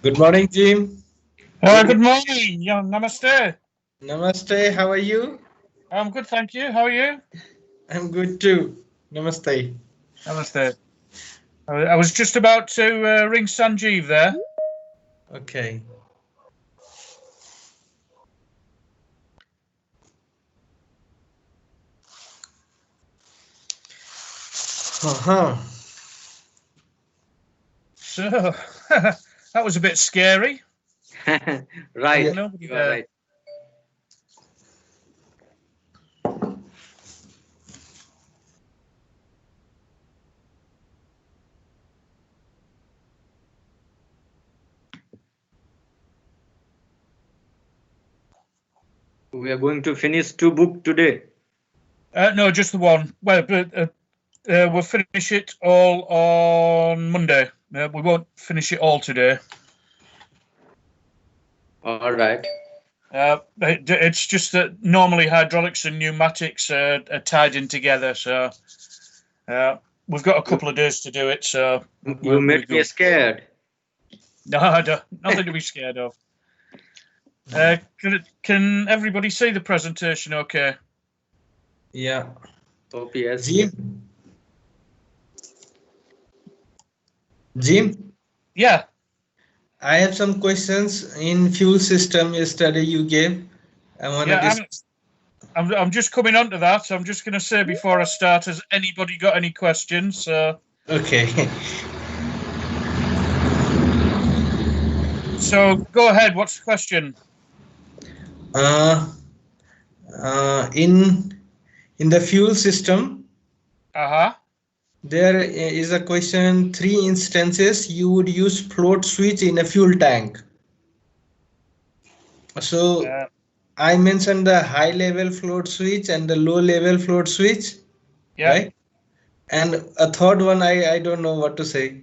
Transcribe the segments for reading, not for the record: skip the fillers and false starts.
Good morning, Jim. Good morning. Yeah, namaste. Namaste. How are you? I'm good, thank you. How are you? I'm good too. Namaste. Namaste. I was just about to ring Sanjeev there. Okay. So that was a bit scary. Right. Yeah. Nobody You are there. right. We are going to finish 2 books today. No, just the one. Well, but we'll finish it all on Monday. We won't finish it all today. All right. It's just that normally hydraulics and pneumatics are tied in together, so we've got a couple of days to do it. So You made me scared. No, nothing to be scared of. Can everybody see the presentation okay? Yeah. OPS. Jim. Jim. Yeah. I have some questions in fuel system yesterday you gave. I want to discuss. I'm just coming on to that. I'm just going to say before I start, has anybody got any questions? Okay. So go ahead. What's the question? In the fuel system, there is a question, 3 instances you would use float switch in a fuel tank. So I mentioned the high level float switch and the low level float switch. Yeah. Right? And a third one, I don't know what to say.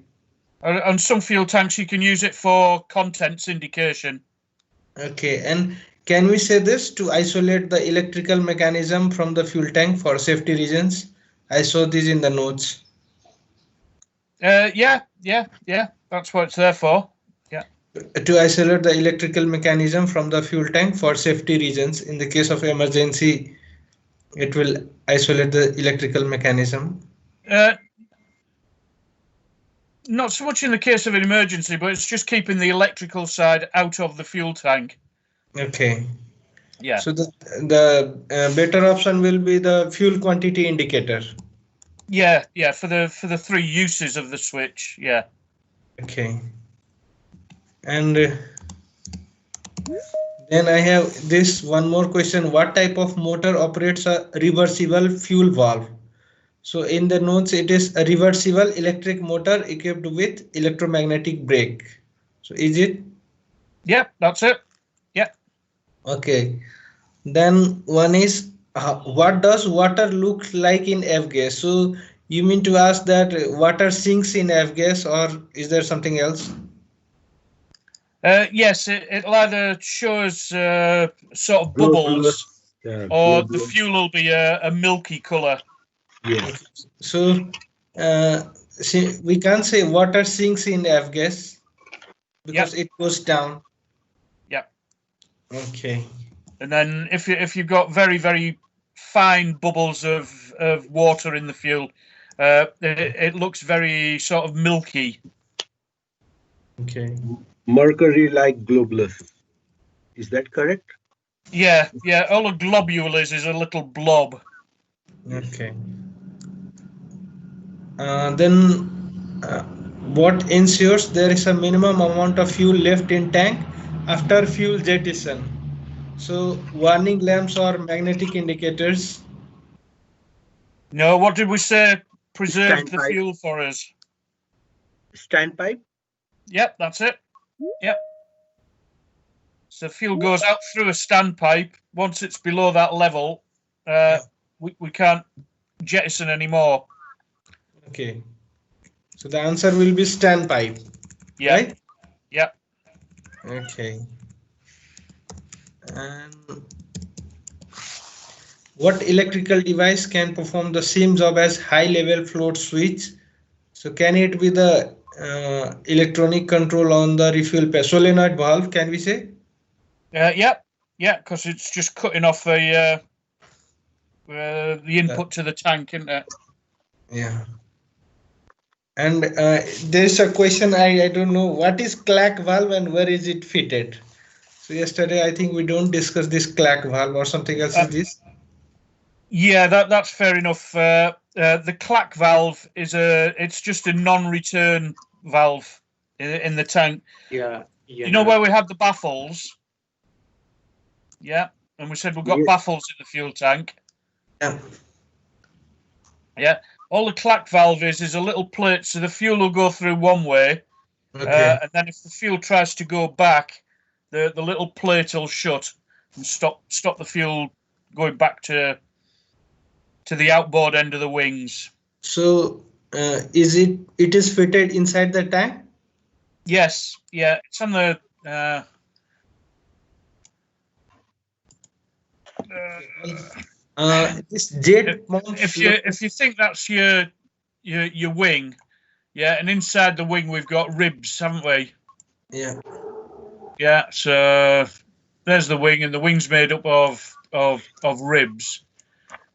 On some fuel tanks, you can use it for contents indication. Okay. And can we say this to isolate the electrical mechanism from the fuel tank for safety reasons? I saw this in the notes. Yeah. That's what it's there for. Yeah. To isolate the electrical mechanism from the fuel tank for safety reasons. In the case of emergency, it will isolate the electrical mechanism. Not so much in the case of an emergency, but it's just keeping the electrical side out of the fuel tank. Okay. Yeah. So the better option will be the fuel quantity indicator. Yeah. For the 3 uses of the switch. Yeah. Okay. And then I have this one more question. What type of motor operates a reversible fuel valve? So in the notes, it is a reversible electric motor equipped with electromagnetic brake. So is it? Yep, that's it. Yep. Okay. Then one is, what does water look like in F-gas? So you mean to ask that water sinks in F-gas, or is there something else? Yes, it'll either show us sort of bubbles, or the fuel will be a milky color. Yeah. So see, we can't say water sinks in F-gas because it goes down. Yeah. Okay. And then if you've got very, very fine bubbles of water in the fuel, it looks very sort of milky. Okay. Mercury-like globulus. Is that correct? Yeah. All a globule is a little blob. Okay. Then what ensures there is a minimum amount of fuel left in tank after fuel jettison? So warning lamps or magnetic indicators? No, what did we say preserved the fuel for us? Standpipe? Yep, that's it. Yep. So fuel goes out through a standpipe. Once it's below that level, we can't jettison anymore. Okay. So the answer will be standpipe. Yeah. Right? Yeah. Okay. And What electrical device can perform the same job as high level float switch? So can it be the electronic control on the refuel solenoid valve, can we say? Yeah, because it's just cutting off the input to the tank, isn't it? Yeah. And there's a question, I don't know, what is clack valve and where is it fitted? So yesterday I think we don't discuss this clack valve, or something else is this? Yeah, that's fair enough. The clack valve it's just a non-return valve in the tank. Yeah. You know where we have the baffles? Yeah, and we said we've got Yes. baffles in the fuel tank. Yeah. Yeah, all the clack valve is a little plate, so the fuel will go through one way, Okay. and then if the fuel tries to go back, the little plate will shut and stop the fuel going back to the outboard end of the wings. So it is fitted inside the tank? Yes, yeah, it's on the. This jet pumps. If you think that's your wing, yeah, and inside the wing we've got ribs, haven't we? Yeah. Yeah, so there's the wing, and the wing's made up of ribs.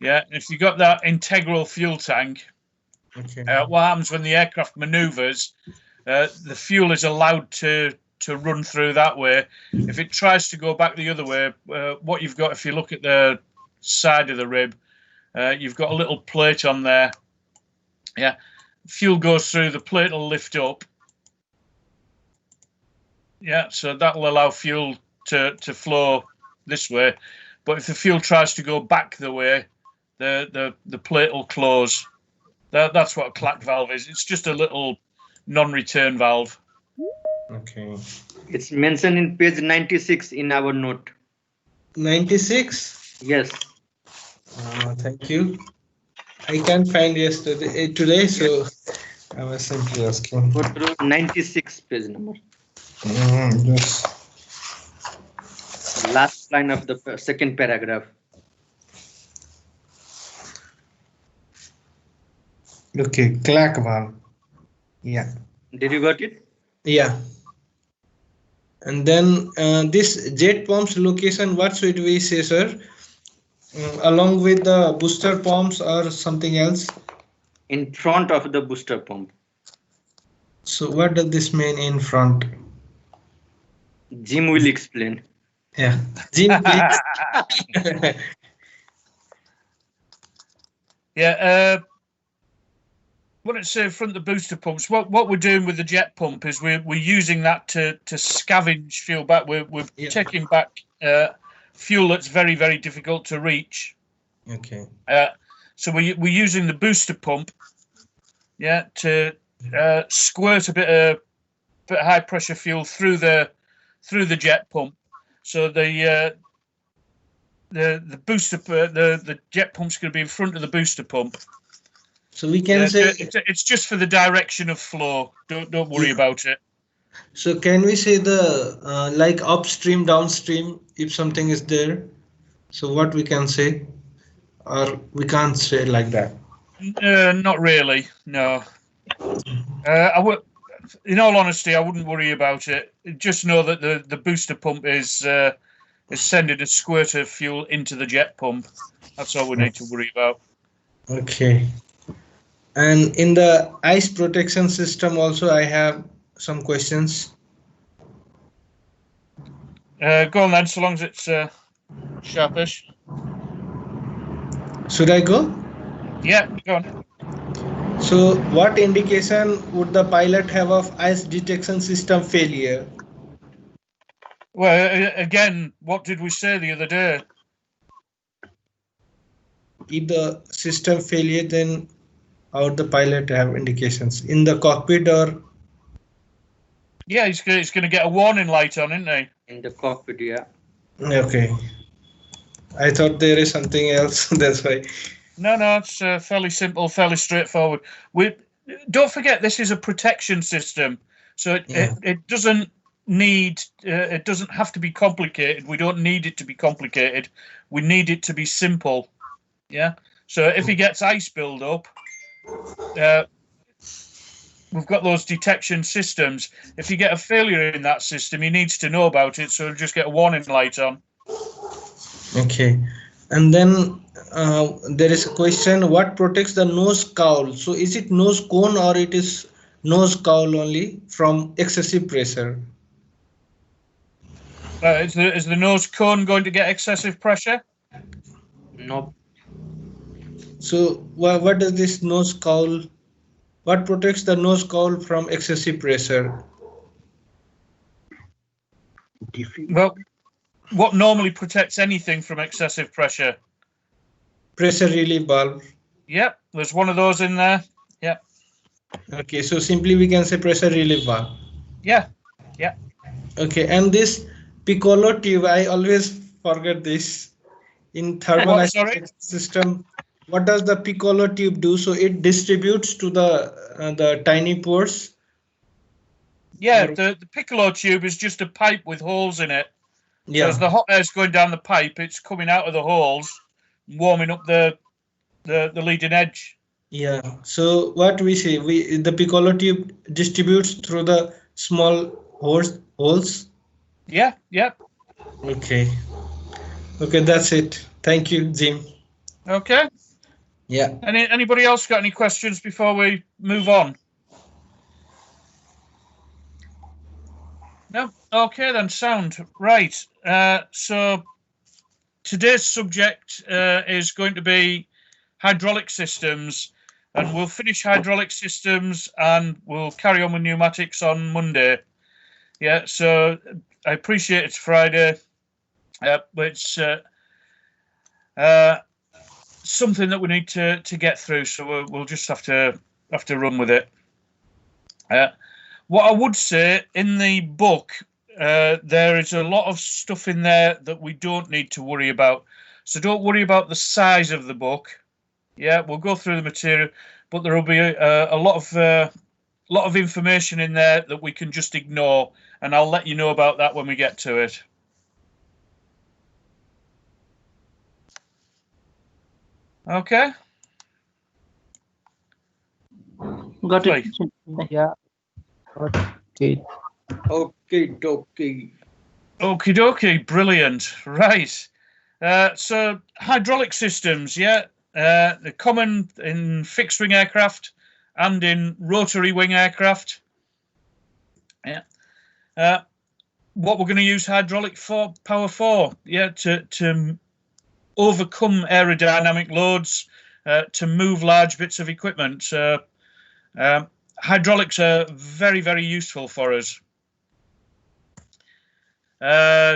Yeah, if you got that integral fuel tank, Okay. what happens when the aircraft manoeuvres? The fuel is allowed to run through that way. If it tries to go back the other way, what you've got, if you look at the side of the rib, you've got a little plate on there. Yeah, fuel goes through, the plate will lift up. Yeah, so that'll allow fuel to flow this way. But if the fuel tries to go back the way, the plate will close. That's what a clack valve is. It's just a little non-return valve. Okay. It's mentioned in page 96 in our note. 96? Yes. Thank you. I can't find today, so I was simply asking. Go through 96 page number. Yes. Last line of the second paragraph. Okay, clack valve. Yeah. Did you got it? Yeah. And then this jet pump's location, what should we say, sir? Along with the booster pumps or something else? In front of the booster pump. So what does this mean in front? Jim will explain. Yeah. Jim, please. Yeah, when it's in front of the booster pumps, what we're doing with the jet pump is we're using that to scavenge fuel back. We're taking back fuel that's very, very difficult to reach. Okay. So we're using the booster pump, yeah, to squirt a bit of high pressure fuel through the jet pump. So the booster the jet pump's going to be in front of the booster pump. So we can say it's just for the direction of flow. Don't worry about it. So can we say the like upstream, downstream, if something is there? So what we can say, or we can't say like that? Not really. No. I would. In all honesty, I wouldn't worry about it. Just know that the booster pump is sending a squirt of fuel into the jet pump. That's all we need to worry about. Okay. And in the ice protection system also, I have some questions. Go on then, so long as it's sharpish. Should I go? Yeah, go on. So what indication would the pilot have of ice detection system failure? Well, again, what did we say the other day? If the system failure, then how would the pilot have indications? In the cockpit or? Yeah, he's going to get a warning light on, isn't he? In the cockpit, yeah. Okay. I thought there is something else. That's why. No, it's fairly simple, fairly straightforward. Don't forget, this is a protection system, so it doesn't need, it doesn't have to be complicated. We don't need it to be complicated. We need it to be simple. Yeah. So if he gets ice build up, we've got those detection systems. If you get a failure in that system, he needs to know about it, so he'll just get a warning light on. Okay. And then there is a question, what protects the nose cowl? So is it nose cone or it is nose cowl only from excessive pressure? Is the nose cone going to get excessive pressure? No. So what does this nose cowl, what protects the nose cowl from excessive pressure? Well, what normally protects anything from excessive pressure? Pressure relief valve. Yep, there's one of those in there. Yep. Okay, so simply we can say pressure relief valve. Yeah. Yeah. Okay, and this piccolo tube, I always forget this. In thermal What, sorry? system, what does the piccolo tube do? So it distributes to the tiny pores. Yeah, Or- the piccolo tube is just a pipe with holes in it. So yeah. as the hot air's going down the pipe, it's coming out of the holes, warming up the leading edge. Yeah. So what we say, the piccolo tube distributes through the small holes. Yeah. Yeah. Okay. Okay, that's it. Thank you, Jim. Okay. Yeah. Anybody else got any questions before we move on? No. Okay, then. Sound right. So today's subject is going to be hydraulic systems, and we'll finish hydraulic systems and we'll carry on with pneumatics on Monday. Yeah. So I appreciate it's Friday, but it's something that we need to get through. So we'll just have to run with it. What I would say, in the book, there is a lot of stuff in there that we don't need to worry about. So don't worry about the size of the book. Yeah, we'll go through the material, but there will be a lot of information in there that we can just ignore, and I'll let you know about that when we get to it. Okay. Got it. Right. Yeah. Okay. Okay. Okie dokie, brilliant. Right. So hydraulic systems, yeah, they're common in fixed wing aircraft and in rotary wing aircraft. Yeah. What we're going to use hydraulic power for, yeah, to overcome aerodynamic loads, to move large bits of equipment. Hydraulics are very, very useful for us.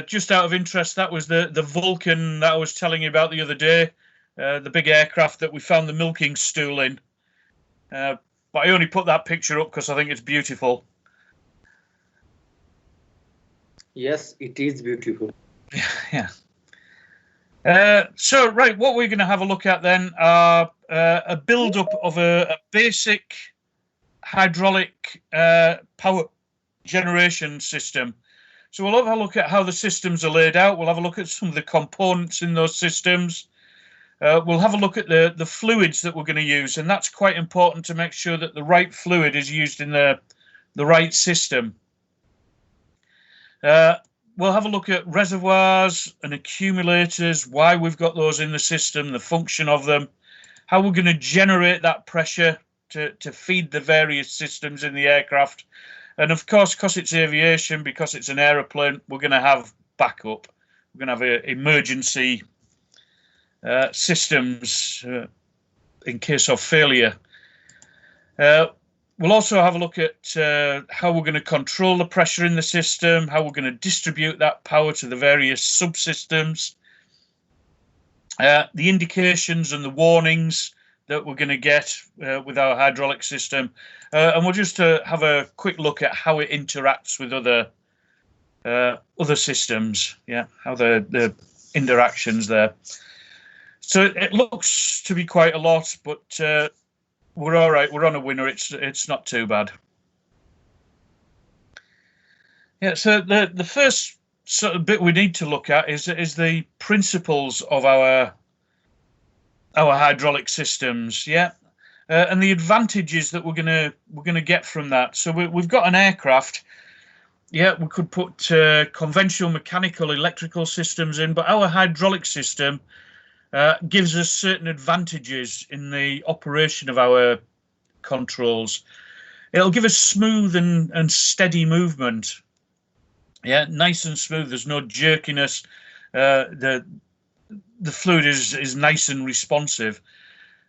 Just out of interest, that was the Vulcan that I was telling you about the other day, the big aircraft that we found the milking stool in. But I only put that picture up because I think it's beautiful. Yes, it is beautiful. Yeah. So, right, what we're going to have a look at then are a build-up of a basic hydraulic power generation system. So we'll have a look at how the systems are laid out. We'll have a look at some of the components in those systems. We'll have a look at the fluids that we're going to use, and that's quite important to make sure that the right fluid is used in the right system. We'll have a look at reservoirs and accumulators, why we've got those in the system, the function of them, how we're going to generate that pressure to feed the various systems in the aircraft. And of course, because it's aviation, because it's an aeroplane, we're going to have backup. We're going to have emergency systems in case of failure. We'll also have a look at how we're going to control the pressure in the system, how we're going to distribute that power to the various subsystems, the indications and the warnings that we're going to get with our hydraulic system. And we'll just have a quick look at how it interacts with other systems, yeah, how the interactions there. So it looks to be quite a lot, but we're all right. We're on a winner. It's not too bad. Yeah. So the first sort of bit we need to look at is the principles of our our hydraulic systems. Yeah. And the advantages that we're gonna get from that. So we've got an aircraft. Yeah, we could put conventional mechanical, electrical systems in, but our hydraulic system gives us certain advantages in the operation of our controls. It'll give us smooth and steady movement. Yeah, nice and smooth. There's no jerkiness. The fluid is nice and responsive.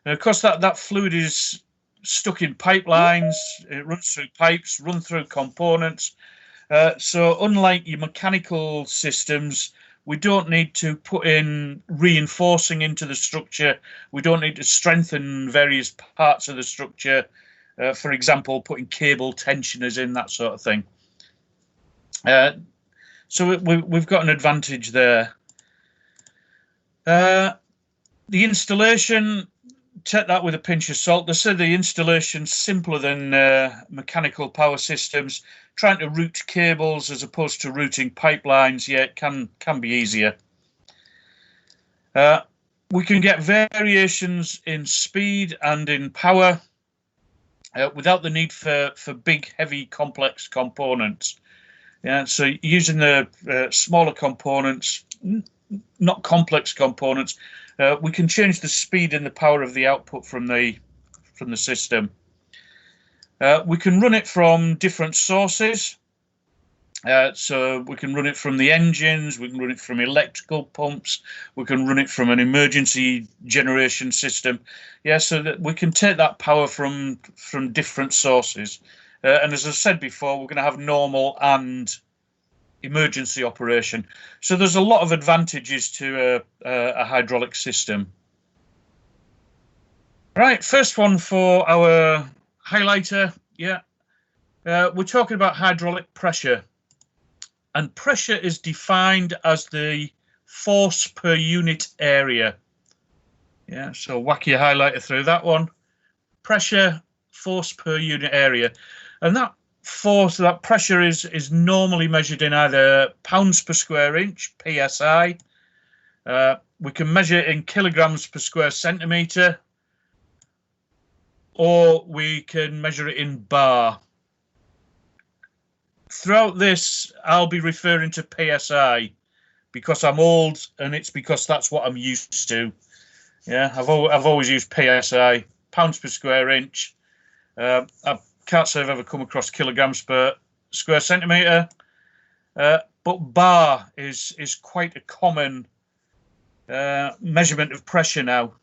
And of course, that fluid is stuck in pipelines. It runs through pipes, run through components. So unlike your mechanical systems, we don't need to put in reinforcing into the structure. We don't need to strengthen various parts of the structure. For example, putting cable tensioners in, that sort of thing. So we've got an advantage there. The installation, take that with a pinch of salt. They say the installation's simpler than mechanical power systems. Trying to route cables as opposed to routing pipelines, yeah, it can be easier. We can get variations in speed and in power without the need for big, heavy, complex components. Yeah, so using the smaller components, not complex components, we can change the speed and the power of the output from the system. We can run it from different sources. So we can run it from the engines, we can run it from electrical pumps, we can run it from an emergency generation system. Yeah, so that we can take that power from different sources. And as I said before, we're going to have normal and emergency operation. So there's a lot of advantages to a hydraulic system. Right, first one for our highlighter. Yeah, we're talking about hydraulic pressure. And pressure is defined as the force per unit area. Yeah, so whack your highlighter through that one. Pressure, force per unit area. And that force, that pressure is normally measured in either pounds per square inch, PSI. We can measure it in kilograms per square centimetre, or we can measure it in bar. Throughout this, I'll be referring to PSI because I'm old and it's because that's what I'm used to. Yeah, I've always used PSI, pounds per square inch. I can't say I've ever come across kilograms per square centimetre, but bar is quite a common measurement of pressure now.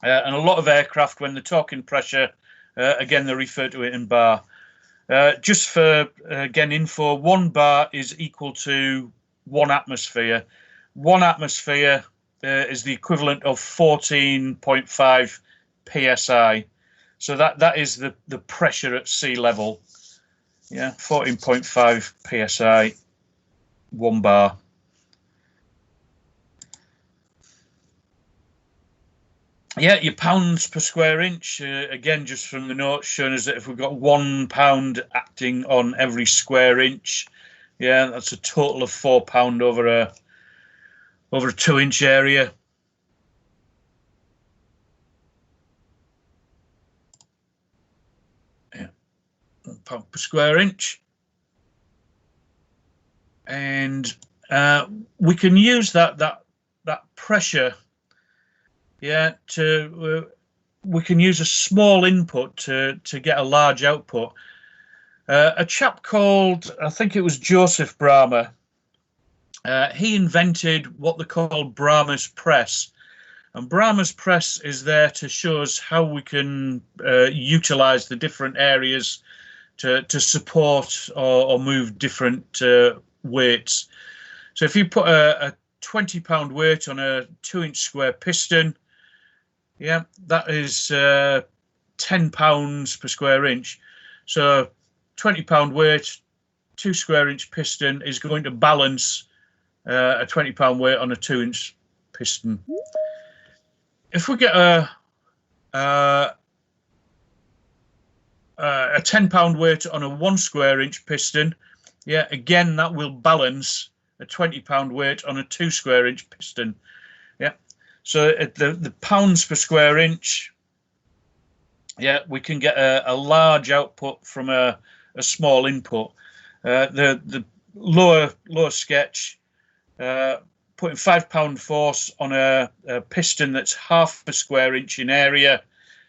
And a lot of aircraft, when they're talking pressure, again, they refer to it in bar. Just for, again, info, 1 bar is equal to 1 atmosphere. 1 atmosphere is the equivalent of 14.5 PSI. So that is the pressure at sea level. Yeah, 14.5 PSI, 1 bar. Yeah, your pounds per square inch, again, just from the notes showing us that if we've got 1 pound acting on every square inch, yeah, that's a total of 4 pound over a 2-inch area. Yeah, 1 pound per square inch. And we can use that pressure. Yeah, we can use a small input to get a large output. A chap called, I think it was Joseph Bramah, he invented what they call Bramah's press. And Bramah's press is there to show us how we can utilize the different areas to support or move different weights. So if you put a 20 pound weight on a 2-inch square piston, yeah, that is 10 pounds per square inch. So 20 pound weight, 2 square inch piston is going to balance a 20 pound weight on a 2-inch piston. If we get a 10 pound weight on a 1 square inch piston, yeah, again, that will balance a 20 pound weight on a 2 square inch piston. Yeah. So at the pounds per square inch, yeah, we can get a large output from a small input. The lower sketch, putting £5 force on a piston that's half a square inch in area,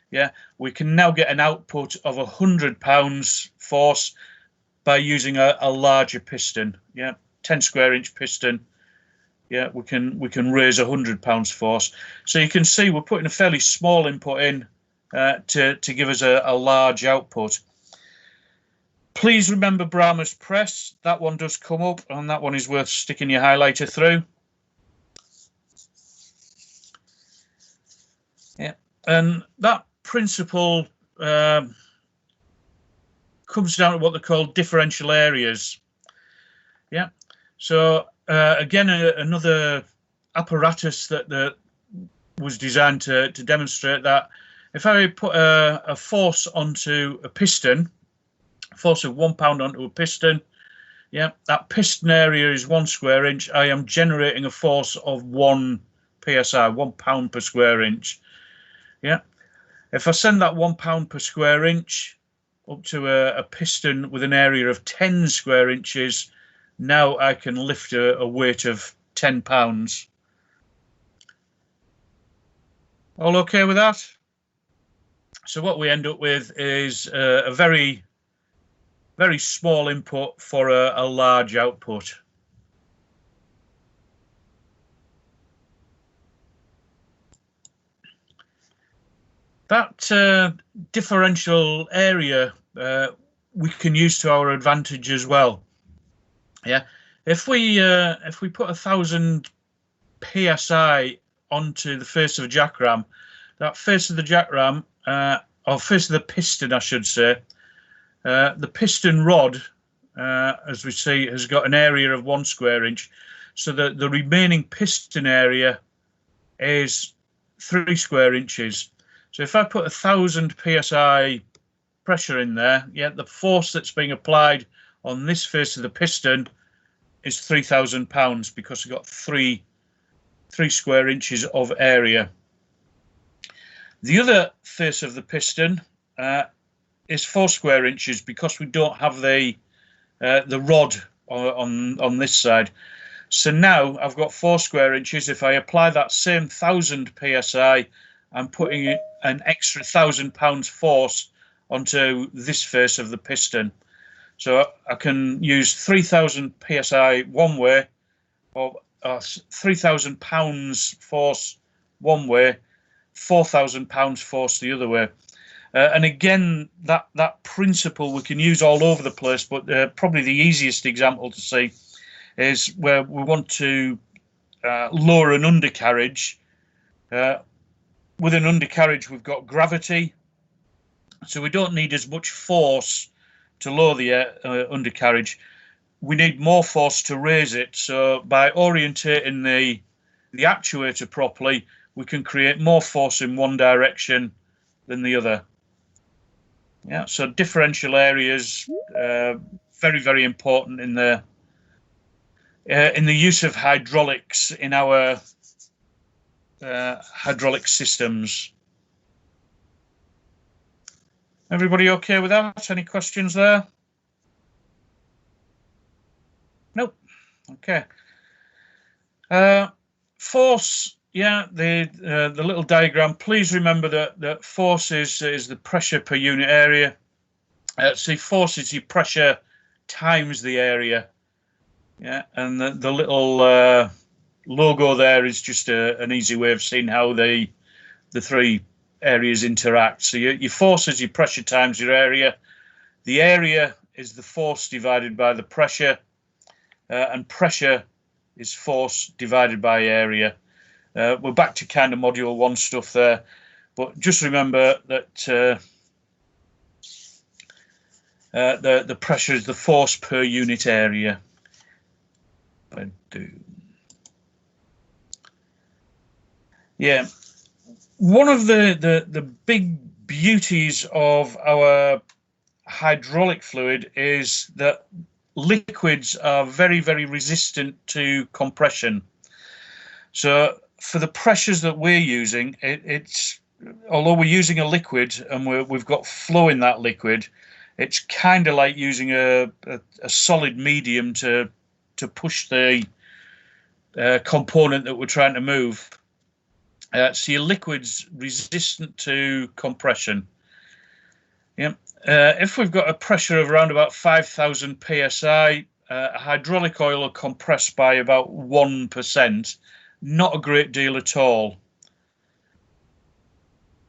yeah, we can now get an output of £100 force by using a larger piston. Yeah, 10 square inch piston. Yeah, we can raise £100 force. So you can see we're putting a fairly small input in to give us a large output. Please remember Brahma's press. That one does come up, and that one is worth sticking your highlighter through. Yeah, and that principle comes down to what they call differential areas. Yeah, so again, another apparatus that was designed to demonstrate that if I put a force onto a piston, force of £1 onto a piston, yeah, that piston area is 1 square inch. I am generating a force of 1 psi, £1 per square inch. Yeah, if I send that £1 per square inch up to a piston with an area of 10 square inches, now I can lift a weight of £10. All okay with that? So what we end up with is a very, very small input for a large output. That differential area we can use to our advantage as well. Yeah, if we put 1,000 psi onto the face of a jack ram, that face of the jack ram, or face of the piston, I should say, the piston rod, as we see, has got an area of 1 square inch, so that the remaining piston area is 3 square inches. So if I put 1,000 psi pressure in there, yeah, the force that's being applied on this face of the piston is £3,000 because we've got 3 square inches of area. The other face of the piston is 4 square inches because we don't have the rod on this side. So now I've got 4 square inches. If I apply that same 1,000 psi, I'm putting an extra £1,000 force onto this face of the piston. So I can use 3,000 psi one way, or £3,000 force one way, £4,000 force the other way. And again, that principle we can use all over the place, but probably the easiest example to see is where we want to lower an undercarriage. With an undercarriage, we've got gravity, so we don't need as much force to lower the undercarriage. We need more force to raise it. So by orientating the actuator properly, we can create more force in one direction than the other. Yeah, so differential areas, very, very important in the use of hydraulics in our hydraulic systems. Everybody okay with that? Any questions there? Nope. Okay. Force, yeah, the little diagram. Please remember that force is the pressure per unit area. See, force is your pressure times the area. Yeah, and the little logo there is just an easy way of seeing how the 3 areas interact. So your force is your pressure times your area. The area is the force divided by the pressure, and pressure is force divided by area. We're back to kind of module 1 stuff there, but just remember that the pressure is the force per unit area. Yeah, one of the big beauties of our hydraulic fluid is that liquids are very, very resistant to compression. So for the pressures that we're using, it's although we're using a liquid and we've got flow in that liquid, it's kind of like using a solid medium to push the component that we're trying to move. So your liquid's resistant to compression. Yeah. If we've got a pressure of around about 5,000 psi, hydraulic oil will compress by about 1%. Not a great deal at all.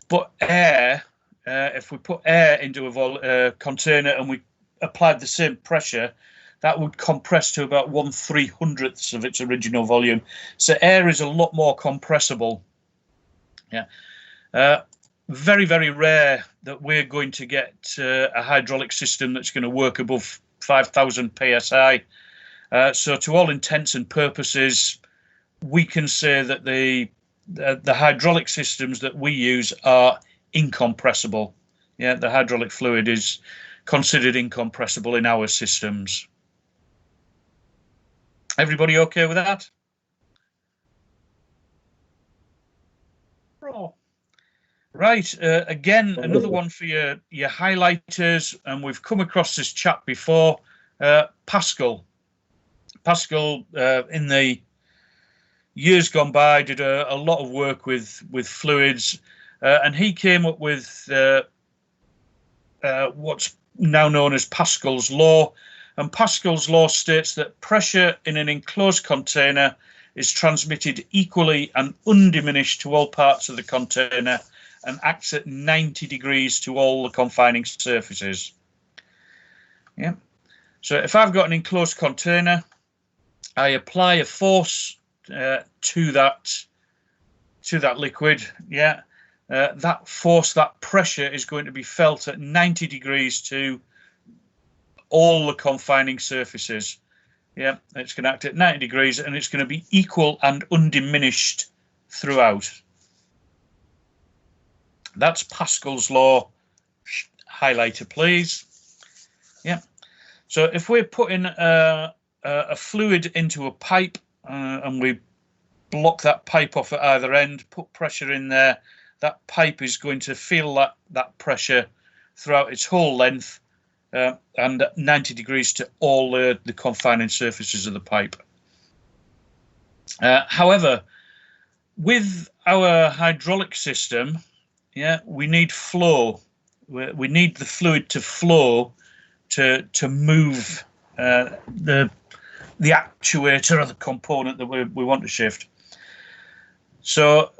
But air, if we put air into a container and we applied the same pressure, that would compress to about 1/300th of its original volume. So air is a lot more compressible. Yeah. Very, very rare that we're going to get a hydraulic system that's going to work above 5,000 psi. So to all intents and purposes, we can say that the hydraulic systems that we use are incompressible. Yeah, the hydraulic fluid is considered incompressible in our systems. Everybody okay with that? Right, again, another one for your highlighters, and we've come across this chap before, Pascal. Pascal, in the years gone by, did a lot of work with fluids, and he came up with what's now known as Pascal's law. And Pascal's law states that pressure in an enclosed container is transmitted equally and undiminished to all parts of the container and acts at 90 degrees to all the confining surfaces. Yeah. So if I've got an enclosed container, I apply a force to that liquid. Yeah. That force, that pressure is going to be felt at 90 degrees to all the confining surfaces. Yeah, it's going to act at 90 degrees and it's going to be equal and undiminished throughout. That's Pascal's law. Highlighter, please. Yeah. So if we're putting a fluid into a pipe and we block that pipe off at either end, put pressure in there, that pipe is going to feel that pressure throughout its whole length and 90 degrees to all the confining surfaces of the pipe. However, with our hydraulic system, yeah, we need flow. We need the fluid to flow to move the actuator or the component that we want to shift. So,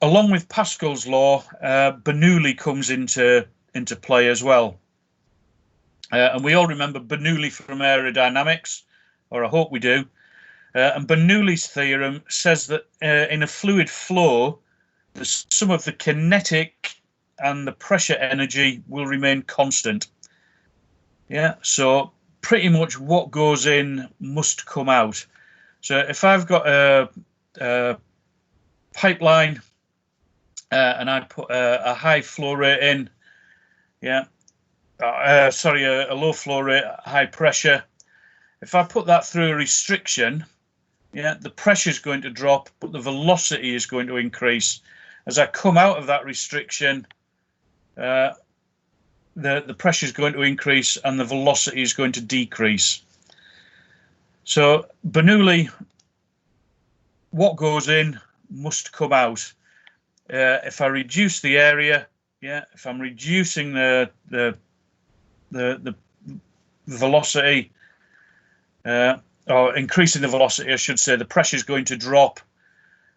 along with Pascal's law, Bernoulli comes into play as well. And we all remember Bernoulli from aerodynamics, or I hope we do. And Bernoulli's theorem says that in a fluid flow, the sum of the kinetic and the pressure energy will remain constant. Yeah, so pretty much what goes in must come out. So if I've got a pipeline and I put a high flow rate in, yeah, a low flow rate, high pressure. If I put that through a restriction, yeah, the pressure is going to drop, but the velocity is going to increase. As I come out of that restriction, the pressure is going to increase and the velocity is going to decrease. So Bernoulli, what goes in must come out. If I reduce the area, yeah, if I'm reducing the velocity or increasing the velocity, I should say, the pressure is going to drop,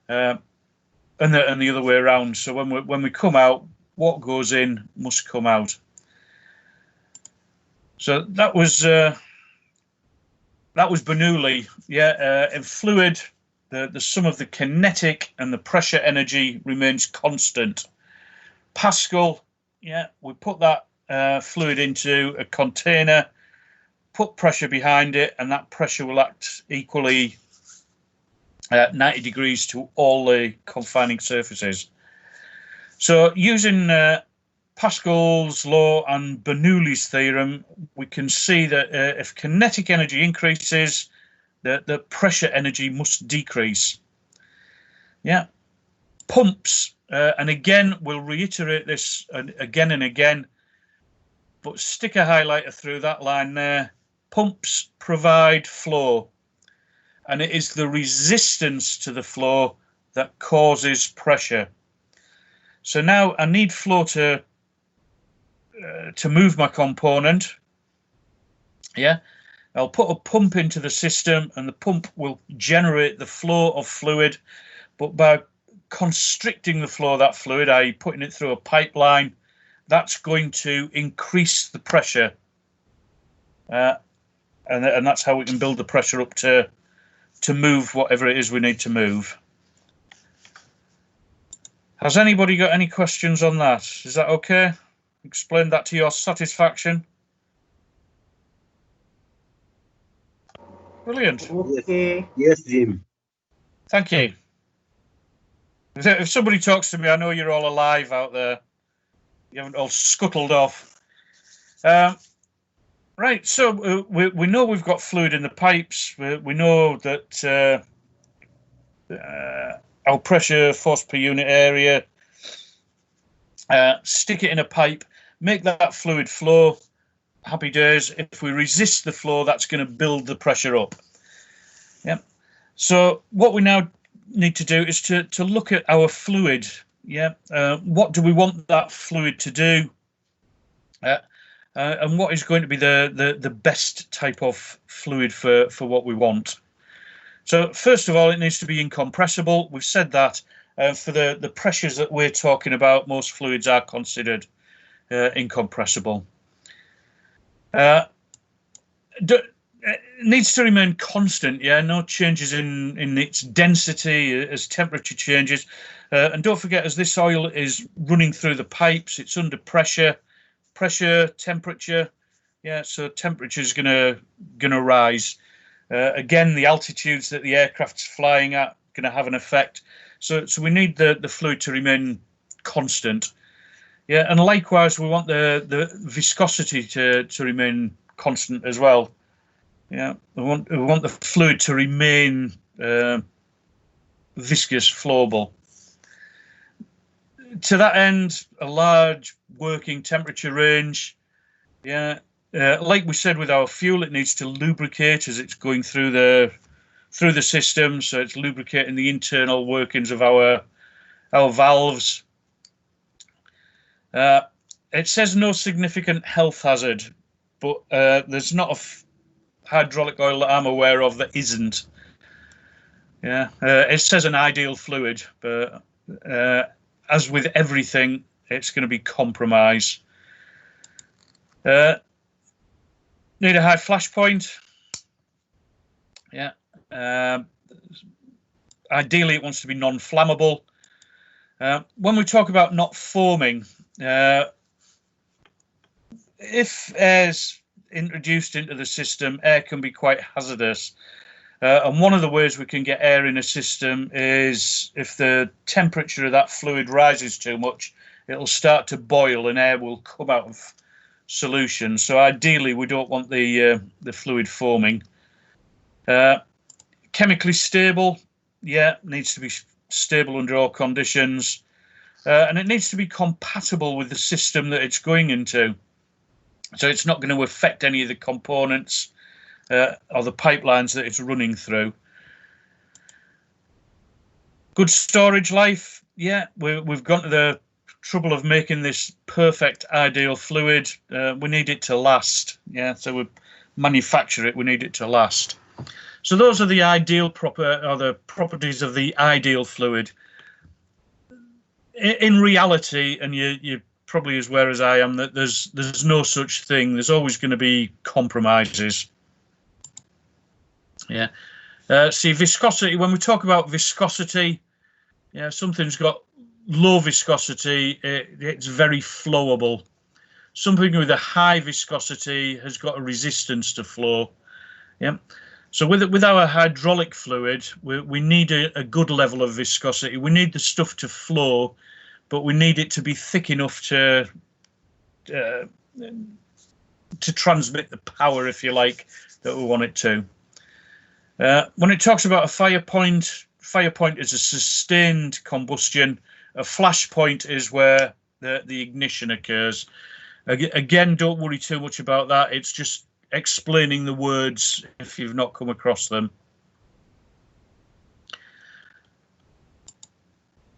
and the other way around. So when we come out, what goes in must come out. So that was Bernoulli. Yeah, in fluid, the sum of the kinetic and the pressure energy remains constant. Pascal, yeah, we put that fluid into a container, put pressure behind it, and that pressure will act equally at 90 degrees to all the confining surfaces. So using Pascal's law and Bernoulli's theorem, we can see that if kinetic energy increases, the pressure energy must decrease. Yeah, Pumps, and again, we'll reiterate this again and again, but stick a highlighter through that line there. Pumps provide flow, and it is the resistance to the flow that causes pressure. So now I need flow to move my component. Yeah, I'll put a pump into the system, and the pump will generate the flow of fluid, but by constricting the flow of that fluid, i.e. putting it through a pipeline, that's going to increase the pressure. And that's how we can build the pressure up to move whatever it is we need to move. Has anybody got any questions on that? Is that okay? Explain that to your satisfaction. Brilliant. Okay. Yes, Jim. Thank you. If somebody talks to me, I know you're all alive out there. You haven't all scuttled off. Right, so we know we've got fluid in the pipes. We know that our pressure, force per unit area, stick it in a pipe, make that fluid flow. Happy days. If we resist the flow, that's going to build the pressure up. Yeah. So what we now need to do is to look at our fluid. Yeah. What do we want that fluid to do? And what is going to be the best type of fluid for what we want? So first of all, it needs to be incompressible. We've said that for the pressures that we're talking about, most fluids are considered incompressible. It needs to remain constant, yeah, no changes in its density as temperature changes. And don't forget, as this oil is running through the pipes, it's under pressure, temperature, yeah, so temperature is gonna rise. Again, the altitudes that the aircraft's flying at going to have an effect. So we need the fluid to remain constant. Yeah, and likewise, we want the viscosity to remain constant as well. Yeah, we want the fluid to remain viscous, flowable. To that end, a large working temperature range. Yeah, like we said with our fuel, it needs to lubricate as it's going through the system, so it's lubricating the internal workings of our valves. It says no significant health hazard, but there's not a hydraulic oil that I'm aware of that isn't. Yeah, it says an ideal fluid, but as with everything, it's going to be compromise. Need a high flash point. Yeah. Ideally, it wants to be non-flammable. When we talk about not foaming, if air's introduced into the system, air can be quite hazardous. And one of the ways we can get air in a system is if the temperature of that fluid rises too much, it'll start to boil and air will come out of solution. So ideally, we don't want the fluid foaming. Chemically stable, yeah, needs to be stable under all conditions. And it needs to be compatible with the system that it's going into. So it's not going to affect any of the components or the pipelines that it's running through. Good storage life, yeah, we've gone to the trouble of making this perfect ideal fluid. We need it to last, yeah, so we manufacture it, we need it to last. So those are the ideal the properties of the ideal fluid. In reality, and you're probably as aware as I am, that there's no such thing. There's always going to be compromises. Yeah. See, viscosity, when we talk about viscosity, yeah, something's got low viscosity, it's very flowable. Something with a high viscosity has got a resistance to flow. Yeah. So with our hydraulic fluid, we need a good level of viscosity. We need the stuff to flow, but we need it to be thick enough to transmit the power, if you like, that we want it to. When it talks about a fire point, fire point is a sustained combustion. A flash point is where the ignition occurs. Again, don't worry too much about that. It's just explaining the words if you've not come across them.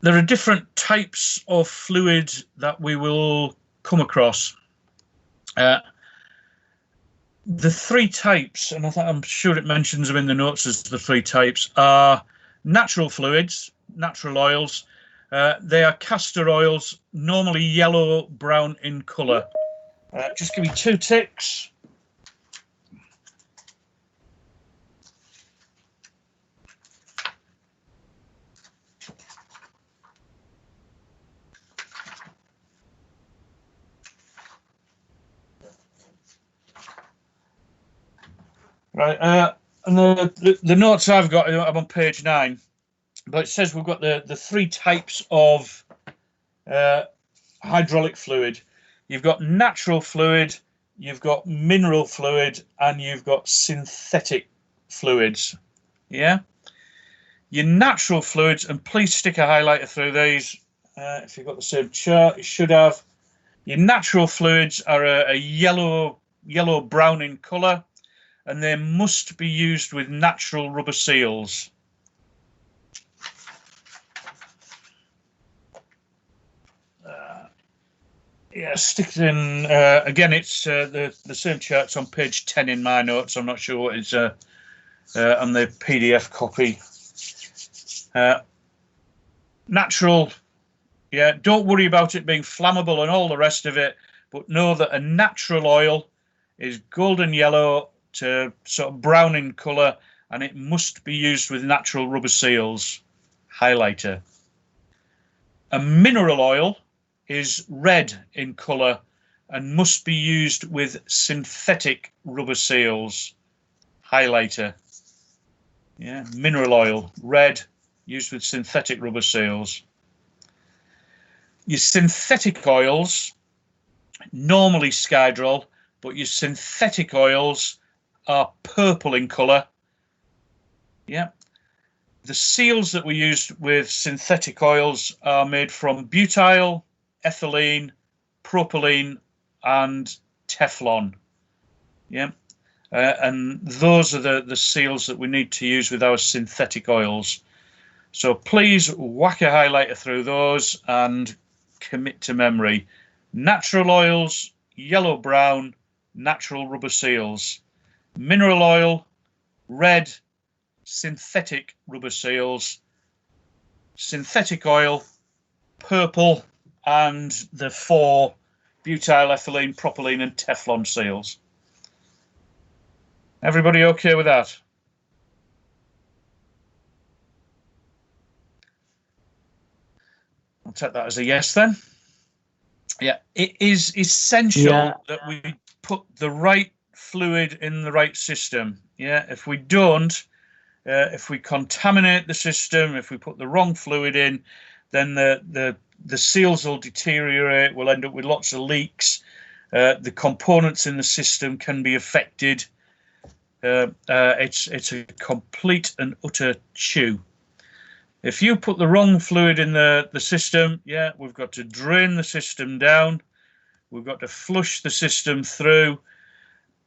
There are different types of fluid that we will come across. The three types, and I'm sure it mentions them in the notes as the three types, are natural fluids, natural oils. They are castor oils, normally yellow brown in colour. Just give me 2 ticks. Right, and the notes I've got, I'm on page 9, but it says we've got the three types of hydraulic fluid. You've got natural fluid, you've got mineral fluid, and you've got synthetic fluids. Yeah, your natural fluids, and please stick a highlighter through these. If you've got the same chart, you should have. Your natural fluids are a yellow brown in colour, and they must be used with natural rubber seals. Yeah, stick it in. Again, it's the same chart's on page 10 in my notes. I'm not sure what it's on the PDF copy. Natural, yeah, don't worry about it being flammable and all the rest of it, but know that a natural oil is golden yellow to sort of brown in colour, and it must be used with natural rubber seals. Highlighter. A mineral oil is red in colour and must be used with synthetic rubber seals. Highlighter. Yeah, mineral oil, red, used with synthetic rubber seals. Your synthetic oils, normally Skydrol, but your synthetic oils are purple in colour. Yeah. The seals that we use with synthetic oils are made from butyl, ethylene, propylene, and Teflon. Yeah. And those are the seals that we need to use with our synthetic oils. So please whack a highlighter through those and commit to memory. Natural oils, yellow brown, natural rubber seals. Mineral oil, red, synthetic rubber seals. Synthetic oil, purple, and the 4 butyl, ethylene, propylene, and Teflon seals. Everybody okay with that? I'll take that as a yes then. Yeah, it is essential that we put the right fluid in the right system. Yeah, if we don't, if we contaminate the system, if we put the wrong fluid in, then the seals will deteriorate. We'll end up with lots of leaks. The components in the system can be affected. It's a complete and utter chew. If you put the wrong fluid in the system, yeah, we've got to drain the system down. We've got to flush the system through.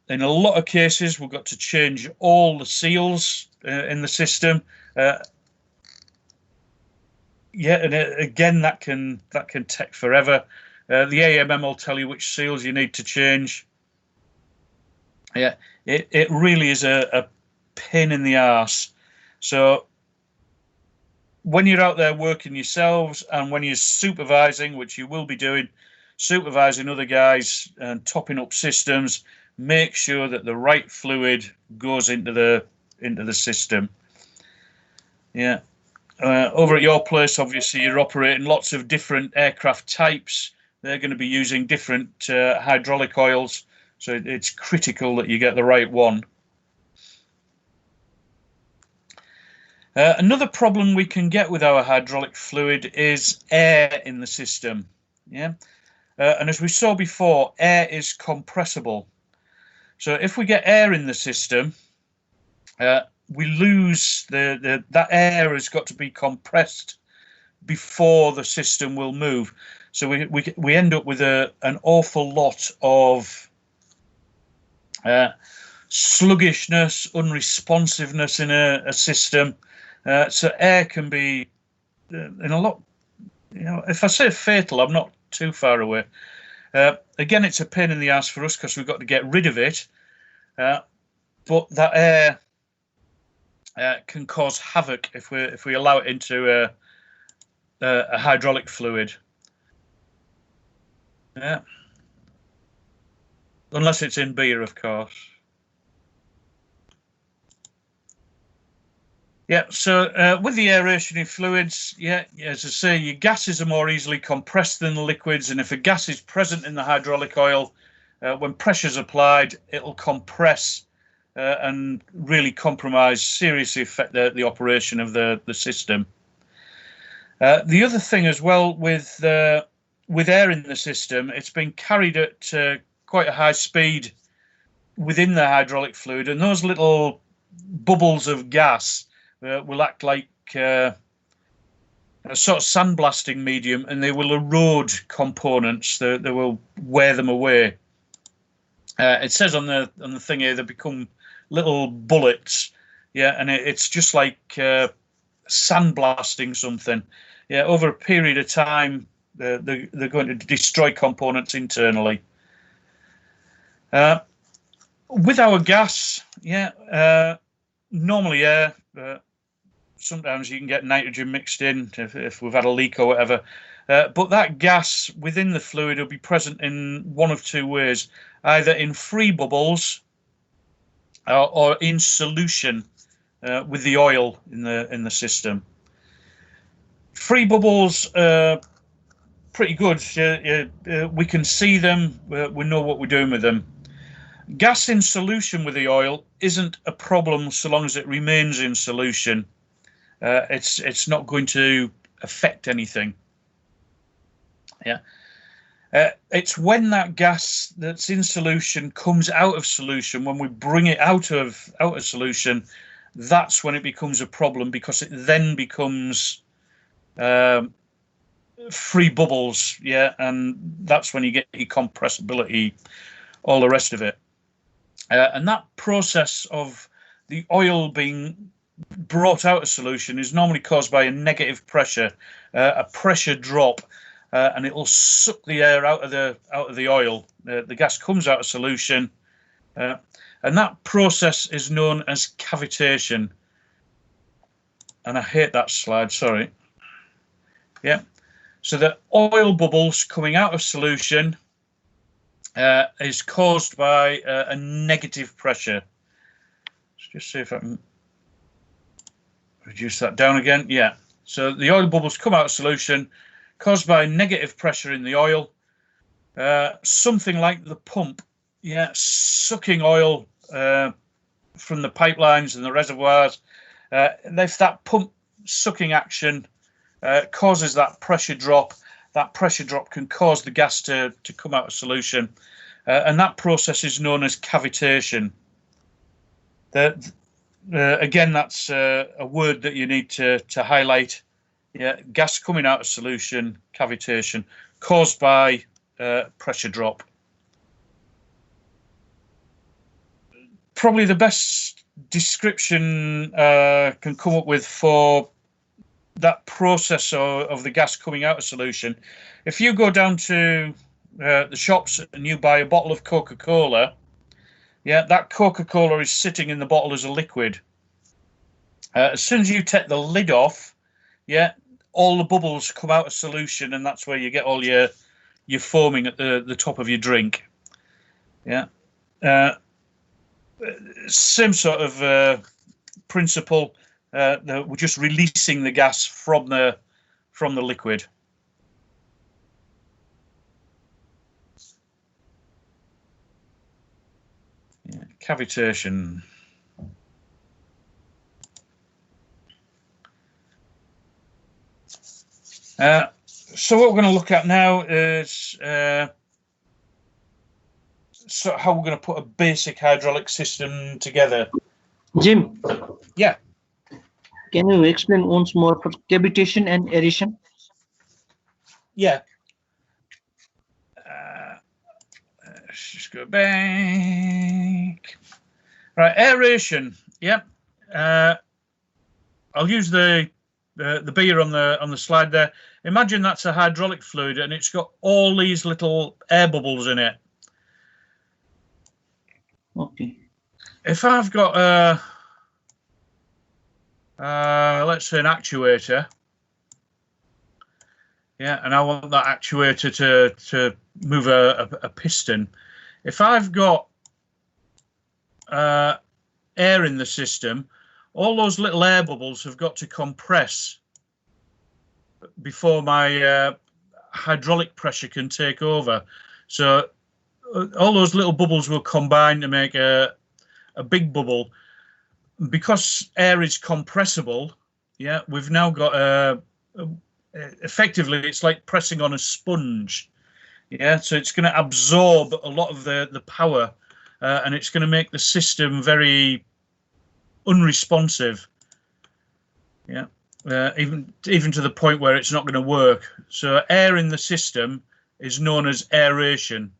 In a lot of cases, we've got to change all the seals in the system. Yeah, and again, that can take forever. The AMM will tell you which seals you need to change. Yeah, it really is a pain in the arse. So when you're out there working yourselves and when you're supervising, which you will be doing, supervising other guys and topping up systems, make sure that the right fluid goes into the system. Yeah. Over at your place, obviously, you're operating lots of different aircraft types. They're going to be using different hydraulic oils, so it's critical that you get the right one. Another problem we can get with our hydraulic fluid is air in the system. Yeah, and as we saw before, air is compressible. So if we get air in the system, we lose that air has got to be compressed before the system will move. So we end up with an awful lot of sluggishness, unresponsiveness in a system. So air can be in a lot. If I say fatal, I'm not too far away. Again, it's a pain in the ass for us because we've got to get rid of it. But that air can cause havoc if we allow it into a hydraulic fluid. Yeah. Unless it's in beer, of course. Yeah, so with the aeration in fluids, yeah, as I say, your gases are more easily compressed than the liquids, and if a gas is present in the hydraulic oil, when pressure's applied, it'll compress and really compromise, seriously affect the operation of the system. The other thing as well with air in the system, it's been carried at quite a high speed within the hydraulic fluid, and those little bubbles of gas will act like a sort of sandblasting medium, and they will erode components. They will wear them away. It says on the thing here they become little bullets. Yeah, and it's just like sandblasting something. Yeah, over a period of time, they're going to destroy components internally. With our gas, yeah, normally air. Sometimes you can get nitrogen mixed in if we've had a leak or whatever. But that gas within the fluid will be present in one of two ways, either in free bubbles or in solution with the oil in the system. Free bubbles are pretty good. We can see them. We know what we're doing with them. Gas in solution with the oil isn't a problem so long as it remains in solution. It's not going to affect anything. Yeah. It's when that gas that's in solution comes out of solution, when we bring it out of solution, that's when it becomes a problem, because it then becomes free bubbles. Yeah, and that's when you get your compressibility, all the rest of it. And that process of the oil being brought out of solution is normally caused by a negative pressure, a pressure drop, and it will suck the air out of the oil. The gas comes out of solution, and that process is known as cavitation. And I hate that slide. Sorry. Yeah. So the oil bubbles coming out of solution is caused by a negative pressure. Let's just see if I can reduce that down again. Yeah. So the oil bubbles come out of solution caused by negative pressure in the oil. Something like the pump, yeah, sucking oil from the pipelines and the reservoirs. If that pump sucking action causes that pressure drop can cause the gas to come out of solution. And that process is known as cavitation. Again, that's a word that you need to highlight. Yeah, gas coming out of solution, cavitation, caused by pressure drop. Probably the best description can come up with for that process of the gas coming out of solution. If you go down to the shops and you buy a bottle of Coca-Cola, yeah, that Coca-Cola is sitting in the bottle as a liquid. As soon as you take the lid off, yeah, all the bubbles come out of solution, and that's where you get all your foaming at the top of your drink. Yeah, same sort of principle. We're just releasing the gas from the liquid. Yeah, cavitation. So what we're going to look at now is so how we're going to put a basic hydraulic system together. Jim, Yeah. Can you explain once more for cavitation and aeration? Yeah. Let's just go back. Right, aeration. Yep. I'll use the beer on the slide there. Imagine that's a hydraulic fluid and it's got all these little air bubbles in it. Okay. If I've got let's say an actuator, yeah, and I want that actuator to move a piston. If I've got air in the system, all those little air bubbles have got to compress before my hydraulic pressure can take over. So all those little bubbles will combine to make a big bubble. Because air is compressible, yeah, we've now got effectively it's like pressing on a sponge. Yeah, so it's going to absorb a lot of the power, and it's going to make the system very unresponsive. Yeah, even to the point where it's not going to work. So air in the system is known as aeration,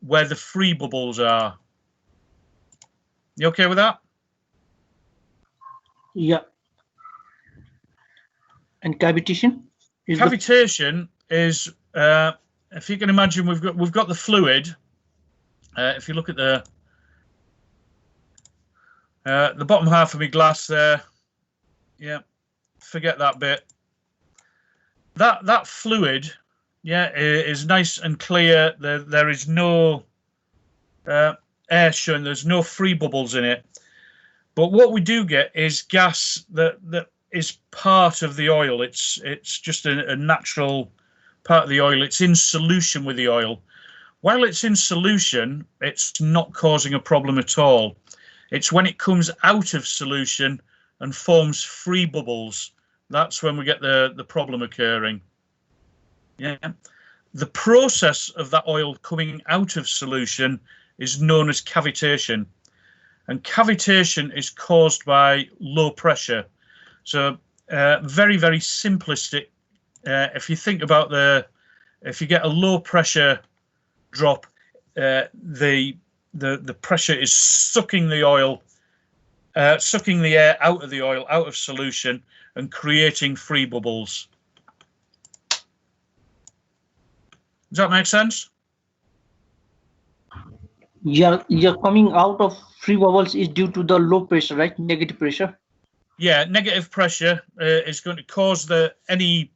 where the free bubbles are. You okay with that? Yeah. And cavitation? Cavitation is, if you can imagine, we've got the fluid. If you look at the bottom half of my glass there, yeah, forget that bit. That fluid, yeah, is nice and clear. There is no air showing. There's no free bubbles in it. But what we do get is gas that is part of the oil. It's just a natural part of the oil. It's in solution with the oil. While it's in solution, it's not causing a problem at all. It's when it comes out of solution and forms free bubbles, that's when we get the problem occurring. Yeah. The process of that oil coming out of solution is known as cavitation. And cavitation is caused by low pressure. So very, very simplistic. If you think about if you get a low pressure drop, the pressure is sucking the oil, sucking the air out of the oil, out of solution, and creating free bubbles. Does that make sense? Yeah, coming out of free bubbles is due to the low pressure, right? Negative pressure. Yeah, negative pressure is going to cause any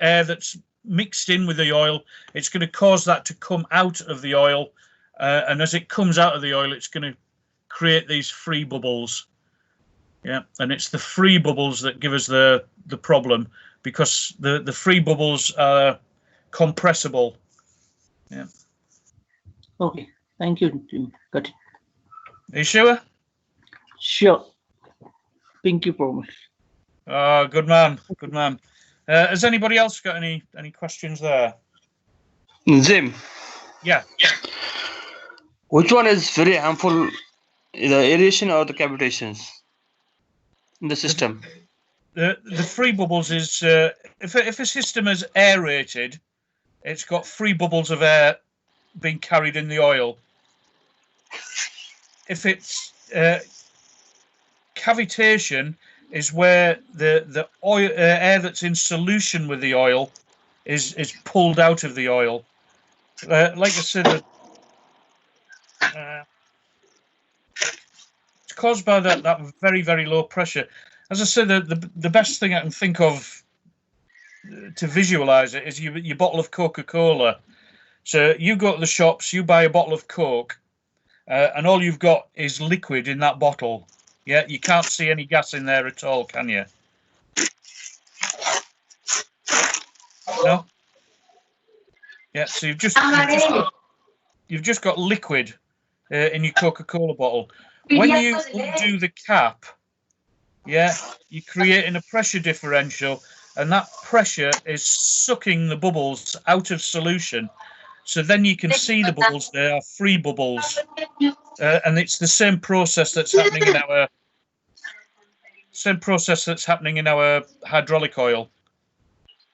air that's mixed in with the oil. It's going to cause that to come out of the oil, and as it comes out of the oil, it's going to create these free bubbles. Yeah, and it's the free bubbles that give us the problem, because the free bubbles are compressible. Yeah. Okay. Thank you, Jim. Got it. Are you sure? Sure. Thank you very much. Oh, good man. Good man. Has anybody else got any questions there? Zim, Yeah. which one is very harmful, the aeration or the cavitations in the system? The free bubbles is if a system is aerated, it's got free bubbles of air being carried in the oil. If it's cavitation, is where the oil air that's in solution with the oil is pulled out of the oil. Like I said, it's caused by that very, very low pressure. As I said, the best thing I can think of to visualize it is your bottle of Coca-Cola. So you go to the shops, you buy a bottle of Coke, and all you've got is liquid in that bottle. Yeah, you can't see any gas in there at all, can you? No. Yeah, so you've just got liquid in your Coca-Cola bottle. When you undo the cap, yeah, you're creating a pressure differential, and that pressure is sucking the bubbles out of solution. So then you can see the bubbles. They are free bubbles, and it's the same process that's happening in our same process that's happening in our hydraulic oil.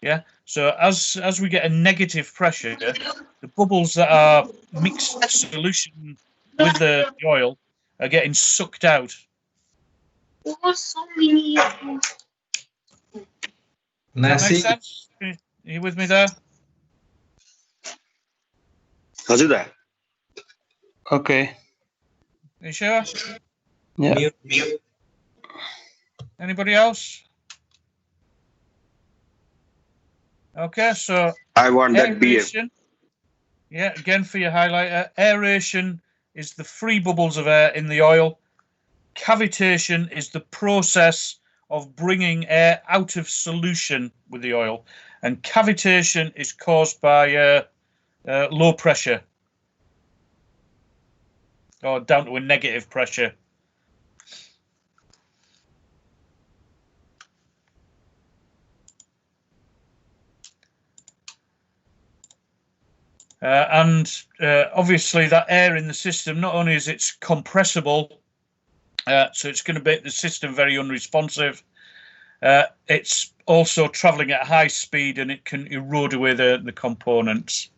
Yeah. So as we get a negative pressure, the bubbles that are mixed solution with the oil are getting sucked out. Nasi. Does that make sense? Are you with me there? Okay. Are you sure? Yeah. Anybody else? Okay, so I want that beer. aeration. Yeah, again for your highlighter, aeration is the free bubbles of air in the oil. Cavitation is the process of bringing air out of solution with the oil, and cavitation is caused by low pressure or down to a negative pressure. And obviously that air in the system, not only is it compressible, so it's going to make the system very unresponsive, it's also traveling at high speed and it can erode away the components.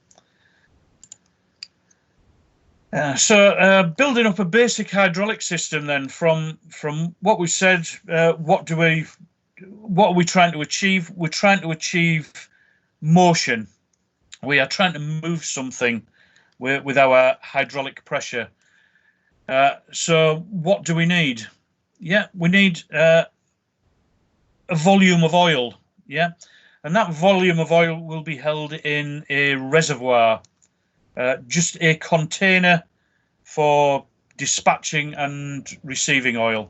So building up a basic hydraulic system then from what we said, what are we trying to achieve? We're trying to achieve motion. We are trying to move something with our hydraulic pressure. So what do we need? Yeah, we need a volume of oil. Yeah, and that volume of oil will be held in a reservoir, just a container for dispatching and receiving oil.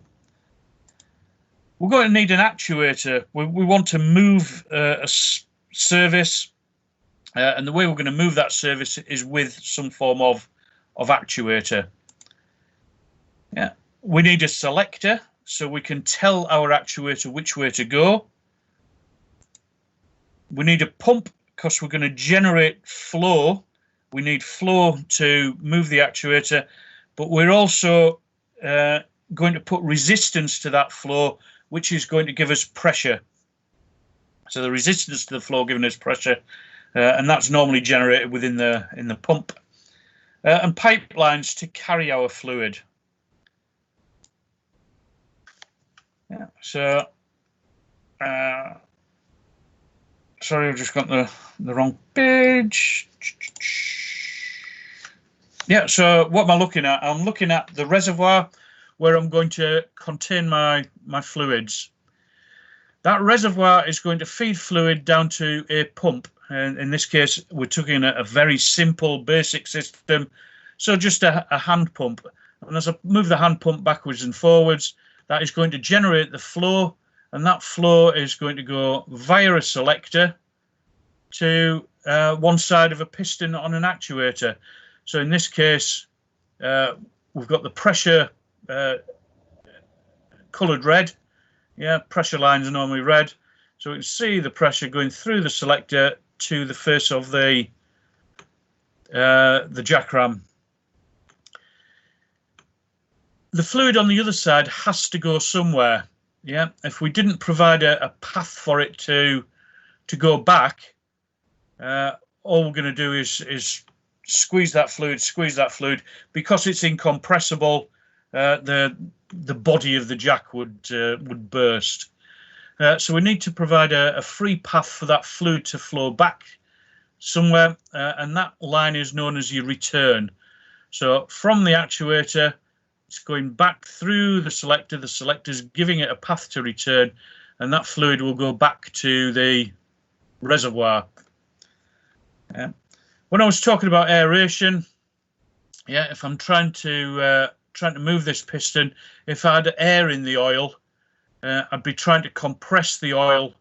We're going to need an actuator. We want to move a service. And the way we're going to move that service is with some form of actuator. Yeah, we need a selector so we can tell our actuator which way to go. We need a pump because we're going to generate flow. We need flow to move the actuator, but we're also going to put resistance to that flow, which is going to give us pressure. So the resistance to the flow giving us pressure. And that's normally generated within the pump and pipelines to carry our fluid. Yeah. So, sorry, I've just got the wrong page. Yeah. So what am I looking at? I'm looking at the reservoir where I'm going to contain my fluids. That reservoir is going to feed fluid down to a pump. And in this case, we're talking a very simple, basic system. So just a hand pump. And as I move the hand pump backwards and forwards, that is going to generate the flow. And that flow is going to go via a selector to one side of a piston on an actuator. So in this case, we've got the pressure coloured red. Yeah, pressure lines are normally red. So we can see the pressure going through the selector to the face of the jackram. The fluid on the other side has to go somewhere. Yeah, if we didn't provide a path for it to go back, all we're going to do is squeeze that fluid because it's incompressible. The body of the jack would burst. So we need to provide a free path for that fluid to flow back somewhere, and that line is known as your return. So from the actuator, it's going back through the selector's giving it a path to return, and that fluid will go back to the reservoir. Yeah. When I was talking about aeration, yeah, if I'm trying to move this piston, if I had air in the oil, I'd be trying to compress the oil,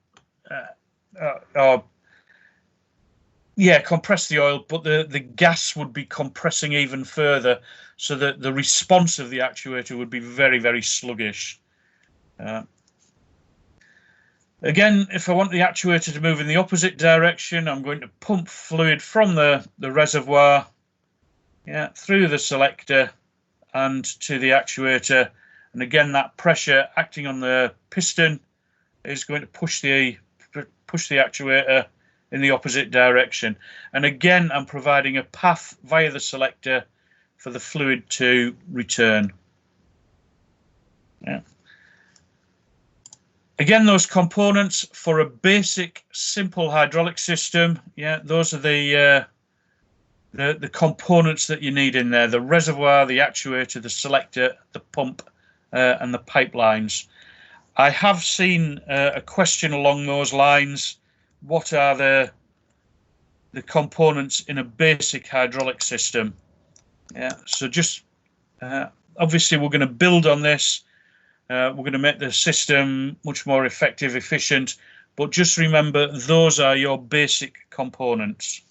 compress the oil, but the gas would be compressing even further, so that the response of the actuator would be very, very sluggish. Again, if I want the actuator to move in the opposite direction, I'm going to pump fluid from the reservoir, yeah, through the selector and to the actuator, And again, that pressure acting on the piston is going to push the actuator in the opposite direction. And again, I'm providing a path via the selector for the fluid to return. Yeah. Again, those components for a basic, simple hydraulic system, yeah, those are the components that you need in there: the reservoir, the actuator, the selector, the pump, and the pipelines. I have seen a question along those lines: what are the components in a basic hydraulic system? Yeah, so just obviously we're going to build on this. We're going to make the system much more effective, efficient, but just remember those are your basic components.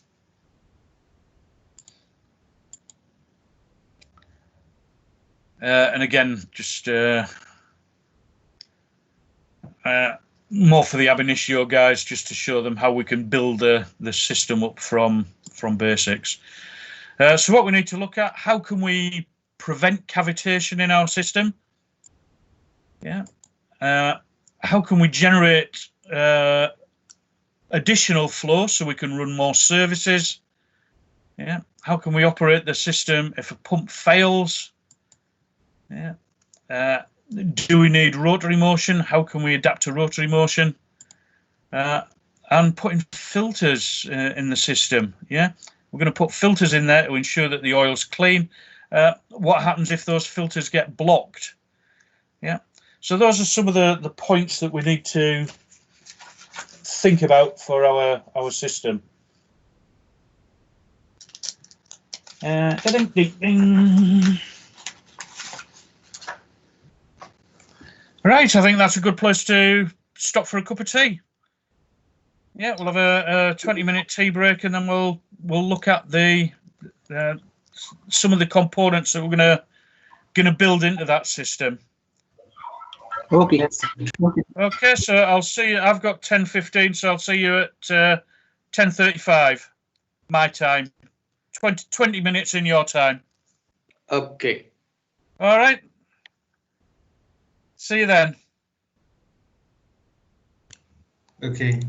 And again, just more for the ab initio guys, just to show them how we can build the system up from basics. So what we need to look at: how can we prevent cavitation in our system? Yeah. How can we generate additional flow so we can run more services? Yeah. How can we operate the system if a pump fails? Yeah. Do we need rotary motion? How can we adapt to rotary motion? And putting filters in the system. Yeah. We're going to put filters in there to ensure that the oil's clean. What happens if those filters get blocked? Yeah. So those are some of the points that we need to think about for our system. Right, I think that's a good place to stop for a cup of tea. Yeah, we'll have a 20-minute tea break, and then we'll look at the some of the components that we're gonna build into that system. Okay. Okay. Okay, so I'll see you. I've got 10:15, so I'll see you at 10:35 my time. 20 minutes in your time. Okay. All right. See you then. Okay.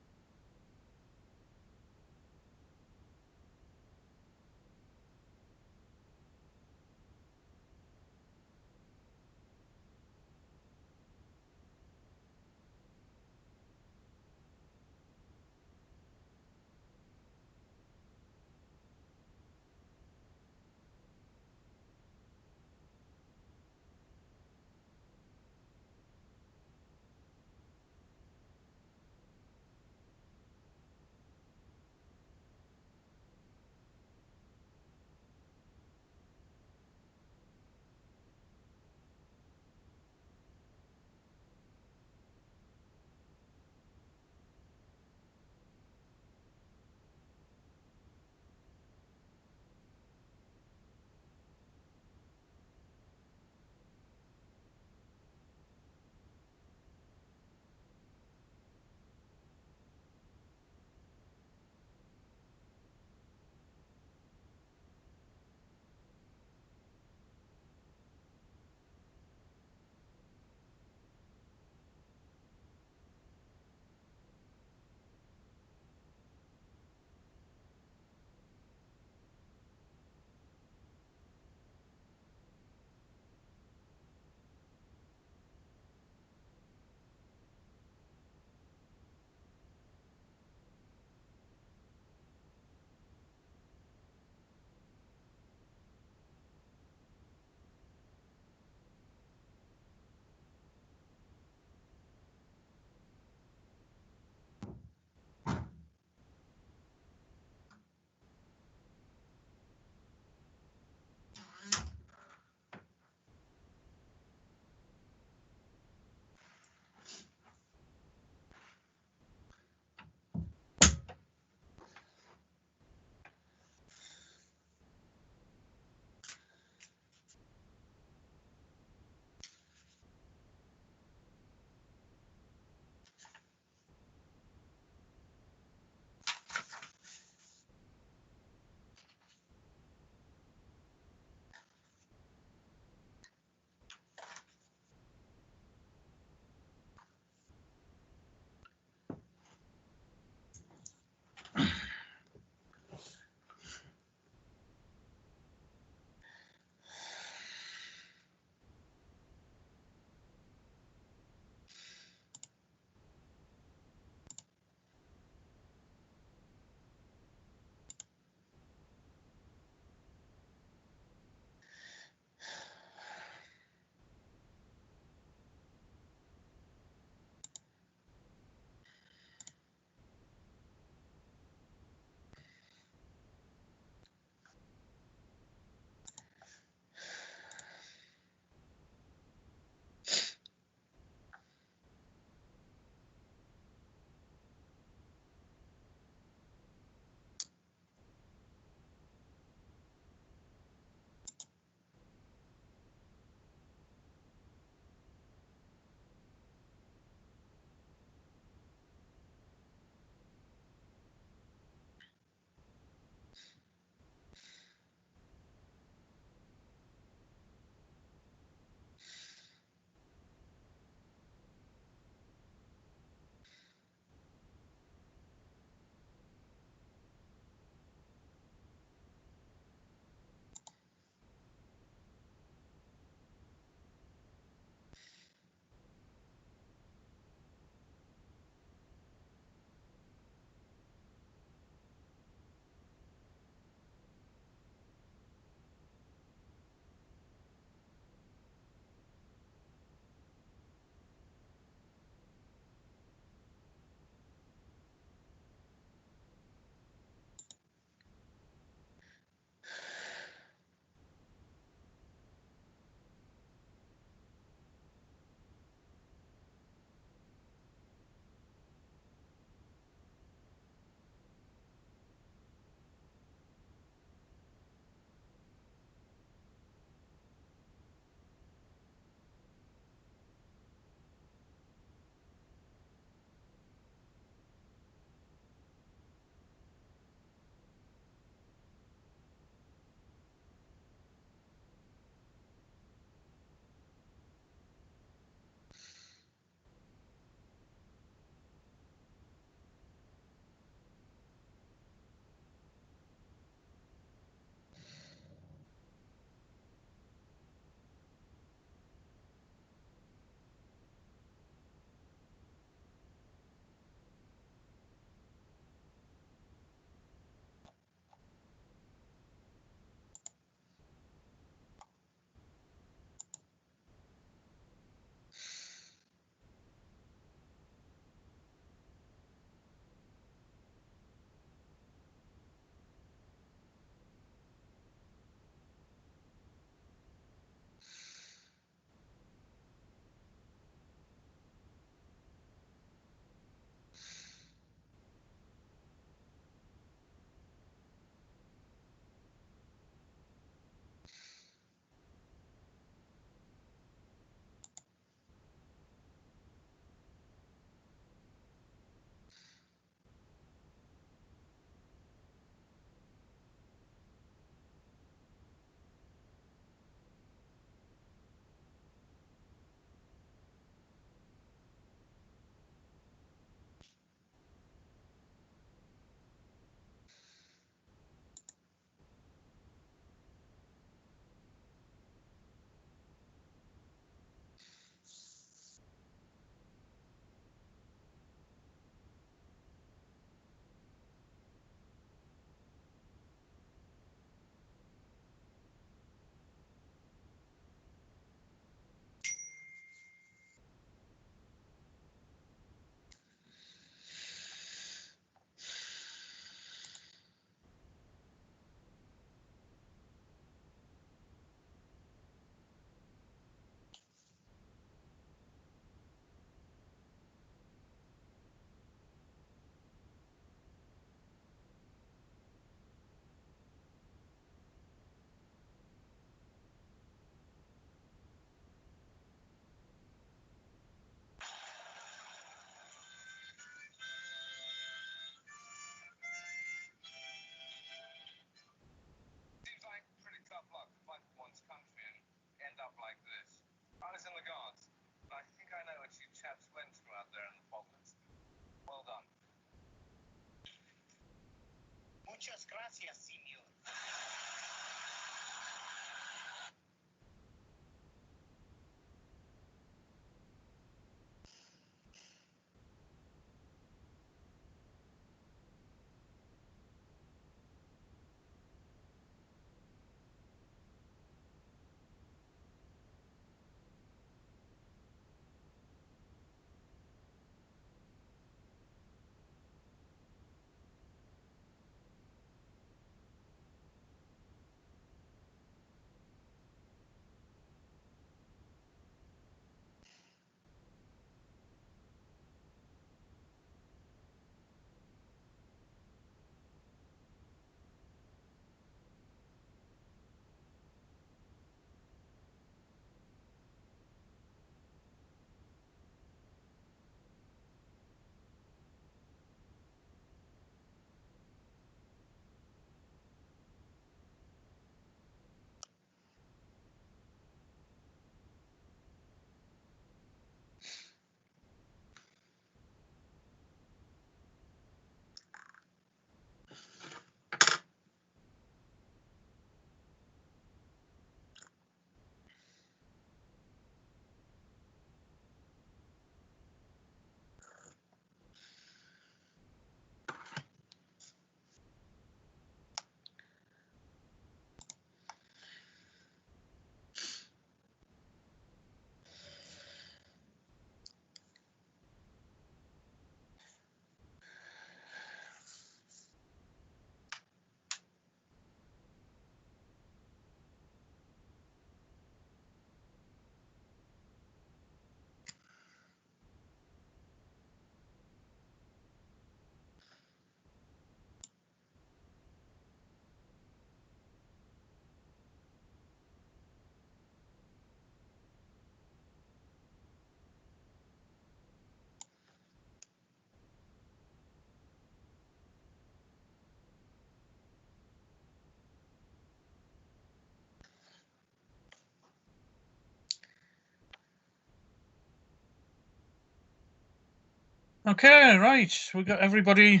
Okay, right. We got everybody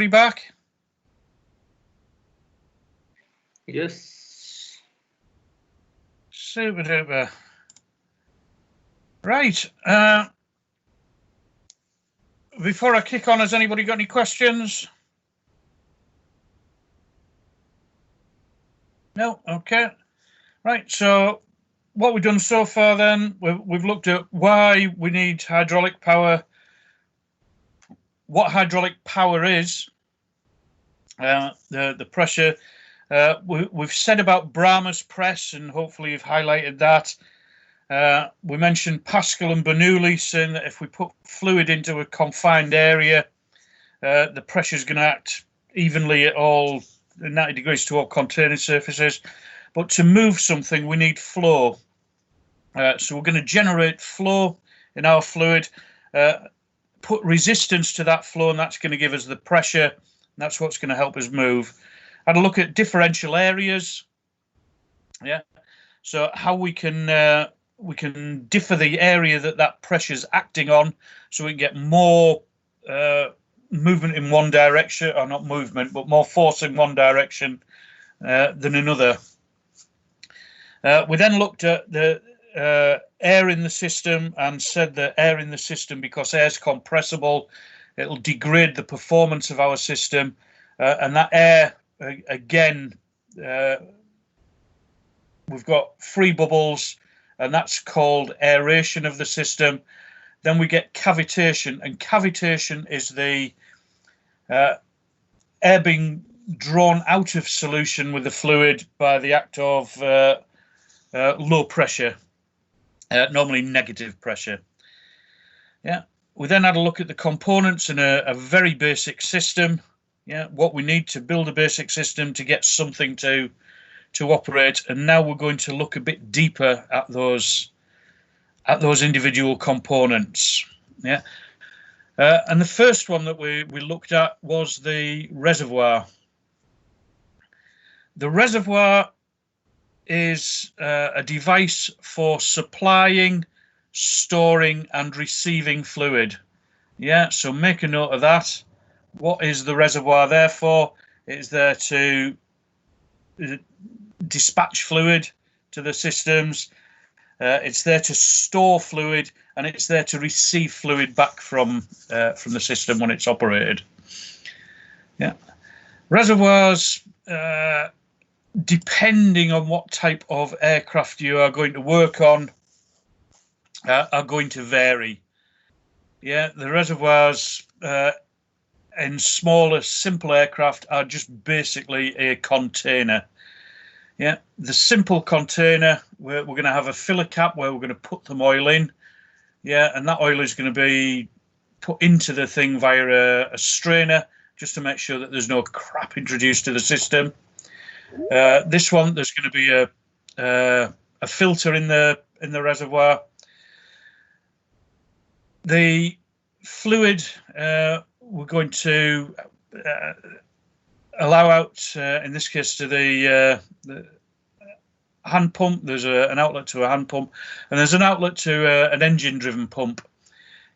back. Yes. Super duper. Right. Before I kick on, has anybody got any questions? No. Okay. Right. So what we've done so far, then we've looked at why we need hydraulic power, what hydraulic power is, the pressure. We've said about Brahma's press, and hopefully you've highlighted that. We mentioned Pascal and Bernoulli saying that if we put fluid into a confined area, the pressure is going to act evenly at all 90 degrees to all containing surfaces. But to move something, we need flow. So we're going to generate flow in our fluid, put resistance to that flow, and that's going to give us the pressure. And that's what's going to help us move. Had a look at differential areas. Yeah. So how we can differ the area that pressure's acting on, so we can get more movement in one direction, or not movement, but more force in one direction than another. We then looked at the air in the system and said that air in the system, because air is compressible, it'll degrade the performance of our system, and that air, again, we've got free bubbles, and that's called aeration of the system. Then we get cavitation, and cavitation is the air being drawn out of solution with the fluid by the act of low pressure, normally negative pressure. Yeah. We then had a look at the components in a very basic system. Yeah, what we need to build a basic system to get something to operate, and now we're going to look a bit deeper at those individual components. Yeah, and the first one that we looked at was the reservoir. The reservoir is a device for supplying, storing, and receiving fluid. Yeah, so make a note of that. What is the reservoir there for? It's there to dispatch fluid to the systems. It's there to store fluid, and it's there to receive fluid back from the system when it's operated. Yeah, reservoirs, depending on what type of aircraft you are going to work on, are going to vary. Yeah, the reservoirs in smaller, simple aircraft are just basically a container. Yeah, the simple container, we're going to have a filler cap where we're going to put the oil in. Yeah, and that oil is going to be put into the thing via a strainer just to make sure that there's no crap introduced to the system. This one, there's going to be a filter in the reservoir. The fluid we're going to allow out, in this case, to the hand pump. There's an outlet to a hand pump, and there's an outlet to an engine-driven pump.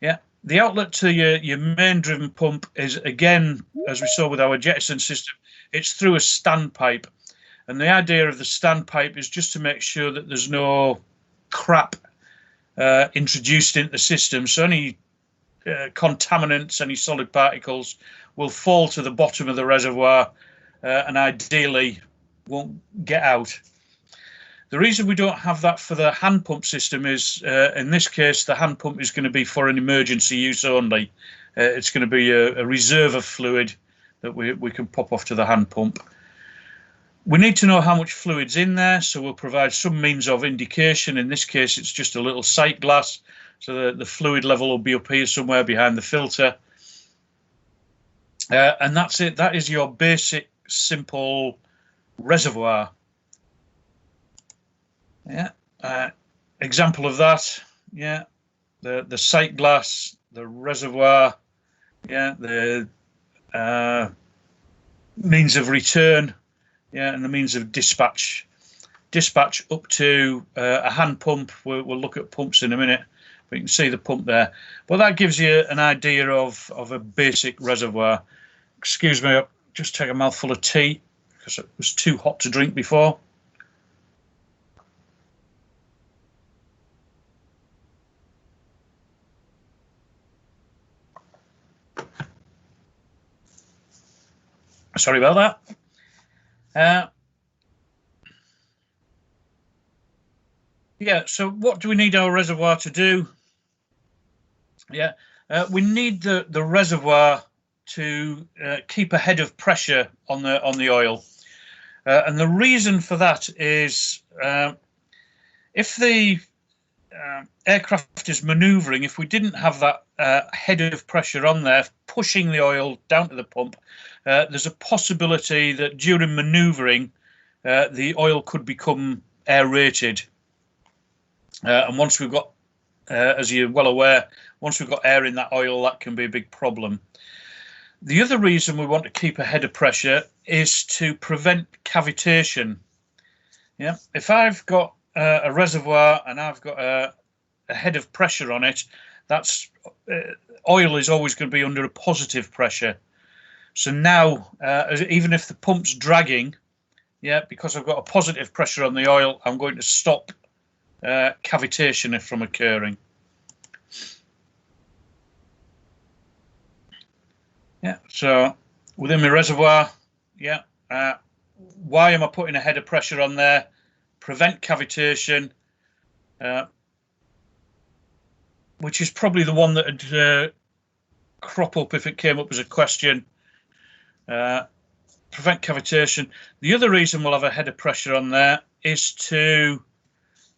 Yeah, the outlet to your main-driven pump is, again, as we saw with our jettison system, it's through a standpipe. And the idea of the standpipe is just to make sure that there's no crap introduced into the system. So any contaminants, any solid particles will fall to the bottom of the reservoir and ideally won't get out. The reason we don't have that for the hand pump system is, in this case, the hand pump is going to be for an emergency use only. It's going to be a reserve of fluid that we can pop off to the hand pump. We need to know how much fluid's in there, so we'll provide some means of indication. In this case, it's just a little sight glass, so the fluid level will be up here somewhere behind the filter. And that's it. That is your basic, simple reservoir. Yeah. Example of that. Yeah. The sight glass, the reservoir. Yeah. The means of return. Yeah, and the means of dispatch. Dispatch up to a hand pump. We'll look at pumps in a minute, but you can see the pump there. But that gives you an idea of a basic reservoir. Excuse me, I'll just take a mouthful of tea because it was too hot to drink before. Sorry about that. Yeah, so what do we need our reservoir to do? Yeah, we need the reservoir to keep a head of pressure on the oil, and the reason for that is if the aircraft is manoeuvring, if we didn't have that head of pressure on there pushing the oil down to the pump, there's a possibility that during manoeuvring the oil could become aerated. And once we've got, as you're well aware, once we've got air in that oil, that can be a big problem. The other reason we want to keep a head of pressure is to prevent cavitation. Yeah, if I've got a reservoir and I've got a head of pressure on it, that's oil is always going to be under a positive pressure. So now, even if the pump's dragging, yeah, because I've got a positive pressure on the oil, I'm going to stop cavitation from occurring. Yeah, so within my reservoir, yeah, why am I putting a head of pressure on there? Prevent cavitation, which is probably the one that would crop up if it came up as a question. Prevent cavitation. The other reason we'll have a head of pressure on there is to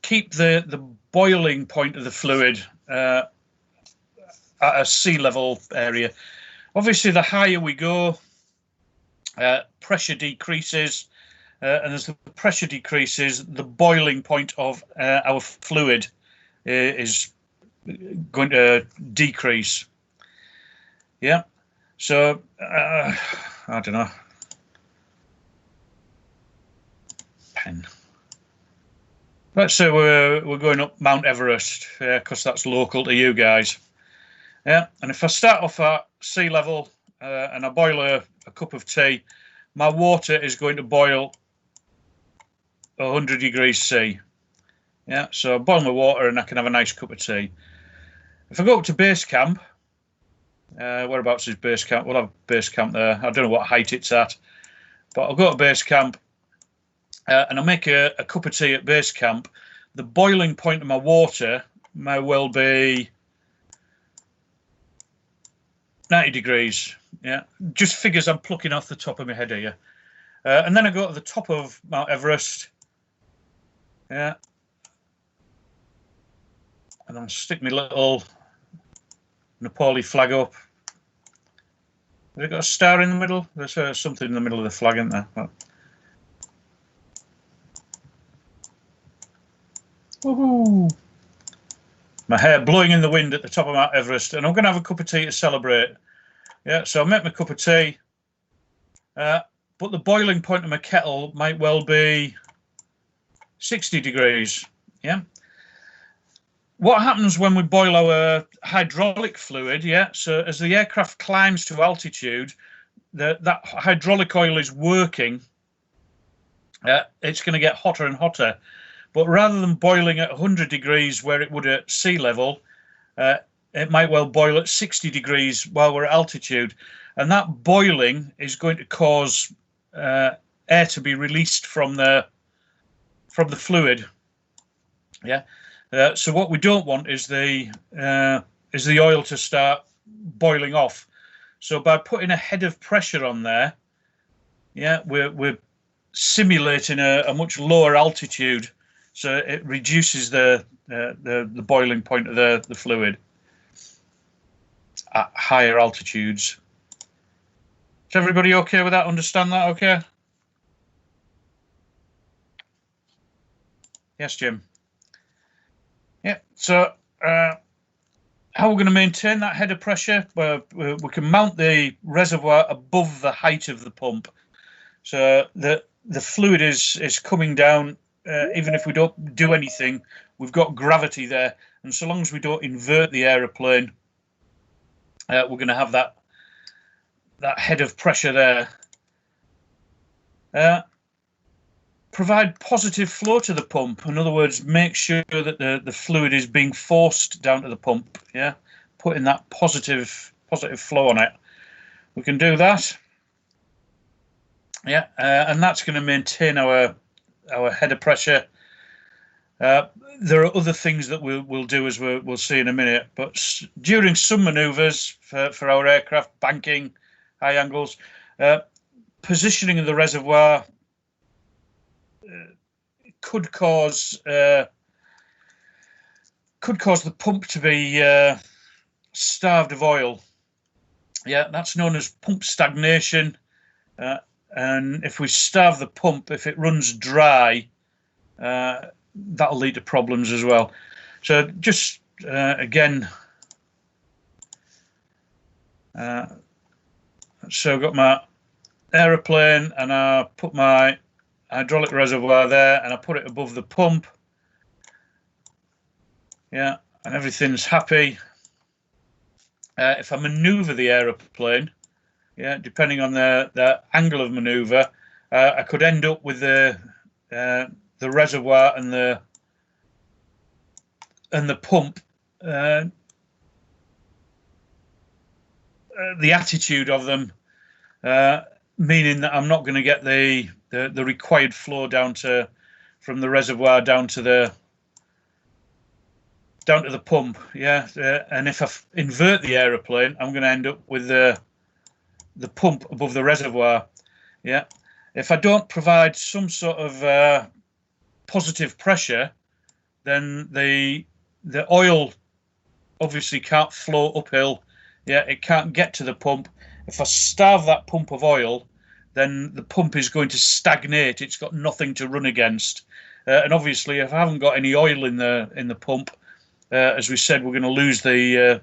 keep the boiling point of the fluid at a sea level area. Obviously, the higher we go, pressure decreases, and as the pressure decreases, the boiling point of our fluid is going to decrease. Yeah, so I don't know. Pen. Let's say we're going up Mount Everest, because that's local to you guys. Yeah, and if I start off at sea level and I boil a cup of tea, my water is going to boil 100 degrees C. Yeah, so I boil my water and I can have a nice cup of tea. If I go up to base camp, whereabouts is base camp? We'll have base camp there. I don't know what height it's at, but I'll go to base camp and I'll make a cup of tea at base camp. The boiling point of my water may well be 90 degrees. Yeah, just figures I'm plucking off the top of my head here. And then I go to the top of Mount Everest. Yeah. And I'll stick my little Nepali flag up. Has it got a star in the middle? There's something in the middle of the flag, isn't there? Woohoo! My hair blowing in the wind at the top of Mount Everest, and I'm going to have a cup of tea to celebrate. Yeah, so I make my cup of tea, but the boiling point of my kettle might well be 60 degrees. Yeah. What happens when we boil our hydraulic fluid? Yeah, so as the aircraft climbs to altitude, that hydraulic oil is working. It's going to get hotter and hotter. But rather than boiling at 100 degrees where it would at sea level, it might well boil at 60 degrees while we're at altitude. And that boiling is going to cause air to be released from the fluid. Yeah. So what we don't want is the oil to start boiling off. So by putting a head of pressure on there, yeah, we're simulating a much lower altitude. So it reduces the boiling point of the fluid at higher altitudes. Is everybody okay with that? Understand that? Okay. Yes, Jim. Yeah. So how we're going to maintain that head of pressure? Well, we can mount the reservoir above the height of the pump, so the fluid is coming down. Even if we don't do anything, we've got gravity there, and so long as we don't invert the aeroplane, we're going to have that head of pressure there. Provide positive flow to the pump. In other words, make sure that the fluid is being forced down to the pump. Yeah, putting that positive flow on it. We can do that. Yeah, and that's going to maintain our head of pressure. There are other things that we'll do, as we'll see in a minute. But during some manoeuvres for our aircraft, banking, high angles, positioning of the reservoir could cause the pump to be starved of oil. Yeah, that's known as pump stagnation. And if we starve the pump, if it runs dry, that'll lead to problems as well. So just again, so I've got my aeroplane and I put my hydraulic reservoir there and I put it above the pump. Yeah, and everything's happy. If I maneuver the aeroplane, yeah, depending on the angle of maneuver, I could end up with the reservoir and the pump, the attitude of them, meaning that I'm not going to get the required flow from the reservoir down to the pump. Yeah, and if I invert the aeroplane, I'm going to end up with the pump above the reservoir. Yeah, if I don't provide some sort of positive pressure, then the oil obviously can't flow uphill. Yeah, it can't get to the pump. If I starve that pump of oil, then the pump is going to stagnate. It's got nothing to run against. And obviously, if I haven't got any oil in the pump, as we said, we're going to lose the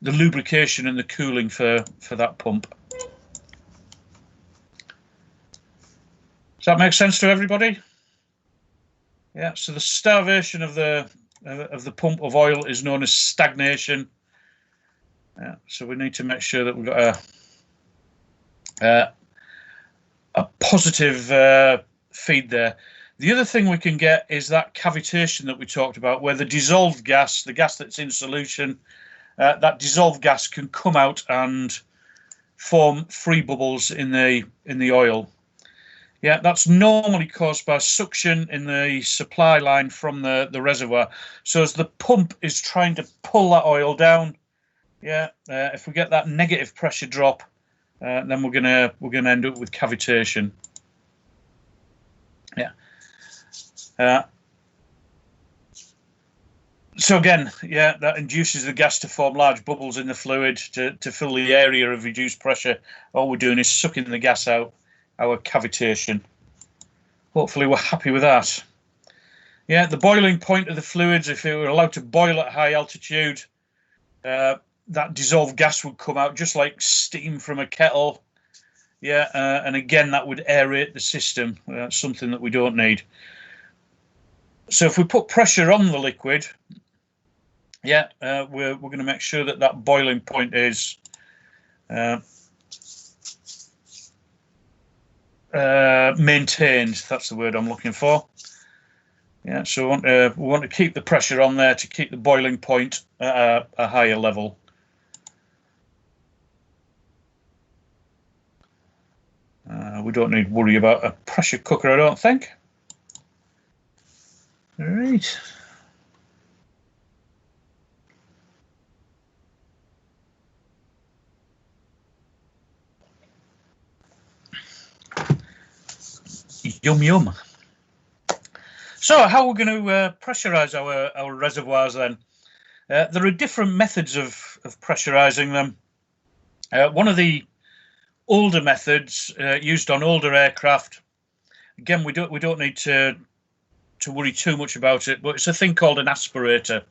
lubrication and the cooling for that pump. Does that make sense to everybody? Yeah. So the starvation of the pump of oil is known as stagnation. Yeah. So we need to make sure that we've got a positive feed there. The other thing we can get is that cavitation that we talked about, where the dissolved gas, the gas that's in solution, that dissolved gas can come out and form free bubbles in the oil. Yeah, that's normally caused by suction in the supply line from the reservoir. So as the pump is trying to pull that oil down, yeah, if we get that negative pressure drop, then we're gonna end up with cavitation. Yeah. So again, yeah, that induces the gas to form large bubbles in the fluid to fill the area of reduced pressure. All we're doing is sucking the gas out, our cavitation. Hopefully we're happy with that. Yeah, the boiling point of the fluids, if it were allowed to boil at high altitude, that dissolved gas would come out just like steam from a kettle. Yeah, and again, that would aerate the system, something that we don't need. So if we put pressure on the liquid, yeah, we're going to make sure that that boiling point is maintained. That's the word I'm looking for. Yeah, so we want to keep the pressure on there to keep the boiling point at a higher level. We don't need to worry about a pressure cooker, I don't think. All right. Yum, yum. So how are we going to pressurize our reservoirs then? There are different methods of pressurizing them. One of the older methods used on older aircraft, again, we don't need to worry too much about it, but it's a thing called an aspirator.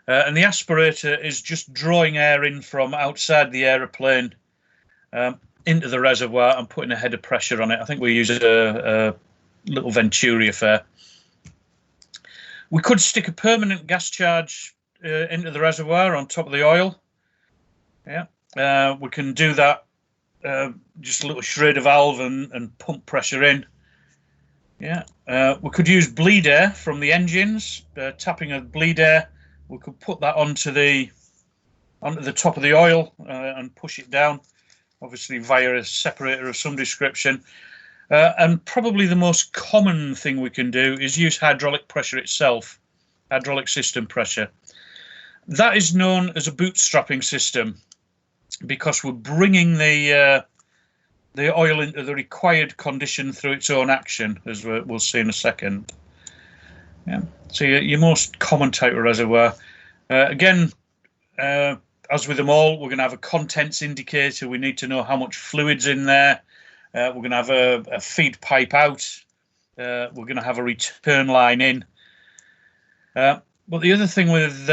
And the aspirator is just drawing air in from outside the aeroplane into the reservoir and putting a head of pressure on it. I think we use a little Venturi affair. We could stick a permanent gas charge into the reservoir on top of the oil. Yeah, we can do that. Just a little Schrader valve and pump pressure in. Yeah, we could use bleed air from the engines, tapping of bleed air. We could put that onto the top of the oil and push it down, obviously via a separator of some description. And probably the most common thing we can do is use hydraulic pressure itself, hydraulic system pressure. That is known as a bootstrapping system because we're bringing the oil into the required condition through its own action, as we'll see in a second. Yeah. So your most common type of reservoir. Again, as with them all, we're going to have a contents indicator. We need to know how much fluid's in there. We're going to have a feed pipe out. We're going to have a return line in. But the other thing with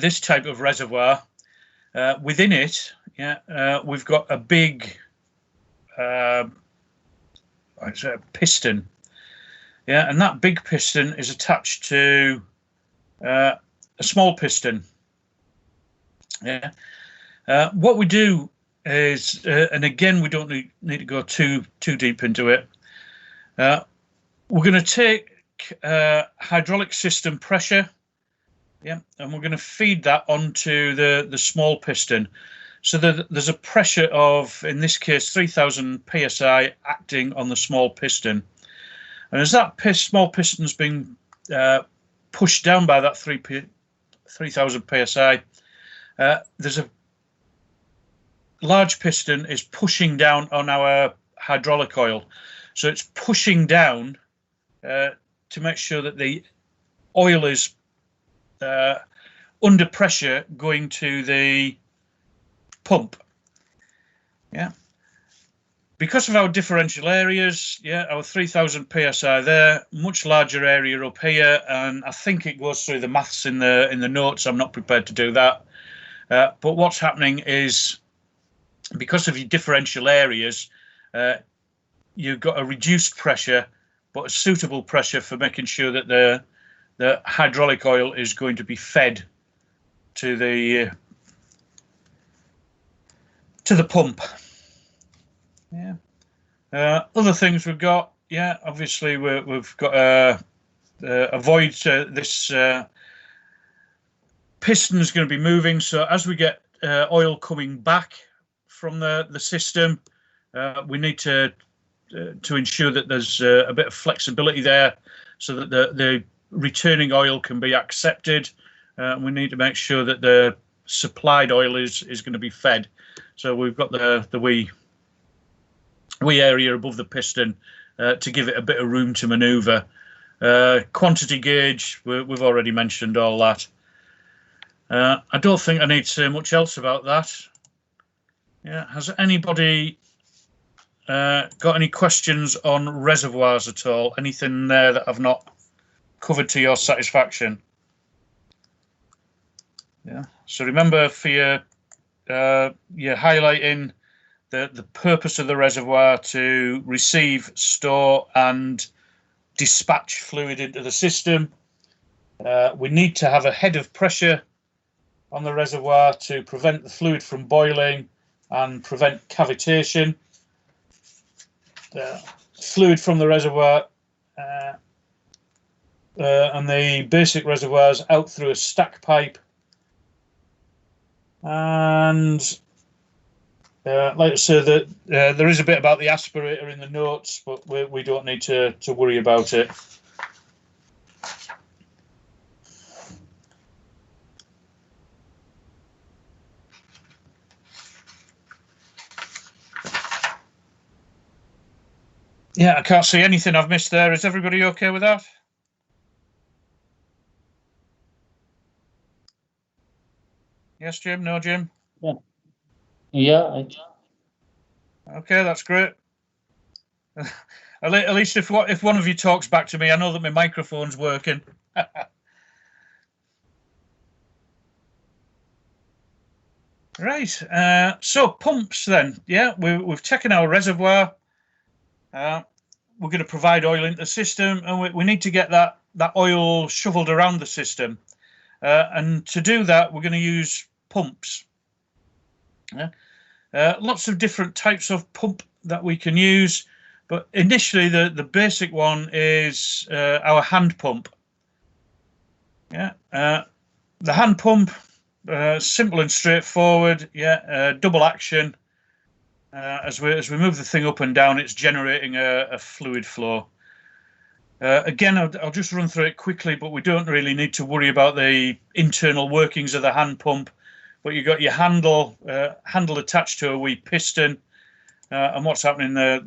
this type of reservoir, within it, we've got a big piston. Yeah, and that big piston is attached to a small piston. Yeah. What we do is, and again, we don't need to go too deep into it. We're going to take hydraulic system pressure, yeah, and we're going to feed that onto the small piston. So there's a pressure of, in this case, 3,000 psi acting on the small piston. And as that small piston's being pushed down by that 3,000 psi, there's a large piston is pushing down on our hydraulic oil. So it's pushing down to make sure that the oil is under pressure going to the pump. Yeah. Because of our differential areas, yeah, our 3,000 psi there, much larger area up here, and I think it goes through the maths in the notes. I'm not prepared to do that. But what's happening is, because of your differential areas, you've got a reduced pressure, but a suitable pressure for making sure that the hydraulic oil is going to be fed to the pump. Yeah. Other things we've got, yeah, obviously we've got to avoid this piston is going to be moving. So as we get oil coming back from the system, we need to ensure that there's a bit of flexibility there, so that the returning oil can be accepted. We need to make sure that the supplied oil is going to be fed. So we've got the wee area above the piston to give it a bit of room to manoeuvre. Quantity gauge, we've already mentioned all that. I don't think I need to say much else about that. Yeah, has anybody got any questions on reservoirs at all? Anything there that I've not covered to your satisfaction? Yeah. So remember, for your highlighting the purpose of the reservoir to receive, store, and dispatch fluid into the system. We need to have a head of pressure on the reservoir to prevent the fluid from boiling and prevent cavitation. The fluid from the reservoir and the basic reservoirs out through a stack pipe. And like I said, that there is a bit about the aspirator in the notes, but we don't need to worry about it. Yeah, I can't see anything I've missed there. Is everybody okay with that? Yes, Jim? No, Jim? Yeah. Yeah. Okay, that's great. At least if one of you talks back to me, I know that my microphone's working. Right. So pumps then. Yeah, we've taken our reservoir. We're going to provide oil into the system, and we need to get that oil shoveled around the system. And to do that, we're going to use pumps. Lots of different types of pump that we can use, but initially the basic one is our hand pump. Yeah, the hand pump, simple and straightforward. Yeah, double action. As we move the thing up and down, it's generating a fluid flow. Again, I'll just run through it quickly, but we don't really need to worry about the internal workings of the hand pump. But you've got your handle attached to a wee piston, and what's happening there?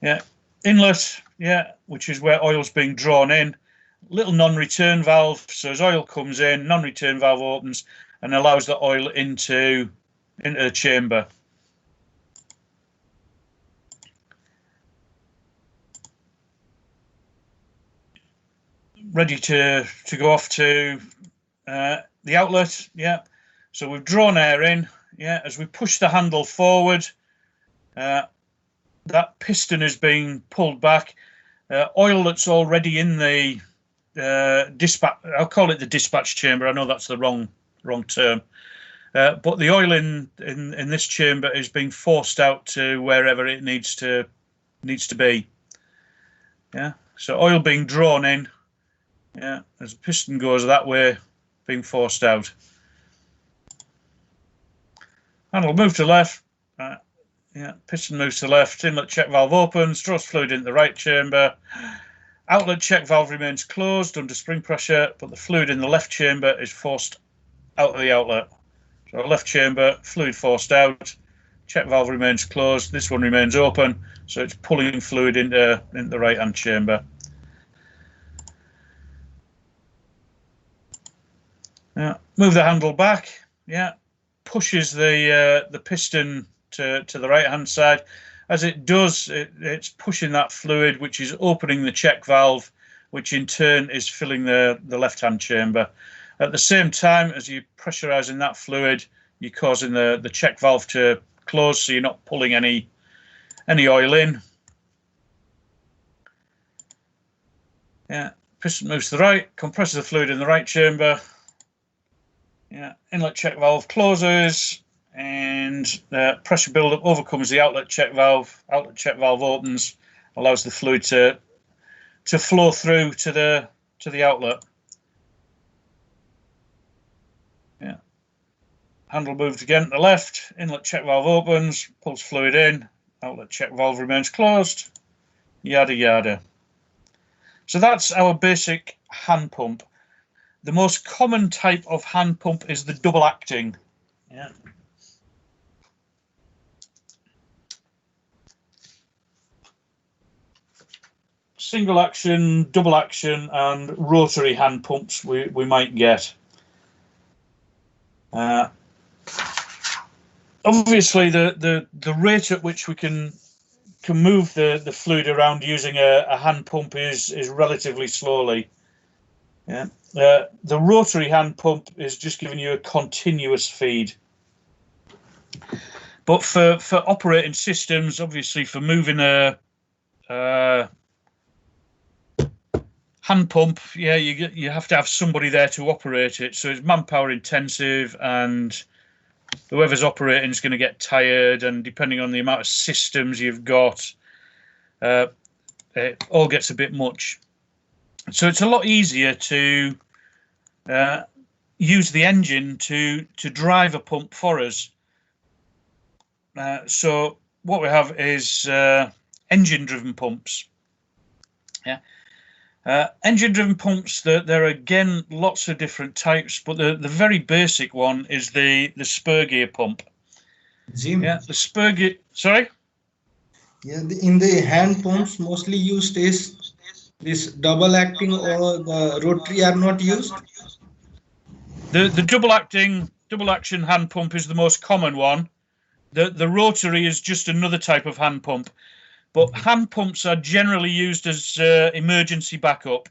Yeah, inlet, yeah, which is where oil's being drawn in. Little non-return valve, so as oil comes in, non-return valve opens and allows the oil into the chamber. Ready to go off to the outlet. Yeah, so we've drawn air in. Yeah, as we push the handle forward, that piston is being pulled back. Oil that's already in the dispatch, I'll call it the dispatch chamber. I know that's the wrong term, but the oil in this chamber is being forced out to wherever it needs to be. Yeah, so oil being drawn in. Yeah, as the piston goes that way, being forced out. Handle move to left. Yeah, piston moves to left. Inlet check valve opens, draws fluid into the right chamber. Outlet check valve remains closed under spring pressure, but the fluid in the left chamber is forced out of the outlet. So left chamber, fluid forced out. Check valve remains closed. This one remains open, so it's pulling fluid into the right-hand chamber. Yeah, move the handle back. Yeah, pushes the piston to the right-hand side. As it does, it's pushing that fluid, which is opening the check valve, which in turn is filling the left-hand chamber. At the same time, as you're pressurizing that fluid, you're causing the check valve to close, so you're not pulling any oil in. Yeah, piston moves to the right, compresses the fluid in the right chamber. Yeah, inlet check valve closes, and and pressure buildup overcomes the outlet check valve. Outlet check valve opens, allows the fluid to flow through to the outlet. Yeah. Handle moved again to the left. Inlet check valve opens, pulls fluid in. Outlet check valve remains closed. Yada yada. So that's our basic hand pump. The most common type of hand pump is the double acting. Yeah. Single action, double action, and rotary hand pumps we might get. Obviously, the rate at which we can move the fluid around using a hand pump is relatively slowly. Yeah. The rotary hand pump is just giving you a continuous feed. But for operating systems, obviously for moving a hand pump, yeah, you have to have somebody there to operate it. So it's manpower intensive, and whoever's operating is going to get tired. And depending on the amount of systems you've got, it all gets a bit much. So it's a lot easier to use the engine to drive a pump for us. So what we have is engine-driven pumps. Yeah, engine-driven pumps. There are again lots of different types, but the very basic one is the spur gear pump. Jim. Yeah, the spur gear. Sorry. Yeah, in the hand pumps mostly used is this double acting, or the rotary are not used. The double action hand pump is the most common one. The rotary is just another type of hand pump, but hand pumps are generally used as emergency backup.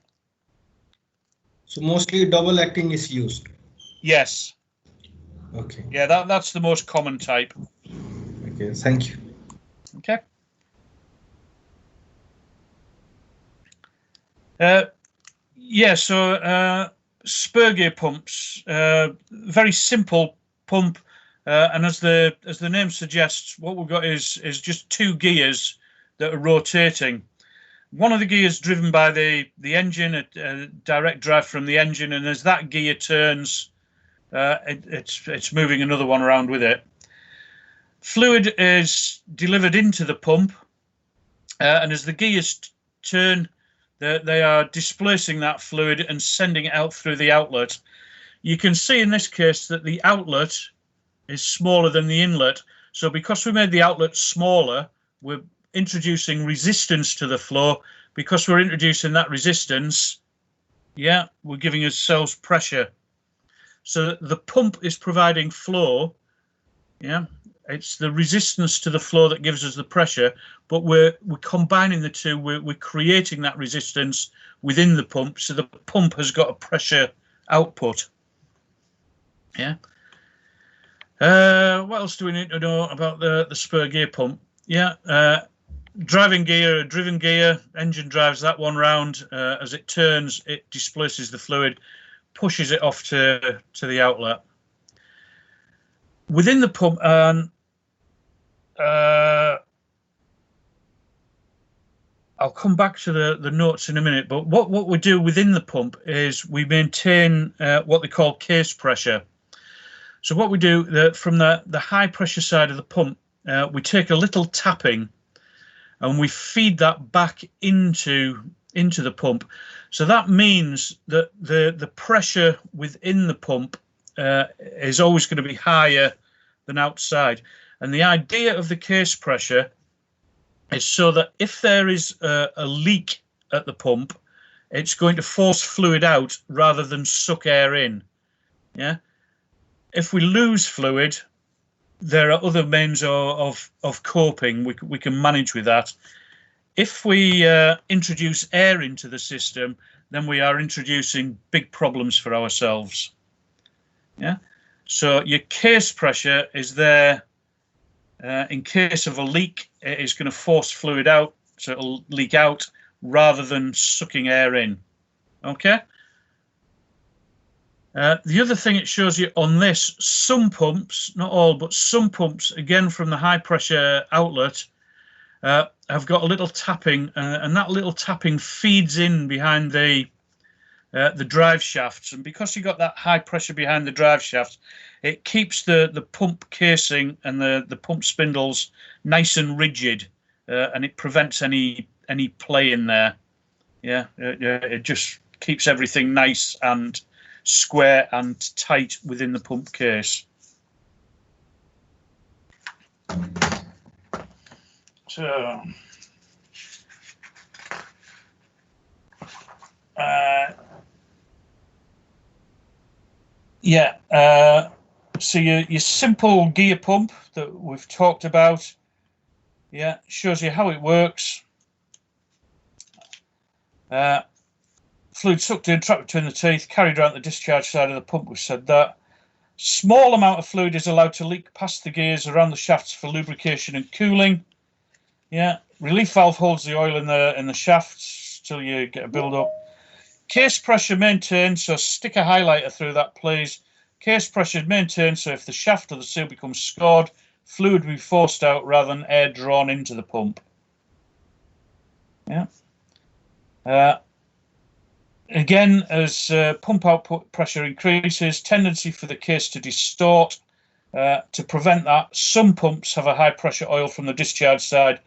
So mostly double acting is used. Yes. Okay. Yeah, that's the most common type. Okay, thank you. Okay. Yeah, so spur gear pumps, very simple pump, and as the name suggests, what we've got is just two gears that are rotating. One of the gears driven by the engine, a direct drive from the engine, and as that gear turns, it's moving another one around with it. Fluid is delivered into the pump, and as the gears turn, they are displacing that fluid and sending it out through the outlet. You can see in this case that the outlet is smaller than the inlet. So because we made the outlet smaller, we're introducing resistance to the flow. Because we're introducing that resistance, yeah, we're giving ourselves pressure. So the pump is providing flow. Yeah, it's the resistance to the flow that gives us the pressure, but we're combining the two. We're creating that resistance within the pump, so the pump has got a pressure output. Yeah. What else do we need to know about the spur gear pump? Yeah. Driving gear, a driven gear, engine drives that one round. As it turns, it displaces the fluid, pushes it off to the outlet. Within the pump, I'll come back to the notes in a minute, but what we do within the pump is we maintain what they call case pressure. So what we do from the high pressure side of the pump, we take a little tapping and we feed that back into the pump. So that means that the pressure within the pump is always going to be higher than outside. And the idea of the case pressure is so that if there is a leak at the pump, it's going to force fluid out rather than suck air in. Yeah. If we lose fluid, there are other means of coping. We can manage with that. If we introduce air into the system, then we are introducing big problems for ourselves. Yeah. So your case pressure is there in case of a leak. It is going to force fluid out, so it'll leak out rather than sucking air in. Okay. The other thing it shows you on this, some pumps, not all, but some pumps, again from the high pressure outlet, have got a little tapping, and that little tapping feeds in behind the drive shafts. And because you got that high pressure behind the drive shafts, it keeps the pump casing and the pump spindles nice and rigid, and it prevents any play in there. Yeah, it just keeps everything nice and square and tight within the pump case. So, so your simple gear pump that we've talked about, shows you how it works. Fluid sucked in, trapped between the teeth, carried around the discharge side of the pump. We said that. Small amount of fluid is allowed to leak past the gears around the shafts for lubrication and cooling. Yeah, relief valve holds the oil in the shafts till you get a build up. Case pressure maintained, so stick a highlighter through that, please. Case pressure maintained, so if the shaft or the seal becomes scored, fluid will be forced out rather than air drawn into the pump. Yeah. Again, as pump output pressure increases, tendency for the case to distort. To prevent that, some pumps have a high pressure oil from the discharge side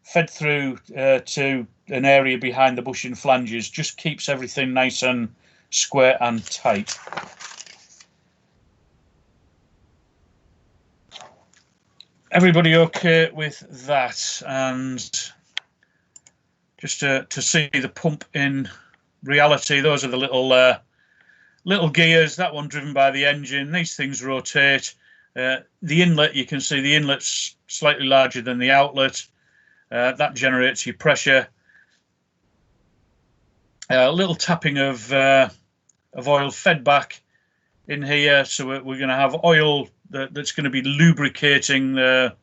fed through to an area behind the bushing flanges. Just keeps everything nice and square and tight. Everybody okay with that? And just to see the pump in reality, those are the little gears. That one driven by the engine. These things rotate. The inlet, you can see the inlet's slightly larger than the outlet. That generates your pressure. A little tapping of oil fed back in here, so we're going to have oil that's going to be lubricating the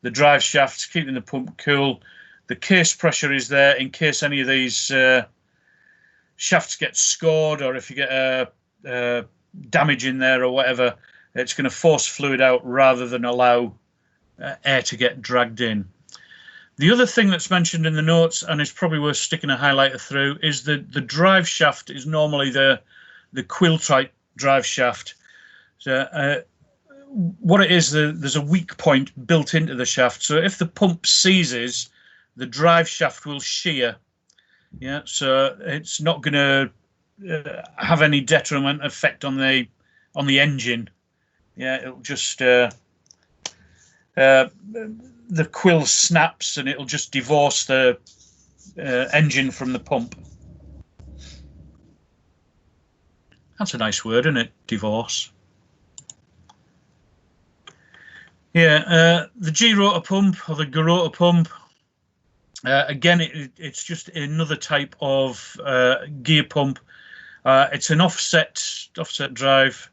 drive shafts, keeping the pump cool. The case pressure is there in case any of these shafts get scored, or if you get damage in there or whatever, it's going to force fluid out rather than allow air to get dragged in. The other thing that's mentioned in the notes, and is probably worth sticking a highlighter through, is that the drive shaft is normally the quill type drive shaft. So what it is, there's a weak point built into the shaft. So if the pump seizes, the drive shaft will shear. Yeah, so it's not going to have any detriment effect on the engine. Yeah, it'll just the quill snaps and it'll just divorce the engine from the pump. That's a nice word, isn't it? Divorce. Yeah, the G-rotor pump or the Garota pump. Again, it's just another type of gear pump. It's an offset drive.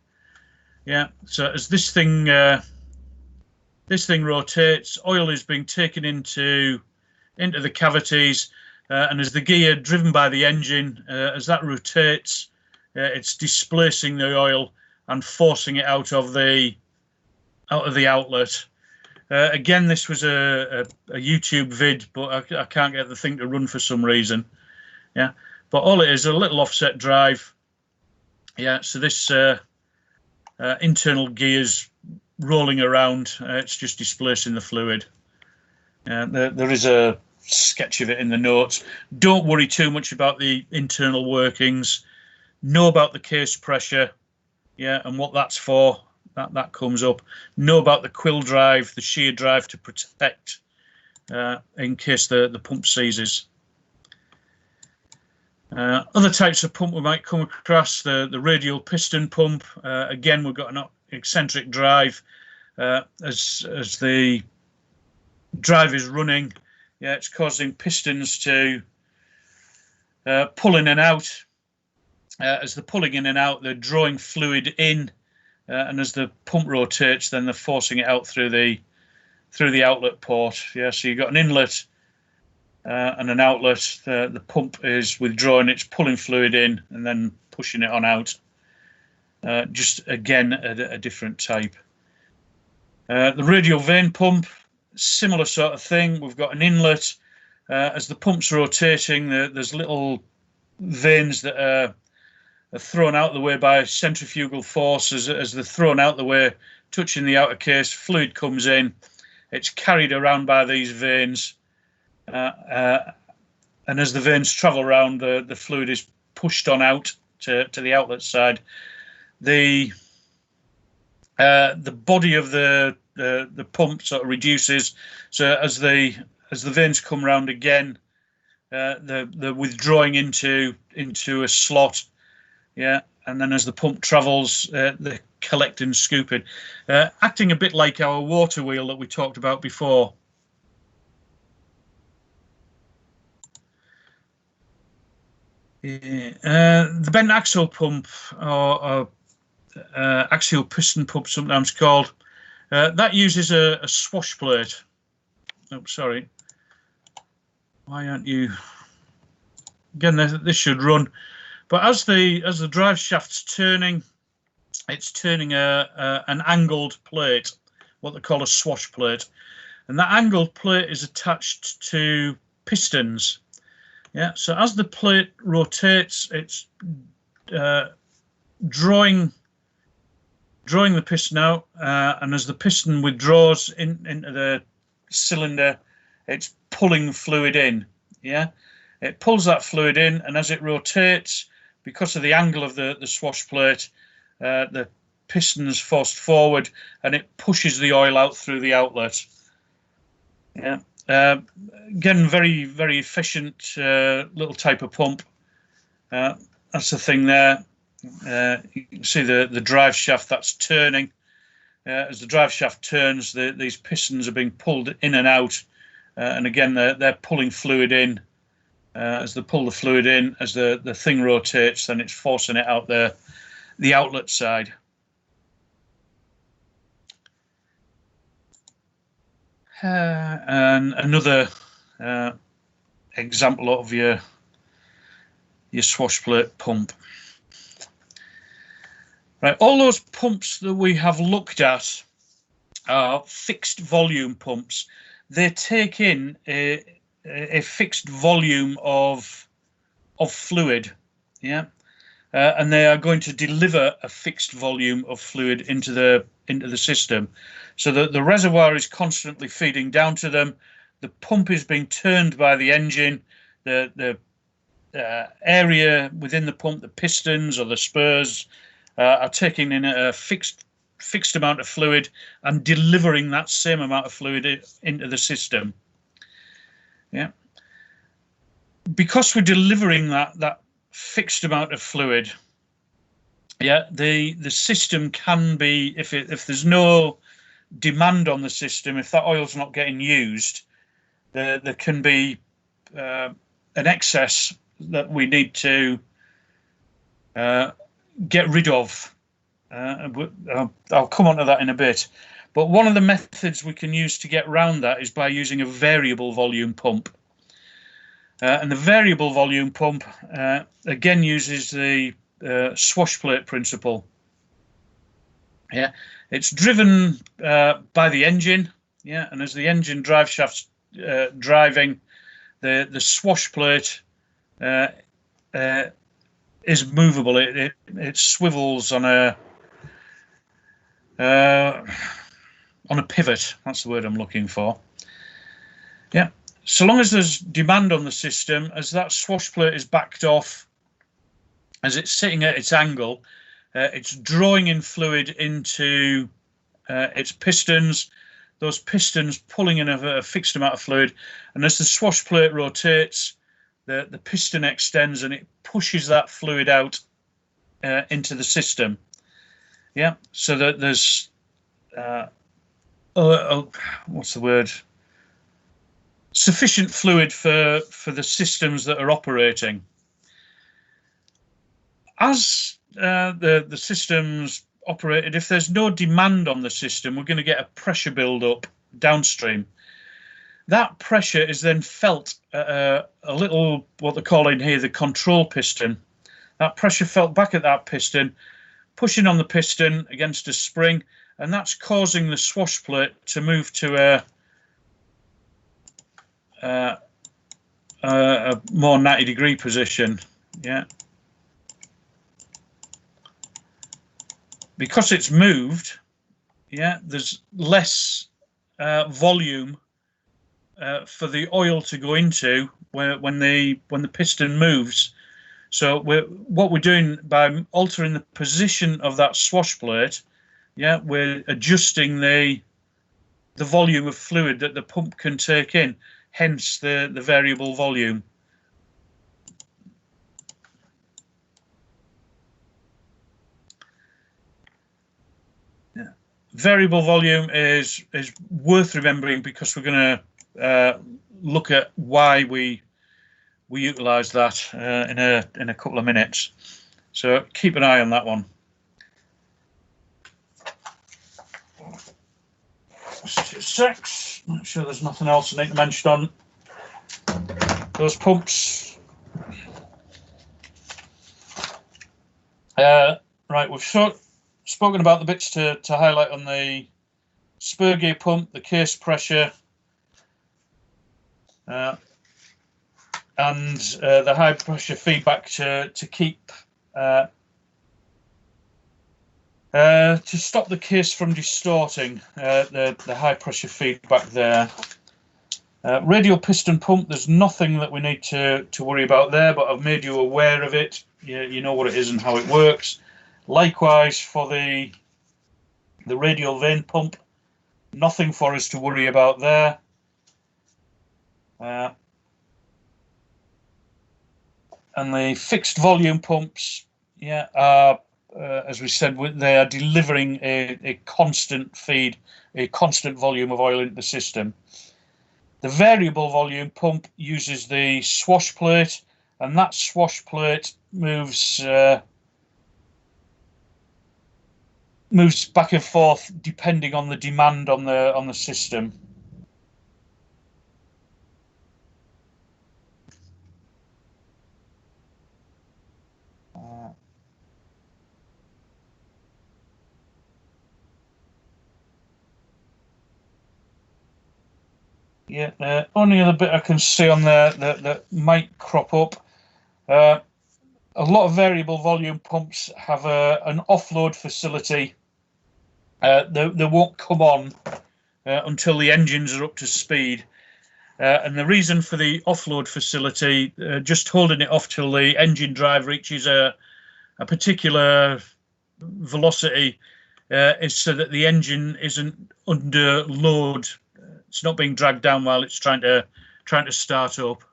Yeah. So as this thing rotates, oil is being taken into the cavities, and as the gear driven by the engine, as that rotates, it's displacing the oil and forcing it out of the outlet. Again, this was a YouTube vid, but I can't get the thing to run for some reason. Yeah, but all it is a little offset drive. Yeah, so this internal gear's rolling around. It's just displacing the fluid. There is a sketch of it in the notes. Don't worry too much about the internal workings. Know about the case pressure, yeah, and what that's for. That comes up. Know about the quill drive, the shear drive to protect in case the pump seizes. Other types of pump we might come across, the radial piston pump. Again, we've got an eccentric drive. As the drive is running, yeah, it's causing pistons to pull in and out. As they're pulling in and out, they're drawing fluid in. And as the pump rotates, then they're forcing it out through the outlet port. Yeah, so you've got an inlet and an outlet. The pump is withdrawing, it's pulling fluid in and then pushing it on out. just again a different type. The radial vane pump, similar sort of thing. We've got an inlet. As the pump's rotating, there's little vanes that are thrown out of the way by centrifugal force. As they're thrown out of the way, touching the outer case, fluid comes in. It's carried around by these vanes. And as the vanes travel around, the fluid is pushed on out to the outlet side. The body of the pump sort of reduces. So as the vanes come round again, they're withdrawing into a slot. Yeah, and then as the pump travels, they collect and scoop it, acting a bit like our water wheel that we talked about before. The bent axle pump, or axial piston pump, sometimes called, that uses a swash plate. Oh, sorry. Why aren't you? Again, this should run. But as the drive shaft's turning, it's turning an angled plate, what they call a swash plate, and that angled plate is attached to pistons. Yeah. So as the plate rotates, it's drawing the piston out, and as the piston withdraws into the cylinder, it's pulling fluid in. Yeah. It pulls that fluid in, and as it rotates, because of the angle of the swash plate, the piston is forced forward, and it pushes the oil out through the outlet. Yeah. Again, very, very efficient little type of pump. That's the thing there. You can see the drive shaft that's turning. As the drive shaft turns, these pistons are being pulled in and out, and again, they're pulling fluid in. As they pull the fluid in, as the thing rotates, then it's forcing it out the outlet side. And another example of your swash plate pump. Right, all those pumps that we have looked at are fixed volume pumps. They take in a fixed volume of fluid, yeah, and they are going to deliver a fixed volume of fluid into the system, so that the reservoir is constantly feeding down to them. The pump is being turned by the engine. The area within the pump, the pistons or the spurs, are taking in a fixed amount of fluid and delivering that same amount of fluid into the system. Yeah, because we're delivering that fixed amount of fluid. Yeah, the system can be, if there's no demand on the system, if that oil's not getting used, there can be an excess that we need to get rid of. I'll come on to that in a bit. But one of the methods we can use to get around that is by using a variable volume pump. And the variable volume pump, again, uses the swash plate principle. Yeah, it's driven by the engine. Yeah, and as the engine drive shaft's driving, the swash plate is movable. It swivels on a pivot. That's the word I'm looking for. Yeah. So long as there's demand on the system, as that swash plate is backed off, as it's sitting at its angle, it's drawing in fluid into its pistons, those pistons pulling in a fixed amount of fluid, and as the swash plate rotates, the piston extends and it pushes that fluid out into the system. Yeah, so that there's what's the word? Sufficient fluid for the systems that are operating. As the systems operated, if there's no demand on the system, we're going to get a pressure build up downstream. That pressure is then felt at a little, what they're calling here, the control piston. That pressure felt back at that piston, pushing on the piston against a spring, and that's causing the swash plate to move to a more 90-degree position. Yeah. Because it's moved, yeah, there's less volume for the oil to go into when the piston moves. So what we're doing by altering the position of that swash plate, yeah, we're adjusting the volume of fluid that the pump can take in, hence the variable volume. Yeah. Variable volume is worth remembering because we're going to look at why we utilize that in a couple of minutes. So keep an eye on that one. Six. Make sure there's nothing else I need to mention on those pumps. Right, we've spoken about the bits to highlight on the spur gear pump, the case pressure, and the high pressure feedback to keep to stop the case from distorting, the high pressure feedback there. Radial piston pump, there's nothing that we need to worry about there, but I've made you aware of it. You know what it is and how it works. Likewise for the radial vane pump, nothing for us to worry about there. And the fixed volume pumps, yeah, are as we said, they are delivering a constant feed, a constant volume of oil into the system. The variable volume pump uses the swash plate, and that swash plate moves back and forth depending on the demand on the system. Yeah, the only other bit I can see on there that might crop up, a lot of variable volume pumps have an offload facility. They won't come on until the engines are up to speed. And the reason for the offload facility, just holding it off till the engine drive reaches a particular velocity, is so that the engine isn't under load. It's not being dragged down while it's trying to start up.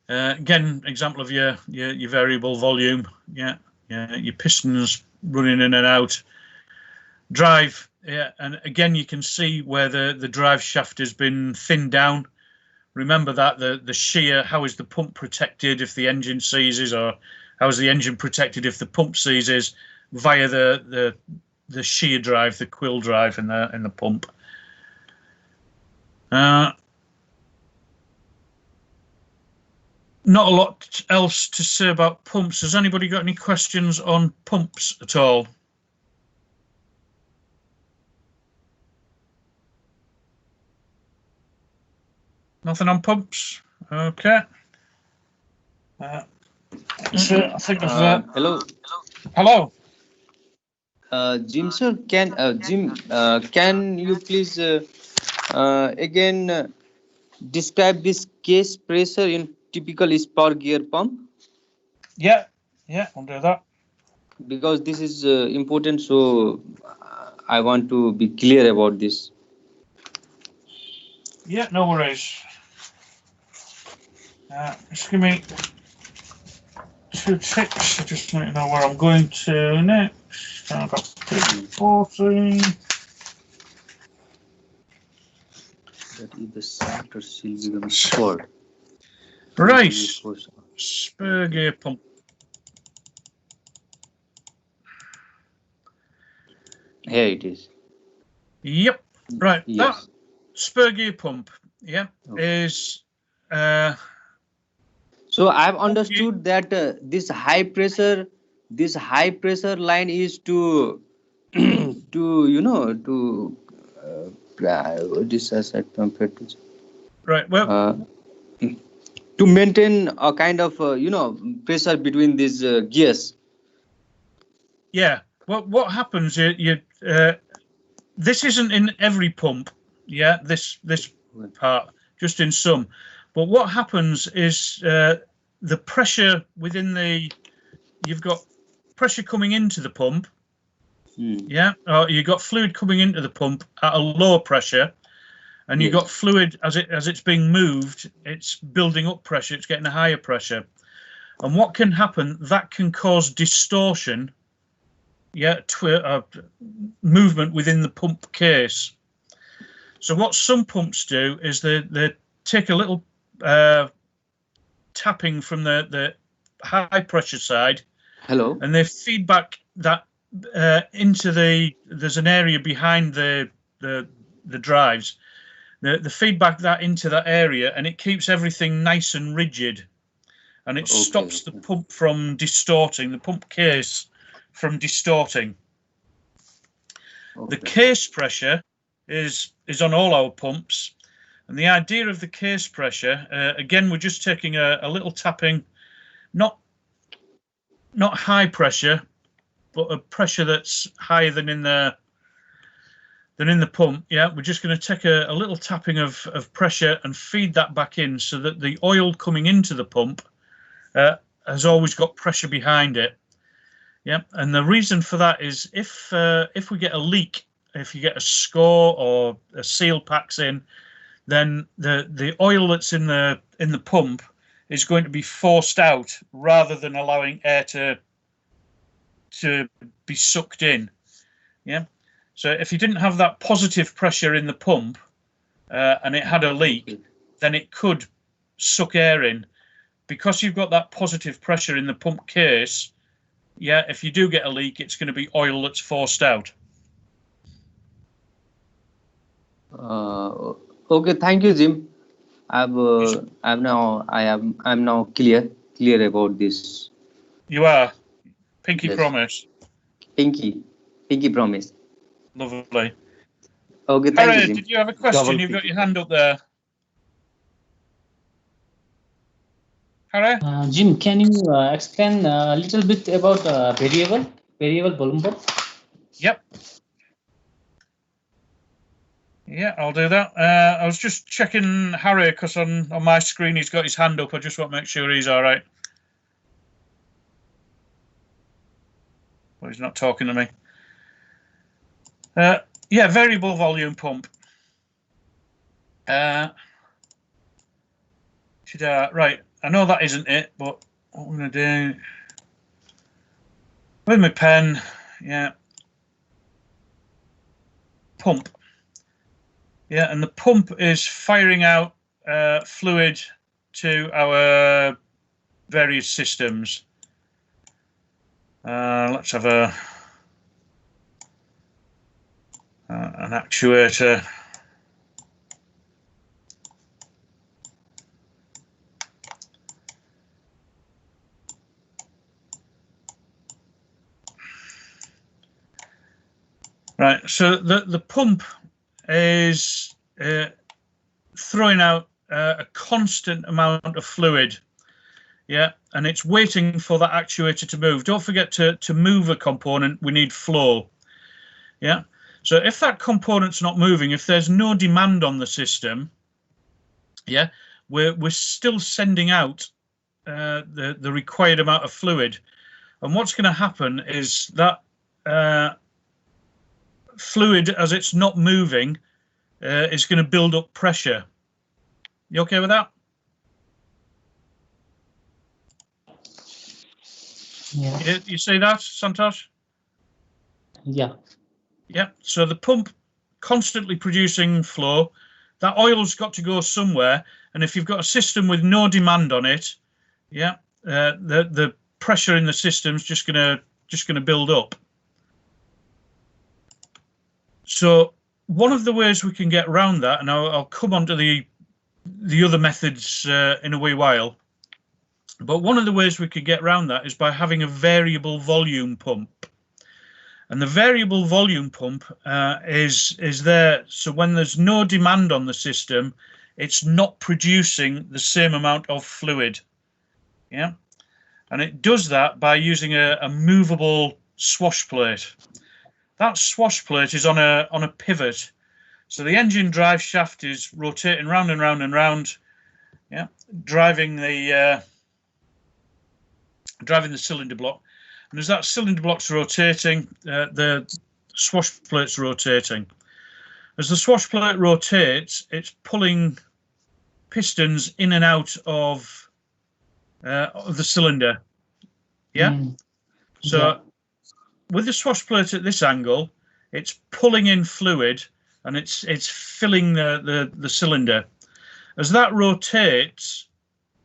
Again, example of your variable volume. Yeah, your pistons running in and out. Drive. Yeah, and again, you can see where the drive shaft has been thinned down. Remember that the shear. How is the pump protected if the engine seizes, or how is the engine protected if the pump seizes? Via the shear drive, the quill drive in the pump. Not a lot else to say about pumps. Has anybody got any questions on pumps at all? Nothing on pumps? Okay. So I think hello. Hello. Jim sir, can you please again describe this case pressure in typical spur gear pump? Yeah, I'll do that. Because this is important, so I want to be clear about this. Yeah, no worries. Just give me 2 ticks. I just need to know where I'm going to next. I've got 14. That if the starter seal becomes short. Right. Spur gear pump. Here it is. Yep. Right. Yes. That spur gear pump, yeah, Okay. is So I've understood that this high pressure line is to to this asset compared to Right. Well, uh, to maintain a kind of pressure between these gears. yeah. What happens? This isn't in every pump. Yeah. This part, just in some. But what happens is the pressure within you've got pressure coming into the pump. Yeah. Or you've got fluid coming into the pump at a lower pressure. And you've got fluid as it's being moved, it's building up pressure, it's getting a higher pressure. And what can happen, that can cause distortion, movement within the pump case. So what some pumps do is they take a little tapping from the high pressure side. Hello. And they feed back that into there's an area behind the drives. The feedback that into that area, and it keeps everything nice and rigid, and it stops the pump from distorting, the pump case from distorting. The case pressure is on all our pumps, and the idea of the case pressure, again, we're just taking a little tapping, not high pressure, but a pressure that's higher than in the pump. Yeah, we're just going to take a little tapping of pressure and feed that back in so that the oil coming into the pump has always got pressure behind it. Yeah, and the reason for that is if we get a leak, if you get a score or a seal packs in, then the oil that's in the pump is going to be forced out rather than allowing air to be sucked in. Yeah. So if you didn't have that positive pressure in the pump and it had a leak, then it could suck air in. Because you've got that positive pressure in the pump case, yeah, if you do get a leak, it's going to be oil that's forced out. Okay, thank you, Jim. I'm now clear about this. You are. Pinky Yes. promise. Pinky promise. Lovely. Okay, thank you, Harry, Jim. did you have a question? Double You've got your hand up there. Harry? Jim, can you explain a little bit about variable volume bulb? Yep. Yeah, I'll do that. I was just checking Harry because on my screen he's got his hand up. I just want to make sure he's all right. Well, he's not talking to me. Yeah, variable volume pump. Right, I know that isn't it, but what I'm going to do with my pen, yeah, pump. Yeah, and the pump is firing out fluid to our various systems. Let's have an actuator. Right, so the pump is throwing out a constant amount of fluid, yeah, and it's waiting for that actuator to move. Don't forget to move a component, we need flow, yeah. So if that component's not moving, if there's no demand on the system, yeah, we're still sending out the required amount of fluid, and what's going to happen is that fluid, as it's not moving, is going to build up pressure. You okay with that? Yeah. You see that, Santosh? Yeah. Yeah. So the pump constantly producing flow. That oil's got to go somewhere, and if you've got a system with no demand on it, yeah, the pressure in the system's just gonna build up. So one of the ways we can get around that, and I'll come on to the other methods in a wee while, But one of the ways we could get around that is by having a variable volume pump. And the variable volume pump is there, so when there's no demand on the system, it's not producing the same amount of fluid. Yeah, and it does that by using a movable swash plate. That swash plate is on a pivot, so the engine drive shaft is rotating round and round and round. Yeah, driving the cylinder block. And as that cylinder block's rotating, the swash plate's rotating. As the swash plate rotates, it's pulling pistons in and out of the cylinder. Yeah. So Yeah. with the swash plate at this angle, it's pulling in fluid and it's filling the cylinder. As that rotates,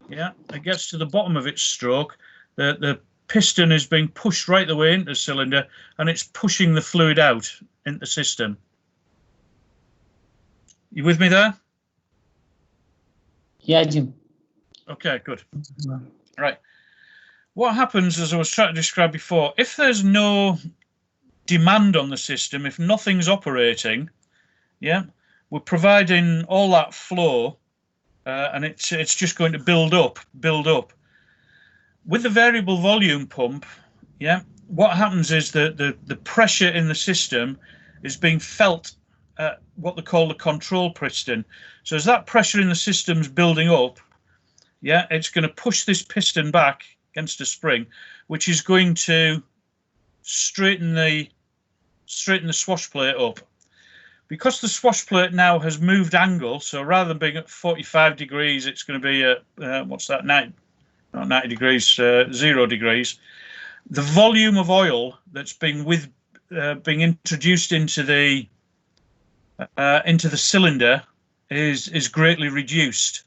yeah, it gets to the bottom of its stroke. The piston is being pushed right the way into the cylinder and it's pushing the fluid out into the system. You with me there? Yeah, Jim. Okay, good. Right. What happens, as I was trying to describe before, if there's no demand on the system, if nothing's operating, yeah, we're providing all that flow and it's just going to build up. With the variable volume pump, yeah, what happens is that the pressure in the system is being felt at what they call the control piston. So as that pressure in the system's building up, yeah, it's going to push this piston back against a spring, which is going to straighten the swash plate up. Because the swash plate now has moved angle, so rather than being at 45 degrees, it's going to be at what's that, 90 degrees, 0 degrees. The volume of oil that's being introduced into the cylinder is greatly reduced.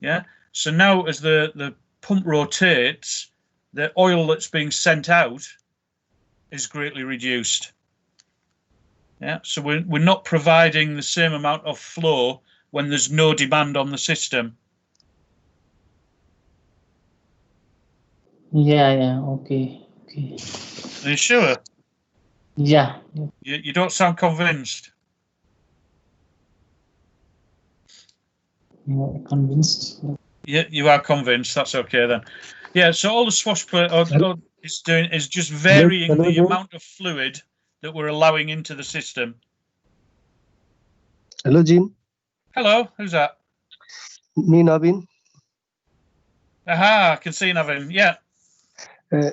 Yeah. So now, as the pump rotates, the oil that's being sent out is greatly reduced. Yeah. So we're not providing the same amount of flow when there's no demand on the system. Yeah. Okay. Are you sure? Yeah. You don't sound convinced. Convinced. You are convinced. That's okay then. Yeah. So all the swash plate is doing is just varying Hello, the Jim. amount of fluid that we're allowing into the system. Hello, Jim. Hello, who's that? Me, Navin. Aha, I can see Navin. Yeah. I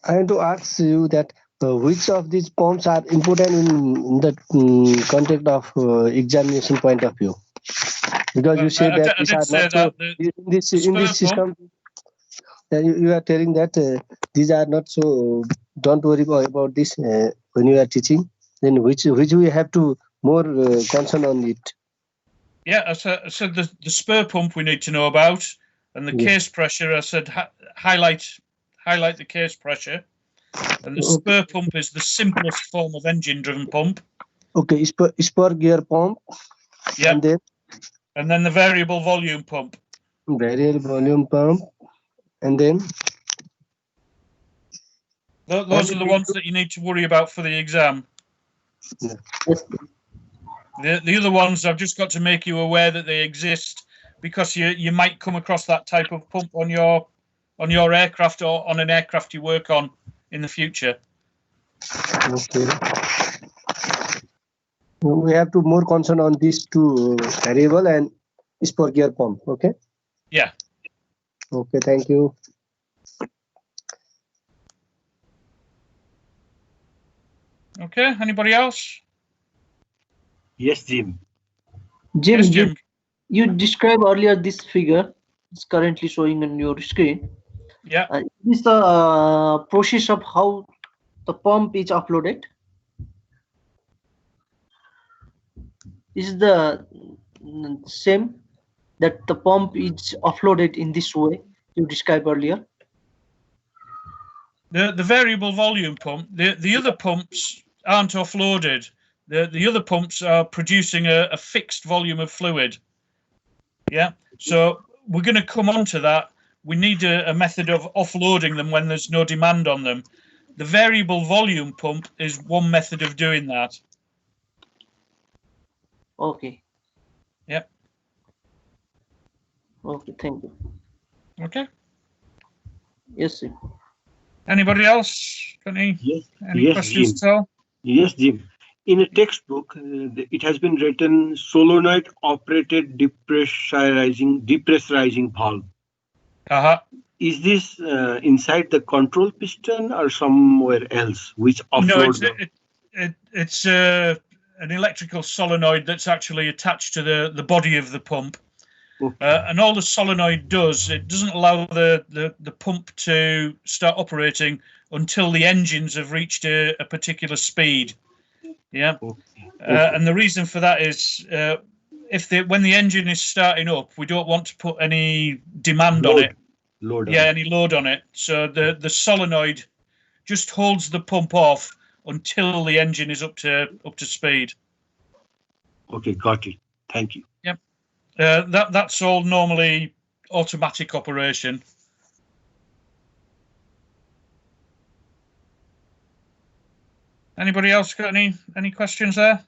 want to ask you that which of these pumps are important in the context of examination point of view? Because you said that these are not so in this system. You are telling that these are not so. Don't worry about this when you are teaching. Then which we have to more concern on it. Yeah, I said the spur pump we need to know about, and the case pressure. I said highlight the case pressure, and the spur pump is the simplest form of engine-driven pump. Okay, spur gear pump. Yeah, and then the variable volume pump. Variable volume pump, and then those are the ones that you need to worry about for the exam. Yeah. The other ones, I've just got to make you aware that they exist because you might come across that type of pump on your aircraft or on an aircraft you work on in the future. Okay. We have to more concern on these two variable and spur gear pump. Okay. Yeah. Okay. Thank you. Okay. Anybody else? Yes, Jim. Jim, Yes, Jim. you described earlier this figure. It's currently showing on your screen. Yeah. Is this the process of how the pump is uploaded? Is the same that the pump is offloaded in this way you described earlier? The variable volume pump, the other pumps aren't offloaded. The other pumps are producing a fixed volume of fluid. Yeah. So we're going to come on to that we need a method of offloading them when there's no demand on them. The variable volume pump is one method of doing that. Okay. Yep. Okay, thank you. Okay. Yes, sir. Anybody else? Any Yes, questions Jim. at all? Yes, Jim. In a textbook, it has been written solenoid operated depressurizing valve. Uh-huh. Is this inside the control piston or somewhere else, which No, offloads the... it's an electrical solenoid that's actually attached to the body of the pump. Okay. And all the solenoid does, it doesn't allow the pump to start operating until the engines have reached a particular speed. Yeah. Okay. And the reason for that is when the engine is starting up, we don't want to put any demand on it. Load on Yeah, it. any load on it. So the solenoid just holds the pump off until the engine is up to speed. Okay, got it. Thank you. Yep. That's all normally automatic operation. Anybody else got any questions there?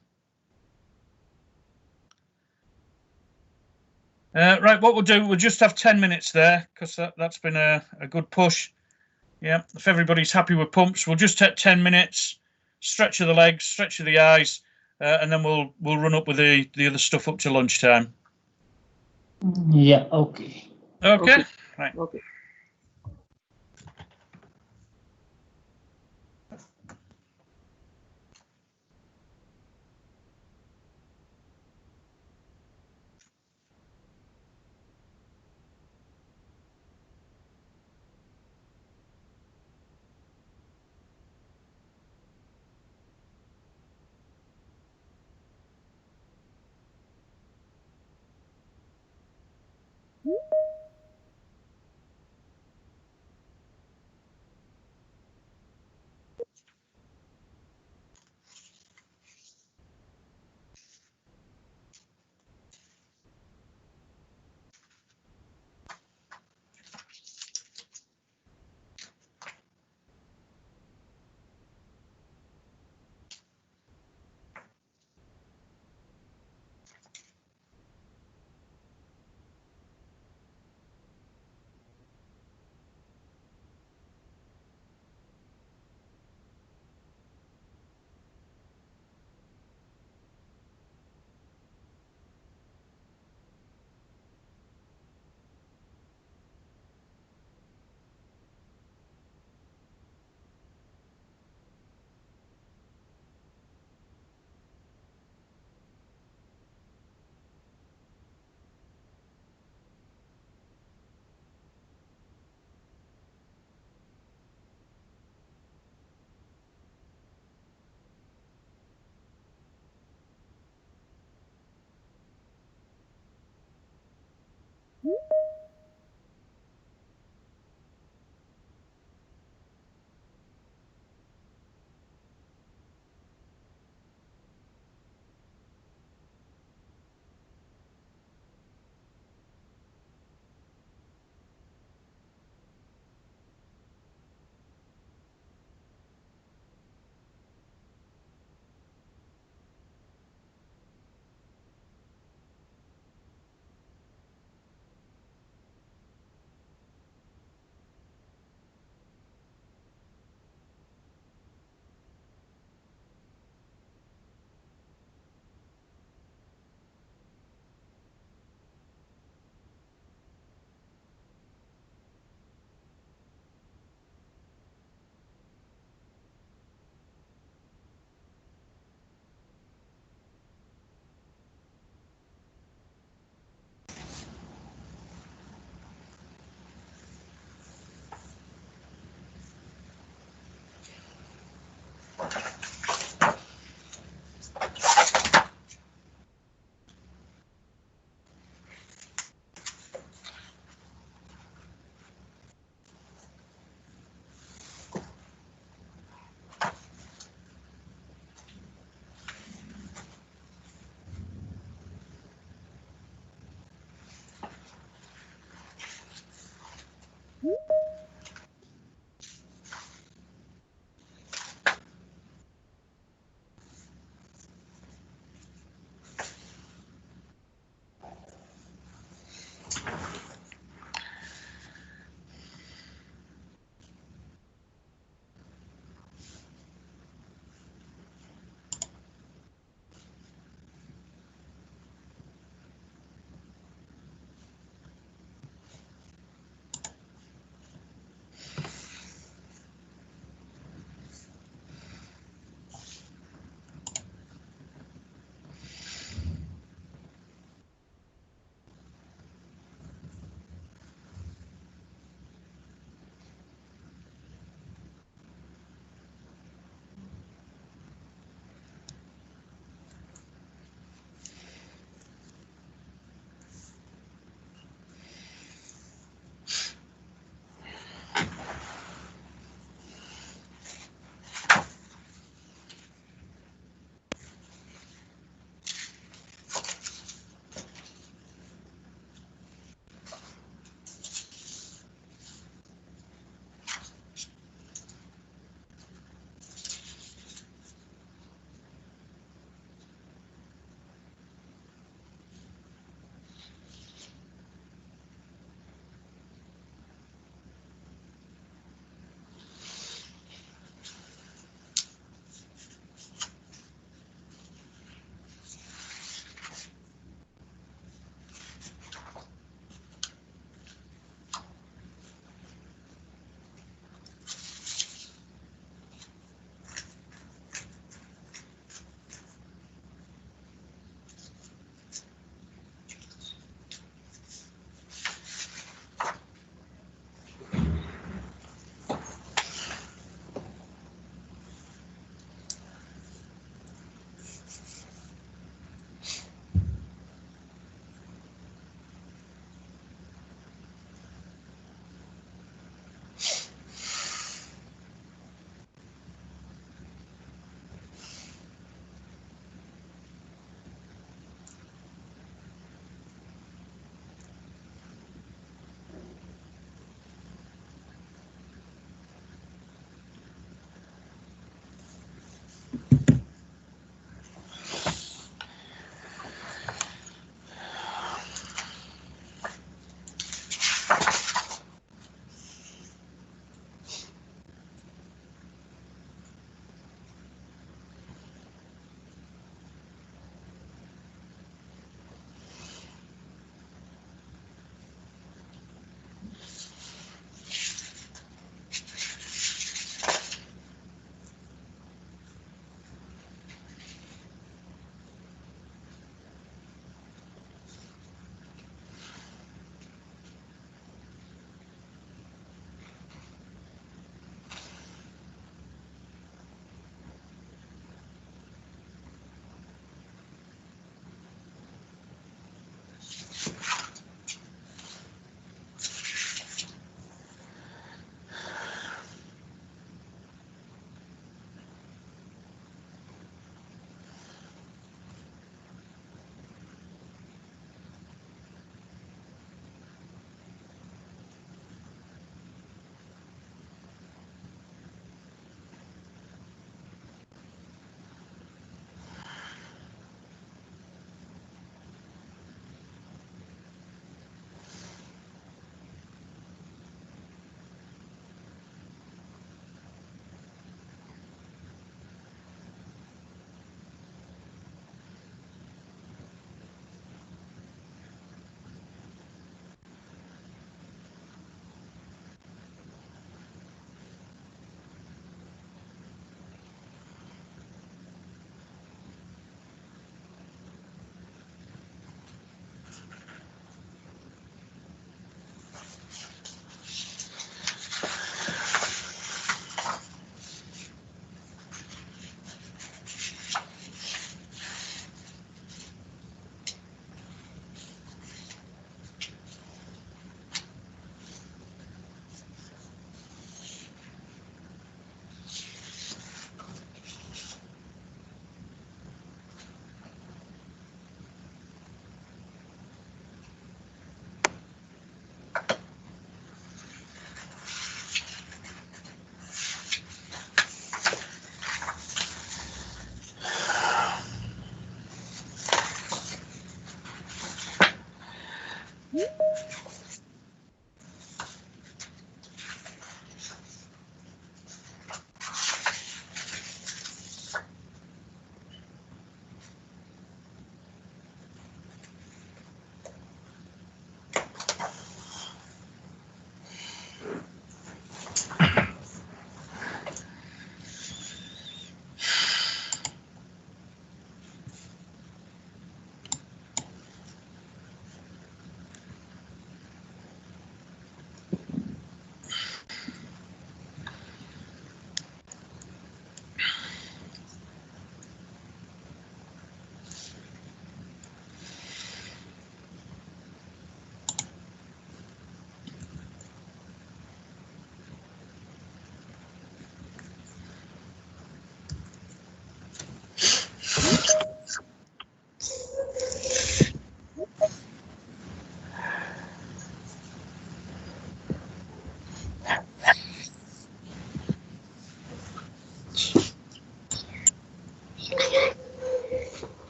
Right, what we'll do, we'll just have 10 minutes there because that's been a good push. Yeah, if everybody's happy with pumps, we'll just take 10 minutes, stretch of the legs, stretch of the eyes, and then we'll run up with the other stuff up to lunchtime. Yeah, okay. Okay. Right. Okay.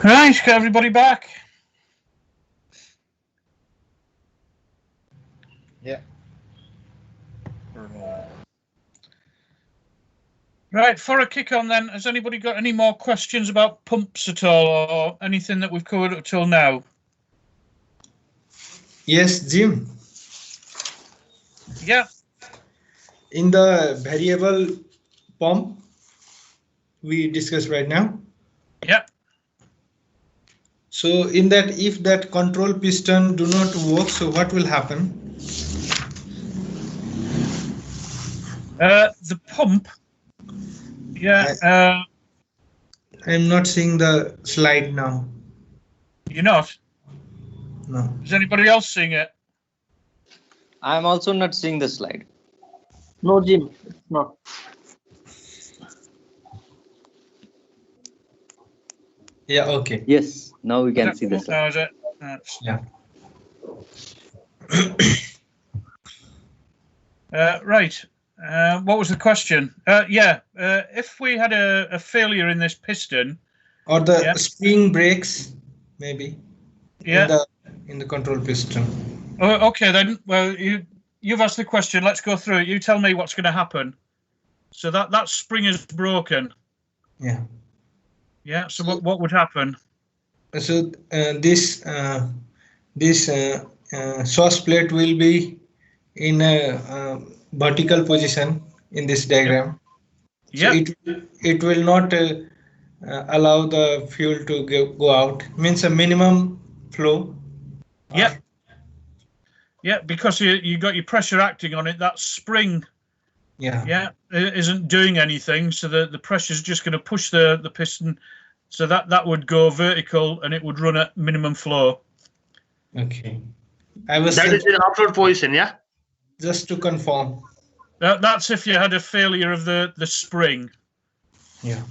Right, got everybody back? Yeah. Right, for a kick on then, has anybody got any more questions about pumps at all, or anything that we've covered up till now? Yes, Jim. Yeah. In the variable pump we discussed right now. Yeah. So in that, if that control piston do not work, so what will happen? The pump. Yeah. I'm not seeing the slide now. You're not? No. Is anybody else seeing it? I'm also not seeing the slide. No, Jim, it's not. Yeah, okay. Yes, now we can see the slide. Now is it? Yeah. Right. What was the question? If we had a failure in this piston, or the spring breaks, maybe. Yeah. In the control piston. Oh, okay then. Well, you've asked the question. Let's go through it. You tell me what's going to happen. So that spring is broken. Yeah. Yeah. So what would happen? So this source plate will be in a vertical position in this diagram. So it will not allow the fuel to go out. Means a minimum flow. Yeah. Yeah, because you got your pressure acting on it. That spring. Yeah, isn't doing anything. So the pressure is just going to push the piston. So that would go vertical and it would run at minimum flow. Okay. That is in offload position, yeah? Just to confirm. That's if you had a failure of the spring. Yeah.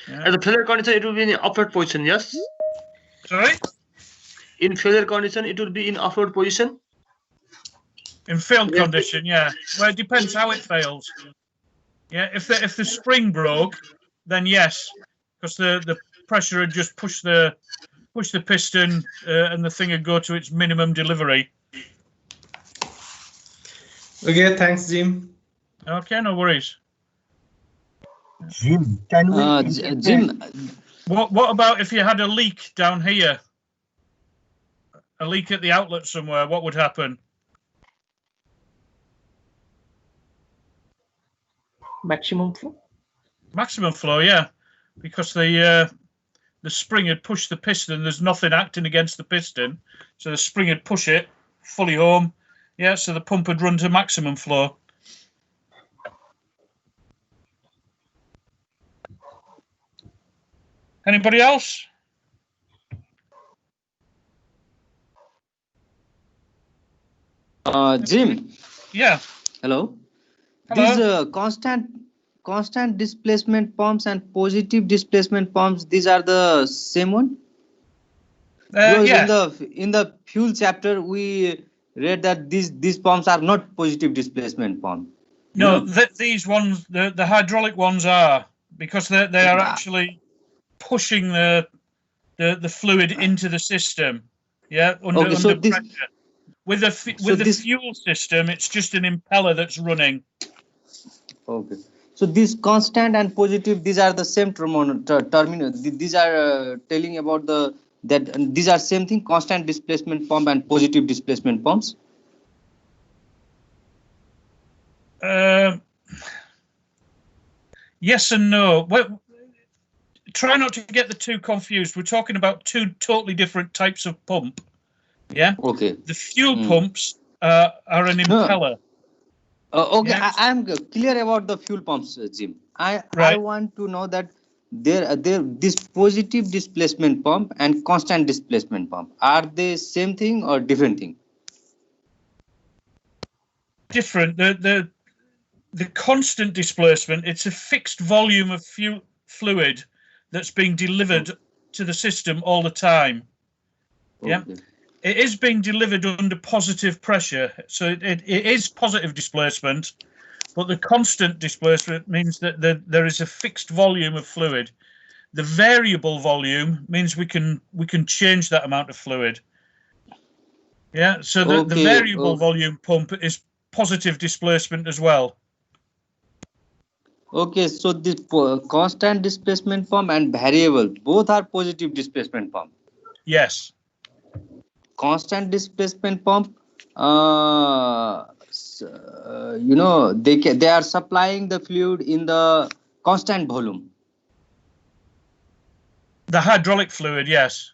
At the failure condition, it will be in upward position, yes? Sorry? In failure condition, it will be in upward position? In failed condition, yeah. Well, it depends how it fails. Yeah, if the spring broke, then yes, because the pressure would just push the piston and the thing would go to its minimum delivery. Okay, thanks, Jim. Okay, no worries. Jim, can we? Jim, What about if you had a leak down here? A leak at the outlet somewhere, what would happen? Maximum flow. Maximum flow, yeah, because the spring had pushed the piston. There's nothing acting against the piston, so the spring would push it fully home. Yeah, so the pump would run to maximum flow. Anybody else? Jim. Yeah. Hello. Hello. These constant displacement pumps and positive displacement pumps, these are the same one? Because Yes. in the fuel chapter we read that these pumps are not positive displacement pump. No, these ones, the hydraulic ones are, because they are actually pushing the fluid into the system. Yeah, under pressure. With the fuel system, it's just an impeller that's running. Okay. So this constant and positive, these are the same terminal. These are telling about that these are same thing, constant displacement pump and positive displacement pumps. Yes and no. Well, try not to get the two confused. We're talking about two totally different types of pump. Yeah. Okay. The fuel pumps are an impeller. Okay, yeah. I'm clear about the fuel pumps, Jim. I want to know that this positive displacement pump and constant displacement pump, are they same thing or different thing? Different. The constant displacement, it's a fixed volume of fluid that's being delivered to the system all the time. Yeah. Okay. It is being delivered under positive pressure, so it is positive displacement, but the constant displacement means that there is a fixed volume of fluid. The variable volume means we can change that amount of fluid. Yeah, so the variable volume pump is positive displacement as well. Okay, so this constant displacement pump and variable, both are positive displacement pump. Yes. Constant displacement pump, they are supplying the fluid in the constant volume. The hydraulic fluid, yes.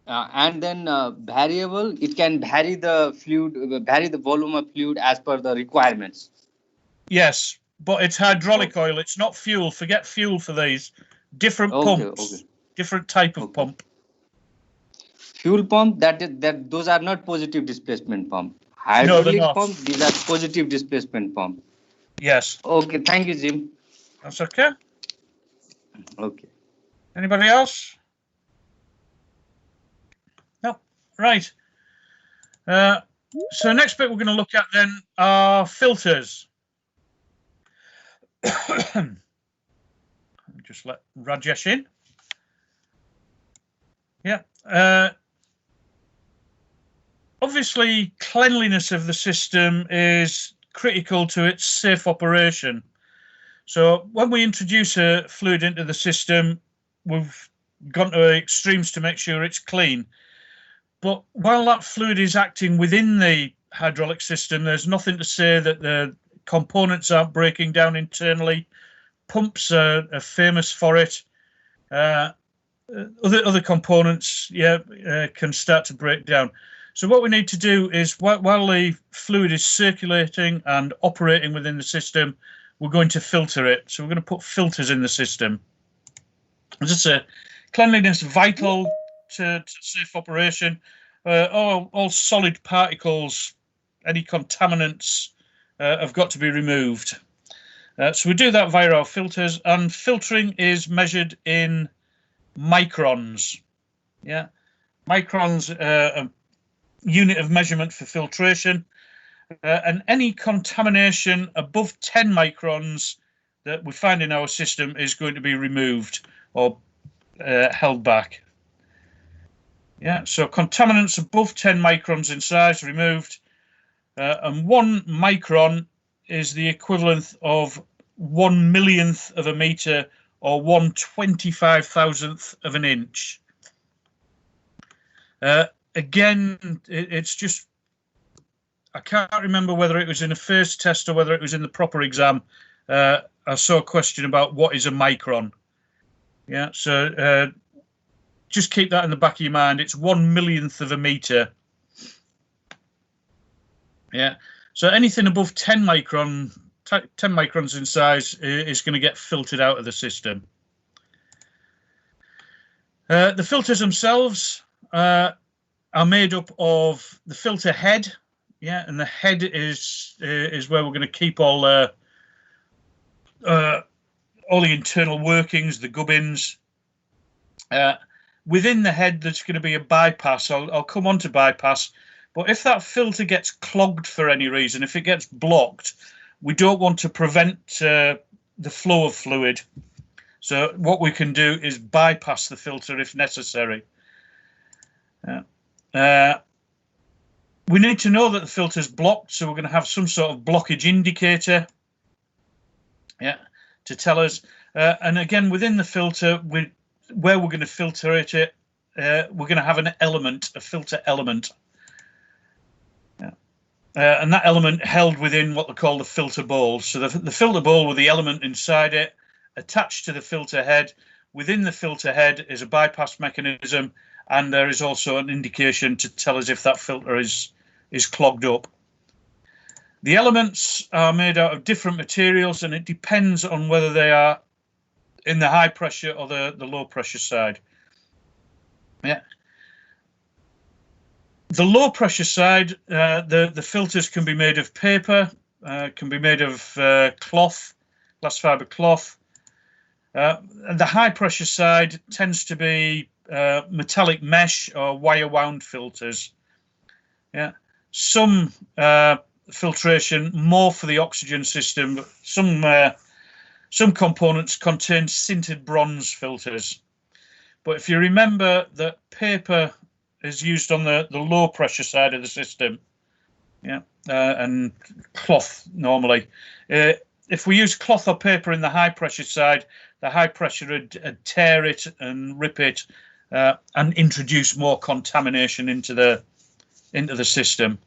And then variable, it can vary the fluid, vary the volume of fluid as per the requirements. Yes, but it's hydraulic oil. It's not fuel. Forget fuel for these. Different pumps. Different type of pump. Fuel pump, those are not positive displacement pump. Hydraulic pump, these are positive displacement pump. Yes. Okay, thank you, Jim. That's okay. Okay. Anybody else? No. Right. So next bit we're going to look at then are filters. Just let Rajesh in. Yeah. Obviously, cleanliness of the system is critical to its safe operation. So when we introduce a fluid into the system, we've gone to extremes to make sure it's clean. But while that fluid is acting within the hydraulic system, there's nothing to say that the components aren't breaking down internally. Pumps are famous for it. Other components, can start to break down. So what we need to do is, while the fluid is circulating and operating within the system, we're going to filter it. So we're going to put filters in the system. As I say, cleanliness vital to safe operation. All solid particles, any contaminants, have got to be removed. So we do that via our filters, and filtering is measured in microns. Yeah, microns, a unit of measurement for filtration, and any contamination above 10 microns that we find in our system is going to be removed or held back. Yeah, so contaminants above 10 microns in size removed, and 1 micron is the equivalent of 1/1,000,000th of a meter or 1/25,000th of an inch. Again, it's just, I can't remember whether it was in a first test or whether it was in the proper exam. I saw a question about what is a micron. Yeah, so just keep that in the back of your mind. It's 1/1,000,000th of a meter. Yeah, so anything above 10 microns in size is going to get filtered out of the system. The filters themselves are made up of the filter head. Yeah, and the head is where we're going to keep all the internal workings, the gubbins. Within the head, there's going to be a bypass. I'll come on to bypass. But if that filter gets clogged for any reason, if it gets blocked, we don't want to prevent the flow of fluid. So what we can do is bypass the filter if necessary. We need to know that the filter's blocked, so we're going to have some sort of blockage indicator, yeah, to tell us. And again, within the filter, where we're going to filter it, we're going to have an element, a filter element. And that element held within what they call the filter bowl. So the filter bowl with the element inside it, attached to the filter head. Within the filter head is a bypass mechanism, and there is also an indication to tell us if that filter is clogged up. The elements are made out of different materials, and it depends on whether they are in the high pressure or the low pressure side. Yeah. The low pressure side, the filters can be made of paper, can be made of cloth, glass fiber cloth. And the high pressure side tends to be metallic mesh or wire wound filters. Yeah, some filtration more for the oxygen system, but some components contain sintered bronze filters. But if you remember that paper is used on the low pressure side of the system, yeah, and cloth normally. If we use cloth or paper in the high pressure side, the high pressure would tear it and rip it and introduce more contamination into the system.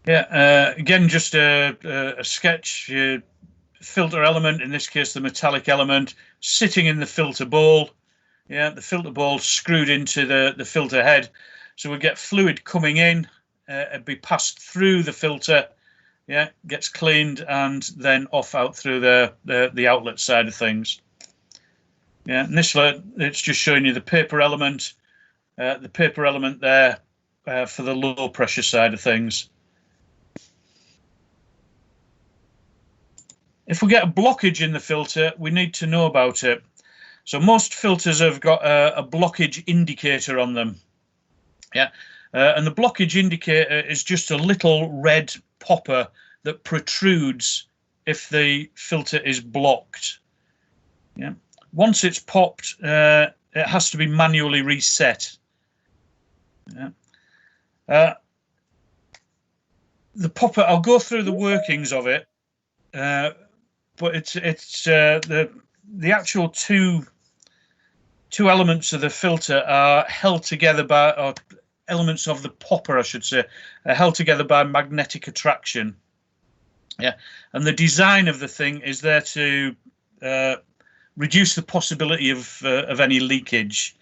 Yeah, again, just a sketch. Filter element, in this case the metallic element, sitting in the filter bowl. Yeah, the filter bowl screwed into the filter head, so we get fluid coming in, it'd be passed through the filter, yeah, gets cleaned, and then off out through the outlet side of things. Yeah, and this it's just showing you the paper element there for the low pressure side of things. If we get a blockage in the filter, we need to know about it. So most filters have got a blockage indicator on them. Yeah, and the blockage indicator is just a little red popper that protrudes if the filter is blocked. Yeah, once it's popped, it has to be manually reset. Yeah. The popper, I'll go through the workings of it. But it's the actual two elements of the filter are held together by, or elements of the popper, I should say, are held together by magnetic attraction. Yeah, and the design of the thing is there to reduce the possibility of any leakage.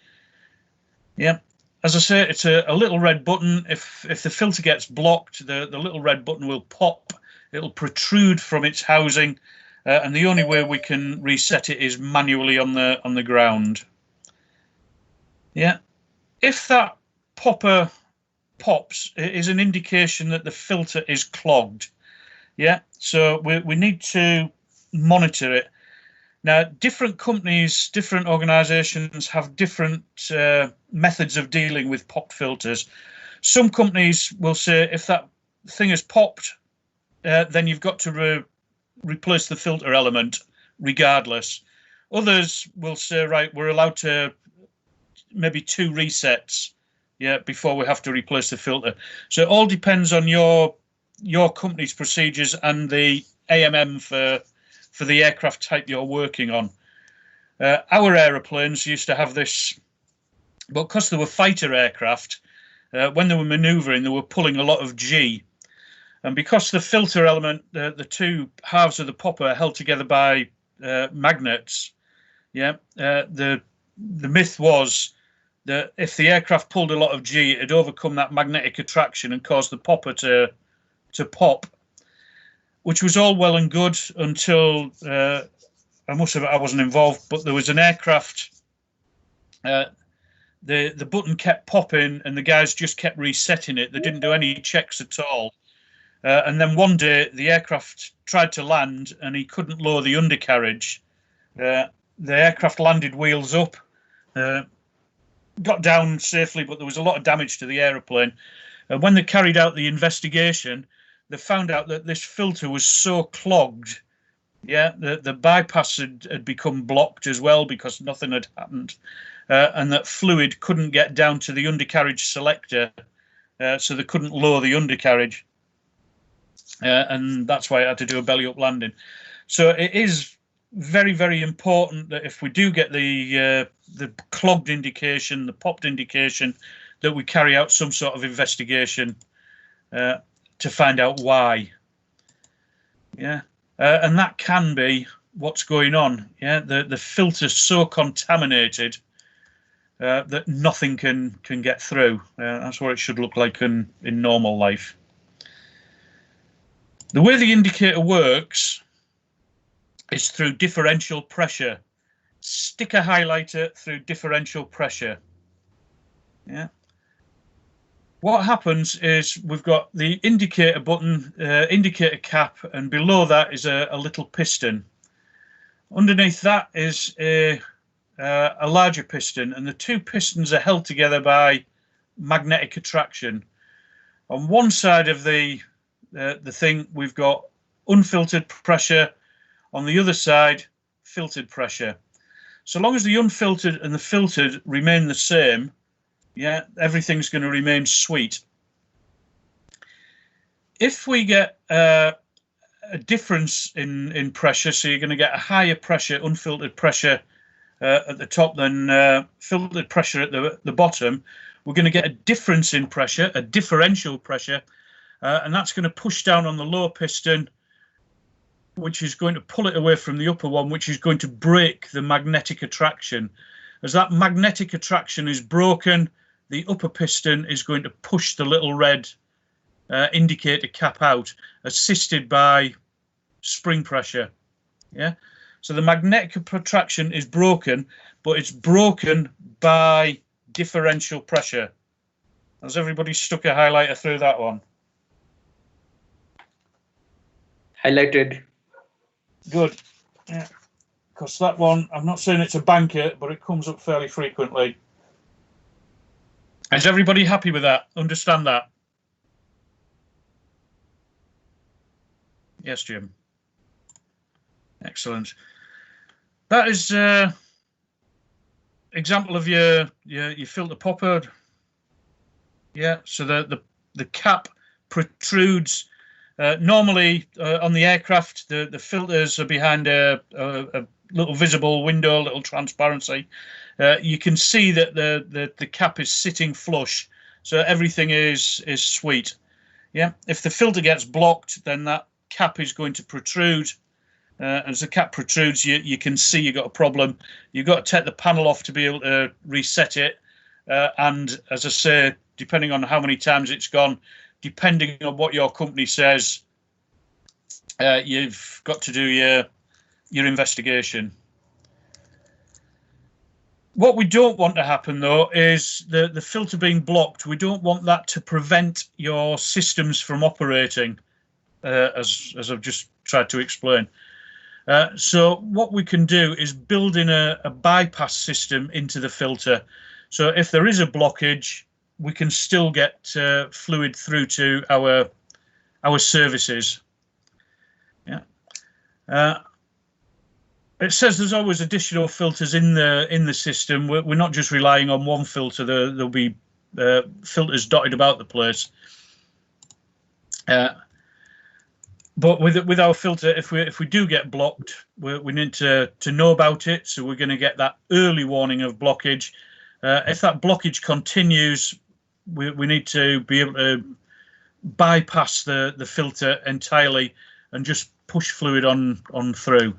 Yeah, as I say, it's a little red button. If the filter gets blocked, the little red button will pop. It'll protrude from its housing. And the only way we can reset it is manually on the ground. Yeah, if that popper pops is an indication that the filter is clogged. Yeah, so we need to monitor it. Now, different companies, different organizations have different methods of dealing with popped filters. Some companies will say if that thing is popped, then you've got to replace the filter element regardless. Others will say, right, we're allowed to maybe 2 resets, yeah, before we have to replace the filter. So it all depends on your company's procedures and the AMM for the aircraft type you're working on. Our aeroplanes used to have this, but because they were fighter aircraft, when they were maneuvering, they were pulling a lot of G. And because the filter element, the 2 halves of the popper are held together by magnets, yeah, the myth was that if the aircraft pulled a lot of G, it'd overcome that magnetic attraction and cause the popper to pop, which was all well and good until I wasn't involved, but there was an aircraft. The button kept popping, and the guys just kept resetting it. They didn't do any checks at all. And then one day, the aircraft tried to land, and he couldn't lower the undercarriage. The aircraft landed wheels up, got down safely, but there was a lot of damage to the aeroplane. And when they carried out the investigation, they found out that this filter was so clogged, yeah, the bypass had become blocked as well because nothing had happened, and that fluid couldn't get down to the undercarriage selector, so they couldn't lower the undercarriage, and that's why I had to do a belly up landing. So it is very, very important that if we do get the clogged indication, the popped indication, that we carry out some sort of investigation to find out why. Yeah, and that can be what's going on. Yeah, the filter's so contaminated that nothing can get through. That's what it should look like in normal life. The way the indicator works is through differential pressure. Stick a highlighter through differential pressure. Yeah. What happens is we've got the indicator button, indicator cap, and below that is a little piston. Underneath that is a larger piston, and the 2 pistons are held together by magnetic attraction. On one side of the thing, we've got unfiltered pressure. On the other side, filtered pressure. So long as the unfiltered and the filtered remain the same, yeah, everything's going to remain sweet. If we get a difference in pressure, so you're going to get a higher pressure, unfiltered pressure at the top than filtered pressure at the bottom, we're going to get a difference in pressure, a differential pressure, and that's going to push down on the lower piston, which is going to pull it away from the upper one, which is going to break the magnetic attraction. As that magnetic attraction is broken, the upper piston is going to push the little red indicator cap out, assisted by spring pressure. Yeah, so the magnetic attraction is broken, but it's broken by differential pressure. Has everybody stuck a highlighter through that one? Highlighted. Good. Yeah, because that one, I'm not saying it's a banker, but it comes up fairly frequently. Is everybody happy with that? Understand that? Yes, Jim. Excellent. That is example of your filter popper. Yeah, so the cap protrudes. Normally on the aircraft, the filters are behind a little visible window, a little transparency. You can see that the cap is sitting flush, so everything is sweet. Yeah, if the filter gets blocked, then that cap is going to protrude. As the cap protrudes, you can see you've got a problem. You've got to take the panel off to be able to reset it. And as I say, depending on how many times it's gone, depending on what your company says, you've got to do your investigation. What we don't want to happen, though, is the filter being blocked. We don't want that to prevent your systems from operating, as I've just tried to explain. So what we can do is build in a bypass system into the filter. So if there is a blockage, we can still get fluid through to our services. Yeah. It says there's always additional filters in the system. We're not just relying on one filter. There'll be filters dotted about the place. But with our filter, if we do get blocked, we need to know about it. So we're going to get that early warning of blockage. If that blockage continues, we need to be able to bypass the filter entirely and just push fluid on through.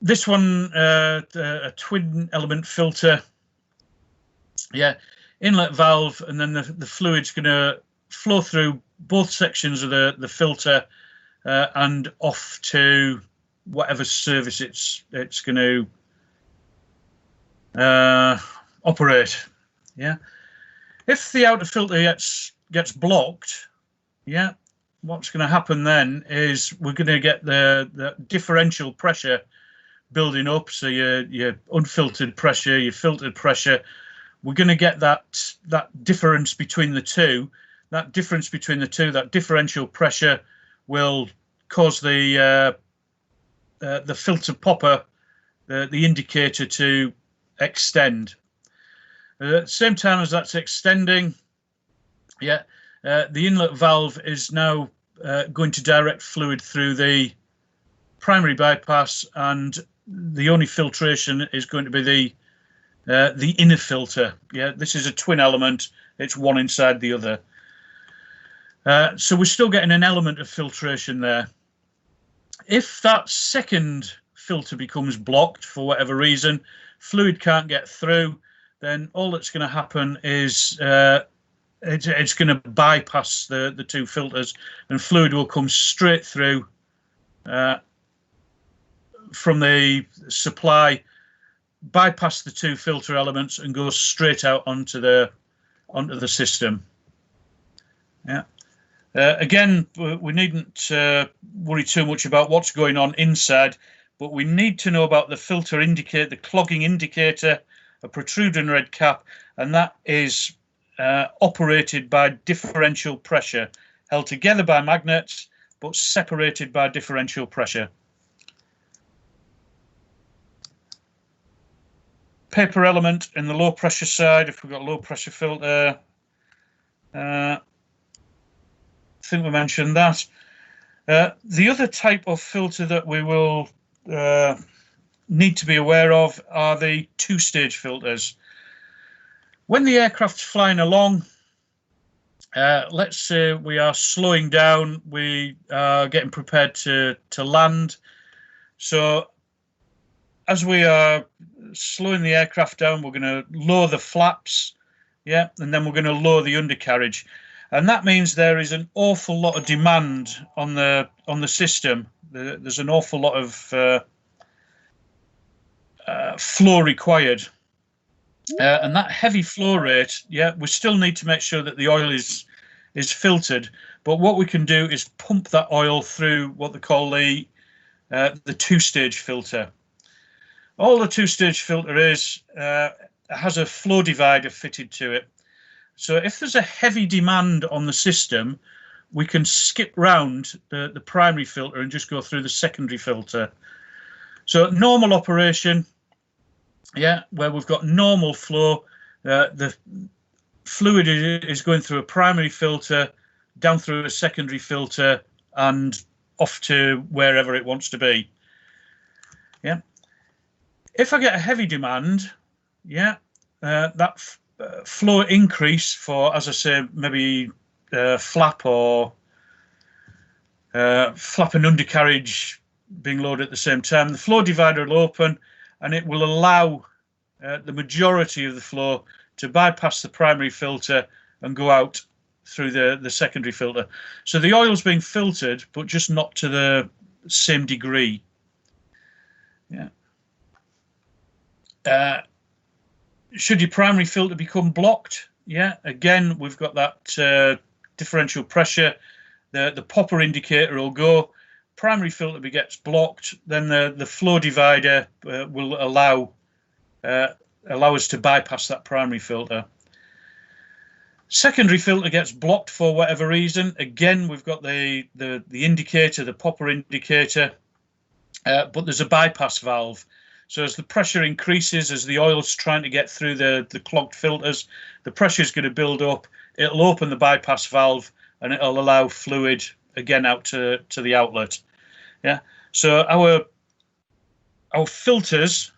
This one, a twin element filter, yeah, inlet valve, and then the fluid's going to flow through both sections of the filter and off to whatever service it's going to operate. Yeah, if the outer filter gets blocked, yeah, what's going to happen then is we're going to get the differential pressure building up. So your unfiltered pressure, your filtered pressure, we're going to get that difference between the two. That difference between the two, that differential pressure, will cause the filter popper, the indicator, to extend. At the same time as that's extending, yeah, the inlet valve is now going to direct fluid through the primary bypass, and the only filtration is going to be the inner filter. Yeah, this is a twin element. It's one inside the other. So we're still getting an element of filtration there. If that second filter becomes blocked for whatever reason, fluid can't get through, then all that's going to happen is it's going to bypass the two filters, and fluid will come straight through from the supply, bypass the two filter elements, and go straight out onto the system. Yeah. Again, we needn't worry too much about what's going on inside, but we need to know about the filter indicator, the clogging indicator, a protruding red cap, and that is operated by differential pressure, held together by magnets, but separated by differential pressure. Paper element in the low pressure side, if we've got a low pressure filter, I think we mentioned that. The other type of filter that we will need to be aware of are the two-stage filters. When the aircraft's flying along, let's say we are slowing down, we are getting prepared to land. So as we are slowing the aircraft down, we're going to lower the flaps, yeah, and then we're going to lower the undercarriage. And that means there is an awful lot of demand on the system. There's an awful lot of flow required, and that heavy flow rate. Yeah, we still need to make sure that the oil is filtered. But what we can do is pump that oil through what they call the two-stage filter. All the two-stage filter is has a flow divider fitted to it. So if there's a heavy demand on the system, we can skip round the primary filter and just go through the secondary filter. So normal operation, yeah, where we've got normal flow, the fluid is going through a primary filter, down through a secondary filter, and off to wherever it wants to be. Yeah. If I get a heavy demand, yeah, that flow increase for, as I say, maybe flap or flap and undercarriage being loaded at the same time, the flow divider will open, and it will allow the majority of the flow to bypass the primary filter and go out through the secondary filter. So the oil's being filtered, but just not to the same degree. Yeah. Should your primary filter become blocked? Yeah, again, we've got that differential pressure. The popper indicator will go. Primary filter gets blocked, then the flow divider will allow us to bypass that primary filter. Secondary filter gets blocked for whatever reason. Again, we've got the indicator, the popper indicator, but there's a bypass valve. So as the pressure increases, as the oil's trying to get through the clogged filters, the pressure is going to build up. It'll open the bypass valve and it'll allow fluid again out to the outlet. Yeah. So our filters,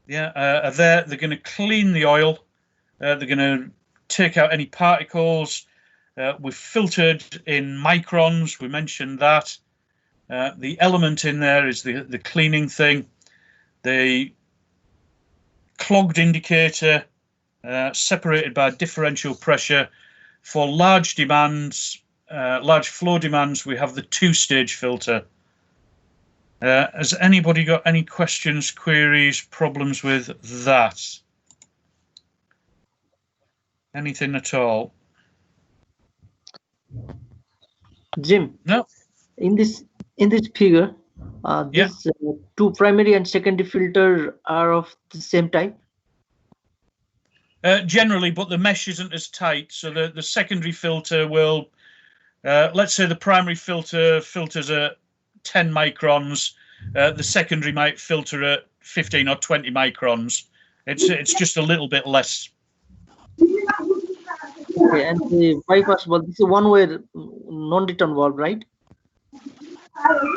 are there. They're going to clean the oil. They're going to take out any particles. We've filtered in microns. We mentioned that. The element in there is the cleaning thing. The clogged indicator, separated by differential pressure. For large demands, large flow demands, we have the two-stage filter. Has anybody got any questions, queries, problems with that? Anything at all? Jim? No. In this figure, these two primary and secondary filter are of the same type? Generally, but the mesh isn't as tight. So the secondary filter will, let's say the primary filter filters at 10 microns. The secondary might filter at 15 or 20 microns. It's just a little bit less. Okay, and the bypass valve, this is one-way non-return valve, right?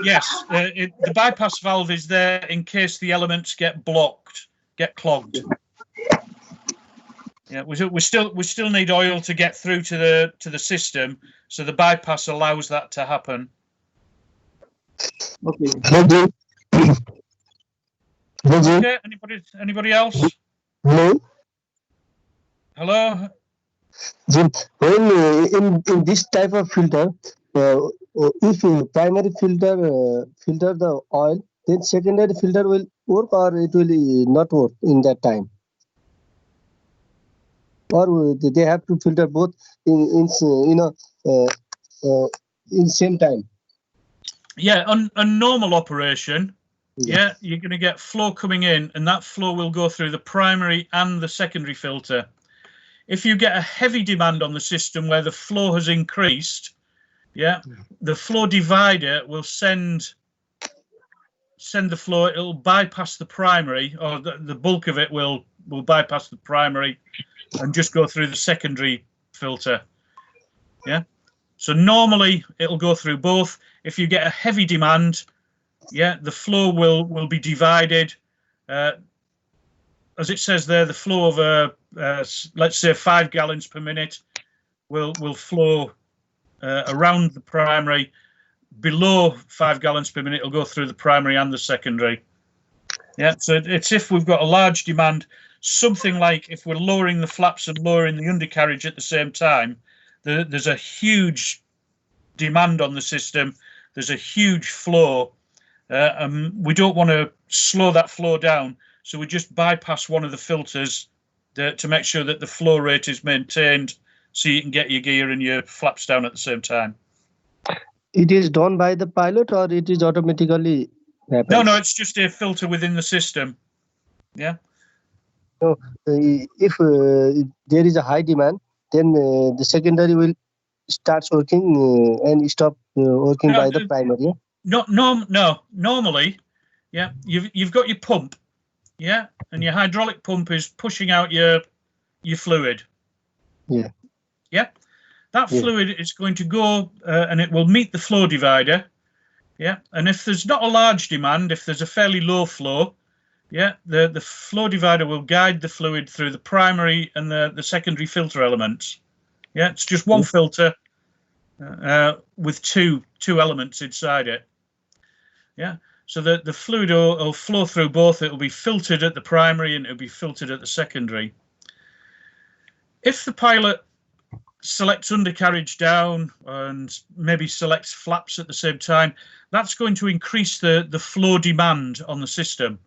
Yes, the bypass valve is there in case the elements get blocked, get clogged. Yeah, we still need oil to get through to the system, so the bypass allows that to happen. Okay. Okay. Anybody else? Hello. Hello. Jim, when in this type of filter, if primary filter filter the oil, then secondary filter will work or it will not work in that time, or they have to filter both in same time. Yeah, on a normal operation, yeah, you're going to get flow coming in, and that flow will go through the primary and the secondary filter. If you get a heavy demand on the system where the flow has increased, yeah, the flow divider will send the flow. It'll bypass the primary, or the bulk of it will bypass the primary and just go through the secondary filter. Yeah. So normally it'll go through both. If you get a heavy demand, yeah, the flow will be divided. As it says there, the flow of let's say 5 gallons per minute will flow around the primary. Below 5 gallons per minute, it'll go through the primary and the secondary. Yeah, so it's if we've got a large demand, something like if we're lowering the flaps and lowering the undercarriage at the same time, there's a huge demand on the system. There's a huge flow. We don't want to slow that flow down, so we just bypass one of the filters to make sure that the flow rate is maintained, so you can get your gear and your flaps down at the same time. It is done by the pilot, or it is automatically happens? No, it's just a filter within the system. Yeah. So if there is a high demand, then the secondary will start working and stop working by the primary. No. Normally, yeah, you've got your pump, yeah, and your hydraulic pump is pushing out your fluid. Yeah. Yeah. That fluid is going to go and it will meet the flow divider. Yeah. And if there's not a large demand, if there's a fairly low flow, yeah, the flow divider will guide the fluid through the primary and the secondary filter elements. Yeah, it's just one filter with two elements inside it. Yeah, so the fluid will flow through both. It will be filtered at the primary and it will be filtered at the secondary. If the pilot selects undercarriage down and maybe selects flaps at the same time, that's going to increase the flow demand on the system.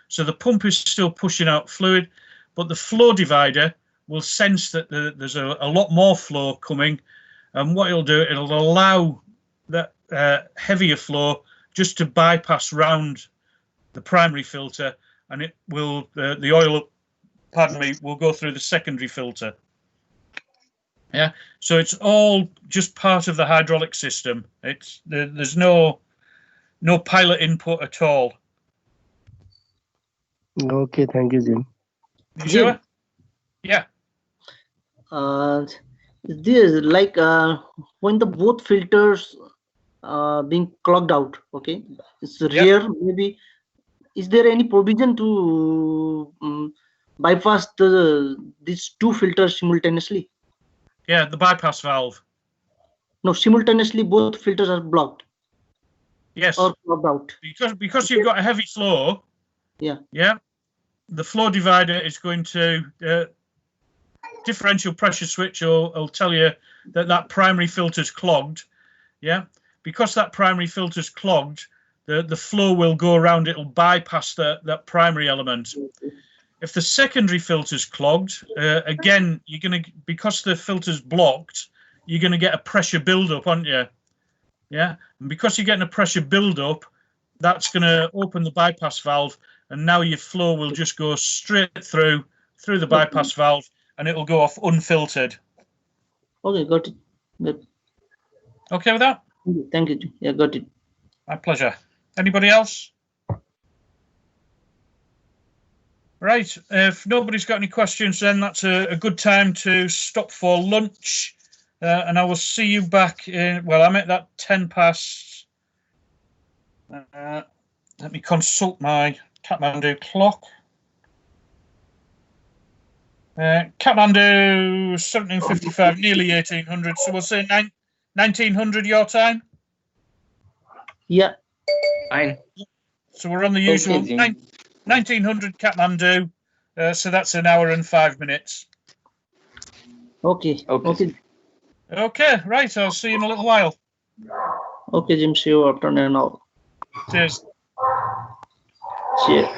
So the pump is still pushing out fluid, but the flow divider will sense that there's a lot more flow coming, and what it'll do, it'll allow that heavier flow just to bypass round the primary filter, and it will the oil, pardon me, will go through the secondary filter. Yeah, so it's all just part of the hydraulic system. There's no pilot input at all. Okay, thank you, Jim. You sure? Yeah. This like when the both filters being clogged out, okay, it's rare. Maybe is there any provision to bypass these two filters simultaneously? Yeah, the bypass valve. No, simultaneously both filters are blocked. Yes. Or clogged out. Because you've got a heavy flow. Yeah. Yeah. The flow divider is going to differential pressure switch will tell you that primary filter's clogged. Yeah. Because that primary filter's clogged, the flow will go around. It'll bypass that primary element. If the secondary filter's clogged, again, you're going to, because the filter's blocked, you're going to get a pressure buildup, aren't you? Yeah. And because you're getting a pressure buildup, that's going to open the bypass valve, and now your flow will just go straight through the bypass valve, and it'll go off unfiltered. Okay, got it. Good. Okay with that? Thank you. Yeah, got it. My pleasure. Anybody else? Right. If nobody's got any questions, then that's a good time to stop for lunch. And I will see you back in, well, I'm at that 10 past. Let me consult my Kathmandu clock. Kathmandu 1755, nearly 1800. So we'll say 1900 your time. Yeah. Fine. So we're on the usual 1900 Kathmandu. So that's an hour and 5 minutes. Okay. Okay, right. I'll see you in a little while. Okay, Jim. See you after an hour. Cheers. Cheers.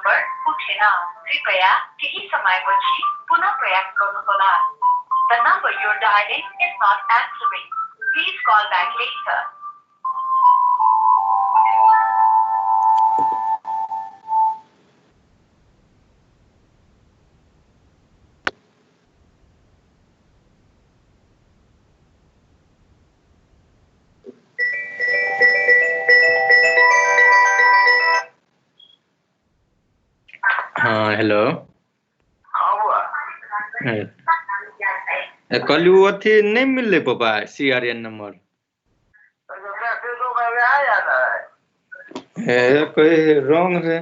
Number उठेन कृपया केही समयपछि पुनः प्रयास गर्नुहोला The number you're dialing is not answering. Please call back later. Hello कल वो थी नहीं मिल रही पापा CRN नंबर है कोई रॉन्ग है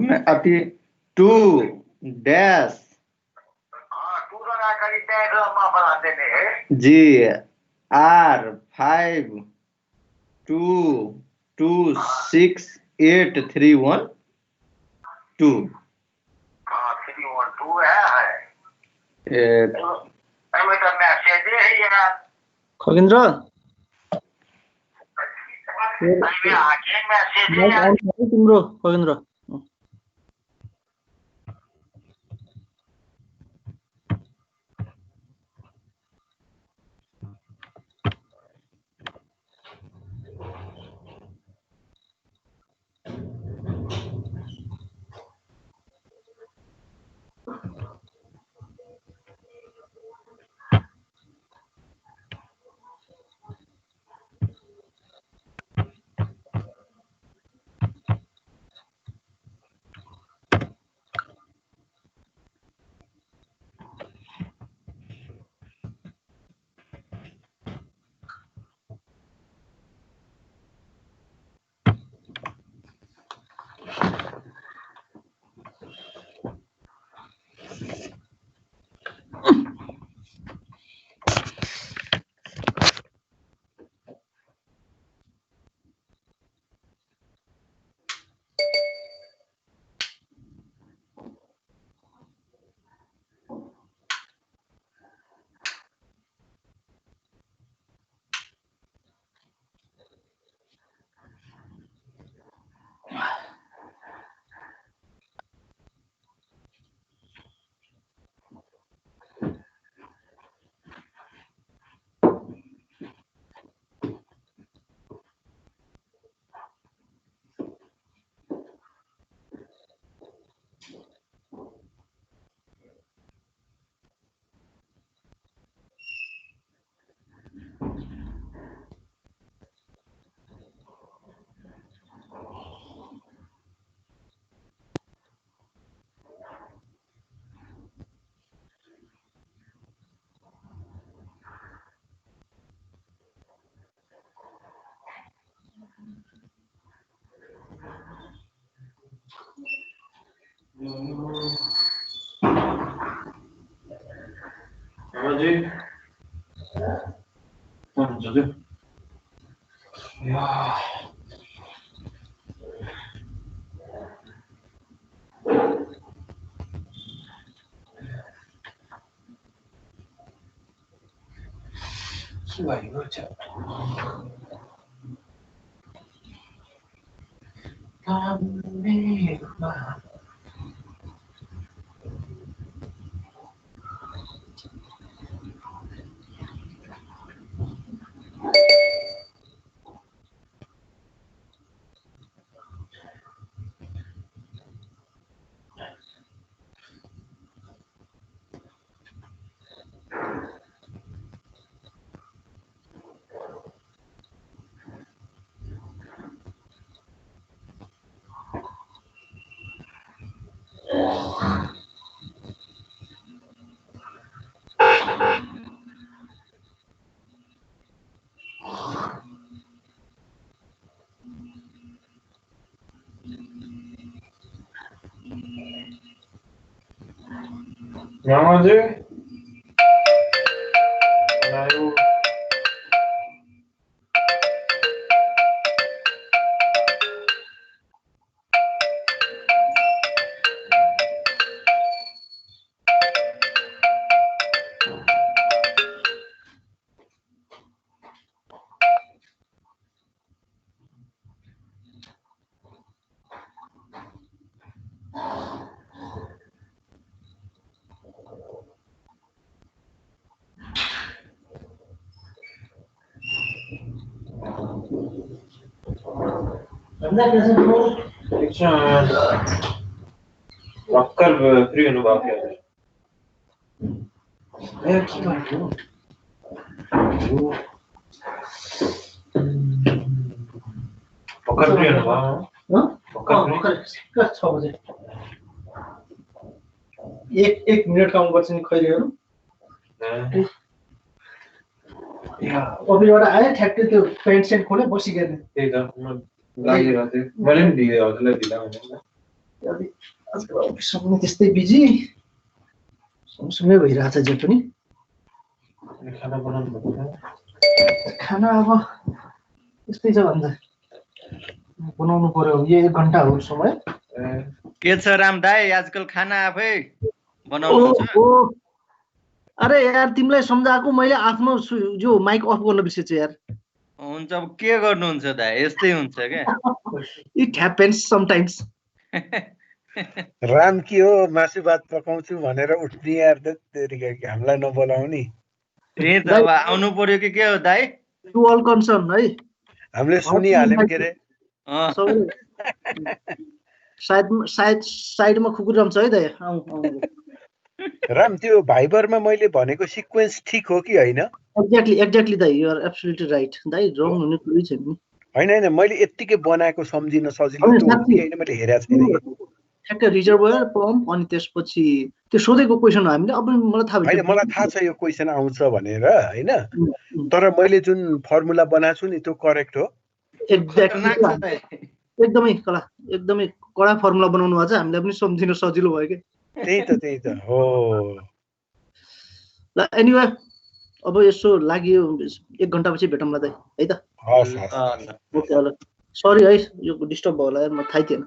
मैं अभी 2 डैश जी R5 2 2 6 8 3 1 2 खगेन्द्र तिम्रो खगेन्द्र भर्खर फ्री हुनुभएको थियो भर्खर फ्री हुनुभयो एक मिनट काउन्ट गर्छ नि खैरीहरू अभिबाट आयो ठ्याक्कै त्यो पेन्ट सेन्ट खोले बसिगयो त्यही त लागिरहेको थियो मैले पनि दिएँ हजुरलाई दिँदा भने आजकल अफिसमा पनि त्यस्तै बिजी सँगसँगै भइरहेछ जे पनि खाना बनाउनु पर्छ खाना अब यस्तै छ भन्दा बनाउनु पर्यो यो 1 घन्टा हो समय के छ राम दाई आजकल खाना आफै बनाउनुहुन्छ अरे यार तिमीलाई सम्झाएको मैले आफ्नो जो माइक अफ गर्न बिर्सेछु यार हुन्छ अब के गर्नुहुन्छ दाइ यस्तै हुन्छ क्या इट ह्यापेन्स समटाइम्स राम के हो मासु भात पकाउँछु भनेर उठ्ने यार हामीलाई नबोलाउने त्यही त अब आउनु पर्यो कि के हो दाइ टु अल कन्सर्न है हामीले सुनिहाल्यौँ के रे सायद साइडमा खुकुरम छ है दाइ आऊ राम त्यो भाइबरमा मैले भनेको सिक्वेन्स ठिक हो कि होइन एक्ज्याक्टली दाइ यु आर एब्सोल्युटली राइट दाइ रङ हुने कुरै छैन नि होइन मैले यत्तिकै बनाएको सम्झिन सजिलो मैले हेरेको छैन ठ्याक्कै रिजर्भर पम्प अनि त्यसपछि त्यो सोधेको क्वेसन हो हामीले अब मलाई थाहा होइन मलाई थाहा छ यो क्वेसन आउँछ भनेर होइन तर मैले जुन फर्मुला बनाएको छु नि त्यो करेक्ट हो एकदमै कडा फर्मुला बनाउनु भएको छ हामीलाई पनि सम्झिन सजिलो भयो कि त्यही त हो ल एनिवे अब यसो लाग्यो 1 घन्टापछि भेटौँला दाइ है त हस् ओके ल सरी है यो डिस्टर्ब भयो होला म थाहै थिएन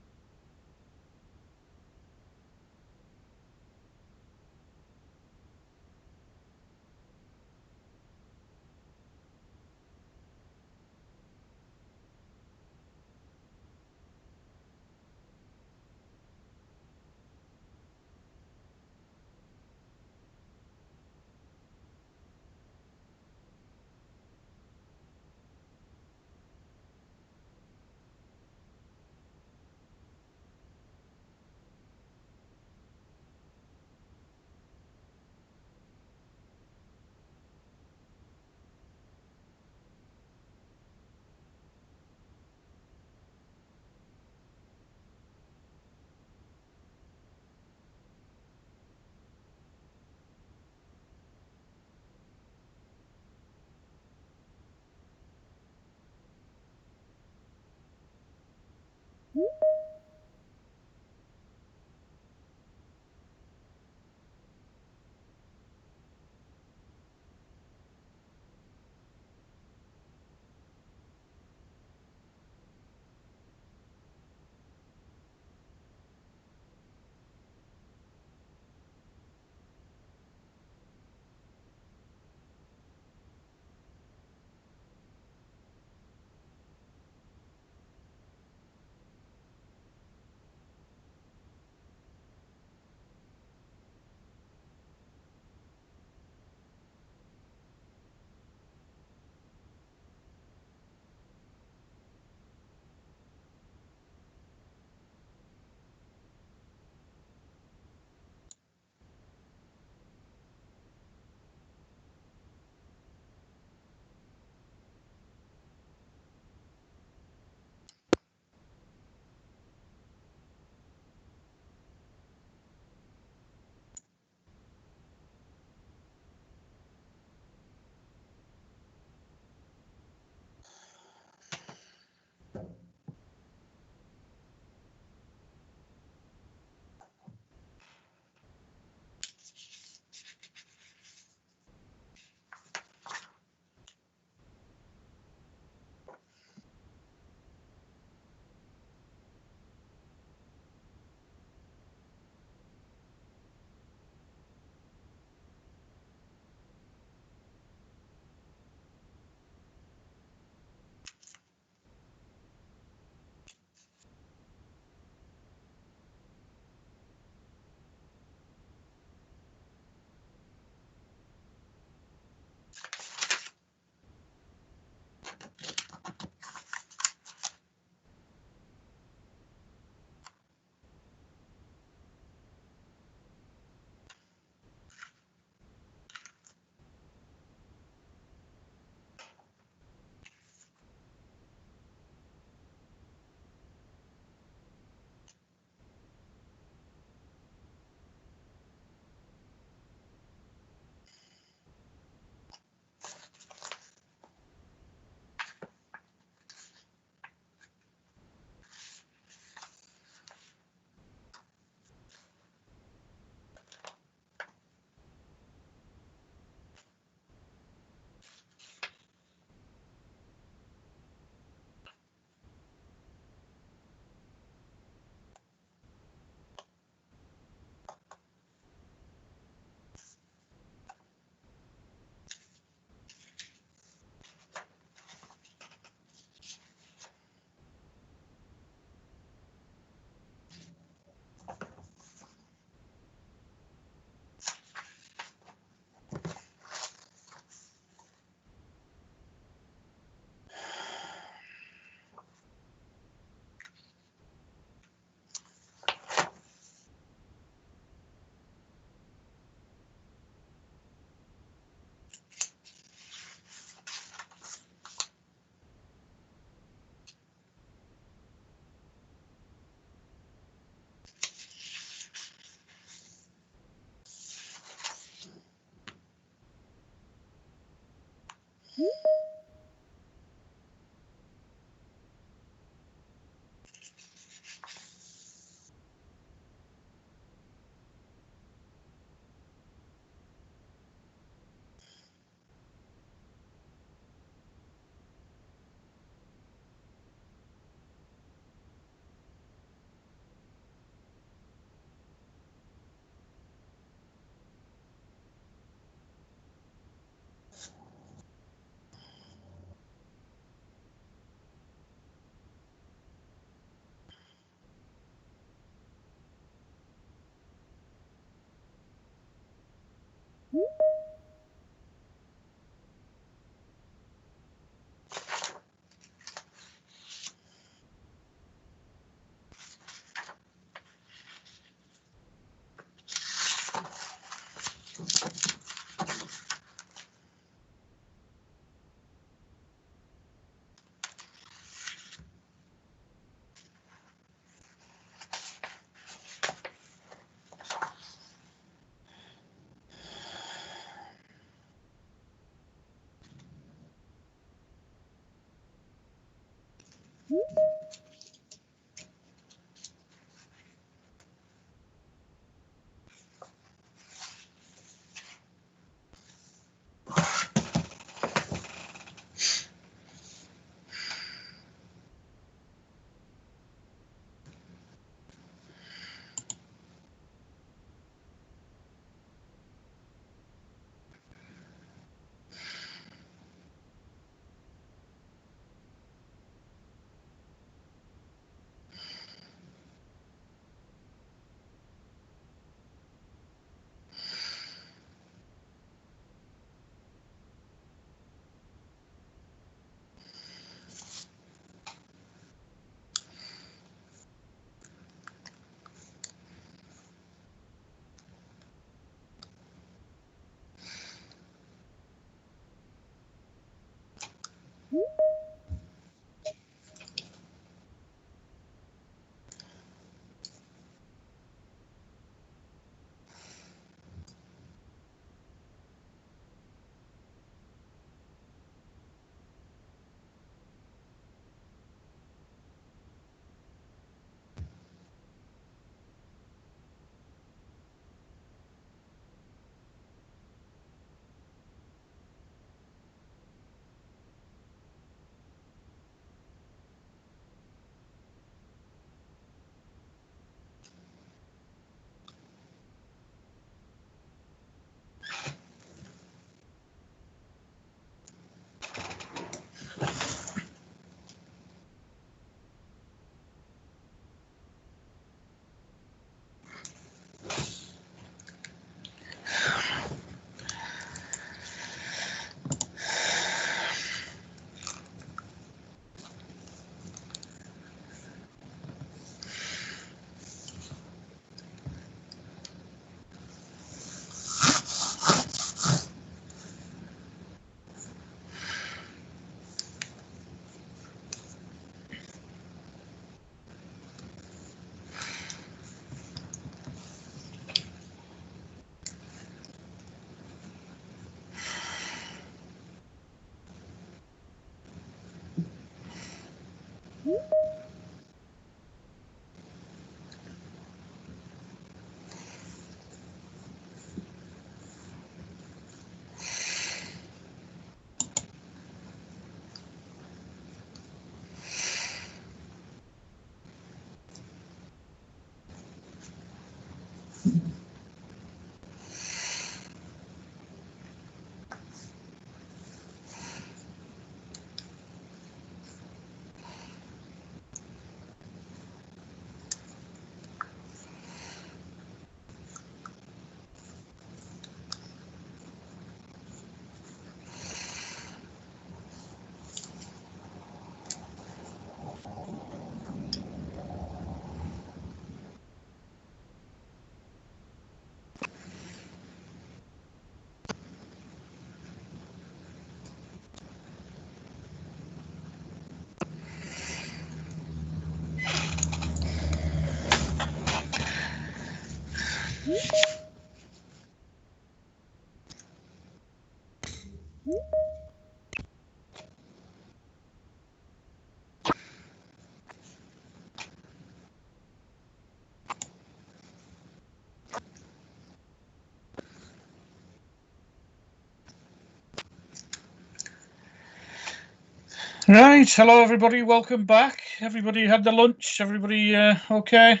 Right, hello everybody, welcome back. Everybody had the lunch? Everybody okay?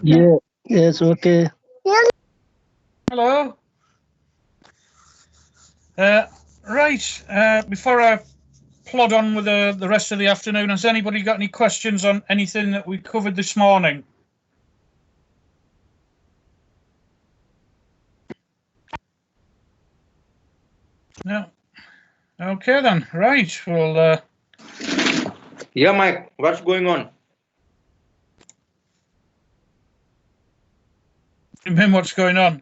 Yeah, yes, okay. Hello. Right, before I plod on with the rest of the afternoon, has anybody got any questions on anything that we covered this morning? No. Okay then, right, well... Yeah, Mike, what's going on? You mean what's going on?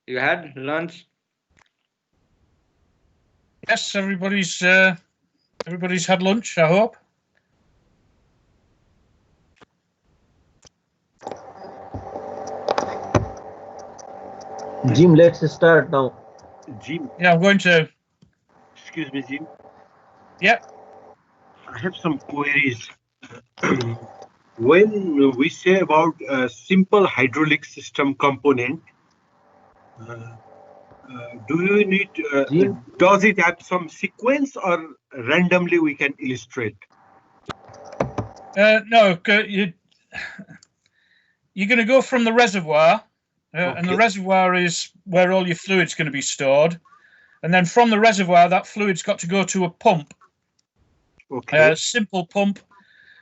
You had lunch? Yes, everybody's had lunch, I hope. Jim, let's start now. Jim. Yeah, I'm going to. Excuse me, Jim. Yeah. I have some queries. When we say about a simple hydraulic system component, do you need, does it have some sequence or randomly we can illustrate? No, you're going to go from the reservoir, and the reservoir is where all your fluid's going to be stored. And then from the reservoir, that fluid's got to go to a pump. Okay. Simple pump.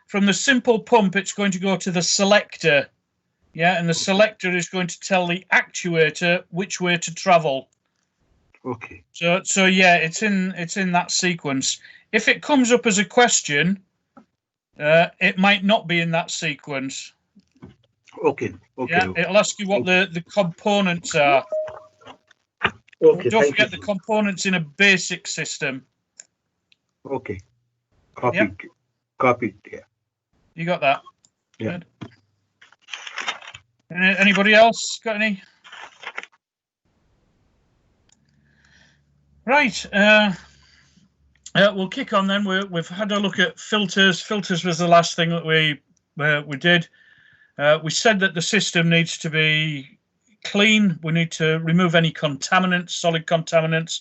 From the simple pump, it's going to go to the selector. Yeah, and the selector is going to tell the actuator which way to travel. Okay. So yeah, it's in that sequence. If it comes up as a question, it might not be in that sequence. Okay. Okay. Yeah, it'll ask you what the components are. Okay. Don't forget the components in a basic system. Okay. Copy. Yep. Copied. Yeah. You got that? Yeah. Good. Anybody else got any? Right. We'll kick on then. We've had a look at filters. Filters was the last thing that we did. We said that the system needs to be clean. We need to remove any contaminants, solid contaminants.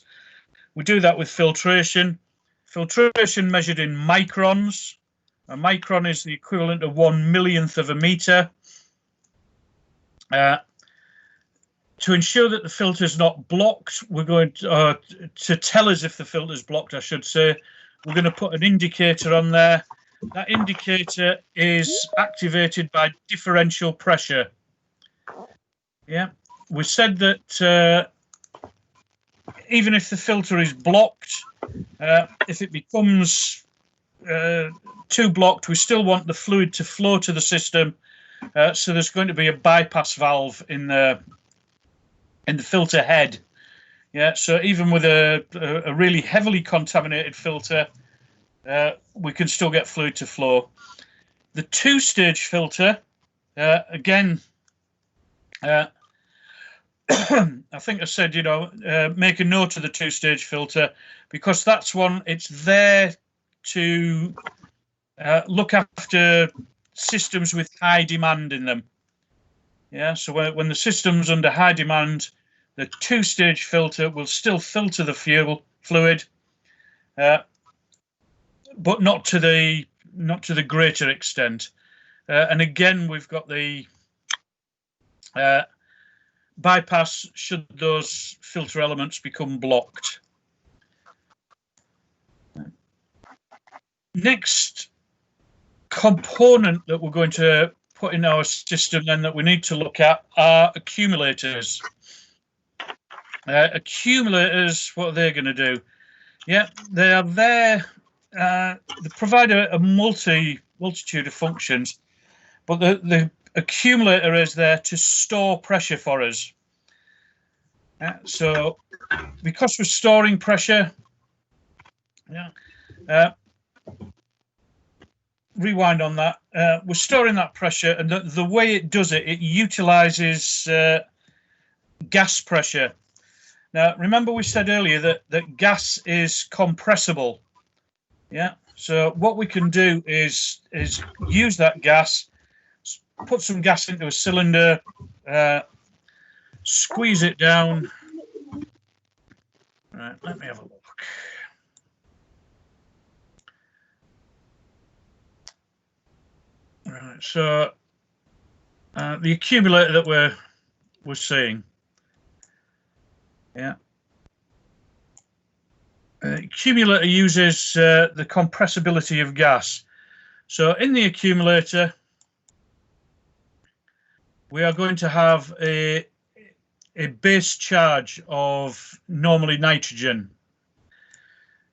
We do that with filtration. Filtration measured in microns. A micron is the equivalent of 1/1,000,000th of a meter. To ensure that the filter is not blocked, we're going to tell us if the filter is blocked, I should say, we're going to put an indicator on there. That indicator is activated by differential pressure. Yeah, we said that even if the filter is blocked, if it becomes too blocked, we still want the fluid to flow to the system. So there's going to be a bypass valve in the filter head. Yeah, so even with a really heavily contaminated filter, we can still get fluid to flow. The two-stage filter, again, I think I said, make a note of the two-stage filter, because that's one, it's there to look after systems with high demand in them. Yeah, so when the system's under high demand, the two-stage filter will still filter the fluid, but not to the greater extent. And again, we've got the bypass should those filter elements become blocked. Next component that we're going to put in our system then that we need to look at are accumulators. Accumulators, what are they going to do? Yeah, they are there. They provide a multitude of functions, but the accumulator is there to store pressure for us. So because we're storing pressure, rewind on that. We're storing that pressure, and the way it does it, it utilizes gas pressure. Now, remember we said earlier that gas is compressible. Yeah. So what we can do is use that gas, put some gas into a cylinder, squeeze it down. Right, let me have a look. Right, so the accumulator that we're seeing, yeah. Accumulator uses the compressibility of gas. So in the accumulator, we are going to have a base charge of normally nitrogen.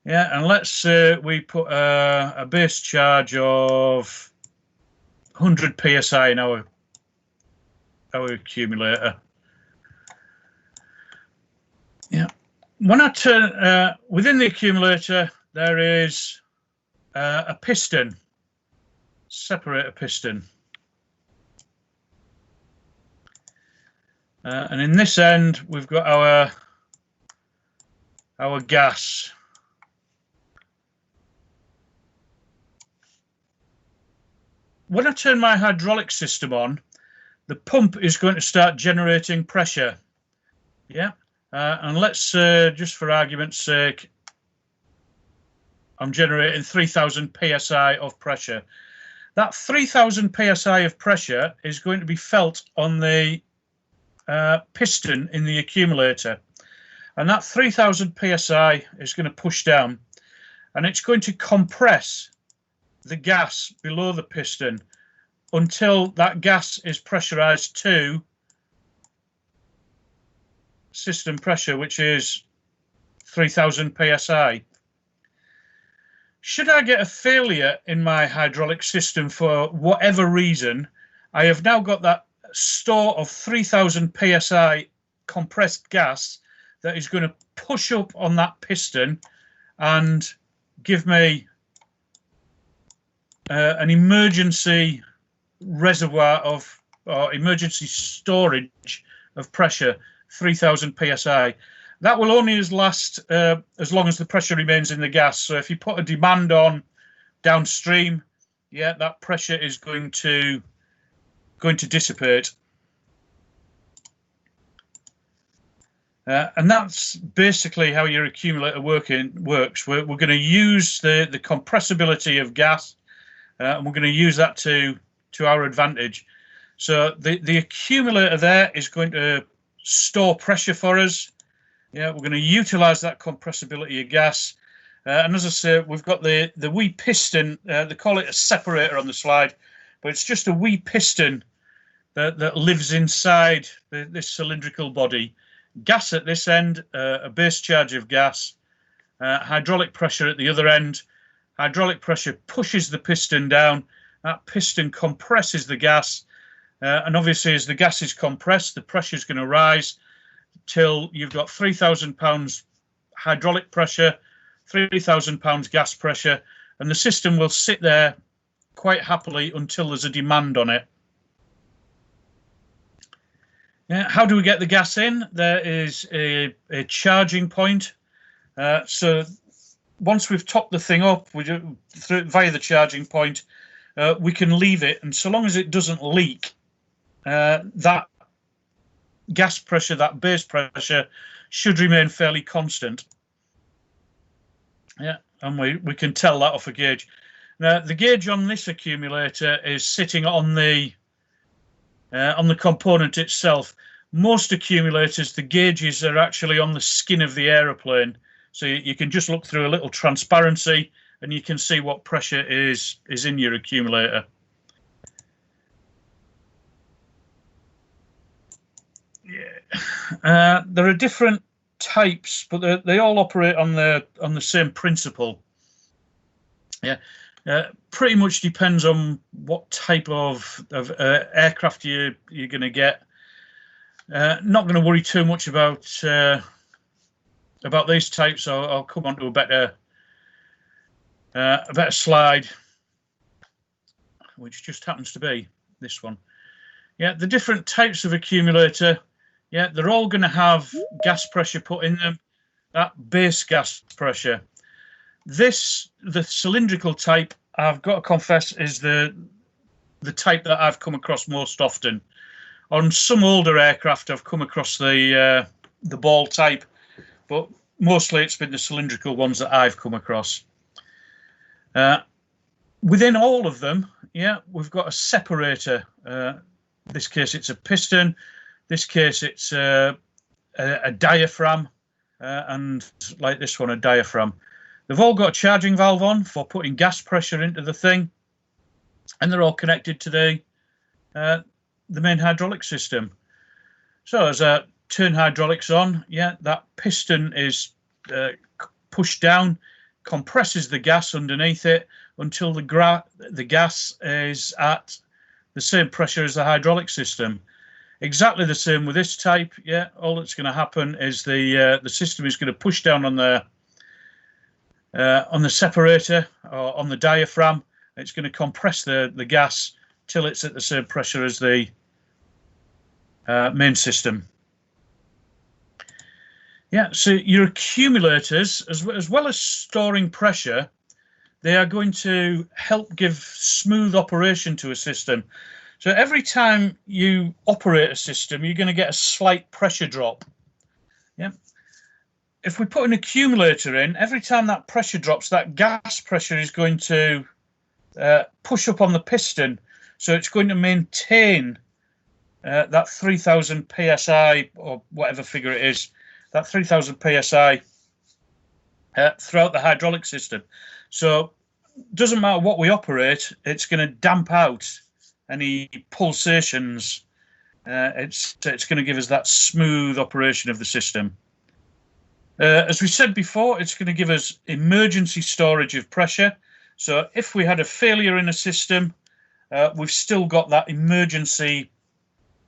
Yeah, and let's say we put a base charge of 100 psi in our accumulator. Yeah. When I turn within the accumulator, there is a piston, separator piston, and in this end we've got our gas. When I turn my hydraulic system on, the pump is going to start generating pressure. Yeah. And let's just for argument's sake, I'm generating 3000 psi of pressure. That 3000 psi of pressure is going to be felt on the piston in the accumulator. And that 3000 psi is going to push down, and it's going to compress the gas below the piston until that gas is pressurized to system pressure, which is 3000 psi. Should I get a failure in my hydraulic system for whatever reason, I have now got that store of 3000 psi compressed gas that is going to push up on that piston and give me an emergency reservoir of or emergency storage of pressure, 3000 psi. That will only last as long as the pressure remains in the gas. So if you put a demand on downstream, yeah, that pressure is going to dissipate. And that's basically how your accumulator works. We're going to use the compressibility of gas, and we're going to use that to our advantage. So the accumulator there is going to store pressure for us. Yeah, we're going to utilize that compressibility of gas. And as I say, we've got the wee piston, they call it a separator on the slide, but it's just a wee piston that lives inside this cylindrical body. Gas at this end, a base charge of gas, hydraulic pressure at the other end. Hydraulic pressure pushes the piston down. That piston compresses the gas. And obviously, as the gas is compressed, the pressure is going to rise till you've got 3,000 pounds hydraulic pressure, 3,000 pounds gas pressure, and the system will sit there quite happily until there's a demand on it. Yeah, how do we get the gas in? There is a charging point. So once we've topped the thing up via the charging point, we can leave it, and so long as it doesn't leak, that gas pressure, that base pressure, should remain fairly constant. Yeah, and we can tell that off a gauge. Now, the gauge on this accumulator is sitting on the component itself. Most accumulators, the gauges are actually on the skin of the aeroplane, so you can just look through a little transparency and you can see what pressure is in your accumulator. Yeah, there are different types, but they all operate on the same principle. Yeah, pretty much depends on what type of aircraft you're going to get. Not going to worry too much about these types. I'll come on to a better slide, which just happens to be this one. Yeah, the different types of accumulator. Yeah, they're all going to have gas pressure put in them, that base gas pressure. The cylindrical type, I've got to confess, is the type that I've come across most often. On some older aircraft, I've come across the ball type, but mostly it's been the cylindrical ones that I've come across. Within all of them, yeah, we've got a separator. This case, it's a piston. This case, it's a diaphragm, and like this one, a diaphragm. They've all got a charging valve on for putting gas pressure into the thing, and they're all connected to the main hydraulic system. So as I turn hydraulics on, yeah, that piston is pushed down, compresses the gas underneath it until the gas is at the same pressure as the hydraulic system. Exactly the same with this type. Yeah, all that's going to happen is the system is going to push down on the separator or on the diaphragm. It's going to compress the gas till it's at the same pressure as the main system. Yeah, so your accumulators, as well as storing pressure, they are going to help give smooth operation to a system. So every time you operate a system, you're going to get a slight pressure drop. Yeah. If we put an accumulator in, every time that pressure drops, that gas pressure is going to push up on the piston. So it's going to maintain that 3000 psi or whatever figure it is, that 3000 psi throughout the hydraulic system. So it doesn't matter what we operate, it's going to damp out any pulsations. It's going to give us that smooth operation of the system. As we said before, it's going to give us emergency storage of pressure. So if we had a failure in a system, we've still got that emergency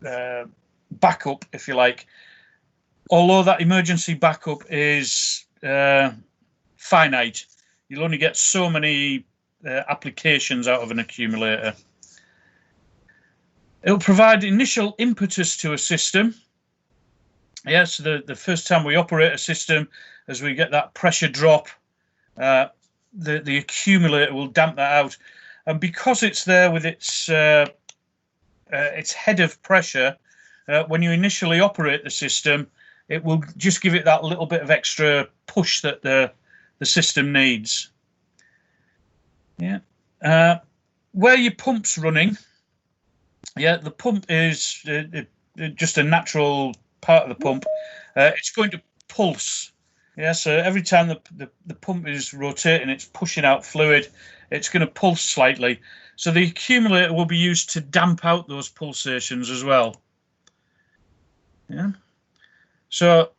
backup, if you like. Although that emergency backup is finite, you'll only get so many applications out of an accumulator. It'll provide initial impetus to a system. Yes, the first time we operate a system, as we get that pressure drop, the accumulator will damp that out. And because it's there with its head of pressure, when you initially operate the system, it will just give it that little bit of extra push that the system needs. Yeah. Where your pump's running, yeah, the pump is just a natural part of the pump. It's going to pulse. Yeah, so every time the pump is rotating, it's pushing out fluid, it's going to pulse slightly. So the accumulator will be used to damp out those pulsations as well. Yeah. So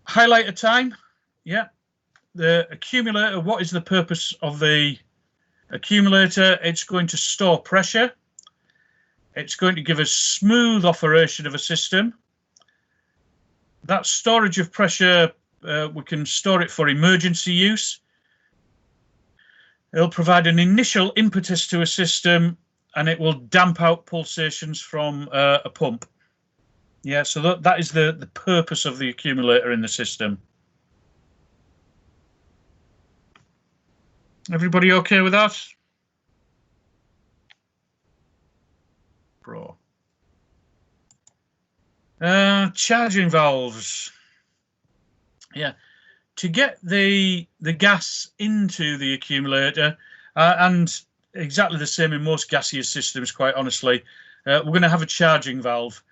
highlighter time. Yeah. The accumulator, what is the purpose of the accumulator? It's going to store pressure. It's going to give us smooth operation of a system. That storage of pressure, we can store it for emergency use. It'll provide an initial impetus to a system, and it will damp out pulsations from a pump. Yeah, so that is the purpose of the accumulator in the system. Everybody okay with that? Bro. Charging valves. Yeah, to get the gas into the accumulator, and exactly the same in most gaseous systems, quite honestly, we're going to have a charging valve.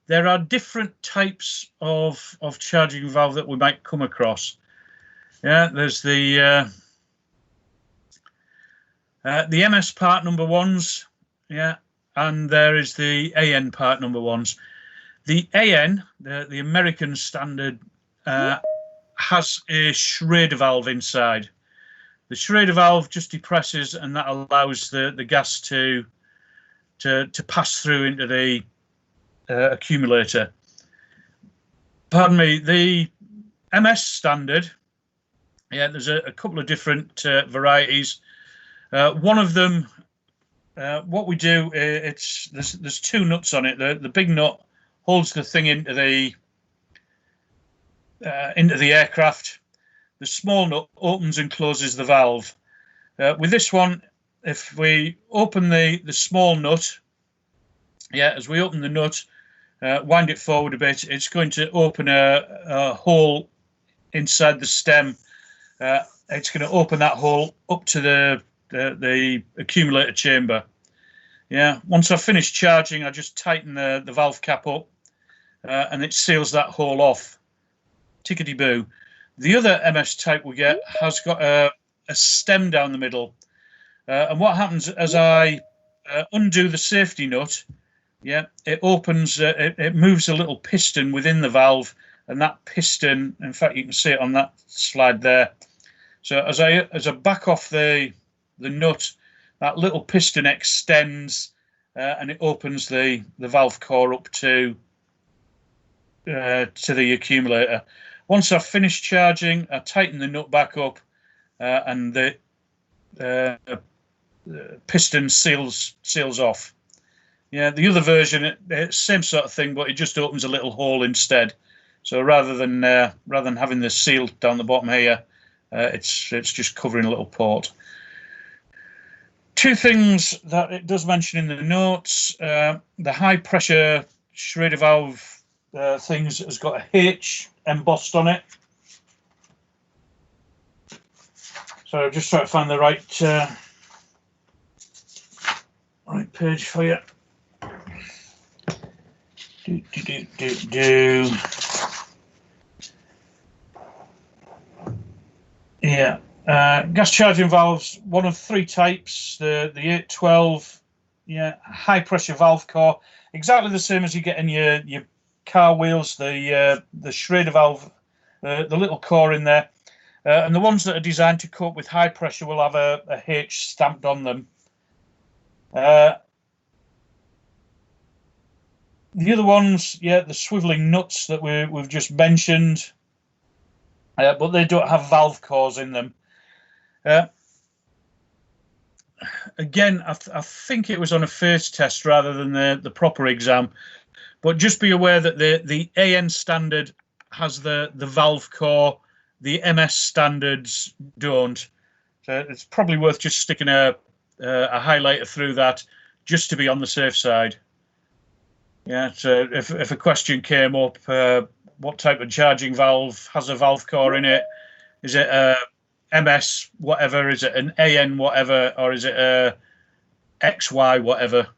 There are different types of charging valve that we might come across. Yeah, there's the MS part number ones, yeah, and there is the AN part number ones. The AN, the American standard, has a Schrader valve inside. The Schrader valve just depresses, and that allows the gas to pass through into the accumulator. Pardon me, the MS standard, yeah, there's a couple of different varieties. One of them, what we do, there's two nuts on it. The big nut holds the thing into the aircraft. The small nut opens and closes the valve. With this one, if we open the small nut, yeah, as we open the nut, wind it forward a bit, it's going to open a hole inside the stem. It's going to open that hole up to the accumulator chamber. Yeah, once I've finished charging, I just tighten the valve cap up and it seals that hole off. Tickety-boo. The other MS type we get has got a stem down the middle. And what happens as I undo the safety nut, yeah, it opens, it moves a little piston within the valve, and that piston, in fact, you can see it on that slide there. So as I back off the nut, that little piston extends and it opens the valve core up to the accumulator. Once I've finished charging, I tighten the nut back up and the piston seals off. Yeah, the other version, it's same sort of thing, but it just opens a little hole instead. So rather than having the seal down the bottom here, it's just covering a little port. Two things that it does mention in the notes: the high pressure Schrader valve things has got a H embossed on it. So I'll just try to find the right page for you. Yeah, gas charging valves, one of three types. The 812, yeah, high pressure valve core, exactly the same as you get in your car wheels. The Schrader valve, the little core in there, and the ones that are designed to cope with high pressure will have a H stamped on them. The other ones, yeah, the swiveling nuts that we've just mentioned, but they don't have valve cores in them. Again, I think it was on a first test rather than the proper exam, but just be aware that the AN standard has the valve core, the MS standards don't. So it's probably worth just sticking a highlighter through that just to be on the safe side. Yeah, so if a question came up, what type of charging valve has a valve core in it? Is it a MS whatever? Is it an AN whatever? Or is it a XY whatever?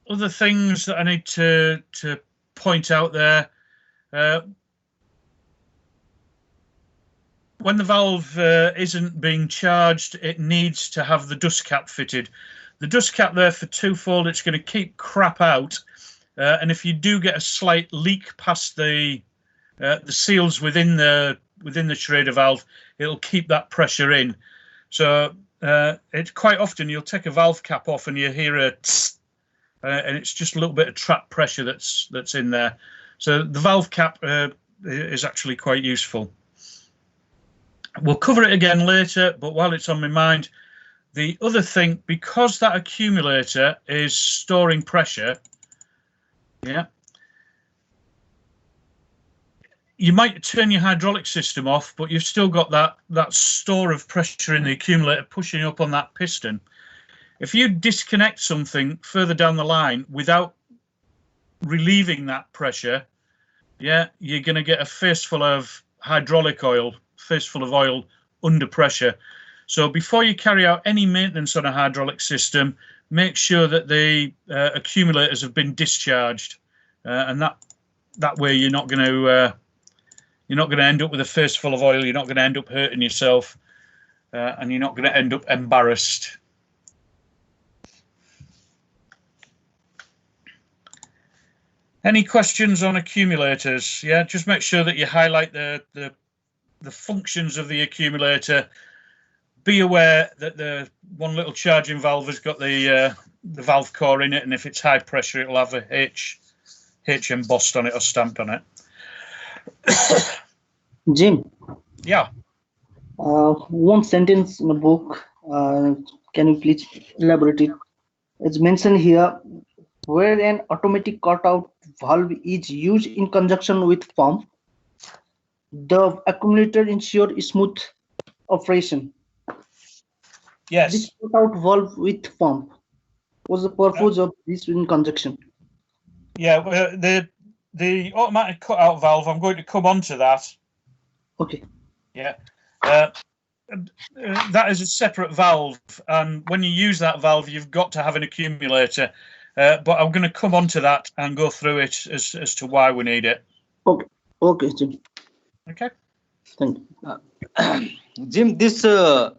Other things that I need to point out there. When the valve isn't being charged, it needs to have the dust cap fitted. The dust cap there for twofold, it's going to keep crap out, and if you do get a slight leak past the seals within the Schrader valve, it'll keep that pressure in. So it's quite often you'll take a valve cap off and you hear a tss, and it's just a little bit of trap pressure that's in there. So the valve cap is actually quite useful. We'll cover it again later, but while it's on my mind, the other thing, because that accumulator is storing pressure, yeah, you might turn your hydraulic system off, but you've still got that store of pressure in the accumulator pushing up on that piston. If you disconnect something further down the line without relieving that pressure, yeah, you're going to get a face full of hydraulic oil, face full of oil under pressure. So before you carry out any maintenance on a hydraulic system, make sure that the accumulators have been discharged, and that way you're not going to end up with a face full of oil. You're not going to end up hurting yourself, and you're not going to end up embarrassed. Any questions on accumulators? Yeah, just make sure that you highlight the functions of the accumulator. Be aware that the one little charging valve has got the valve core in it, and if it's high pressure, it'll have a H embossed on it or stamped on it. Jim. Yeah. One sentence in the book. Can you please elaborate it? It's mentioned here, where an automatic cutout valve is used in conjunction with pump, the accumulator ensures smooth operation. Yes. This cutout valve with pump. What's the purpose of this in conjunction? Yeah, the automatic cutout valve, I'm going to come on to that. Okay. Yeah. That is a separate valve, and when you use that valve, you've got to have an accumulator. But I'm going to come on to that and go through it as to why we need it. Okay. Okay, Jim. Okay. Thank you. Jim, this the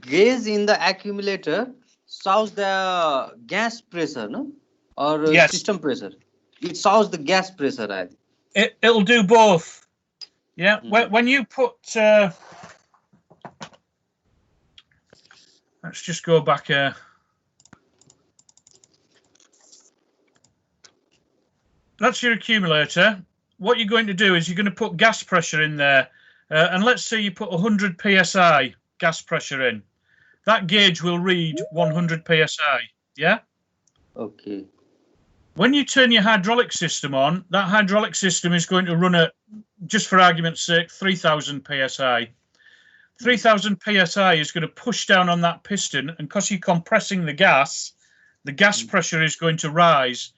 gauge in the accumulator shows the gas pressure, no? Or Yes. system pressure. It shows the gas pressure, I think. It'll do both. Yeah. When you put let's just go back here. That's your accumulator. What you're going to do is you're going to put gas pressure in there. And let's say you put 100 psi gas pressure in. That gauge will read 100 psi. Yeah? Okay. When you turn your hydraulic system on, that hydraulic system is going to run at, just for argument's sake, 3000 psi. 3000 psi is going to push down on that piston, and because you're compressing the gas pressure is going to rise,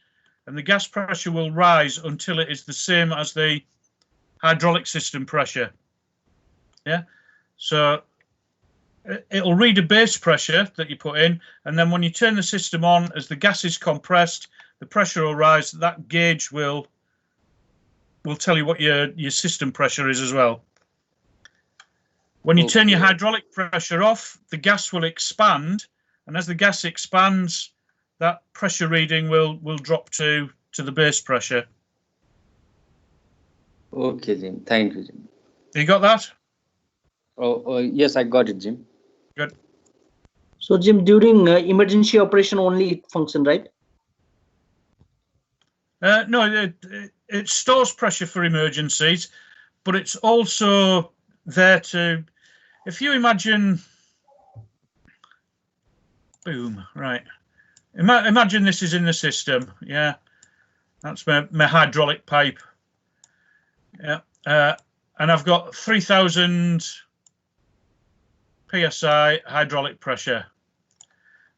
and the gas pressure will rise until it is the same as the hydraulic system pressure. Yeah, so it'll read a base pressure that you put in, and then when you turn the system on, as the gas is compressed, the pressure will rise. That gauge will tell you what your system pressure is as well. When you turn your hydraulic pressure off, the gas will expand, and as the gas expands, that pressure reading will drop to the base pressure. Okay, Jim. Thank you, Jim. You got that? Oh, yes, I got it, Jim. Good. So, Jim, during emergency operation only it function, right? No, it stores pressure for emergencies, but it's also there to, if you imagine, boom, right. Imagine this is in the system, yeah. That's my hydraulic pipe. Yeah, and I've got 3000 psi hydraulic pressure.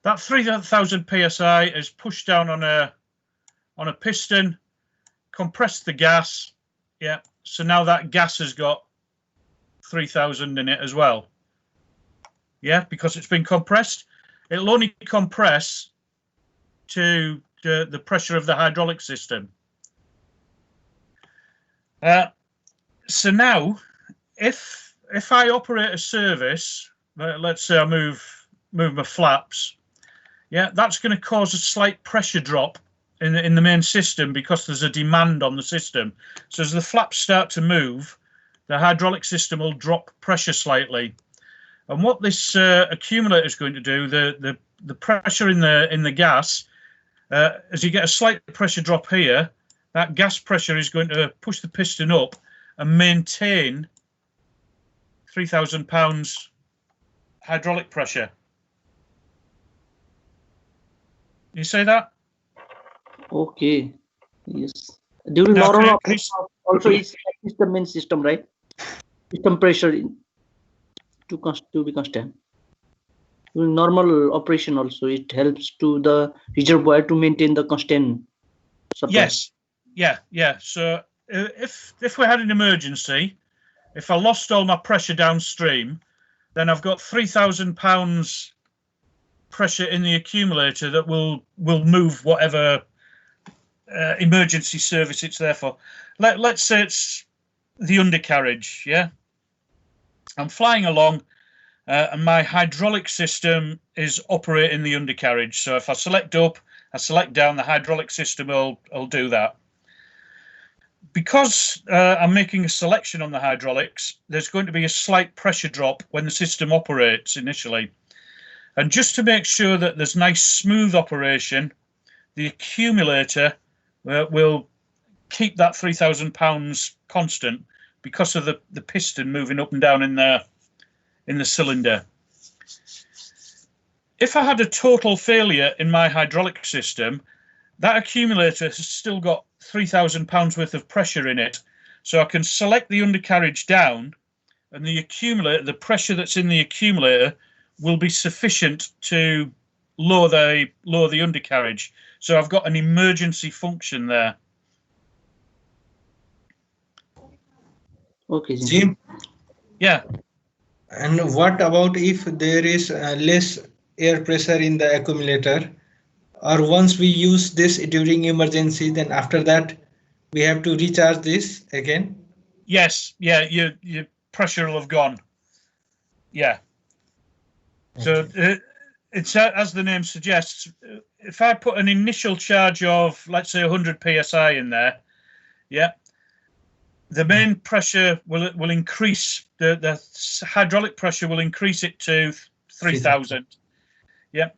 That 3000 psi is pushed down on a piston, compressed the gas. Yeah, so now that gas has got 3000 in it as well. Yeah, because it's been compressed. It'll only compress to the pressure of the hydraulic system. So now, if I operate a service, let's say I move my flaps, yeah, that's going to cause a slight pressure drop in the main system because there's a demand on the system. So as the flaps start to move, the hydraulic system will drop pressure slightly. And what this accumulator is going to do, the pressure in the gas, as you get a slight pressure drop here, that gas pressure is going to push the piston up and maintain 3,000 pounds hydraulic pressure. You say that? Okay. Yes. During Now, normal operation also it's the main system, right? System pressure to be constant. During normal operation also it helps to the reservoir to maintain the constant supply. Yes. Yeah. So if we had an emergency, if I lost all my pressure downstream, then I've got 3,000 pounds pressure in the accumulator that will move whatever emergency service it's there for. Let's say it's the undercarriage. Yeah, I'm flying along and my hydraulic system is operating the undercarriage. So if I select up, I select down, the hydraulic system will do that. Because I'm making a selection on the hydraulics, there's going to be a slight pressure drop when the system operates initially. And just to make sure that there's nice smooth operation, the accumulator will keep that 3,000 pounds constant because of the piston moving up and down in the cylinder. If I had a total failure in my hydraulic system, that accumulator has still got 3,000 pounds worth of pressure in it. So I can select the undercarriage down, and the pressure that's in the accumulator will be sufficient to lower the undercarriage. So I've got an emergency function there. Okay, Jim? Yeah. And what about if there is less air pressure in the accumulator, or once we use this during emergency, then after that we have to recharge this again? Yes, yeah, your pressure will have gone. Yeah. So it's as the name suggests, if I put an initial charge of, let's say, 100 psi in there, yeah, the main pressure will increase, the hydraulic pressure will increase it to 3,000. Yeah.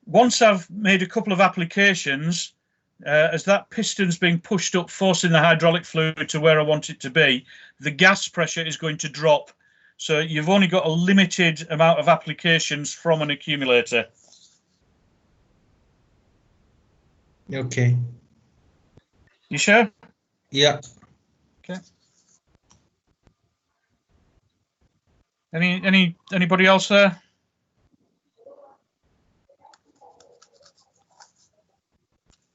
Once I've made a couple of applications, as that piston's being pushed up, forcing the hydraulic fluid to where I want it to be, the gas pressure is going to drop. So you've only got a limited amount of applications from an accumulator. Okay. You sure? Yeah. Okay. Anybody else there?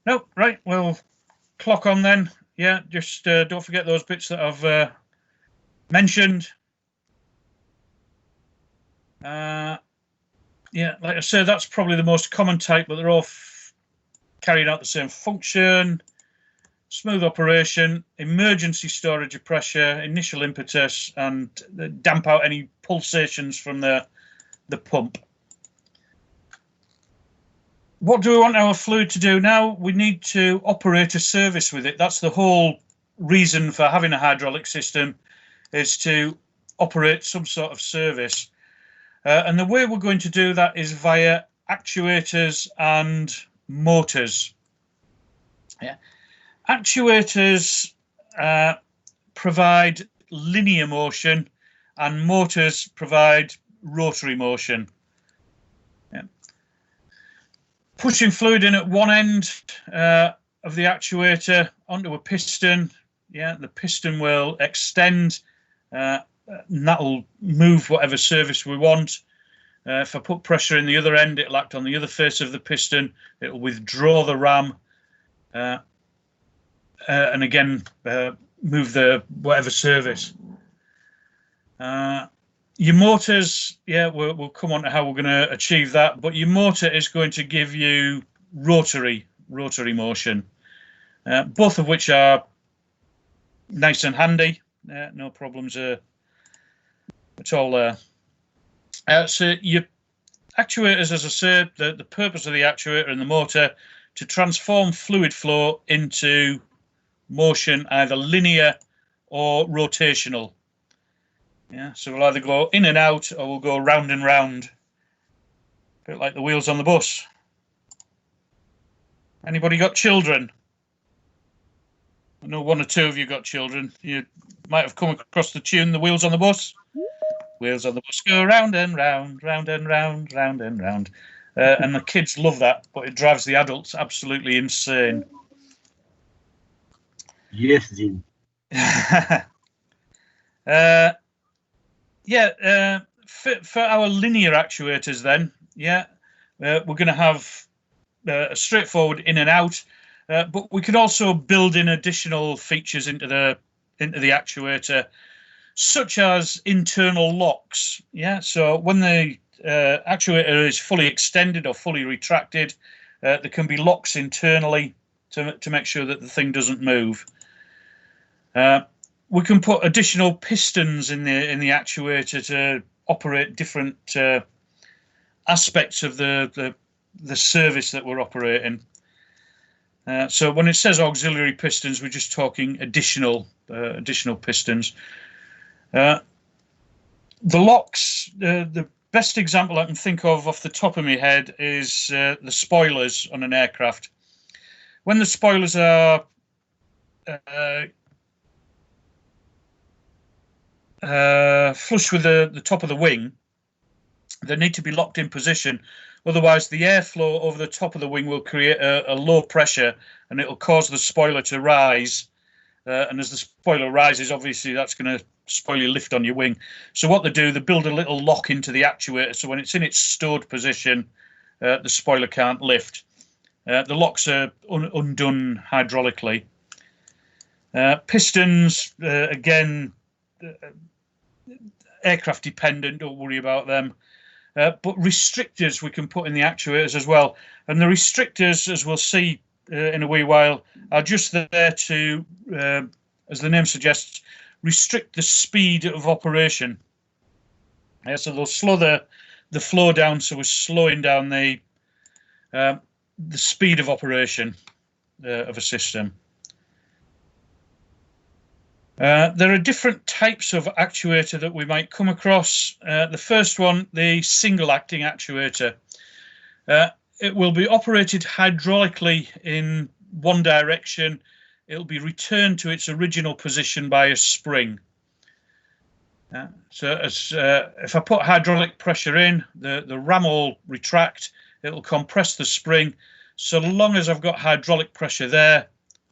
No, right. Well, clock on then. Yeah, just don't forget those bits that I've mentioned. Yeah, like I said, that's probably the most common type, but they're all carrying out the same function. Smooth operation, emergency storage of pressure, initial impetus, and damp out any pulsations from the pump. What do we want our fluid to do now? We need to operate a service with it. That's the whole reason for having a hydraulic system, is to operate some sort of service. And the way we're going to do that is via actuators and motors. Yeah. Actuators provide linear motion and motors provide rotary motion. Yeah. Pushing fluid in at one end of the actuator onto a piston, yeah, the piston will extend, and that will move whatever surface we want. If I put pressure in the other end, it'll act on the other face of the piston. It'll withdraw the ram, and again move the whatever surface. Your motors, yeah, we'll come on to how we're going to achieve that. But your motor is going to give you rotary motion, both of which are nice and handy. No problems at all there. So your actuators, as I said, the purpose of the actuator and the motor to transform fluid flow into motion, either linear or rotational. Yeah, so we'll either go in and out or we'll go round and round, a bit like the wheels on the bus. Anybody got children? I know one or two of you got children. You might have come across the tune, The Wheels on the Bus. Wheels on the bus go round and round, round and round, round and round. And the kids love that, but it drives the adults absolutely insane. Yes, Jim. Yeah, for our linear actuators then, yeah, we're going to have a straightforward in and out, but we can also build in additional features into the actuator, such as internal locks. Yeah, so when the actuator is fully extended or fully retracted, there can be locks internally to make sure that the thing doesn't move. We can put additional pistons in the actuator to operate different aspects of the service that we're operating. So when it says auxiliary pistons, we're just talking additional pistons. The locks, the best example I can think of off the top of my head is the spoilers on an aircraft. When the spoilers are flush with the top of the wing, they need to be locked in position. Otherwise, the airflow over the top of the wing will create a low pressure, and it will cause the spoiler to rise. And as the spoiler rises, obviously that's going to spoil your lift on your wing. So what they do, they build a little lock into the actuator, so when it's in its stored position, the spoiler can't lift. The locks are undone hydraulically. Pistons, again, aircraft dependent, don't worry about them. But restrictors we can put in the actuators as well. And the restrictors, as we'll see in a wee while, are just there to, as the name suggests, restrict the speed of operation. So they'll slow the flow down, so we're slowing down the speed of operation of a system. There are different types of actuator that we might come across. The first one, the single acting actuator. It will be operated hydraulically in one direction. It'll be returned to its original position by a spring. So if I put hydraulic pressure in, the ram will retract, it'll compress the spring. So long as I've got hydraulic pressure there,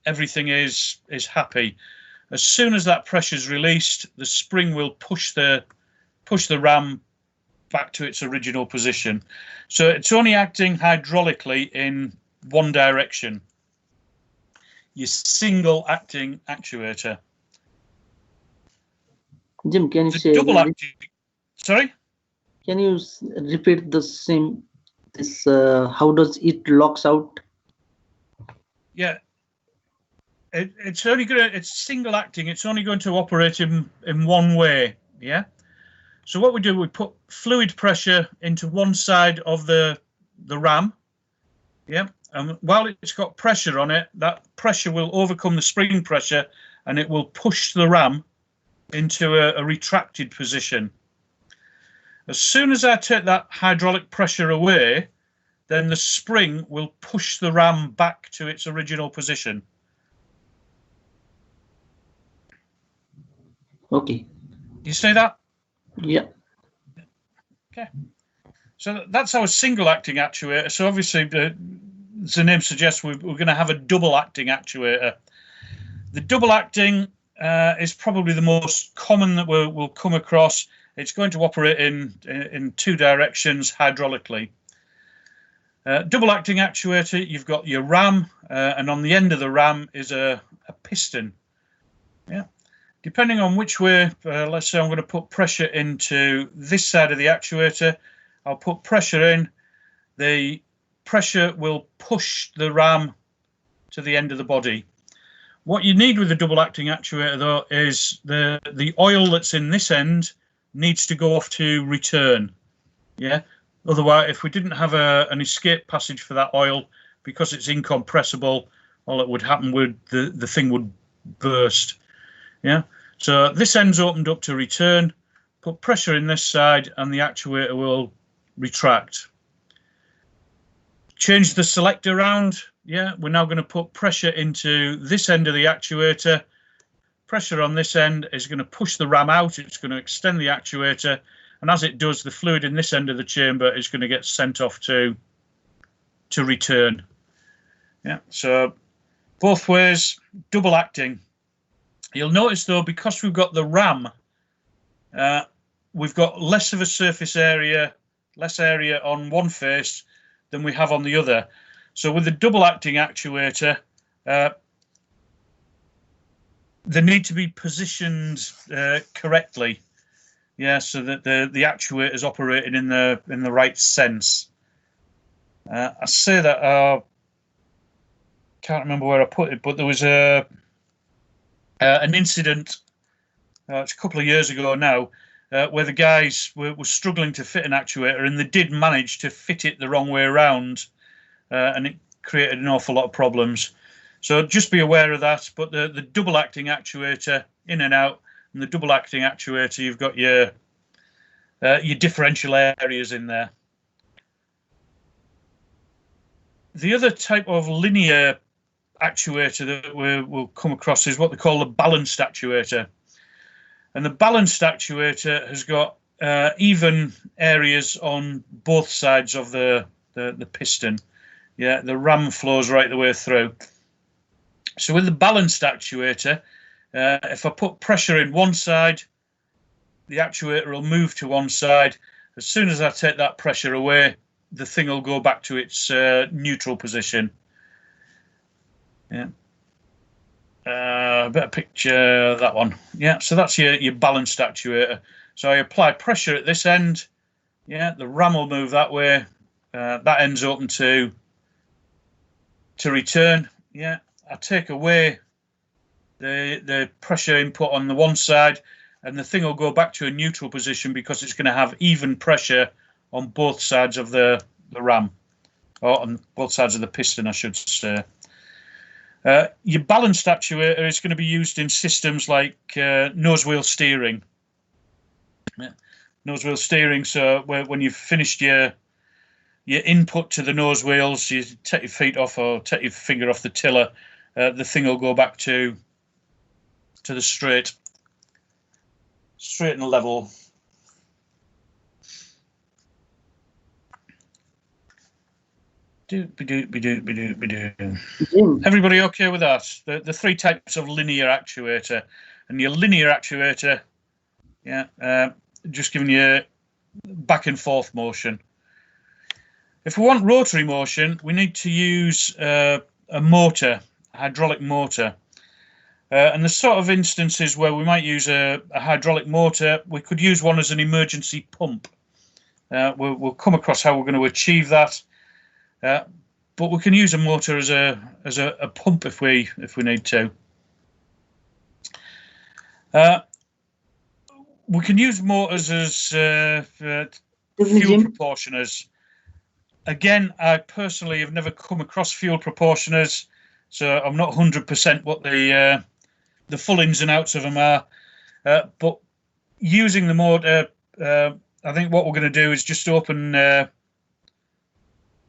everything is happy. As soon as that pressure is released, the spring will push the ram back to its original position. So it's only acting hydraulically in one direction. Your single acting actuator. Jim, can you say double acting? Sorry? Can you repeat the same? This how does it locks out? Yeah. It's only it's single acting. It's only going to operate in one way. Yeah. So what we do, we put fluid pressure into one side of the ram. Yeah. And while it's got pressure on it, that pressure will overcome the spring pressure, and it will push the ram into a retracted position. As soon as I take that hydraulic pressure away, then the spring will push the ram back to its original position. Okay. You see that? Yeah. Okay. So that's our single acting actuator. So obviously, as the name suggests, we're going to have a double acting actuator. The double acting is probably the most common that we'll come across. It's going to operate in two directions hydraulically. Double acting actuator, you've got your ram, and on the end of the ram is a piston. Yeah. Depending on which way, let's say I'm going to put pressure into this side of the actuator, I'll put pressure in. The pressure will push the ram to the end of the body. What you need with the double acting actuator, though, is the oil that's in this end needs to go off to return. Yeah. Otherwise, if we didn't have an escape passage for that oil, because it's incompressible, all that would happen would the thing would burst. Yeah. So this end's opened up to return. Put pressure in this side, and the actuator will retract. Change the selector around. Yeah, we're now going to put pressure into this end of the actuator. Pressure on this end is going to push the ram out. It's going to extend the actuator. And as it does, the fluid in this end of the chamber is going to get sent off to return. Yeah, so both ways, double acting. You'll notice, though, because we've got the ram, we've got less of a surface area, less area on one face than we have on the other. So with the double acting actuator, they need to be positioned correctly. Yeah, so that the actuator is operating in the right sense. I say that can't remember where I put it, but there was an incident. It's a couple of years ago now, where the guys were struggling to fit an actuator, and they did manage to fit it the wrong way around, and it created an awful lot of problems. So just be aware of that. But the double acting actuator, in and out, and the double acting actuator, you've got your differential areas in there. The other type of linear actuator that we'll come across is what they call the balanced actuator. And the balanced actuator has got even areas on both sides of the piston. Yeah, the ram flows right the way through. So with the balanced actuator, if I put pressure in one side, the actuator will move to one side. As soon as I take that pressure away, the thing will go back to its neutral position. Yeah. Better picture that one. Yeah, so that's your balanced actuator. So I apply pressure at this end. Yeah, the ram will move that way. That end's open to return. Yeah, I take away the pressure input on the one side, and the thing will go back to a neutral position because it's going to have even pressure on both sides of the ram, or on both sides of the piston, I should say. Your balanced actuator is going to be used in systems like nose wheel steering. Yeah. Nose wheel steering, so when you've finished your input to the nose wheels, you take your feet off or take your finger off the tiller, the thing will go back to the straight and level. Everybody okay with that? The three types of linear actuator, and your linear actuator, yeah, just giving you back and forth motion. If we want rotary motion, we need to use a motor, a hydraulic motor. And the sort of instances where we might use a hydraulic motor, we could use one as an emergency pump. We'll come across how we're going to achieve that. But we can use a motor as a pump if we need to. We can use motors as fuel proportioners. Again, I personally have never come across fuel proportioners, so I'm not 100% what the full ins and outs of them are. But using the motor, I think what we're going to do is just open a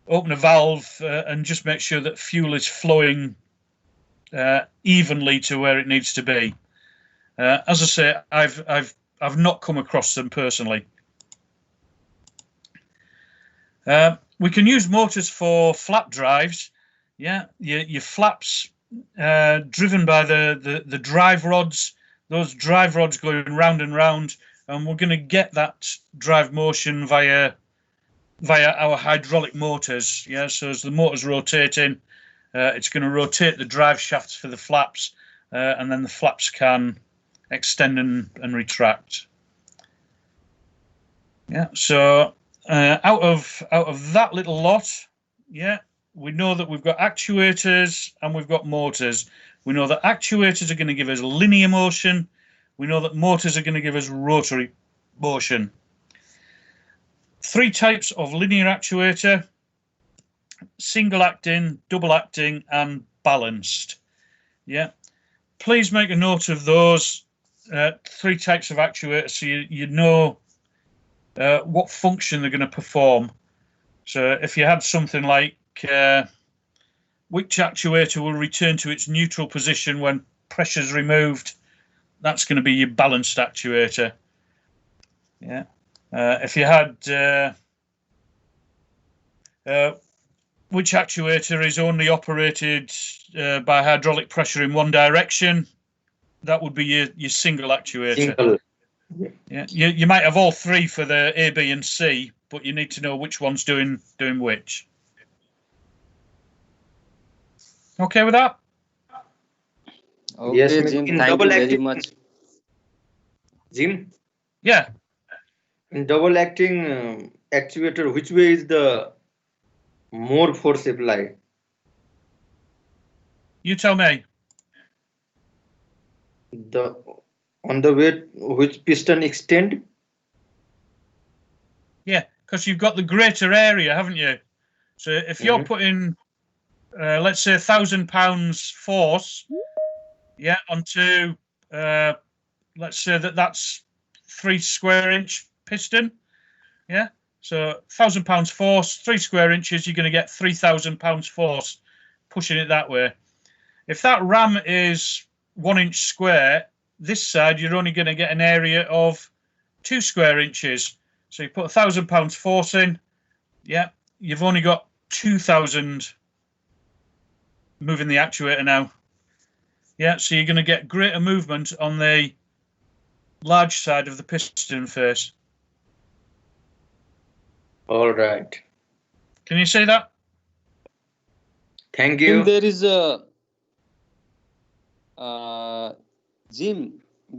valve and just make sure that fuel is flowing evenly to where it needs to be. As I say, I've not come across them personally. We can use motors for flap drives. Yeah, your flaps driven by the drive rods. Those drive rods going round and round, and we're going to get that drive motion via our hydraulic motors. Yeah, so as the motor's rotating, it's going to rotate the drive shafts for the flaps, and then the flaps can extend and retract. Yeah, so out of that little lot, yeah, we know that we've got actuators and we've got motors. We know that actuators are going to give us linear motion. We know that motors are going to give us rotary motion. Three types of linear actuator: single acting, double acting, and balanced. Yeah, please make a note of those three types of actuators so you know what function they're going to perform. So if you had something like which actuator will return to its neutral position when pressure is removed, that's going to be your balanced actuator. Yeah. If you had which actuator is only operated by hydraulic pressure in one direction, that would be your single actuator. Single. Yeah, you might have all three for the A, B, and C, but you need to know which one's doing which. Okay with that? Okay, Yes, Jim, in thank double you very acting, much. Jim, Yeah. in double acting actuator, which way is the more force applied? You tell me. On the way which piston extend? Yeah, because you've got the greater area, haven't you? So if you're putting, let's say, 1,000 pounds force, yeah, onto, let's say that's 3 square inch piston, yeah. So 1,000 pounds force, 3 square inches, you're going to get 3,000 pounds force pushing it that way. If that ram is 1 inch square, this side you're only going to get an area of 2 square inches. So you put 1,000 pounds force in, yeah, you've only got 2,000 moving the actuator now. Yeah, so you're going to get greater movement on the large side of the piston face. All right. Can you see that? Thank Jim, you. there is a Jim,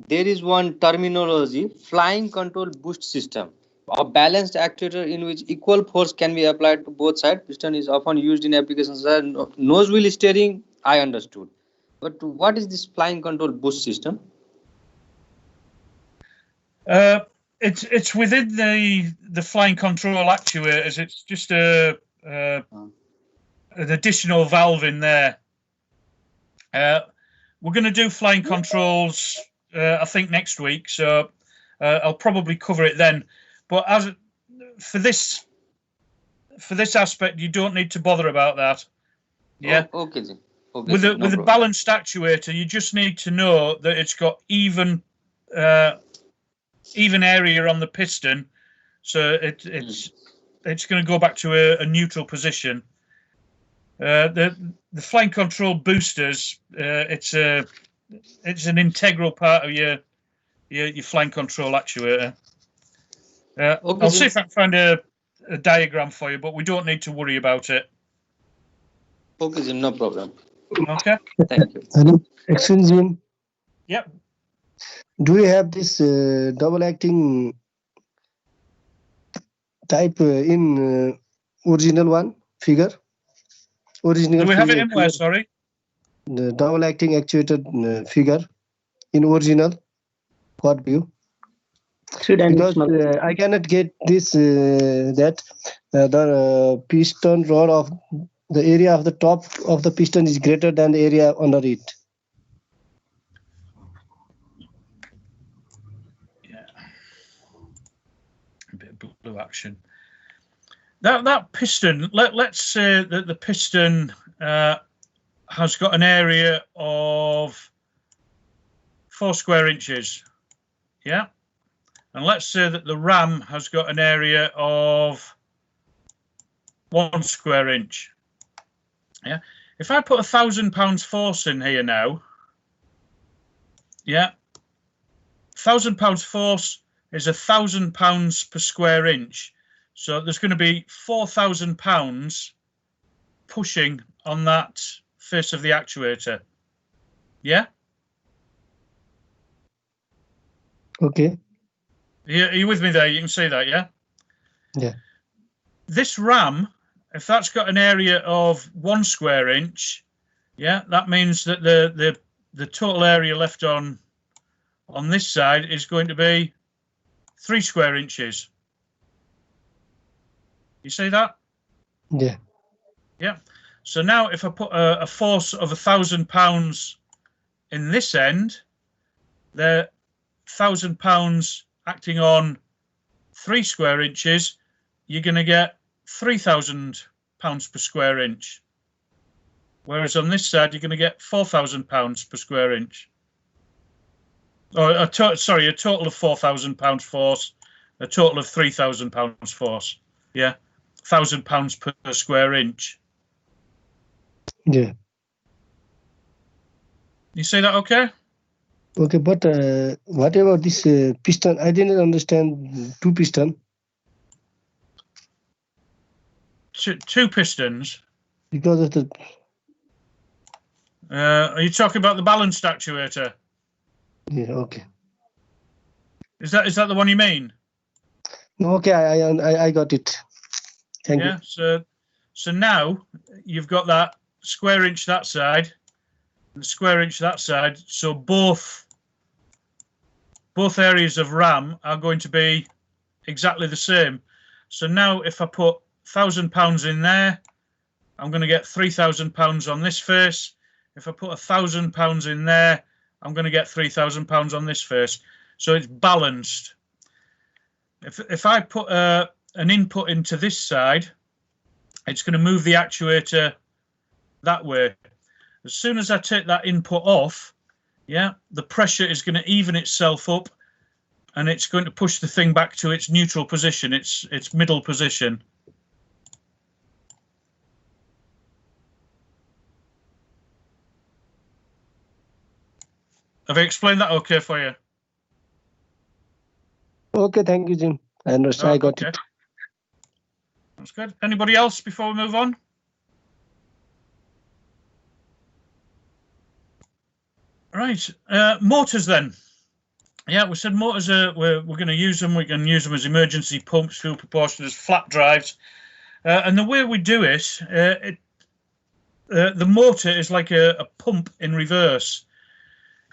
there is one terminology, flying control boost system. A balanced actuator in which equal force can be applied to both sides. Piston is often used in applications such as nose wheel steering. I understood. But what is this flying control boost system? It's within the flying control actuators. It's just an additional valve in there. We're going to do flying controls, I think, next week. So I'll probably cover it then. But as for this aspect, you don't need to bother about that. Yeah. Oh, okay, Jim. Okay, With Jim, no a problem. balanced actuator, you just need to know that it's got even area on the piston, so it's going to go back to a neutral position. The flying control boosters, it's an integral part of your flying control actuator. Okay, I'll see Jim. if I can find a diagram for you, but we don't need to worry about it. Okay, Jim, no problem. Okay. Thank you. Excuse me. Yep. Do you have this double acting type in original one figure? Original. Do we have it figure, in where? Sorry. The double acting actuator figure in original quad view. Because I cannot get this the piston rod of the area of the top of the piston is greater than the area under it. Yeah. A bit of blue action. That piston. Let's say that the piston has got an area of 4 square inches. Yeah. And let's say that the ram has got an area of 1 square inch. Yeah. If I put 1,000 pounds force in here now, yeah, 1,000 pounds force is 1,000 pounds per square inch. So there's going to be 4,000 pounds pushing on that face of the actuator. Yeah. Okay. Are you with me there? You can see that, yeah? Yeah. This ram, if that's got an area of 1 square inch, yeah, that means that the total area left on this side is going to be 3 square inches. You see that? Yeah. Yeah. So now if I put a force of 1,000 pounds in this end, the 1,000 pounds acting on 3 square inches, you're going to get 3,000 pounds per square inch. Whereas on this side, you're going to get 4,000 pounds per square inch. Or a total of 4,000 pounds force, a total of 3,000 pounds force. Yeah, 1,000 pounds per square inch. Yeah. You see that okay? Okay, but what about this piston? I didn't understand 2 piston. Two pistons. Because of the. Are you talking about the balanced actuator? Yeah. Okay. Is that the one you mean? Okay, I got it. Thank you. So now you've got that square inch that side, and square inch that side. So both areas of ram are going to be exactly the same. So now if I put 1,000 pounds in there, I'm going to get 3,000 pounds on this face. If I put 1,000 pounds in there, I'm going to get 3,000 pounds on this face. So it's balanced. If I put an input into this side, it's going to move the actuator that way. As soon as I take that input off, yeah, the pressure is going to even itself up, and it's going to push the thing back to its neutral position, its middle position. Have I explained that okay for you? Okay, thank you, Jim. I understand. I got it. That's good. Anybody else before we move on? Right, motors then. Yeah, we said motors are, we're going to use them. We can use them as emergency pumps, fuel proportioners, flat drives. And the way we do it, the motor is like a pump in reverse.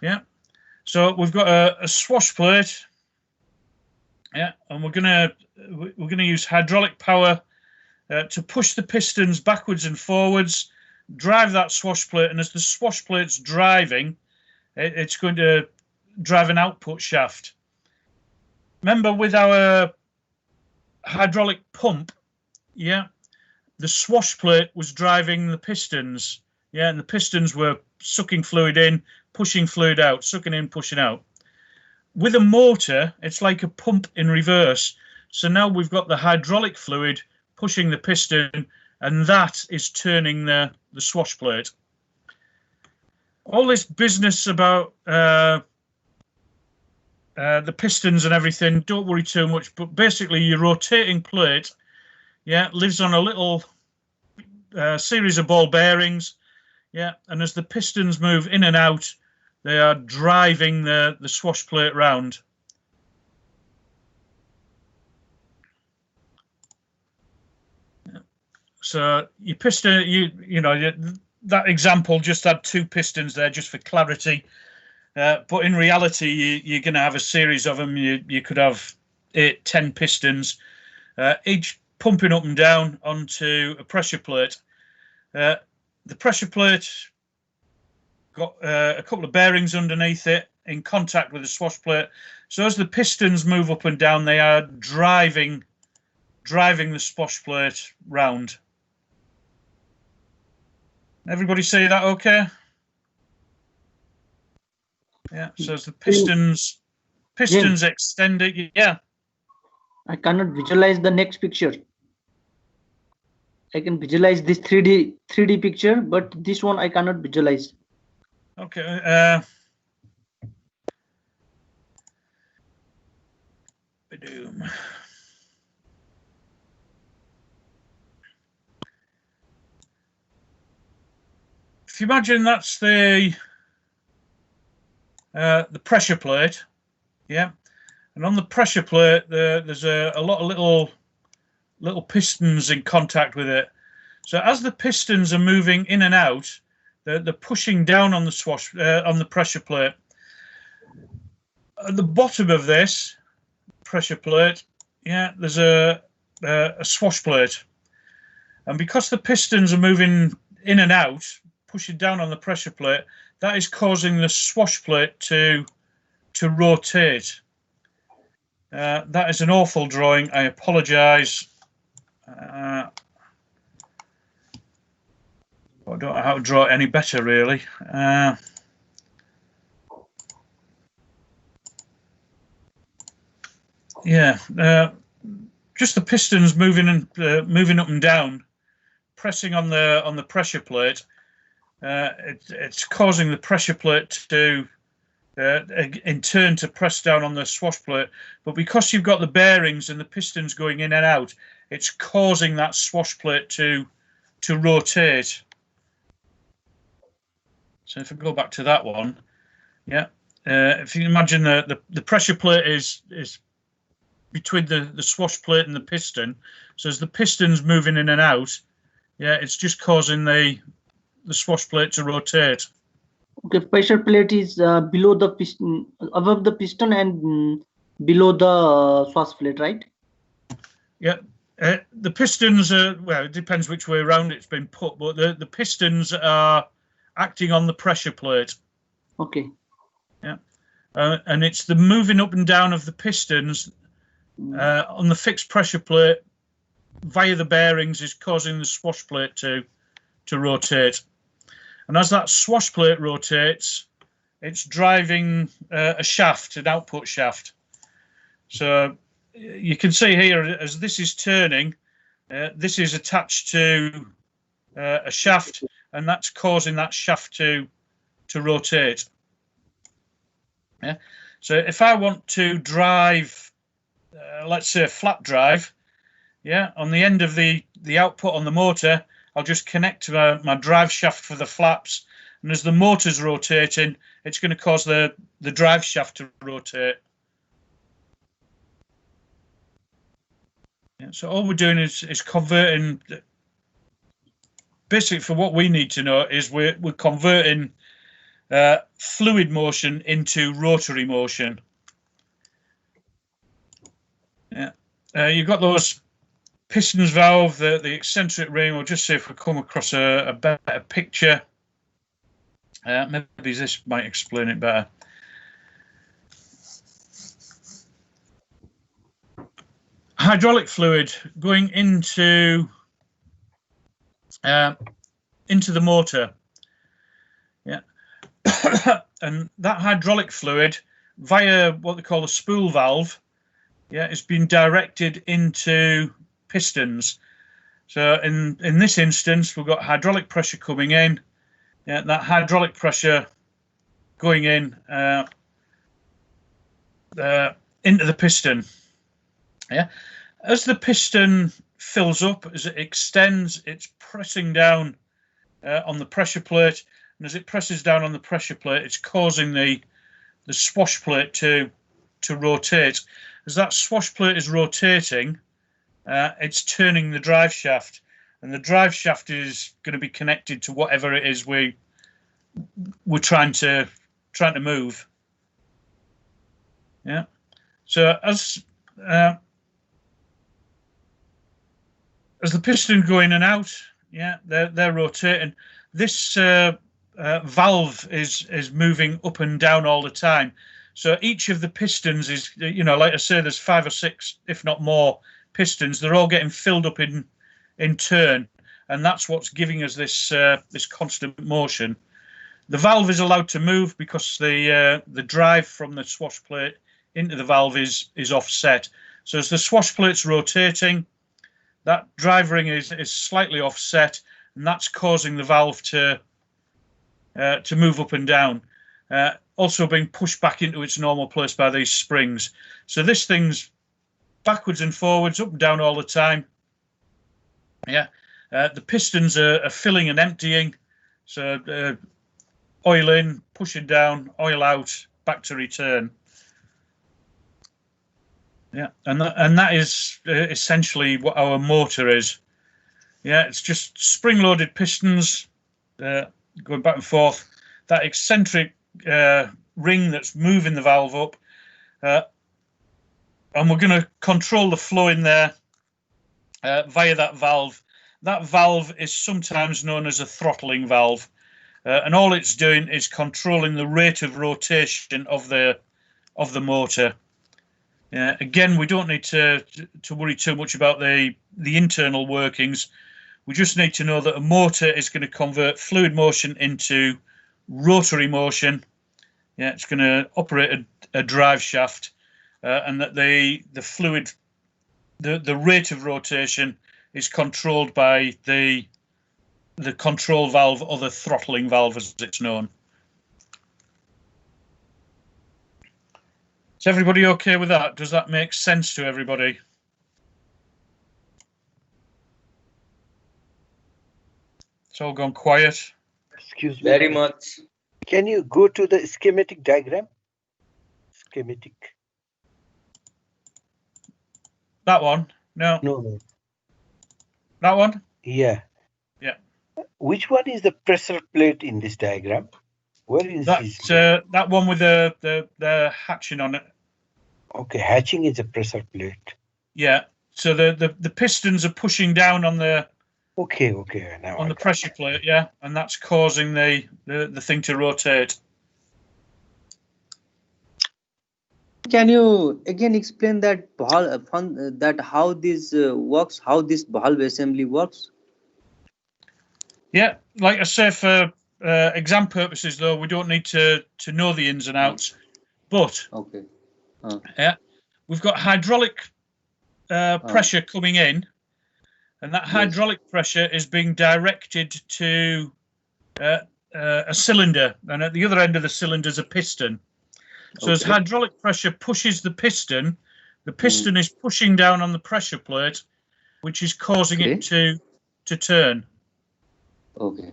Yeah. So we've got a swash plate. Yeah, and we're gonna use hydraulic power to push the pistons backwards and forwards, drive that swash plate, and as the swash plate's driving, it's going to drive an output shaft. Remember, with our hydraulic pump, yeah, the swash plate was driving the pistons, yeah, and the pistons were sucking fluid in, pushing fluid out, sucking in, pushing out. With a motor, it's like a pump in reverse. So now we've got the hydraulic fluid pushing the piston, and that is turning the swash plate. All this business about the pistons and everything, don't worry too much, but basically your rotating plate, yeah, lives on a little series of ball bearings, yeah, and as the pistons move in and out, they are driving the swash plate round. So your piston, you know, that example just had 2 pistons there just for clarity. But in reality, you're going to have a series of them. You could have 8, 10 pistons, each pumping up and down onto a pressure plate. The pressure plate got a couple of bearings underneath it in contact with the swash plate. So as the pistons move up and down, they are driving the swash plate round. Everybody see that okay? Yeah, so as the pistons extend it, yeah. I cannot visualize the next picture. I can visualize this 3D picture, but this one I cannot visualize. Okay. If you imagine that's the pressure plate, yeah, and on the pressure plate there's a lot of little pistons in contact with it. So as the pistons are moving in and out, they're pushing down on the on the pressure plate. At the bottom of this pressure plate, yeah, there's a swash plate, and because the pistons are moving in and out, pushing down on the pressure plate, that is causing the swash plate to rotate. That is an awful drawing. I apologise. I don't know how to draw it any better, really. Yeah, just the pistons moving up and down, pressing on the pressure plate. It's causing the pressure plate to, in turn, to press down on the swash plate. But because you've got the bearings and the pistons going in and out, it's causing that swash plate to rotate. So if I go back to that one, yeah, if you imagine the pressure plate is between the swash plate and the piston, so as the piston's moving in and out, yeah, it's just causing the swash plate to rotate. Okay, pressure plate is below the piston, above the piston, and below the swash plate, right? Yeah, the pistons are, well, it depends which way around it's been put, but the pistons are acting on the pressure plate. Okay. Yeah, and it's the moving up and down of the pistons on the fixed pressure plate via the bearings is causing the swash plate to rotate. And as that swash plate rotates, it's driving a shaft, an output shaft. So you can see here, as this is turning, this is attached to a shaft, and that's causing that shaft to rotate. Yeah. So if I want to drive, let's say a flat drive, Yeah, on the end of the output on the motor, I'll just connect my drive shaft for the flaps, and as the motor's rotating, it's going to cause the drive shaft to rotate. Yeah, so all we're doing is converting. Basically, for what we need to know is we're converting fluid motion into rotary motion. Yeah, you've got those pistons valve, the eccentric ring. We'll just see if we come across a better picture. Maybe this might explain it better. Hydraulic fluid going into the motor. Yeah, and that hydraulic fluid via what they call a spool valve, yeah, it's been directed into pistons. So in this instance, we've got hydraulic pressure coming in. Yeah, that hydraulic pressure going in into the piston. Yeah, as the piston fills up, as it extends, it's pressing down on the pressure plate, and as it presses down on the pressure plate, it's causing the swash plate to rotate. As that swash plate is rotating, it's turning the drive shaft, and the drive shaft is going to be connected to whatever it is we're trying to move. Yeah. So as the piston go in and out, yeah, they're rotating. This valve is moving up and down all the time. So each of the pistons is, you know, like I say, there's 5 or 6, if not more, pistons. They're all getting filled up in turn, and that's what's giving us this this constant motion. The valve is allowed to move because the drive from the swash plate into the valve is offset. So as the swash plate's rotating, that drive ring is slightly offset, and that's causing the valve to move up and down. Also being pushed back into its normal place by these springs. So this thing's backwards and forwards, up and down all the time. Yeah, the pistons are filling and emptying. So oil in, pushing down, oil out, back to return. Yeah, and that is essentially what our motor is. Yeah, it's just spring-loaded pistons going back and forth. That eccentric ring that's moving the valve up, and we're going to control the flow in there via that valve. That valve is sometimes known as a throttling valve, and all it's doing is controlling the rate of rotation of the motor. Again, we don't need to worry too much about the internal workings. We just need to know that a motor is going to convert fluid motion into rotary motion. Yeah, it's going to operate a drive shaft, and that the fluid, the rate of rotation is controlled by the control valve, or the throttling valve as it's known. Is everybody okay with that? Does that make sense to everybody? It's all gone quiet. Excuse me. Very much. Can you go to the schematic diagram? Schematic. That one? No. No. That one? Yeah. Yeah. Which one is the pressure plate in this diagram? Where is that one with the hatching on it? Okay, hatching is a pressure plate. Yeah. So the pistons are pushing down on the now on the pressure plate, yeah, and that's causing the thing to rotate. Can you again explain that how this works, how this valve assembly works? Yeah, like I say, for exam purposes, though, we don't need to know the ins and outs. But yeah, we've got hydraulic pressure coming in, and that hydraulic pressure is being directed to a cylinder, and at the other end of the cylinder is a piston. So as hydraulic pressure pushes the piston is pushing down on the pressure plate, which is causing it to turn. Okay.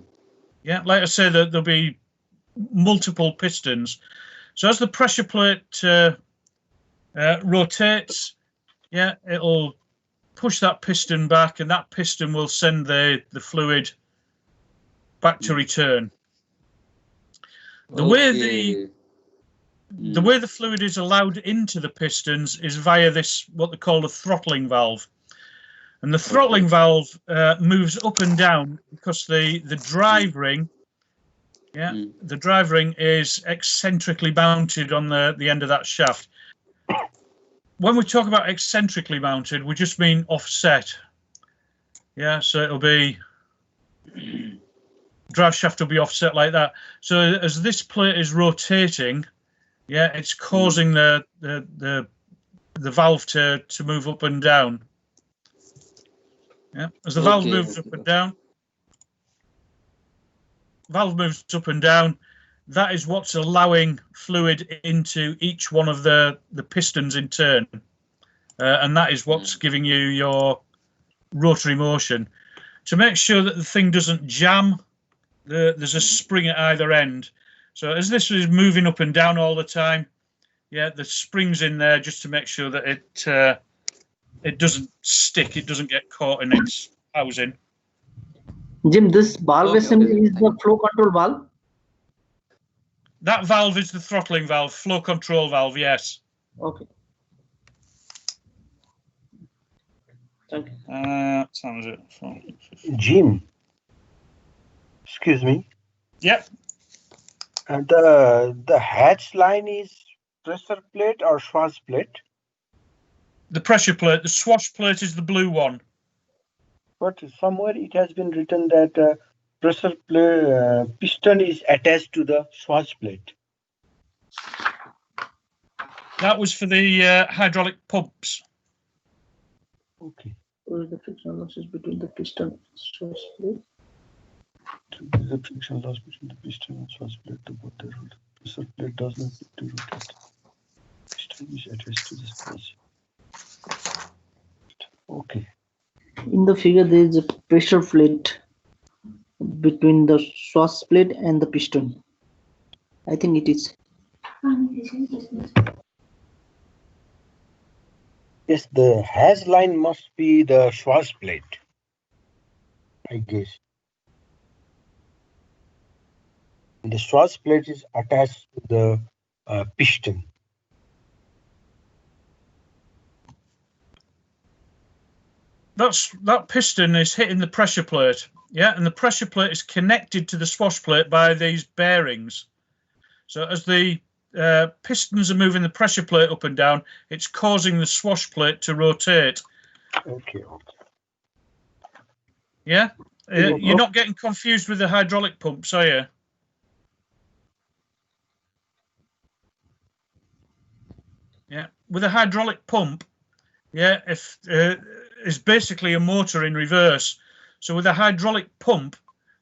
Yeah, like I say, there'll be multiple pistons. So as the pressure plate rotates, yeah, it'll push that piston back, and that piston will send the fluid back to return. The way the fluid is allowed into the pistons is via this, what they call a throttling valve. And the throttling valve moves up and down because the drive ring, the drive ring is eccentrically mounted on the end of that shaft. When we talk about eccentrically mounted, we just mean offset. Yeah, so it'll be drive shaft will be offset like that. So as this plate is rotating, yeah, it's causing the valve to move up and down. Yeah, as the valve moves up and down, that is what's allowing fluid into each one of the pistons in turn, and that is what's giving you your rotary motion. To make sure that the thing doesn't jam, there's a spring at either end. So as this is moving up and down all the time, yeah, the spring's in there just to make sure that it doesn't stick, it doesn't get caught in its housing. Jim, this valve assembly is the flow control valve? That valve is the throttling valve, flow control valve, yes. Okay. Thank you. Sounds it. Jim, excuse me. Yep. And the hatch line is pressure plate or swash plate? The pressure plate. The swash plate is the blue one. But somewhere it has been written that pressure plate piston is attached to the swash plate. That was for the hydraulic pumps. Okay. What is the friction losses between the piston and swash plate? The friction loss between the piston and swash plate to both the rotor. Pressure plate does not need to rotate. Piston is attached to the swash. Okay. In the figure, there is a pressure plate between the swash plate and the piston. I think it is. Yes, the hatch line must be the swash plate, I guess. And the swash plate is attached to the piston. That piston is hitting the pressure plate, yeah, and the pressure plate is connected to the swash plate by these bearings. So as the pistons are moving the pressure plate up and down, it's causing the swash plate to rotate. Okay. Yeah? You're not getting confused with the hydraulic pumps, are you? Yeah. With a hydraulic pump, yeah, if it's basically a motor in reverse. So with a hydraulic pump,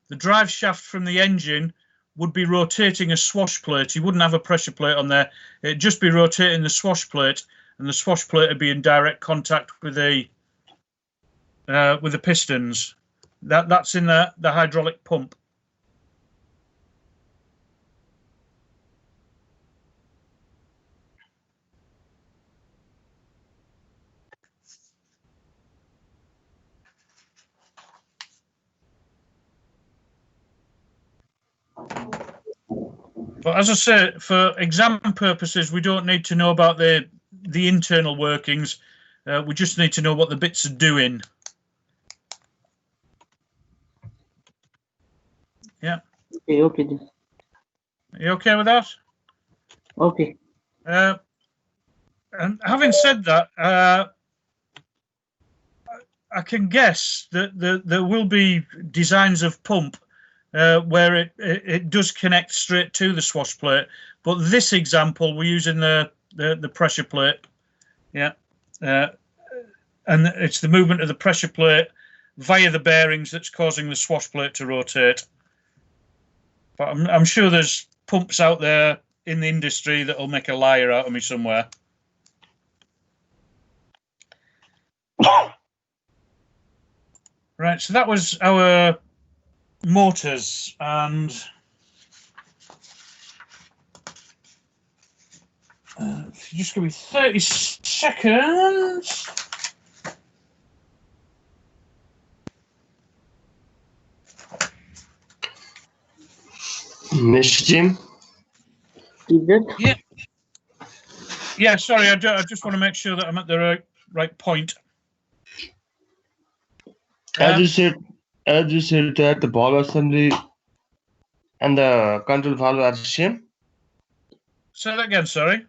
the drive shaft from the engine would be rotating a swash plate. You wouldn't have a pressure plate on there. It'd just be rotating the swash plate, and the swash plate would be in direct contact with the pistons. That's in the hydraulic pump. But as I say, for exam purposes, we don't need to know about the internal workings. We just need to know what the bits are doing. Yeah. Okay. Okay. Are you okay with that? Okay. And having said that, I can guess that there will be designs of pump where it does connect straight to the swash plate, but this example we're using the pressure plate, yeah, and it's the movement of the pressure plate via the bearings that's causing the swash plate to rotate. But I'm sure there's pumps out there in the industry that'll make a liar out of me somewhere. Right, so that was our motors, and if you just give me 30 seconds. Mr. Jim? Yeah. Yeah, sorry, I just want to make sure that I'm at the right point. As you said that the valve assembly and the control valve are same. Say that again, sorry.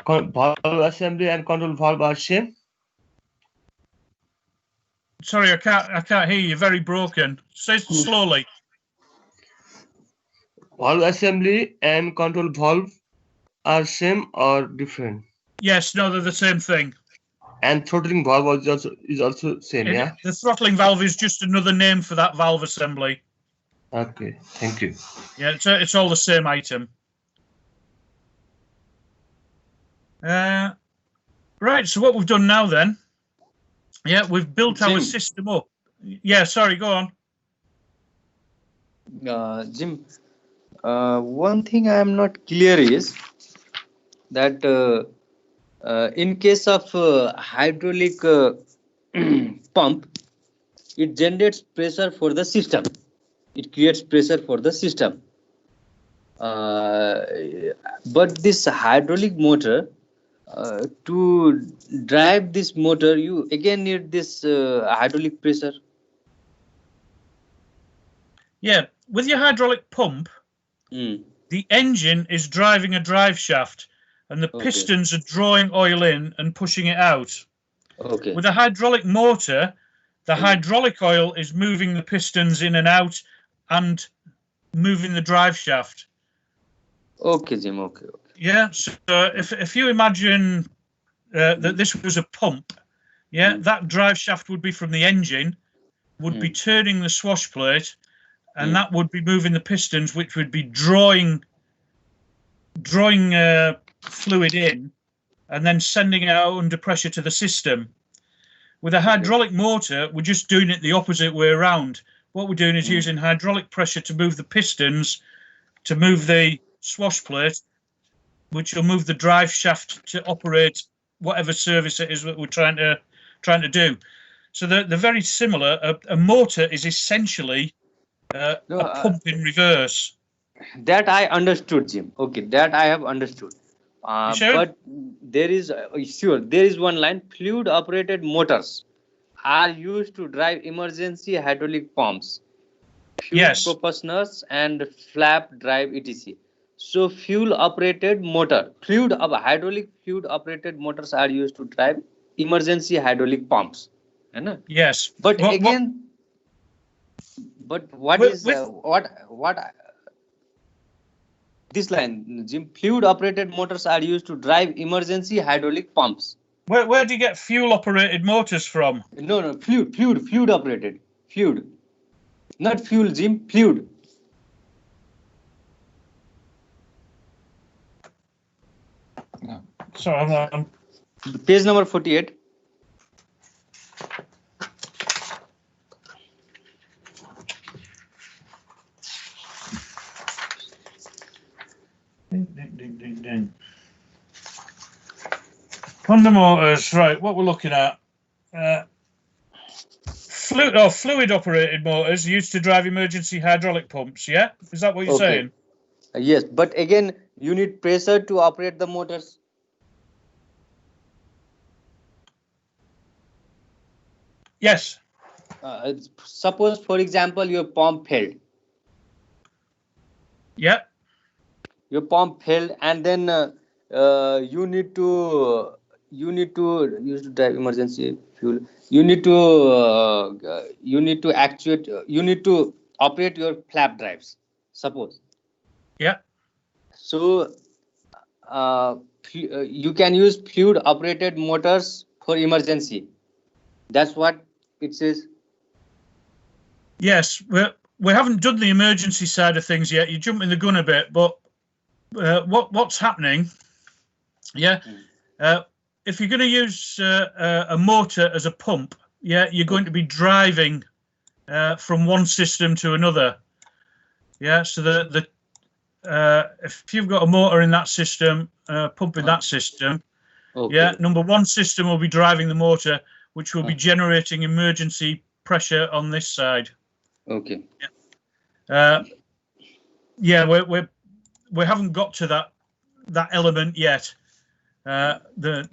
Valve assembly and control valve are same. Sorry, I can't hear you. Very broken. Say it slowly. Valve assembly and control valve are same or different? Yes, no, they're the same thing. And throttling valve is also same, yeah? The throttling valve is just another name for that valve assembly. Okay, thank you. Yeah, it's all the same item. Right, so what we've done now then, yeah, we've built our system up. Yeah, sorry, go on. Jim, one thing I am not clear is that in case of hydraulic pump, it generates pressure for the system. It creates pressure for the system. But this hydraulic motor, to drive this motor, you again need this hydraulic pressure. Yeah, with your hydraulic pump, the engine is driving a drive shaft and the pistons are drawing oil in and pushing it out. Okay. With a hydraulic motor, the hydraulic oil is moving the pistons in and out and moving the drive shaft. Okay, Jim. Okay. Yeah. So if you imagine that this was a pump, yeah, that drive shaft would be from the engine, would be turning the swash plate, and that would be moving the pistons, which would be drawing fluid in, and then sending it out under pressure to the system. With a hydraulic motor, we're just doing it the opposite way around. What we're doing is using hydraulic pressure to move the pistons, to move the swash plate, which will move the drive shaft to operate whatever service it is that we're trying to do. So they're very similar. A motor is essentially a pump in reverse. That I understood, Jim. Okay, that I have understood. Sure? But there is one line: fluid operated motors are used to drive emergency hydraulic pumps, fuel propulsors, and flap drive etc. So fuel operated motor, hydraulic fluid operated motors are used to drive emergency hydraulic pumps. Yes. But what this line, Jim? Fluid operated motors are used to drive emergency hydraulic pumps. Where do you get fuel operated motors from? No, fluid operated. Fluid. Not fuel, Jim. Fluid. Sorry, I'm page number 48. Ding. Honda motors, right, what we're looking at. Fluid operated motors used to drive emergency hydraulic pumps, yeah? Is that what you're saying? Yes, but again, you need pressure to operate the motors. Yes. Suppose, for example, your pump failed. Yeah. Your pump failed, and then you need to use to drive emergency fuel. You need to operate your flap drives. Suppose. Yeah. So you can use fluid operated motors for emergency. That's what it says. Yes, we haven't done the emergency side of things yet. You're jumping the gun a bit, but what's happening? Yeah, if you're going to use a motor as a pump, yeah, you're going to be driving from one system to another. Yeah, so if you've got a motor in that system, pump in that system, Okay. yeah, number one system will be driving the motor, which will be generating emergency pressure on this side. Okay. Yeah, we haven't got to that element yet. That'll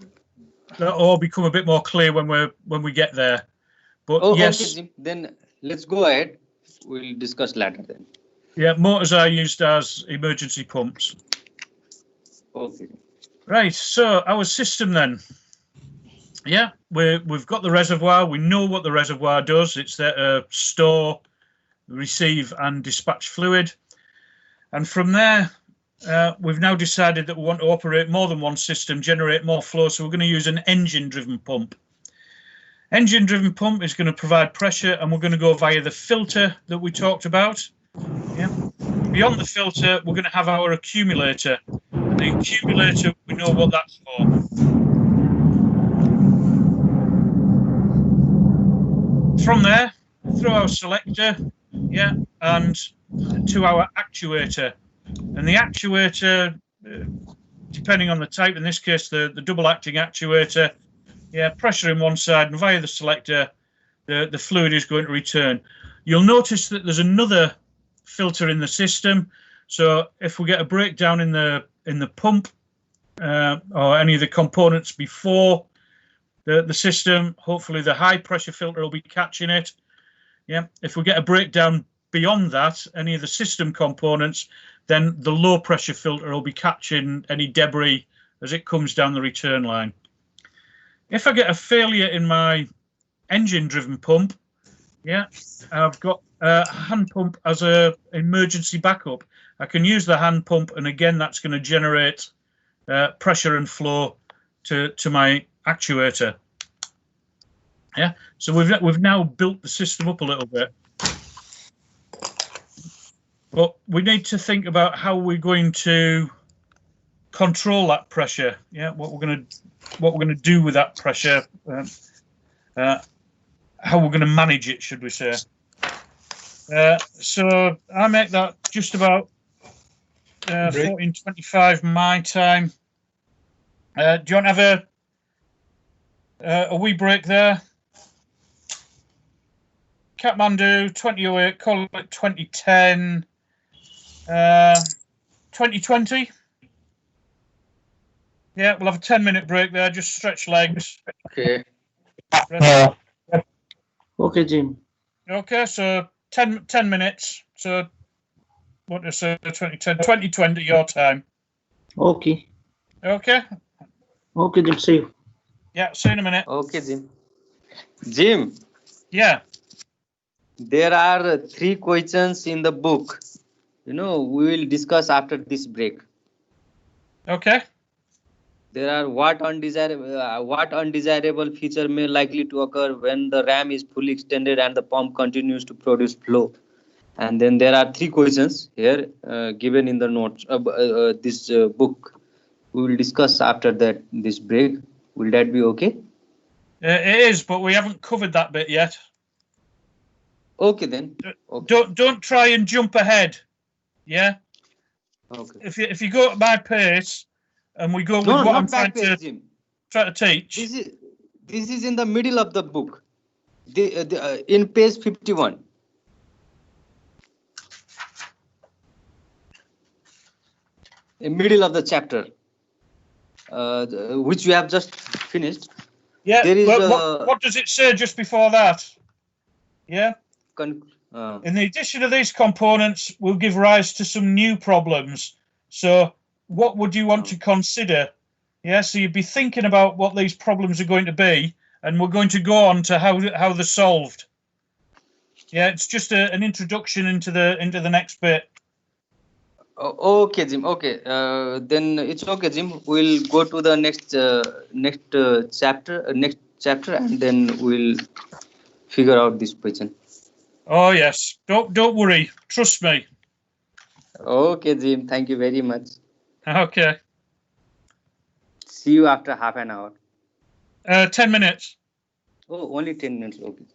all become a bit more clear when we get there. But yes, okay, Jim. Then let's go ahead. We'll discuss later then. Yeah, motors are used as emergency pumps. Okay. Right, so our system then. Yeah, we've got the reservoir. We know what the reservoir does. It's there to store, receive and dispatch fluid. And from there, we've now decided that we want to operate more than one system, generate more flow. So we're going to use an engine-driven pump. Engine-driven pump is going to provide pressure, and we're going to go via the filter that we talked about. Yeah. Beyond the filter, we're going to have our accumulator. And the accumulator, we know what that's for. From there, through our selector, yeah, and to our actuator. And the actuator, depending on the type, in this case, the double-acting actuator, yeah, pressure in one side, and via the selector, the fluid is going to return. You'll notice that there's another filter in the system. So if we get a breakdown in the pump or any of the components before the system, hopefully the high pressure filter will be catching it. Yeah. If we get a breakdown beyond that, any of the system components, then the low pressure filter will be catching any debris as it comes down the return line. If I get a failure in my engine-driven pump, yeah, I've got a hand pump as an emergency backup. I can use the hand pump, and again, that's going to generate pressure and flow to my actuator. Yeah, so we've now built the system up a little bit, but we need to think about how we're going to control that pressure. Yeah, what we're going to do with that pressure. How we're going to manage it, should we say. So I make that just about 14:25 my time. Do you want to have a wee break there? Kathmandu, 2008, call it 2010, 2020. Yeah, we'll have a 10-minute break there, just stretch legs. Okay. Okay, Jim. Okay, so 10 minutes. So what is 2010, 2020 your time? Okay. Okay. Okay, Jim. See you. Yeah, see you in a minute. Okay, Jim. Jim. Yeah. There are 3 questions in the book. We will discuss after this break. Okay. There are what undesirable feature may likely to occur when the ram is fully extended and the pump continues to produce flow. And then there are 3 questions here given in the notes. This book. We will discuss after this break. Will that be okay? It is, but we haven't covered that bit yet. Okay then. Okay. Don't try and jump ahead. Yeah. Okay. If you go at my pace and we go with what I'm trying to teach. This is in the middle of the book. In page 51. In middle of the chapter, which we have just finished. Yeah. There is what does it say just before that? Yeah. In the addition of these components will give rise to some new problems. So what would you want to consider? Yeah, so you'd be thinking about what these problems are going to be, and we're going to go on to how they're solved. Yeah, it's just an introduction into the next bit. Okay, Jim. Okay, then it's okay, Jim. We'll go to the next chapter, and then we'll figure out this question. Oh yes, don't worry. Trust me. Okay, Jim. Thank you very much. Okay. See you after half an hour. 10 minutes. Oh, only 10 minutes. Okay.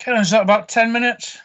Okay, is that about 10 minutes?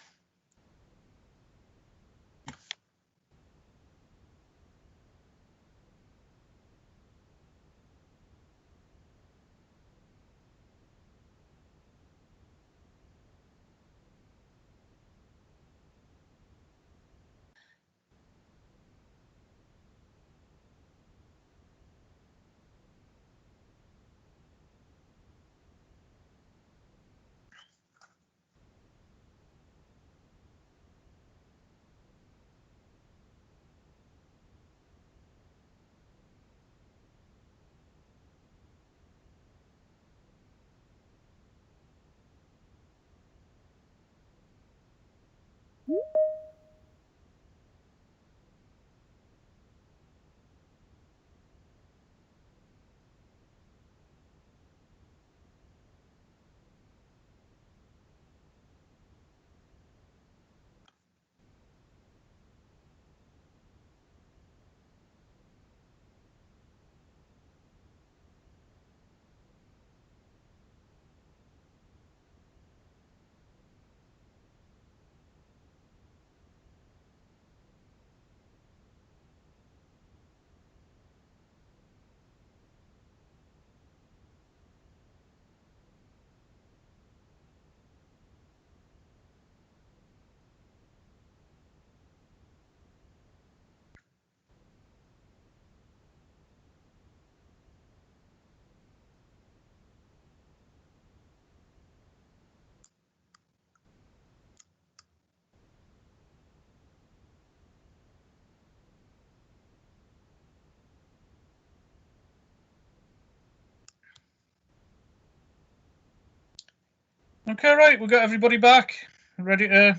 Okay, right, we've got everybody back. Ready to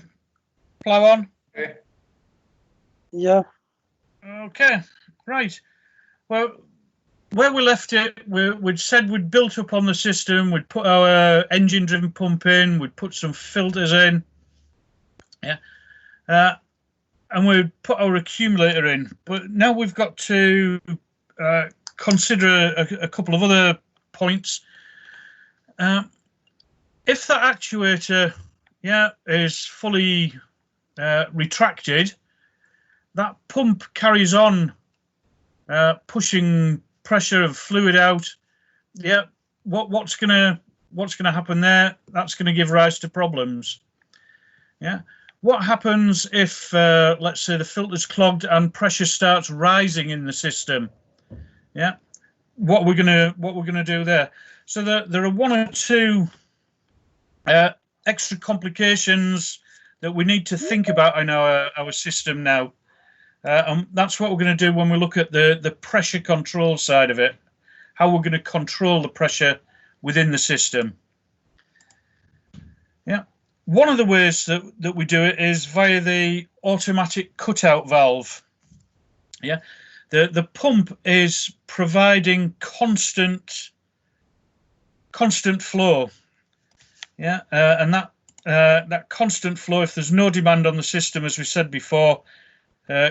plow on? Okay. Yeah. Okay, right. Well, where we left it, we'd said we'd built up on the system, we'd put our engine-driven pump in, we'd put some filters in, yeah, and we'd put our accumulator in. But now we've got to consider a couple of other points. If the actuator, is fully retracted, that pump carries on pushing pressure of fluid out. Yeah, what's gonna happen there? That's gonna give rise to problems. Yeah, what happens if let's say the filter's clogged and pressure starts rising in the system? Yeah, what we're gonna do there? So there are one or two extra complications that we need to think about in our system now. And that's what we're going to do when we look at the pressure control side of it, how we're going to control the pressure within the system. Yeah, one of the ways that we do it is via the automatic cutout valve. Yeah, the pump is providing constant flow. Yeah, and that constant flow, if there's no demand on the system, as we said before,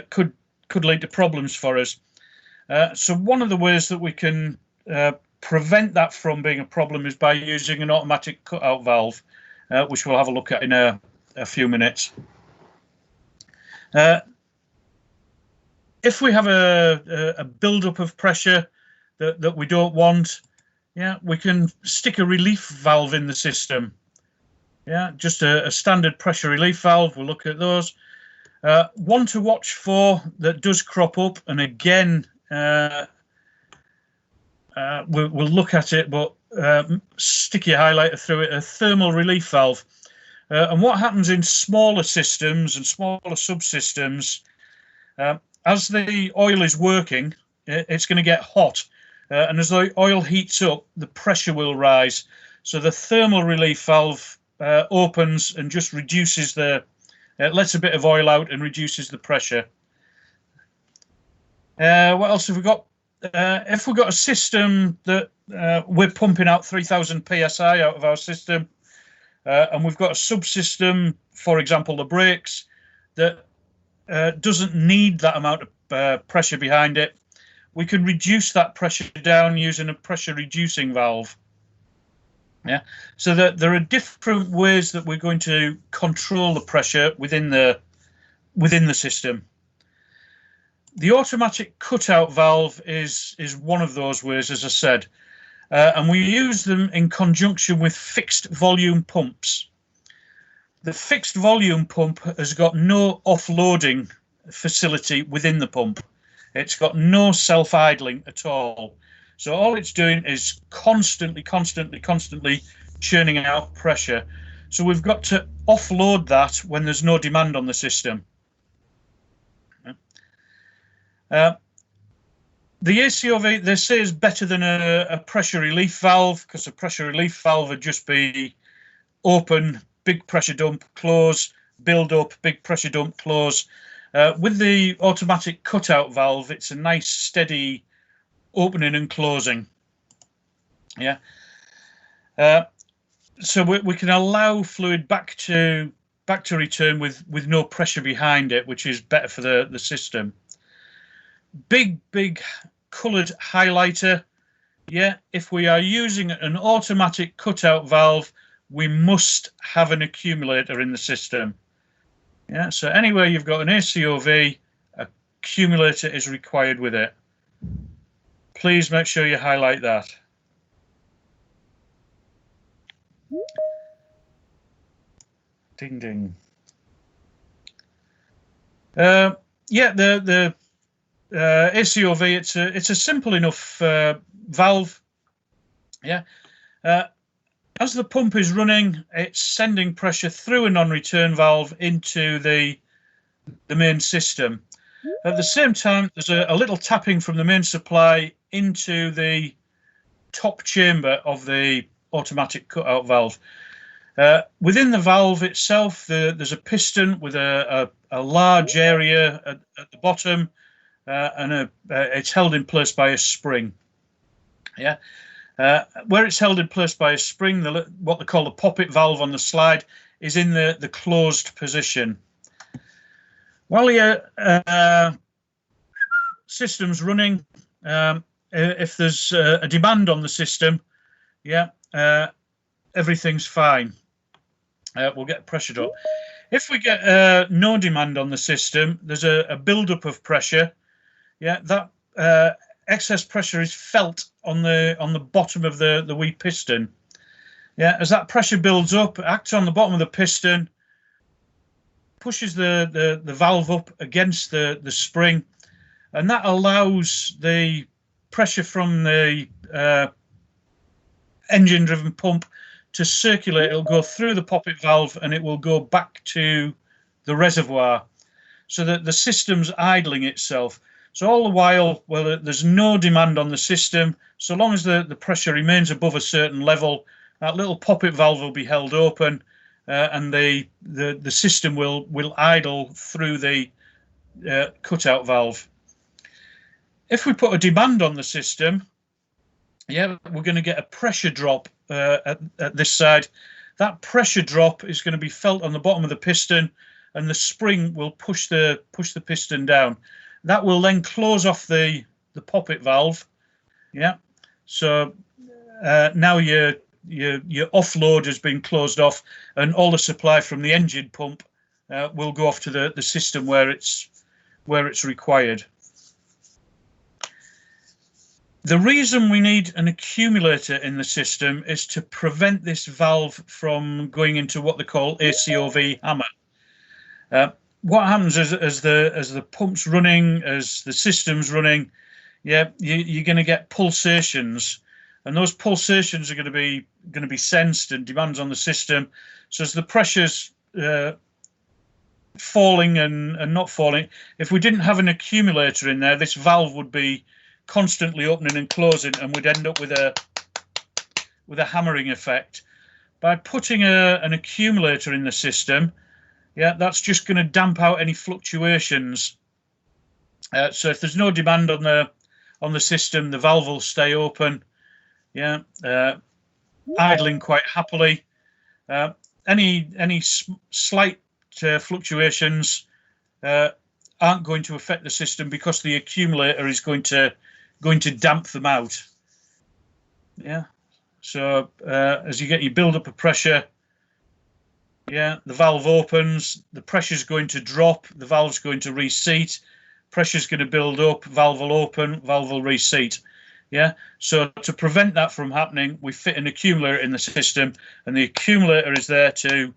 could lead to problems for us. So one of the ways that we can prevent that from being a problem is by using an automatic cutout valve, which we'll have a look at in a few minutes. If we have a build-up of pressure that we don't want, yeah, we can stick a relief valve in the system. Yeah, just a standard pressure relief valve. We'll look at those. One to watch for that does crop up, and again, we'll look at it, but stick your highlighter through it, a thermal relief valve. And what happens in smaller systems and smaller subsystems, as the oil is working, it's going to get hot. And as the oil heats up, the pressure will rise. So the thermal relief valve opens and just reduces lets a bit of oil out and reduces the pressure. What else have we got? If we've got a system that we're pumping out 3,000 psi out of our system, and we've got a subsystem, for example, the brakes, that doesn't need that amount of pressure behind it, we can reduce that pressure down using a pressure reducing valve. Yeah, so that there are different ways that we're going to control the pressure within the system. The automatic cutout valve is one of those ways, as I said, and we use them in conjunction with fixed volume pumps. The fixed volume pump has got no offloading facility within the pump. It's got no self-idling at all. So all it's doing is constantly churning out pressure. So we've got to offload that when there's no demand on the system. The ACOV, they say, is better than a pressure relief valve, because a pressure relief valve would just be open, big pressure dump, close, build up, big pressure dump, close. With the automatic cutout valve, it's a nice steady opening and closing. Yeah. So we can allow fluid back to return with no pressure behind it, which is better for the system. Big coloured highlighter. Yeah, if we are using an automatic cutout valve, we must have an accumulator in the system. Yeah, so anywhere you've got an ACOV, accumulator is required with it. Please make sure you highlight that. Ding ding. Yeah, the ACOV, it's a simple enough valve. Yeah. As the pump is running, it's sending pressure through a non-return valve into the main system. At the same time, there's a little tapping from the main supply into the top chamber of the automatic cutout valve. Within the valve itself, there's a piston with a large area at the bottom, and it's held in place by a spring. Yeah. Where it's held in place by a spring, what they call the poppet valve on the slide is in the closed position. While your system's running, if there's a demand on the system, yeah, everything's fine. We'll get pressure drop. If we get no demand on the system, there's a build-up of pressure. Yeah, that excess pressure is felt on the bottom of the wee piston. Yeah, as that pressure builds up, it acts on the bottom of the piston, pushes the valve up against the spring, and that allows the pressure from the engine-driven pump to circulate. It'll go through the poppet valve and it will go back to the reservoir, so that the system's idling itself. So all the while, well, there's no demand on the system, so long as the pressure remains above a certain level, that little poppet valve will be held open, and the system will idle through the cutout valve. If we put a demand on the system, yeah, we're going to get a pressure drop at this side. That pressure drop is going to be felt on the bottom of the piston, and the spring will push the piston down. That will then close off the poppet valve. Yeah, so now your offload has been closed off, and all the supply from the engine pump will go off to the system where it's required. The reason we need an accumulator in the system is to prevent this valve from going into what they call ACOV hammer. What happens is, as the pump's running, as the system's running, yeah, you're going to get pulsations, and those pulsations are going to be sensed and demands on the system. So as the pressure's falling and not falling, if we didn't have an accumulator in there, this valve would be constantly opening and closing, and we'd end up with a hammering effect. By putting an accumulator in the system, yeah, that's just going to damp out any fluctuations. So if there's no demand on the system, the valve will stay open. Yeah, idling quite happily. Any slight fluctuations aren't going to affect the system, because the accumulator is going to damp them out. Yeah, So as you build up a pressure, yeah, the valve opens, the pressure's going to drop, the valve's going to reseat, pressure's going to build up, valve will open, valve will reseat. Yeah, so to prevent that from happening, we fit an accumulator in the system, and the accumulator is there to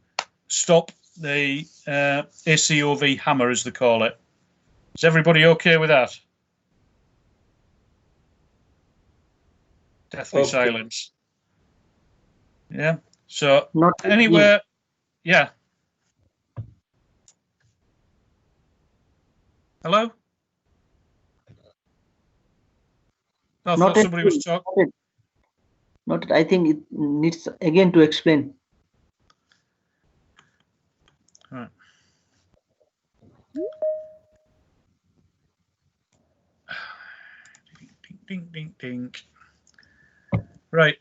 stop the ACOV hammer, as they call it. Is everybody okay with that? Deathly silence. Yeah, so anywhere, yeah. Hello? I thought somebody was talking. Not, I think it needs again to explain. Right. Ding, ding, ding. Right.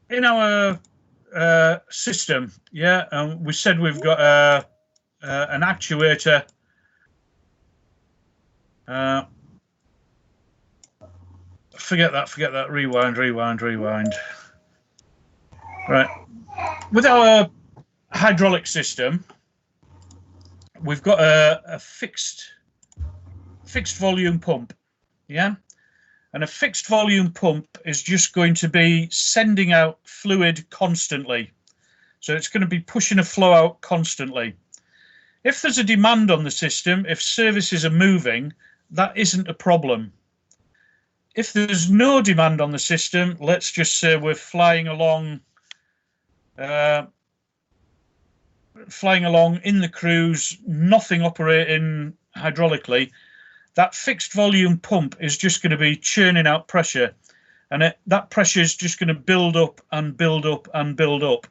In our system, yeah, we said we've got an actuator. Forget that. Rewind. Right. With our hydraulic system, we've got a fixed volume pump, yeah, and a fixed volume pump is just going to be sending out fluid constantly, so it's going to be pushing a flow out constantly. If there's a demand on the system, if services are moving, that isn't a problem. If there's no demand on the system, let's just say we're flying along in the cruise, nothing operating hydraulically, that fixed volume pump is just going to be churning out pressure, and that pressure is just going to build up and build up and build up.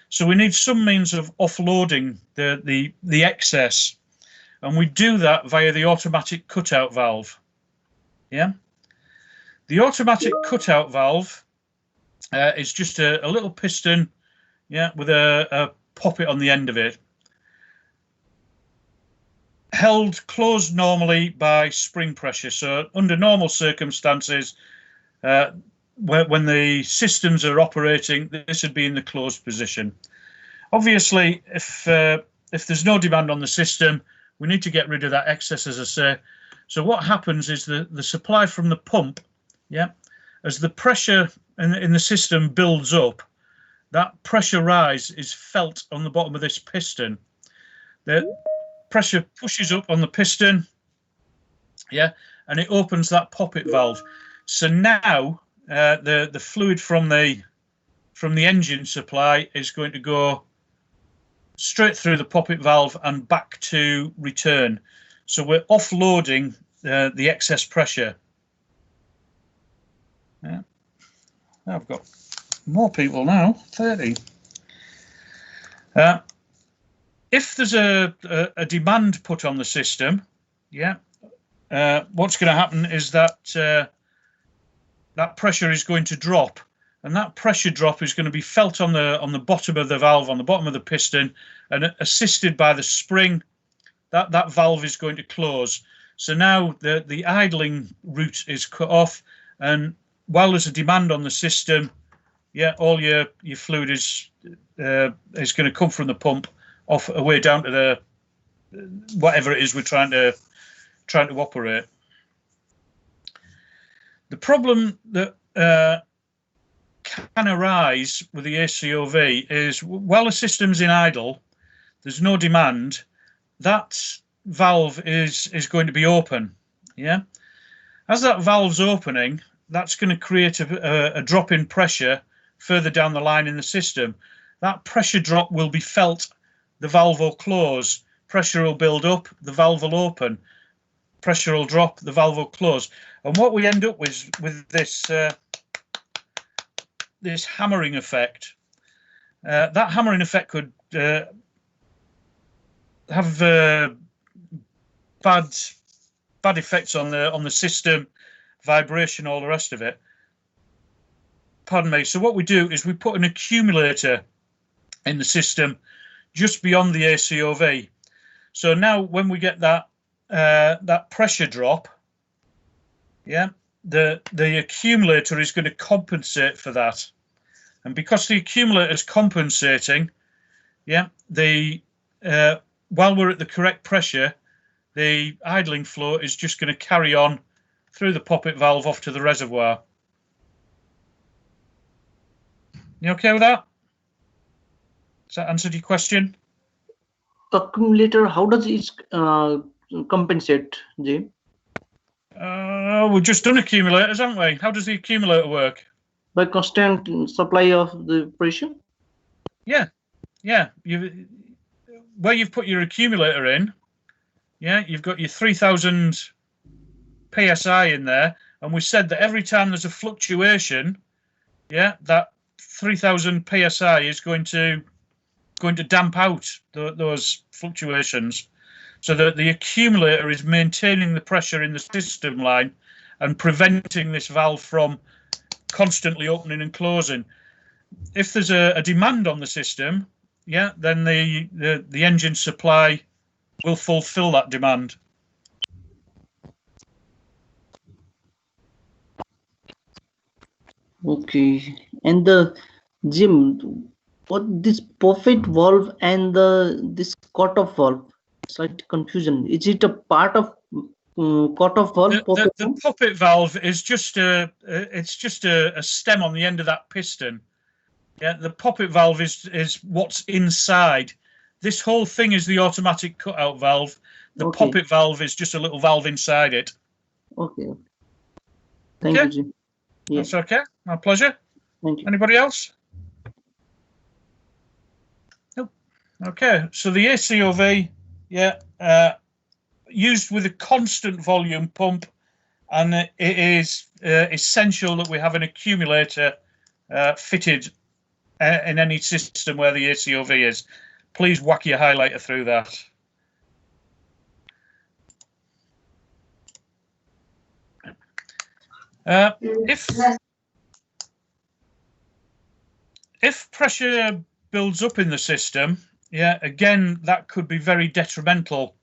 So we need some means of offloading the excess, and we do that via the automatic cutout valve. Yeah, the automatic cutout valve is just a little piston, yeah, with a poppet on the end of it, held closed normally by spring pressure. So under normal circumstances, when the systems are operating, this would be in the closed position. Obviously, if there's no demand on the system, we need to get rid of that excess, as I say. So what happens is the supply from the pump, yeah, as the pressure in the system builds up, that pressure rise is felt on the bottom of this piston. The pressure pushes up on the piston, yeah, and it opens that poppet valve. So now the fluid from the engine supply is going to go straight through the poppet valve and back to return. So we're offloading the excess pressure. Yeah, I've got more people now, 30. If there's a demand put on the system, yeah, what's going to happen is that that pressure is going to drop, and that pressure drop is going to be felt on the bottom of the valve, on the bottom of the piston, and assisted by the spring, that valve is going to close. So now the idling route is cut off, and while there's a demand on the system, yeah, all your fluid is going to come from the pump off away down to the whatever it is we're trying to operate. The problem that can arise with the ACOV is while the system's in idle, there's no demand, that valve is going to be open. Yeah, as that valve's opening, that's going to create a drop in pressure further down the line in the system. That pressure drop will be felt. The valve will close, pressure will build up, the valve will open, pressure will drop, the valve will close. And what we end up with this this hammering effect, that hammering effect could have bad effects on the system, vibration, all the rest of it. Pardon me. So what we do is we put an accumulator in the system just beyond the ACOV. So now when we get that pressure drop, yeah, the accumulator is going to compensate for that. And because the accumulator is compensating, yeah, while we're at the correct pressure, the idling flow is just going to carry on through the poppet valve off to the reservoir. You okay with that? Has that answered your question? Accumulator, how does it compensate, Jim? We've just done accumulators, haven't we? How does the accumulator work? By constant supply of the pressure? Yeah. Where you've put your accumulator in, yeah, you've got your 3000 psi in there, and we said that every time there's a fluctuation, yeah, that 3000 psi is going to damp out those fluctuations, so that the accumulator is maintaining the pressure in the system line and preventing this valve from constantly opening and closing. If there's a demand on the system, yeah, then the engine supply will fulfill that demand. Okay. And Jim, what this poppet valve and this cutoff valve? Slight confusion. Is it a part of cutoff valve? The poppet valve is just a stem on the end of that piston. Yeah, the poppet valve is what's inside. This whole thing is the automatic cutout valve. The poppet valve is just a little valve inside it. Okay. Thank you, Jim. Yeah. That's okay. My pleasure. Thank you. Anybody else? Nope. Okay. So the ACOV, yeah, used with a constant volume pump, and it is essential that we have an accumulator fitted in any system where the ACOV is. Please whack your highlighter through that. If pressure builds up in the system, yeah, again, that could be very detrimental.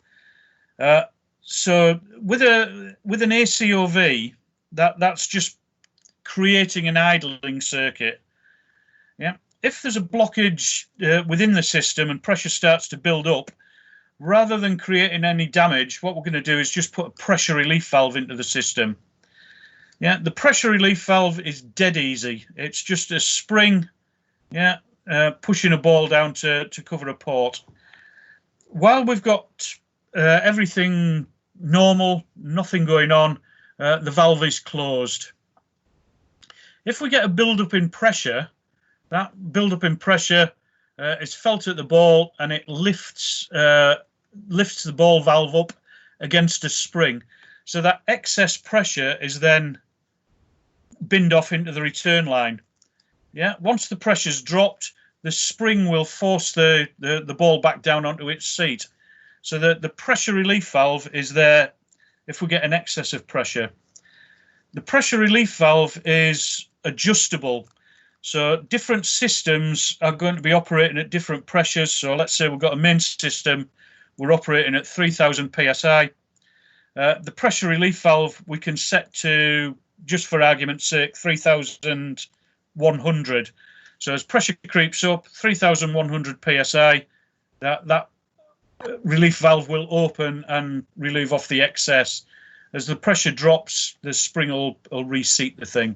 So with an ACOV, that's just creating an idling circuit. Yeah, if there's a blockage within the system and pressure starts to build up, rather than creating any damage, what we're going to do is just put a pressure relief valve into the system. Yeah, the pressure relief valve is dead easy. It's just a spring, yeah, pushing a ball down to cover a port. While we've got everything normal, nothing going on, the valve is closed. If we get a build-up in pressure, that build-up in pressure is felt at the ball, and it lifts the ball valve up against a spring. So that excess pressure is then binned off into the return line. Yeah, once the pressure's dropped, the spring will force the ball back down onto its seat. So the pressure relief valve is there if we get an excess of pressure. The pressure relief valve is adjustable. So different systems are going to be operating at different pressures. So let's say we've got a main system, we're operating at 3000 psi. The pressure relief valve we can set to, just for argument's sake, 3100. So as pressure creeps up, 3100 psi, that relief valve will open and relieve off the excess. As the pressure drops, the spring will reseat the thing.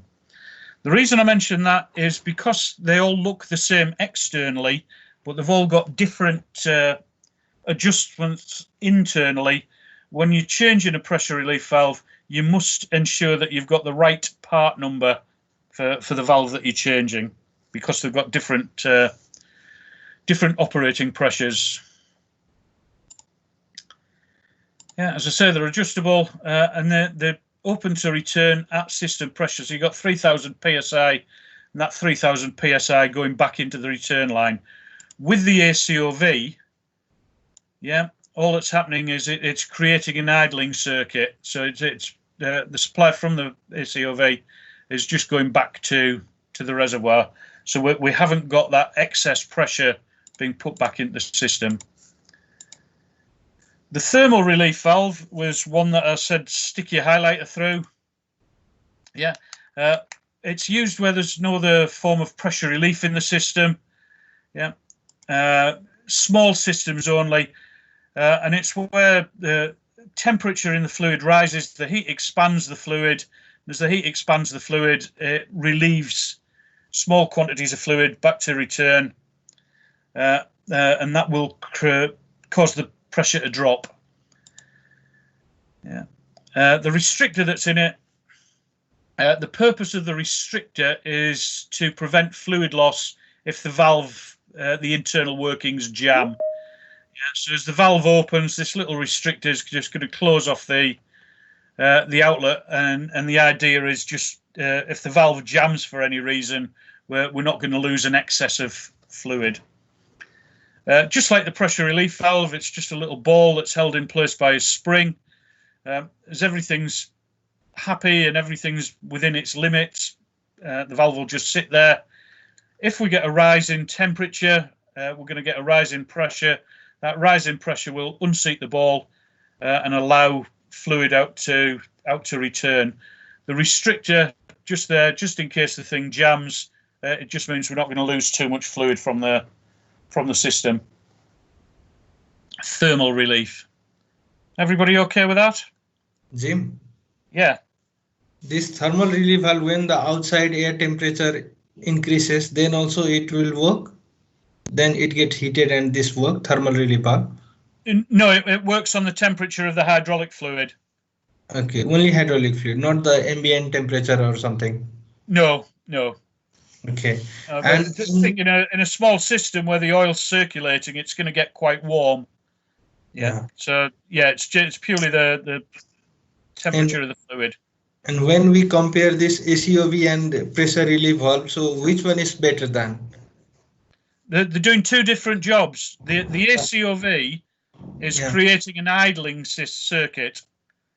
The reason I mention that is because they all look the same externally, but they've all got different adjustments internally. When you're changing a pressure relief valve, you must ensure that you've got the right part number for the valve that you're changing, because they've got different operating pressures. Yeah, as I say, they're adjustable, and they're open to return at system pressure. So you've got 3000 psi, and that 3000 psi going back into the return line. With the ACOV, yeah, all that's happening is it's creating an idling circuit. So it's the supply from the ACOV is just going back to the reservoir. So we haven't got that excess pressure being put back into the system. The thermal relief valve was one that I said stick your highlighter through. Yeah, it's used where there's no other form of pressure relief in the system. Yeah, small systems only, and it's where the temperature in the fluid rises, the heat expands the fluid. As the heat expands the fluid, it relieves small quantities of fluid back to return, and that will cause the pressure to drop. Yeah, the restrictor that's in it, the purpose of the restrictor is to prevent fluid loss if the valve, the internal workings jam. Yeah, so as the valve opens, this little restrictor is just going to close off the outlet, and the idea is just if the valve jams for any reason, we're not going to lose an excess of fluid. Just like the pressure relief valve, it's just a little ball that's held in place by a spring. As everything's happy and everything's within its limits, the valve will just sit there. If we get a rise in temperature, we're going to get a rise in pressure. That rise in pressure will unseat the ball and allow fluid out to return. The restrictor just there, just in case the thing jams. It just means we're not going to lose too much fluid from the system. Thermal relief. Everybody okay with that? Jim? Yeah. This thermal relief valve, when the outside air temperature increases, then also it will work? Then it gets heated and this work, thermal relief valve? No, it works on the temperature of the hydraulic fluid. Okay, only hydraulic fluid, not the ambient temperature or something? No. Okay. And think in a small system where the oil's circulating, it's going to get quite warm. Yeah. So yeah, it's purely the temperature of the fluid. And when we compare this ACOV and pressure relief valve, so which one is better than? They're doing two different jobs. The ACOV is creating an idling circuit.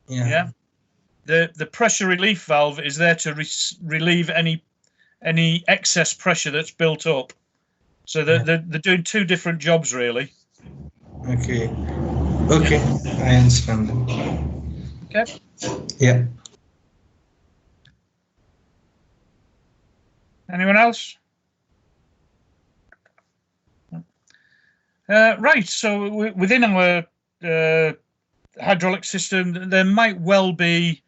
Yeah. The pressure relief valve is there to relieve any excess pressure that's built up. So they're doing two different jobs, really. Okay, I understand. Okay. Yeah. Anyone else? Right. So within our hydraulic system, there might well be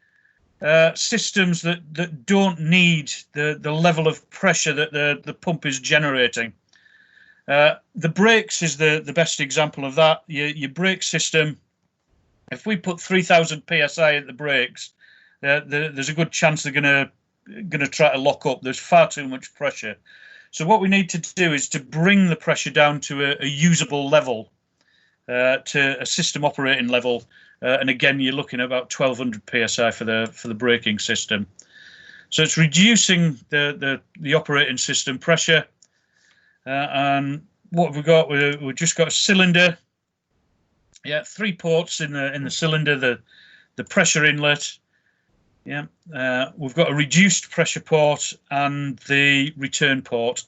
systems that don't need the level of pressure that the pump is generating. The brakes is the best example of that. Your brake system, if we put 3,000 psi at the brakes, there's a good chance they're going to try to lock up. There's far too much pressure. So what we need to do is to bring the pressure down to a usable level, to a system operating level. And again, you're looking at about 1,200 psi for the braking system. So it's reducing the operating system pressure. And what have we got? We've just got a cylinder. Yeah, 3 ports in the cylinder. The pressure inlet. Yeah, we've got a reduced pressure port and the return port.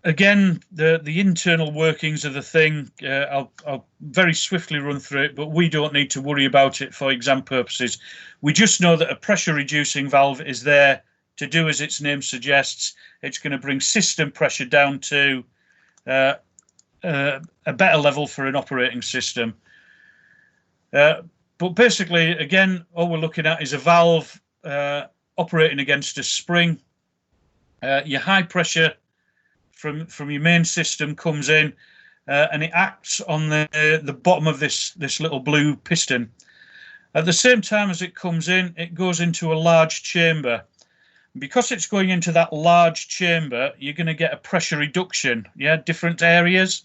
Again, the internal workings of the thing, I'll very swiftly run through it, but we don't need to worry about it for exam purposes. We just know that a pressure reducing valve is there to do as its name suggests. It's going to bring system pressure down to a better level for an operating system. But basically, again, all we're looking at is a valve operating against a spring. Your high pressure from your main system comes in and it acts on the bottom of this little blue piston. At the same time as it comes in, it goes into a large chamber. Because it's going into that large chamber, you're going to get a pressure reduction, different areas.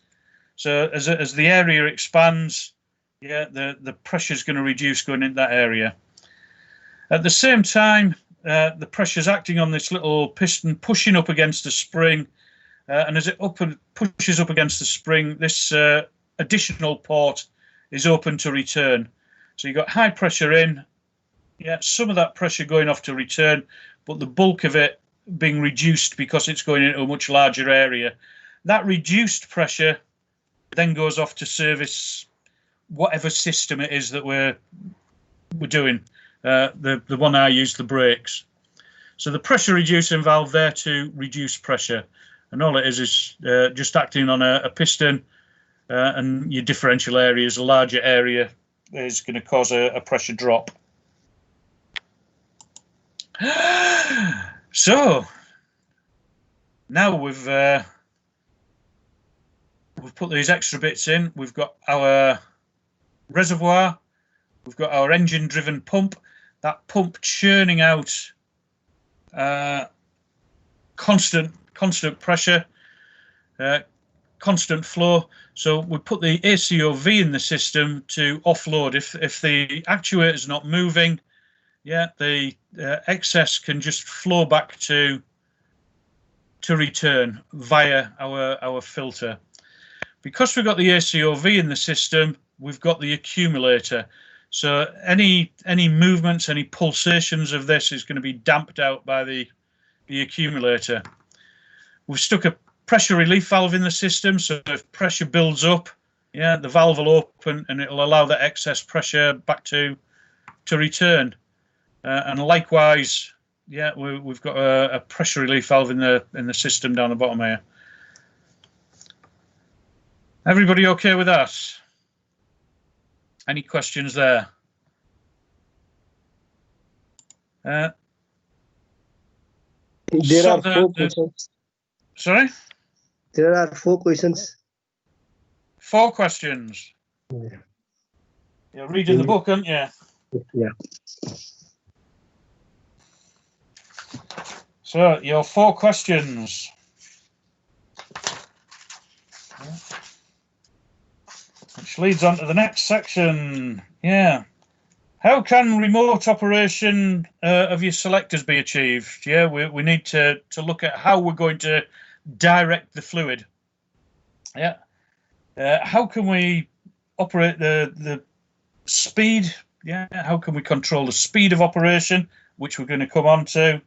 So as the area expands, the pressure is going to reduce going into that area. At the same time, the pressure is acting on this little piston, pushing up against the spring. And as it pushes up against the spring, this additional port is open to return. So you've got high pressure in, some of that pressure going off to return, but the bulk of it being reduced because it's going into a much larger area. That reduced pressure then goes off to service whatever system it is that we're doing. The one I use, the brakes. So the pressure reducing valve there to reduce pressure, and all it is just acting on a piston, and your differential area is a larger area is going to cause a pressure drop. So now we've put these extra bits in. We've got our reservoir, we've got our engine driven pump, that pump churning out constant pressure, constant flow. So we put the ACOV in the system to offload. If the actuator is not moving, yeah, the excess can just flow back to return via our filter. Because we've got the ACOV in the system, we've got the accumulator. So any movements, any pulsations of this is going to be damped out by the accumulator. We've stuck a pressure relief valve in the system, so if pressure builds up, yeah, the valve will open and it'll allow that excess pressure back to return. And likewise, yeah, we've got a pressure relief valve in the system down the bottom here. Everybody okay with that? Any questions there? There are 4 questions. Sorry? There are 4 questions. 4 questions. Yeah. You're reading the book, aren't you? Yeah. So your 4 questions. Which leads on to the next section. Yeah. How can remote operation of your selectors be achieved? Yeah, we need to look at how we're going to direct the fluid. Yeah. How can we operate the speed? Yeah. How can we control the speed of operation, which we're going to come on to?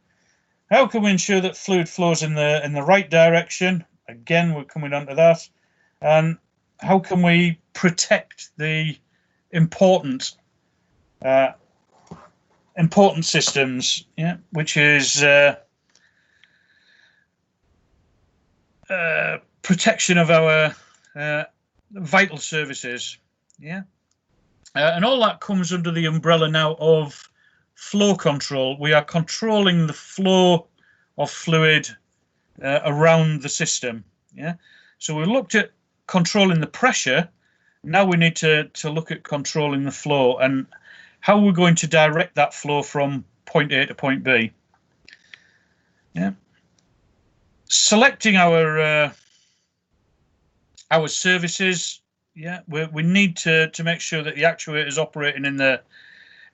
How can we ensure that fluid flows in the right direction? Again, we're coming on to that. And how can we protect the important systems, yeah, which is protection of our vital services, yeah, and all that comes under the umbrella now of flow control. We are controlling the flow of fluid around the system, yeah. So we looked at controlling the pressure. Now we need to look at controlling the flow and how we're going to direct that flow from point A to point B. Yeah. Selecting our services. Yeah, we need to make sure that the actuator is operating in the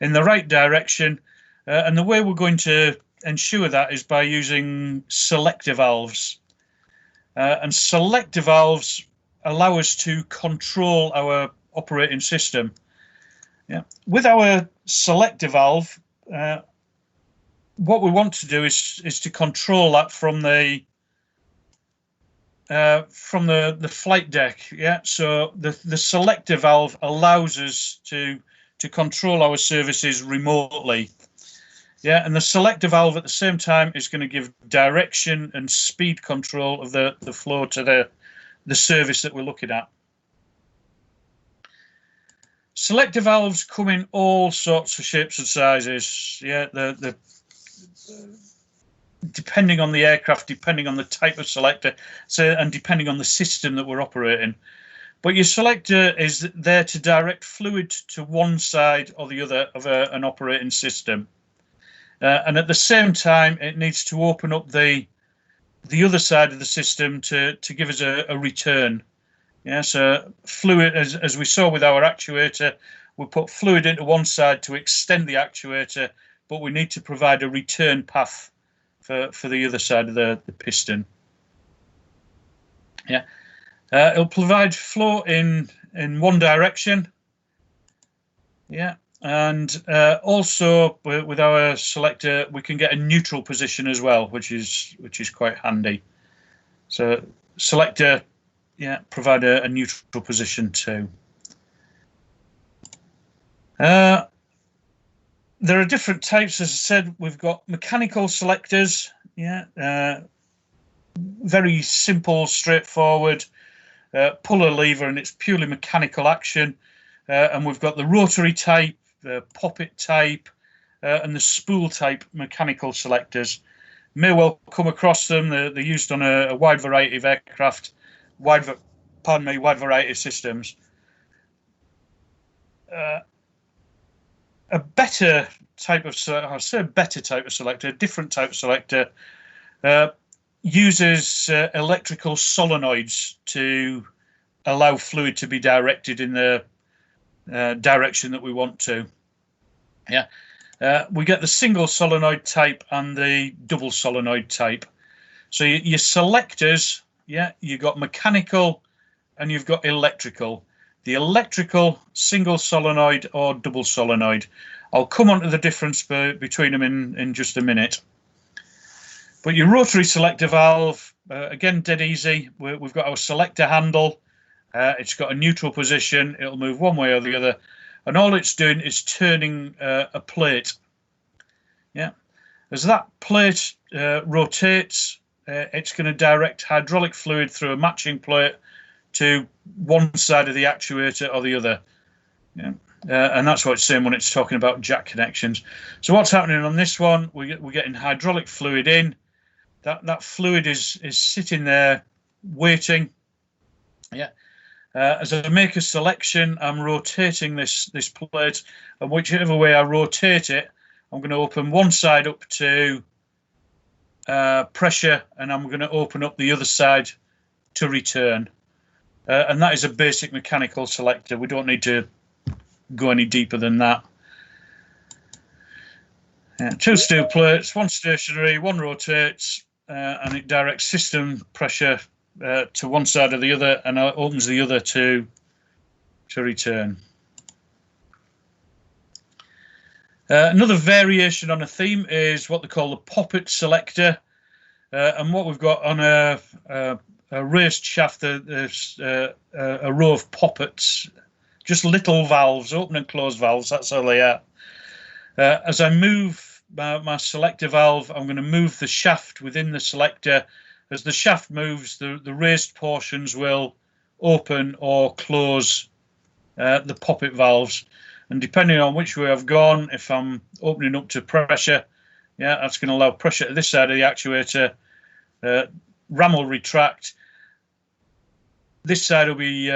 right direction, and the way we're going to ensure that is by using selector valves. And selector valves allow us to control our operating system. Yeah. With our selector valve, what we want to do is to control that from the flight deck. Yeah. So the selector valve allows us to control our services remotely. Yeah, and the selector valve at the same time is going to give direction and speed control of the flow to the service that we're looking at. Selector valves come in all sorts of shapes and sizes. Yeah, the depending on the aircraft, depending on the type of selector, and depending on the system that we're operating. But your selector is there to direct fluid to one side or the other of an operating system. And at the same time, it needs to open up the other side of the system to give us a return. Yeah, so fluid, as we saw with our actuator, we put fluid into one side to extend the actuator, but we need to provide a return path for the other side of the piston. Yeah, it'll provide flow in one direction. Yeah. And also with our selector, we can get a neutral position as well, which is quite handy. So selector, yeah, provide a neutral position too. The there are different types, as I said. We've got mechanical selectors, very simple, straightforward, pull a lever and it's purely mechanical action. And we've got the rotary type, the poppet type, and the spool type mechanical selectors. May well come across them. They're used on a wide variety of aircraft, wide variety of systems. A better type of selector, a different type of selector, uses electrical solenoids to allow fluid to be directed in the direction that we want to. We get the single solenoid type and the double solenoid type. So your selectors, you've got mechanical and you've got electrical. The electrical, single solenoid or double solenoid. I'll come on to the difference between them in just a minute. But your rotary selector valve, again, dead easy. We've got our selector handle. It's got a neutral position. It'll move one way or the other. And all it's doing is turning a plate. As that plate rotates, it's going to direct hydraulic fluid through a matching plate to one side of the actuator or the other. And that's what it's saying when it's talking about jack connections. So what's happening on this one? We're getting hydraulic fluid in. That fluid is sitting there waiting. As I make a selection, I'm rotating this plate, and whichever way I rotate it, I'm going to open one side up to pressure, and I'm going to open up the other side to return. And that is a basic mechanical selector. We don't need to go any deeper than that. Two steel plates, one stationary, one rotates, and it directs system pressure to one side or the other, and opens the other to return. Another variation on a theme is what they call the poppet selector, and what we've got on a raised shaft, there's a row of poppets, just little valves, open and close valves. That's all they are. As I move my selector valve, I'm going to move the shaft within the selector. As the shaft moves, the raised portions will open or close the poppet valves. And depending on which way I've gone, if I'm opening up to pressure, that's going to allow pressure to this side of the actuator. Ram will retract. This side will be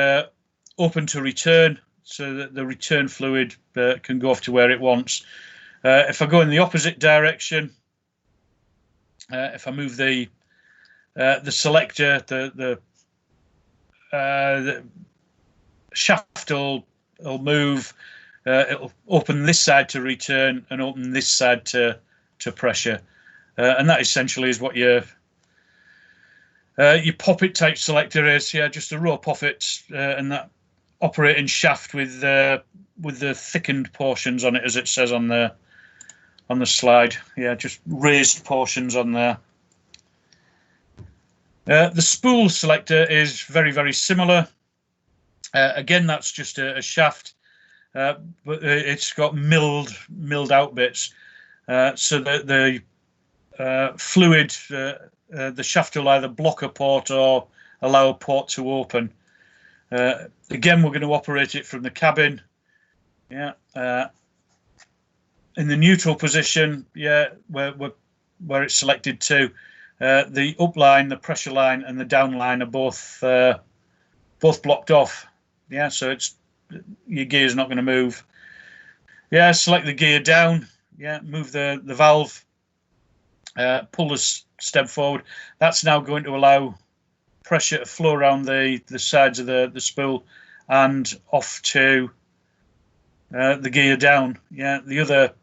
open to return, so that the return fluid can go off to where it wants. If I go in the opposite direction, if I move the selector, the shaft will move. It'll open this side to return and open this side to pressure, and that essentially is what your poppet type selector is. Just a row of poppets, and that operating shaft with the thickened portions on it, as it says on the slide. Just raised portions on there. The spool selector is very, very similar. Again, that's just a shaft, but it's got milled out bits, so that the fluid, the shaft will either block a port or allow a port to open. Again, we're going to operate it from the cabin. In the neutral position, where it's selected to. The up line, the pressure line, and the down line are both blocked off. So your gear's not going to move. Select the gear down. Move the valve. Pull the stem forward. That's now going to allow pressure to flow around the sides of the spool and off to the gear down. The other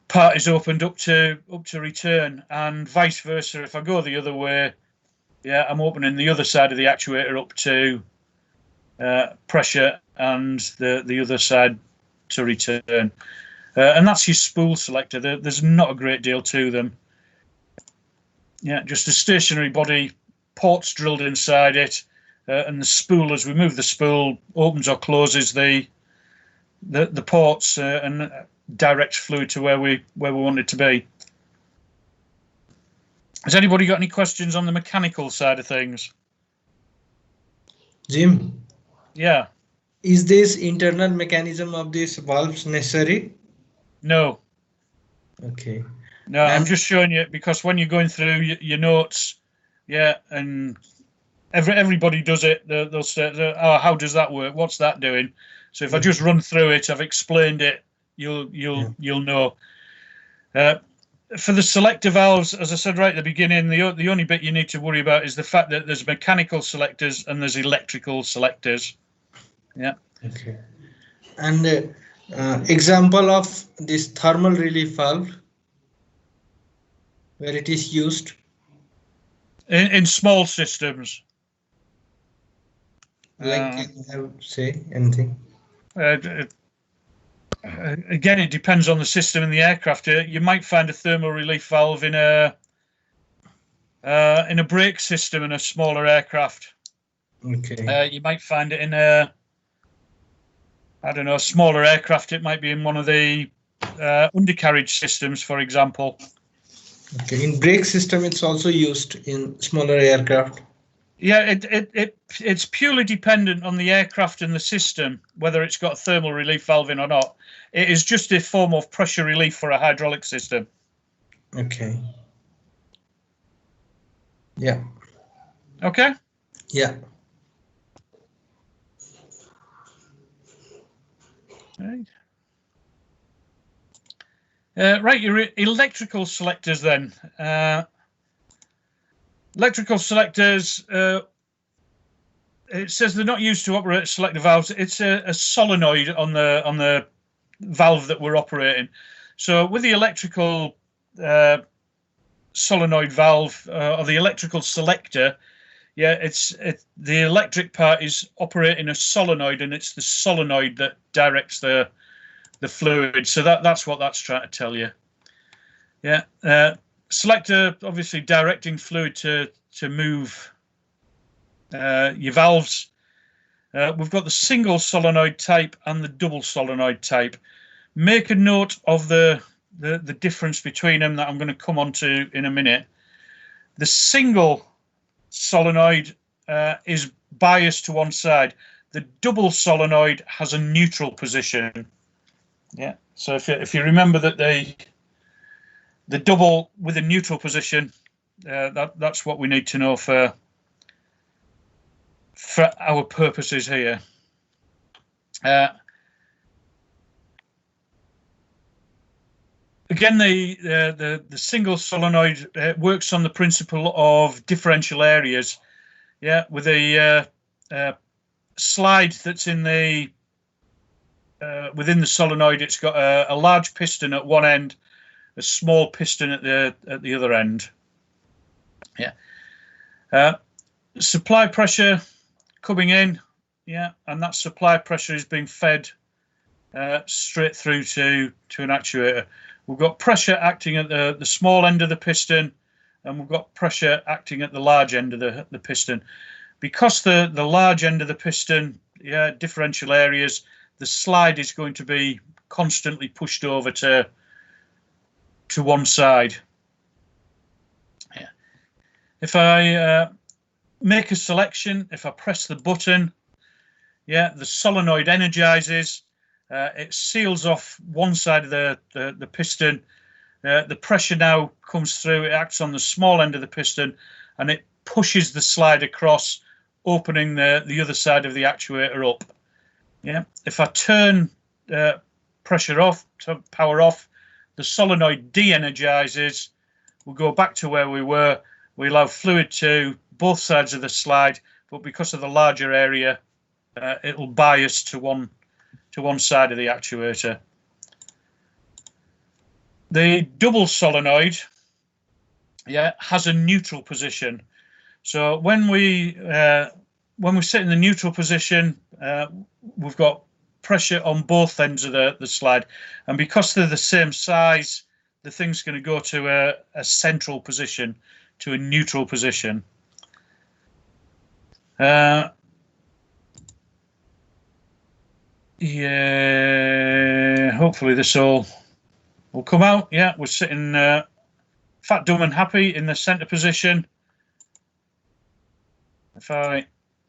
part is opened up to return, and vice versa. If I go the other way, I'm opening the other side of the actuator up to pressure and the other side to return. And that's your spool selector. There's not a great deal to them. Just a stationary body, ports drilled inside it, and the spool, as we move the spool, opens or closes the the ports and directs fluid to where we want it to be. Has anybody got any questions on the mechanical side of things? Jim? Yeah. Is this internal mechanism of these valves necessary? No. Okay. No, I'm just showing you because when you're going through your notes, yeah, and everybody does it. They'll say, "Oh, how does that work? What's that doing?" So if I just run through it, I've explained it. You'll know. For the selector valves, as I said right at the beginning, the only bit you need to worry about is the fact that there's mechanical selectors and there's electrical selectors. Yeah. Okay. And example of this thermal relief valve, where it is used in small systems. Like, can you have say anything? Again, it depends on the system in the aircraft. You might find a thermal relief valve in a brake system in a smaller aircraft. Okay. You might find it in a, I don't know, a smaller aircraft. It might be in one of the undercarriage systems, for example. Okay. In brake system, it's also used in smaller aircraft. Yeah, it's purely dependent on the aircraft and the system, whether it's got a thermal relief valve in or not. It is just a form of pressure relief for a hydraulic system. Okay. Yeah. Okay. Yeah. Right. Right, your electrical selectors then. Electrical selectors, it says they're not used to operate selector valves. It's a solenoid on the valve that we're operating. So with the electrical solenoid valve or the electrical selector, yeah, the electric part is operating a solenoid, and it's the solenoid that directs the fluid. So that's what that's trying to tell you. Yeah. Selector obviously directing fluid to move your valves. We've got the single solenoid type and the double solenoid type. Make a note of the difference between them that I'm going to come on to in a minute. The single solenoid is biased to one side. The double solenoid has a neutral position. Yeah. So if you remember that the double with a neutral position, that's what we need to know for our purposes here. Again, the single solenoid works on the principle of differential areas. Yeah, with a slide that's in the within the solenoid, it's got a large piston at one end, a small piston at the other end. Yeah. Supply pressure coming in, yeah, and that supply pressure is being fed straight through to an actuator. We've got pressure acting at the small end of the piston, and we've got pressure acting at the large end of the piston. Because the large end of the piston, yeah, differential areas, the slide is going to be constantly pushed over to one side. Yeah. If I make a selection, if I press the button, yeah, the solenoid energizes. It seals off one side of the piston. The pressure now comes through. It acts on the small end of the piston, and it pushes the slide across, opening the other side of the actuator up. Yeah. If I turn pressure off, power off, the solenoid de-energizes. We'll go back to where we were. We allow fluid to both sides of the slide, but because of the larger area, it'll bias to one side of the actuator. The double solenoid, yeah, has a neutral position. So when we sit in the neutral position, we've got pressure on both ends of the slide, and because they're the same size, the thing's going to go to a central position, to a neutral position. Yeah, hopefully this all will come out. Yeah, we're sitting fat, dumb and happy in the center position. If I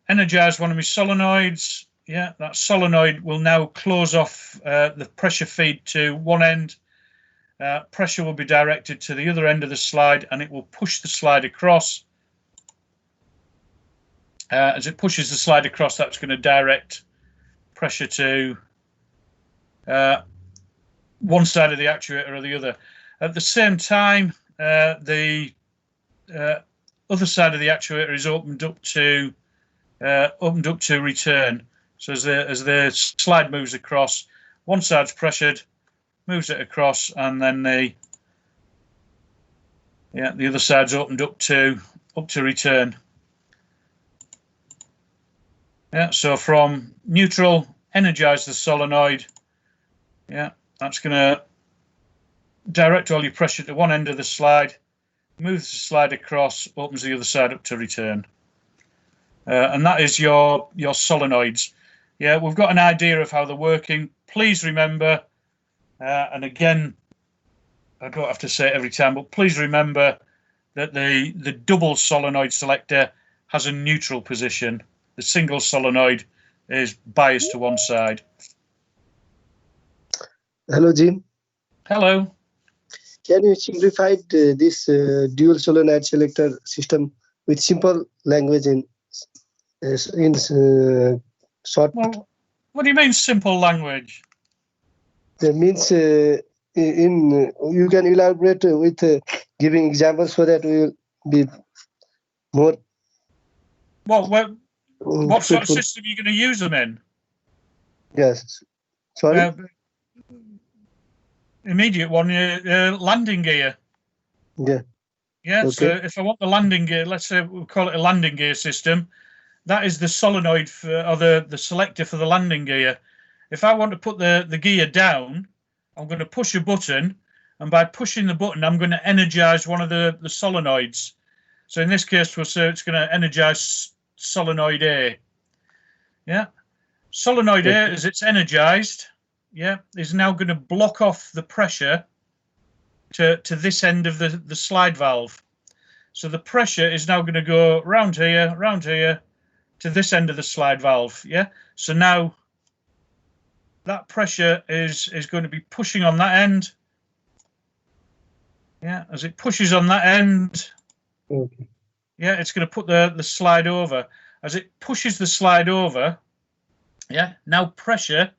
energize one of my solenoids, yeah, that solenoid will now close off the pressure feed to one end. Pressure will be directed to the other end of the slide, and it will push the slide across. As it pushes the slide across, that's going to direct pressure to one side of the actuator or the other. At the same time, the other side of the actuator is opened up to return. So as the slide moves across, one side's pressured, moves it across, and then the other side's opened up to return. Yeah, so from neutral, energize the solenoid. Yeah, that's going to direct all your pressure to one end of the slide, moves the slide across, opens the other side up to return. And that is your solenoids. Yeah, we've got an idea of how they're working. Please remember, and again, I don't have to say it every time, but please remember that the double solenoid selector has a neutral position. The single solenoid is biased to one side. Hello, Jim. Hello. Can you simplify this dual solenoid selector system with simple language in short? Well, what do you mean simple language? That means you can elaborate with giving examples so that we will be more. Well, what sort of system are you going to use them in? Yes. Sorry. Immediate one, landing gear. Yeah. Yeah. Okay. So if I want the landing gear, let's say we'll call it a landing gear system. That is the solenoid or the selector for the landing gear. If I want to put the gear down, I'm going to push a button, and by pushing the button, I'm going to energize one of the solenoids. So in this case, we'll say it's going to energize solenoid A. Yeah. Solenoid A, as it's energized, yeah, is now going to block off the pressure to this end of the slide valve. So the pressure is now going to go round here to this end of the slide valve. Yeah. So now that pressure is going to be pushing on that end. Yeah. As it pushes on that end, okay. Yeah, it's going to put the slide over. As it pushes the slide over, yeah, now pressure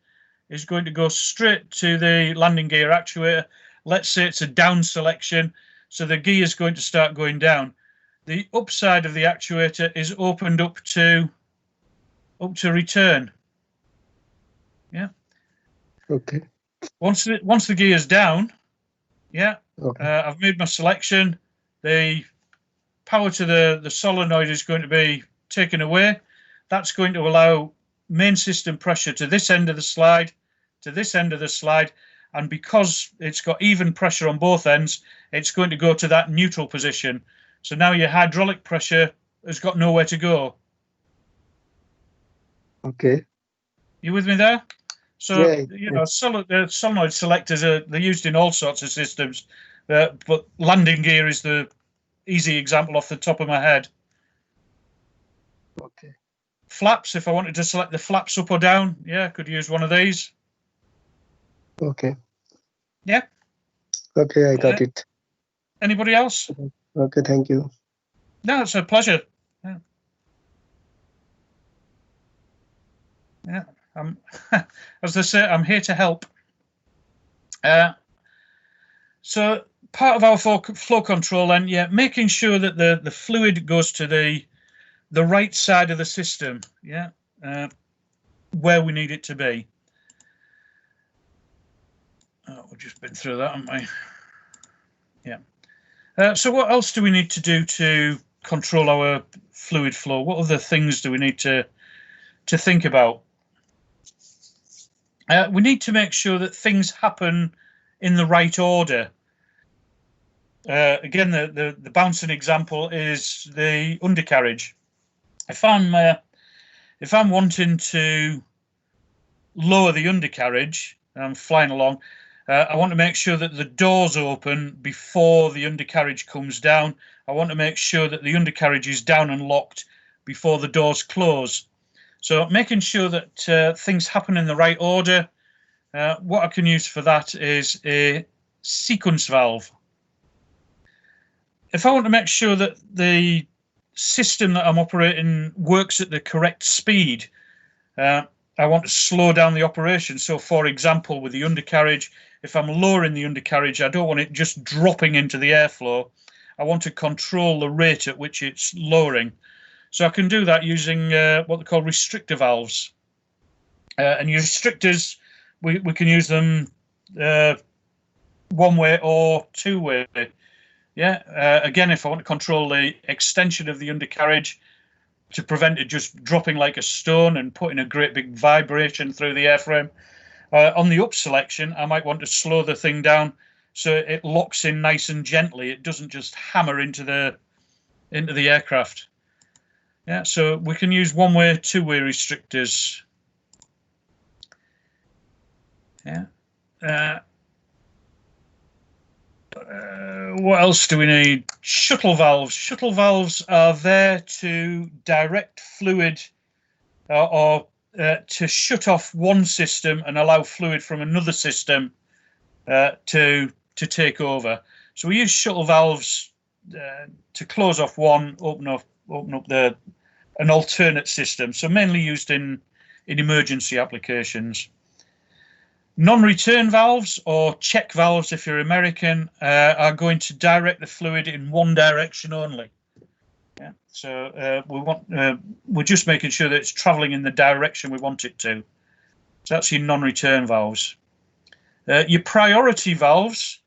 is going to go straight to the landing gear actuator. Let's say it's a down selection, so the gear is going to start going down. The upside of the actuator is opened up to return. Yeah. Okay. Once the gear's down, yeah, okay. I've made my selection. The power to the solenoid is going to be taken away. That's going to allow main system pressure to this end of the slide, to this end of the slide, and because it's got even pressure on both ends, it's going to go to that neutral position. So now your hydraulic pressure has got nowhere to go. Okay. You with me there? So, yeah, you know, solenoid selectors they're used in all sorts of systems, but landing gear is the easy example off the top of my head. Okay. Flaps, if I wanted to select the flaps up or down, yeah, I could use one of these. Okay. Yeah. Okay, I got it. Anybody else? Okay, thank you. No, it's a pleasure. Yeah. Yeah. As they say, I'm here to help. So part of our flow control, and yeah, making sure that the fluid goes to the right side of the system, yeah, where we need it to be. Oh, we've just been through that, haven't we? Yeah. So what else do we need to do to control our fluid flow? What other things do we need to think about? We need to make sure that things happen in the right order. Again, the bouncing example is the undercarriage. If I'm wanting to lower the undercarriage, I'm flying along, I want to make sure that the doors open before the undercarriage comes down. I want to make sure that the undercarriage is down and locked before the doors close. So making sure that things happen in the right order. What I can use for that is a sequence valve. If I want to make sure that the system that I'm operating works at the correct speed, I want to slow down the operation. So, for example, with the undercarriage, if I'm lowering the undercarriage, I don't want it just dropping into the airflow. I want to control the rate at which it's lowering. So I can do that using what they call restrictor valves. And your restrictors, we can use them one way or two way. Yeah. Again, if I want to control the extension of the undercarriage to prevent it just dropping like a stone and putting a great big vibration through the airframe. On the up selection, I might want to slow the thing down so it locks in nice and gently. It doesn't just hammer into the aircraft. Yeah, so we can use one-way, two-way restrictors. Yeah. What else do we need? Shuttle valves. Shuttle valves are there to direct fluid or to shut off one system and allow fluid from another system to take over. So we use shuttle valves to close off one, open up an alternate system. So mainly used in emergency applications. Non-return valves, or check valves if you're American, are going to direct the fluid in one direction only. Yeah. So we're just making sure that it's traveling in the direction we want it to. So that's your non-return valves. Your priority valves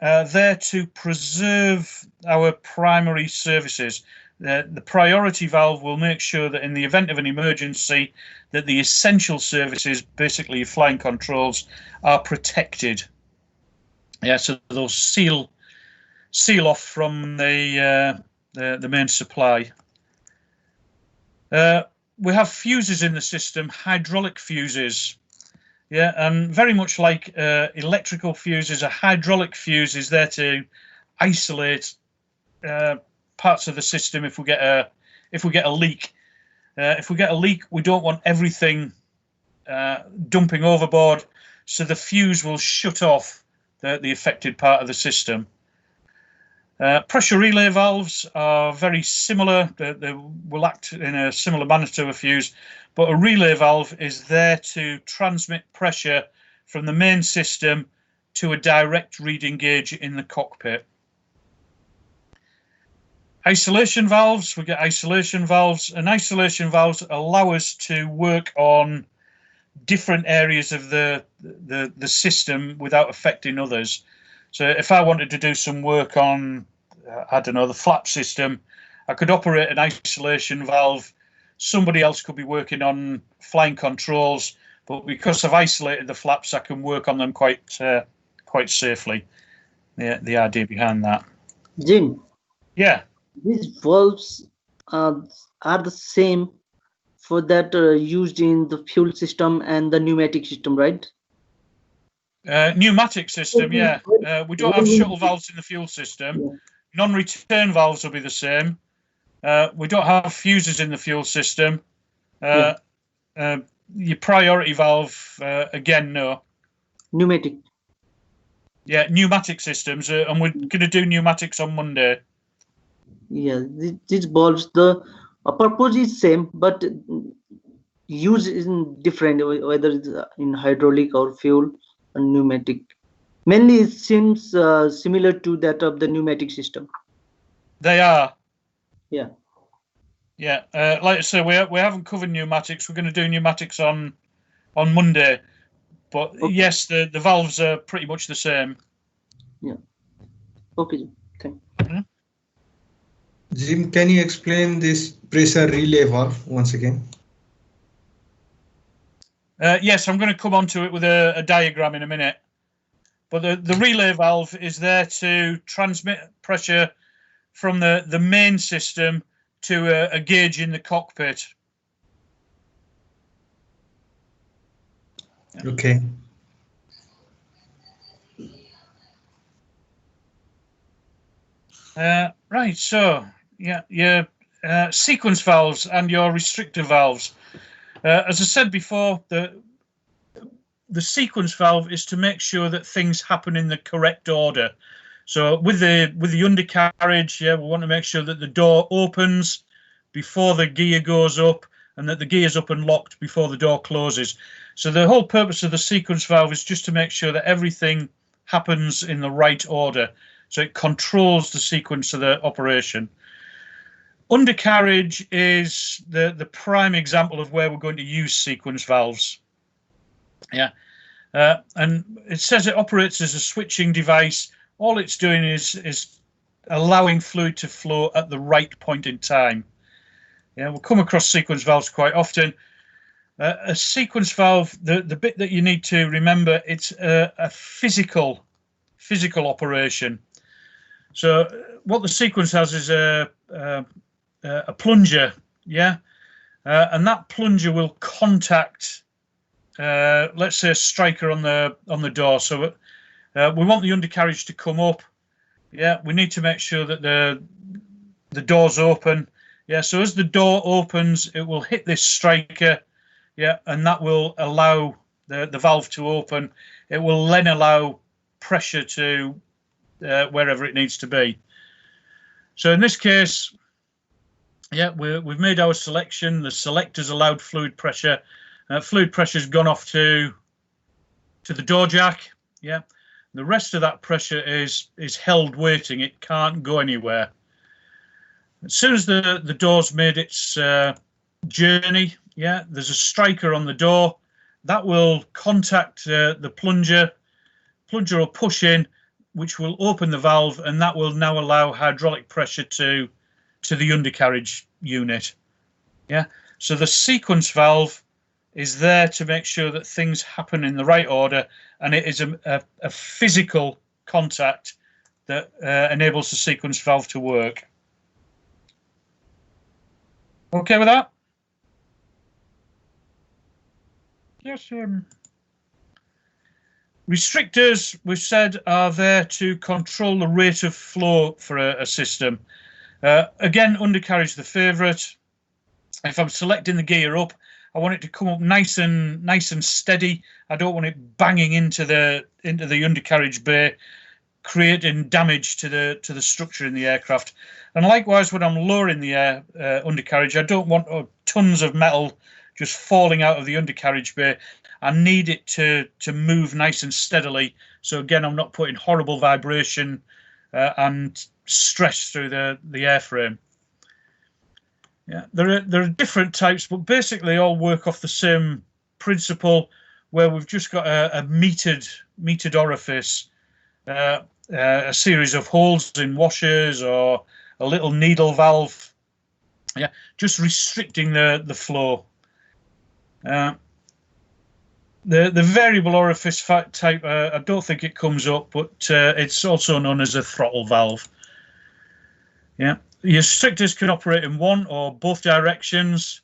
are there to preserve our primary services. The priority valve will make sure that in the event of an emergency, that the essential services, basically your flying controls, are protected. Yeah, so they'll seal off from the main supply. We have fuses in the system, hydraulic fuses. Yeah, and very much like electrical fuses, a hydraulic fuse is there to isolate parts of the system if we get a leak. If we get a leak, we don't want everything dumping overboard, so the fuse will shut off the affected part of the system. Pressure relay valves are very similar. They will act in a similar manner to a fuse, but a relay valve is there to transmit pressure from the main system to a direct reading gauge in the cockpit. Isolation valves, we get isolation valves, and isolation valves allow us to work on different areas of the system without affecting others. So if I wanted to do some work on, I don't know, the flap system, I could operate an isolation valve. Somebody else could be working on flying controls, but because I've isolated the flaps, I can work on them quite safely. The idea behind that. Jim. Yeah. These valves are the same for that used in the fuel system and the pneumatic system, right? Pneumatic system, yeah. We don't have shuttle valves in the fuel system. Yeah. Non-return valves will be the same. We don't have fuses in the fuel system. Your priority valve, again, no. Pneumatic. Yeah, pneumatic systems, and we're going to do pneumatics on Monday. Yeah, these valves, the purpose is same, but use is different, whether it's in hydraulic or fuel or pneumatic. Mainly, it seems similar to that of the pneumatic system. They are. Yeah. Yeah, like I say, we haven't covered pneumatics. We're going to do pneumatics on Monday, but okay. Yes, the valves are pretty much the same. Yeah. Okay. Thank you. Jim, can you explain this pressure relay valve once again? Yes, I'm going to come on to it with a diagram in a minute. But the relay valve is there to transmit pressure from the main system to a gauge in the cockpit. Okay. Right, so yeah, your sequence valves and your restrictor valves. As I said before, the sequence valve is to make sure that things happen in the correct order. So with the undercarriage, yeah, we want to make sure that the door opens before the gear goes up and that the gear's up and locked before the door closes. So the whole purpose of the sequence valve is just to make sure that everything happens in the right order. So it controls the sequence of the operation. Undercarriage is the prime example of where we're going to use sequence valves. Yeah. And it says it operates as a switching device. All it's doing is allowing fluid to flow at the right point in time. Yeah, we'll come across sequence valves quite often. A sequence valve, the bit that you need to remember, it's a physical operation. So what the sequence has is a plunger, yeah, and that plunger will contact, let's say, a striker on the door. So we want the undercarriage to come up. Yeah, we need to make sure that the door's open. Yeah, so as the door opens, it will hit this striker. Yeah, and that will allow the valve to open. It will then allow pressure to wherever it needs to be. So in this case, yeah, we've made our selection. The selector's allowed fluid pressure. Fluid pressure's gone off to the door jack. Yeah, the rest of that pressure is held waiting. It can't go anywhere. As soon as the door's made its journey, yeah, there's a striker on the door that will contact the plunger. Plunger will push in, which will open the valve, and that will now allow hydraulic pressure to the undercarriage unit. Yeah, so the sequence valve is there to make sure that things happen in the right order, and it is a physical contact that enables the sequence valve to work. Okay with that? Yes. Restrictors, we've said, are there to control the rate of flow for a system. Again, undercarriage the favourite. If I'm selecting the gear up, I want it to come up nice and steady. I don't want it banging into the undercarriage bay, creating damage to the structure in the aircraft. And likewise, when I'm lowering the undercarriage, I don't want tons of metal just falling out of the undercarriage bay. I need it to move nice and steadily. So again, I'm not putting horrible vibration and stress through the airframe. Yeah, there are different types, but basically all work off the same principle, where we've just got a metered orifice, a series of holes in washers, or a little needle valve. Yeah, just restricting the flow. The variable orifice type, I don't think it comes up, but it's also known as a throttle valve. Yeah, the restrictors can operate in one or both directions.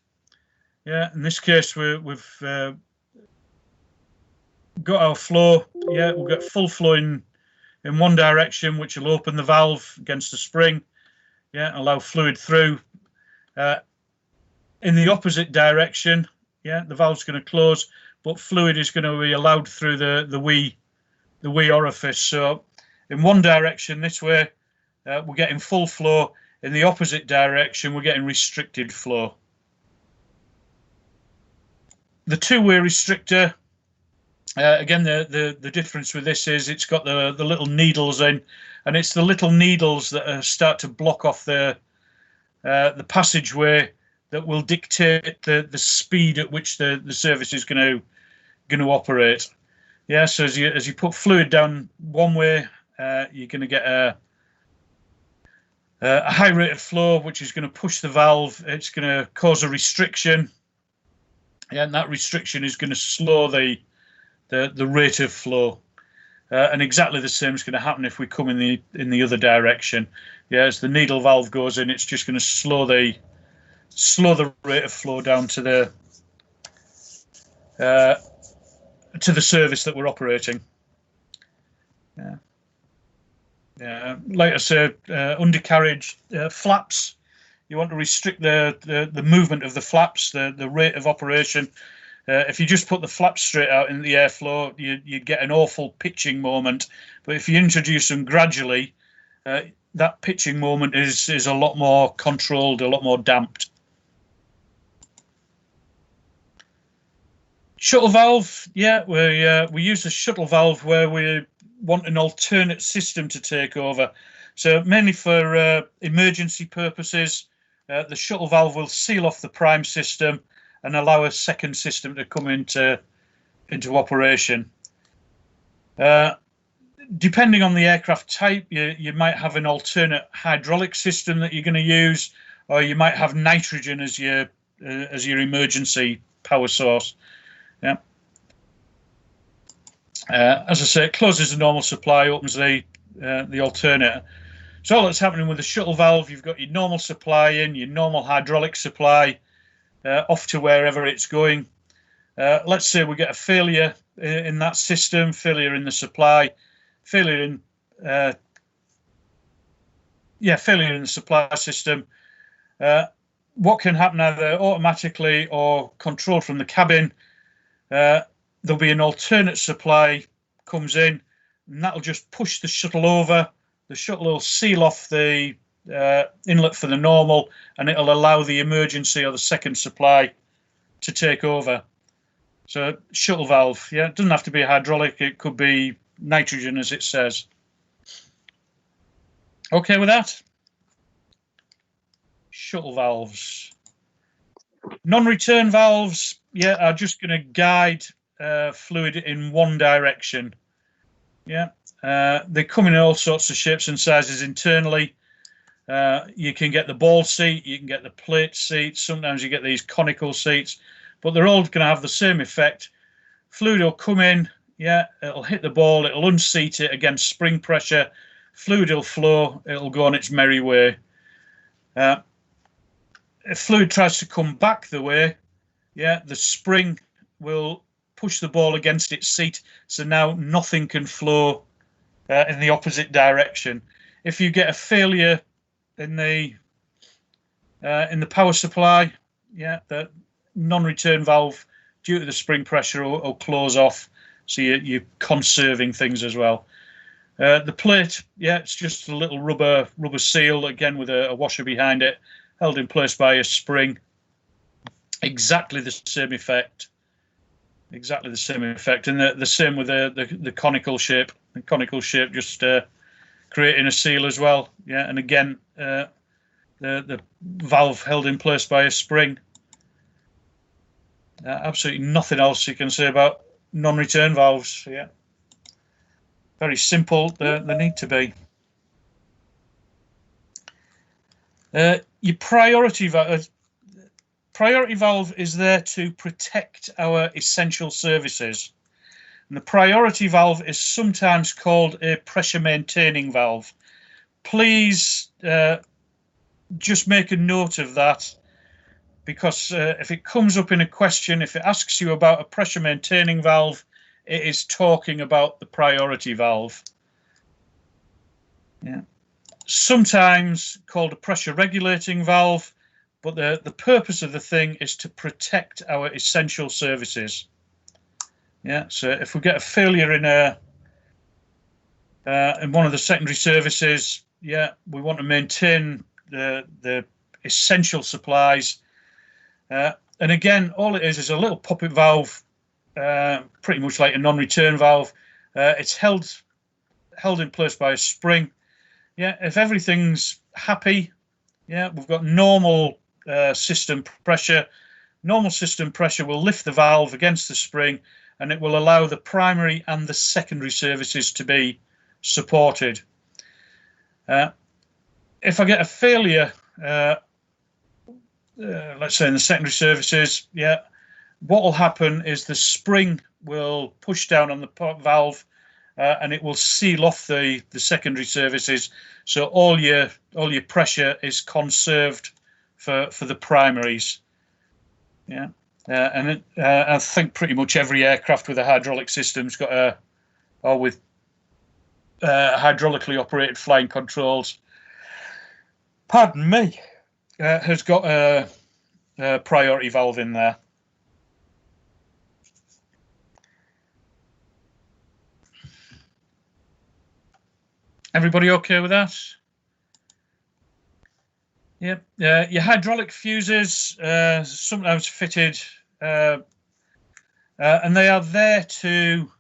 Yeah, in this case, we've got our flow. Yeah, we'll get full flow in one direction, which will open the valve against the spring. Yeah, allow fluid through. In the opposite direction, yeah, the valve's going to close, but fluid is going to be allowed through the wee orifice. So in one direction, this way, we're getting full flow. In the opposite direction, we're getting restricted flow. The two-way restrictor, again, the difference with this is it's got the little needles in, and it's the little needles that start to block off the passageway that will dictate the speed at which the service is going to operate. Yeah, so as you put fluid down one way, you're going to get a high rate of flow, which is going to push the valve. It's going to cause a restriction, and that restriction is going to slow the rate of flow. And exactly the same is going to happen if we come in the other direction. Yeah, as the needle valve goes in, it's just going to slow the rate of flow down to to the service that we're operating. Like I said, undercarriage flaps. You want to restrict the movement of the flaps, the rate of operation. If you just put the flaps straight out in the airflow, you get an awful pitching moment. But if you introduce them gradually, that pitching moment is a lot more controlled, a lot more damped. Shuttle valve, we use the shuttle valve where we want an alternate system to take over. So mainly for emergency purposes, the shuttle valve will seal off the prime system and allow a second system to come into operation. Depending on the aircraft type, you might have an alternate hydraulic system that you're going to use, or you might have nitrogen as your emergency power source. As I say, it closes the normal supply, opens the alternate. So all that's happening with the shuttle valve, you've got your normal supply in, your normal hydraulic supply off to wherever it's going. Let's say we get a failure in that system, failure in the supply, failure in the supply system. What can happen either automatically or controlled from the cabin? There'll be an alternate supply comes in, and that'll just push the shuttle over. The shuttle will seal off the inlet for the normal, and it'll allow the emergency or the second supply to take over. So shuttle valve, it doesn't have to be hydraulic. It could be nitrogen, as it says. Okay with that? Shuttle valves. Non-return valves, are just going to guide fluid in one direction. They come in all sorts of shapes and sizes internally. You can get the ball seat, you can get the plate seats, sometimes you get these conical seats, but they're all going to have the same effect. Fluid will come in, it'll hit the ball, it'll unseat it against spring pressure, fluid will flow, it'll go on its merry way. If fluid tries to come back the way, the spring will push the ball against its seat, so now nothing can flow in the opposite direction. If you get a failure in the power supply, the non-return valve, due to the spring pressure, will close off, so you're conserving things as well. The plate, it's just a little rubber seal, again with a washer behind it, held in place by a spring. Exactly the same effect. Exactly the same effect, and the same with the conical shape. The conical shape just creating a seal as well. And again, the valve held in place by a spring. Absolutely nothing else you can say about non-return valves. Very simple. They need to be. Your priority valve. Priority valve is there to protect our essential services. And the priority valve is sometimes called a pressure maintaining valve. Please just make a note of that, because if it comes up in a question, if it asks you about a pressure maintaining valve, it is talking about the priority valve. Sometimes called a pressure regulating valve, but the purpose of the thing is to protect our essential services. So if we get a failure in one of the secondary services, we want to maintain the essential supplies. And again, all it is a little poppet valve, pretty much like a non-return valve. It's held in place by a spring. If everything's happy, we've got normal system pressure. Normal system pressure will lift the valve against the spring, and it will allow the primary and the secondary services to be supported. If I get a failure, let's say in the secondary services, what will happen is the spring will push down on the valve, and it will seal off the secondary services, so all your pressure is conserved for the primaries. And I think pretty much every aircraft with a hydraulic system's got or with hydraulically operated flying controls, pardon me, has got a priority valve in there. Everybody okay with that? Yep. Your hydraulic fuses sometimes fitted, and they are there to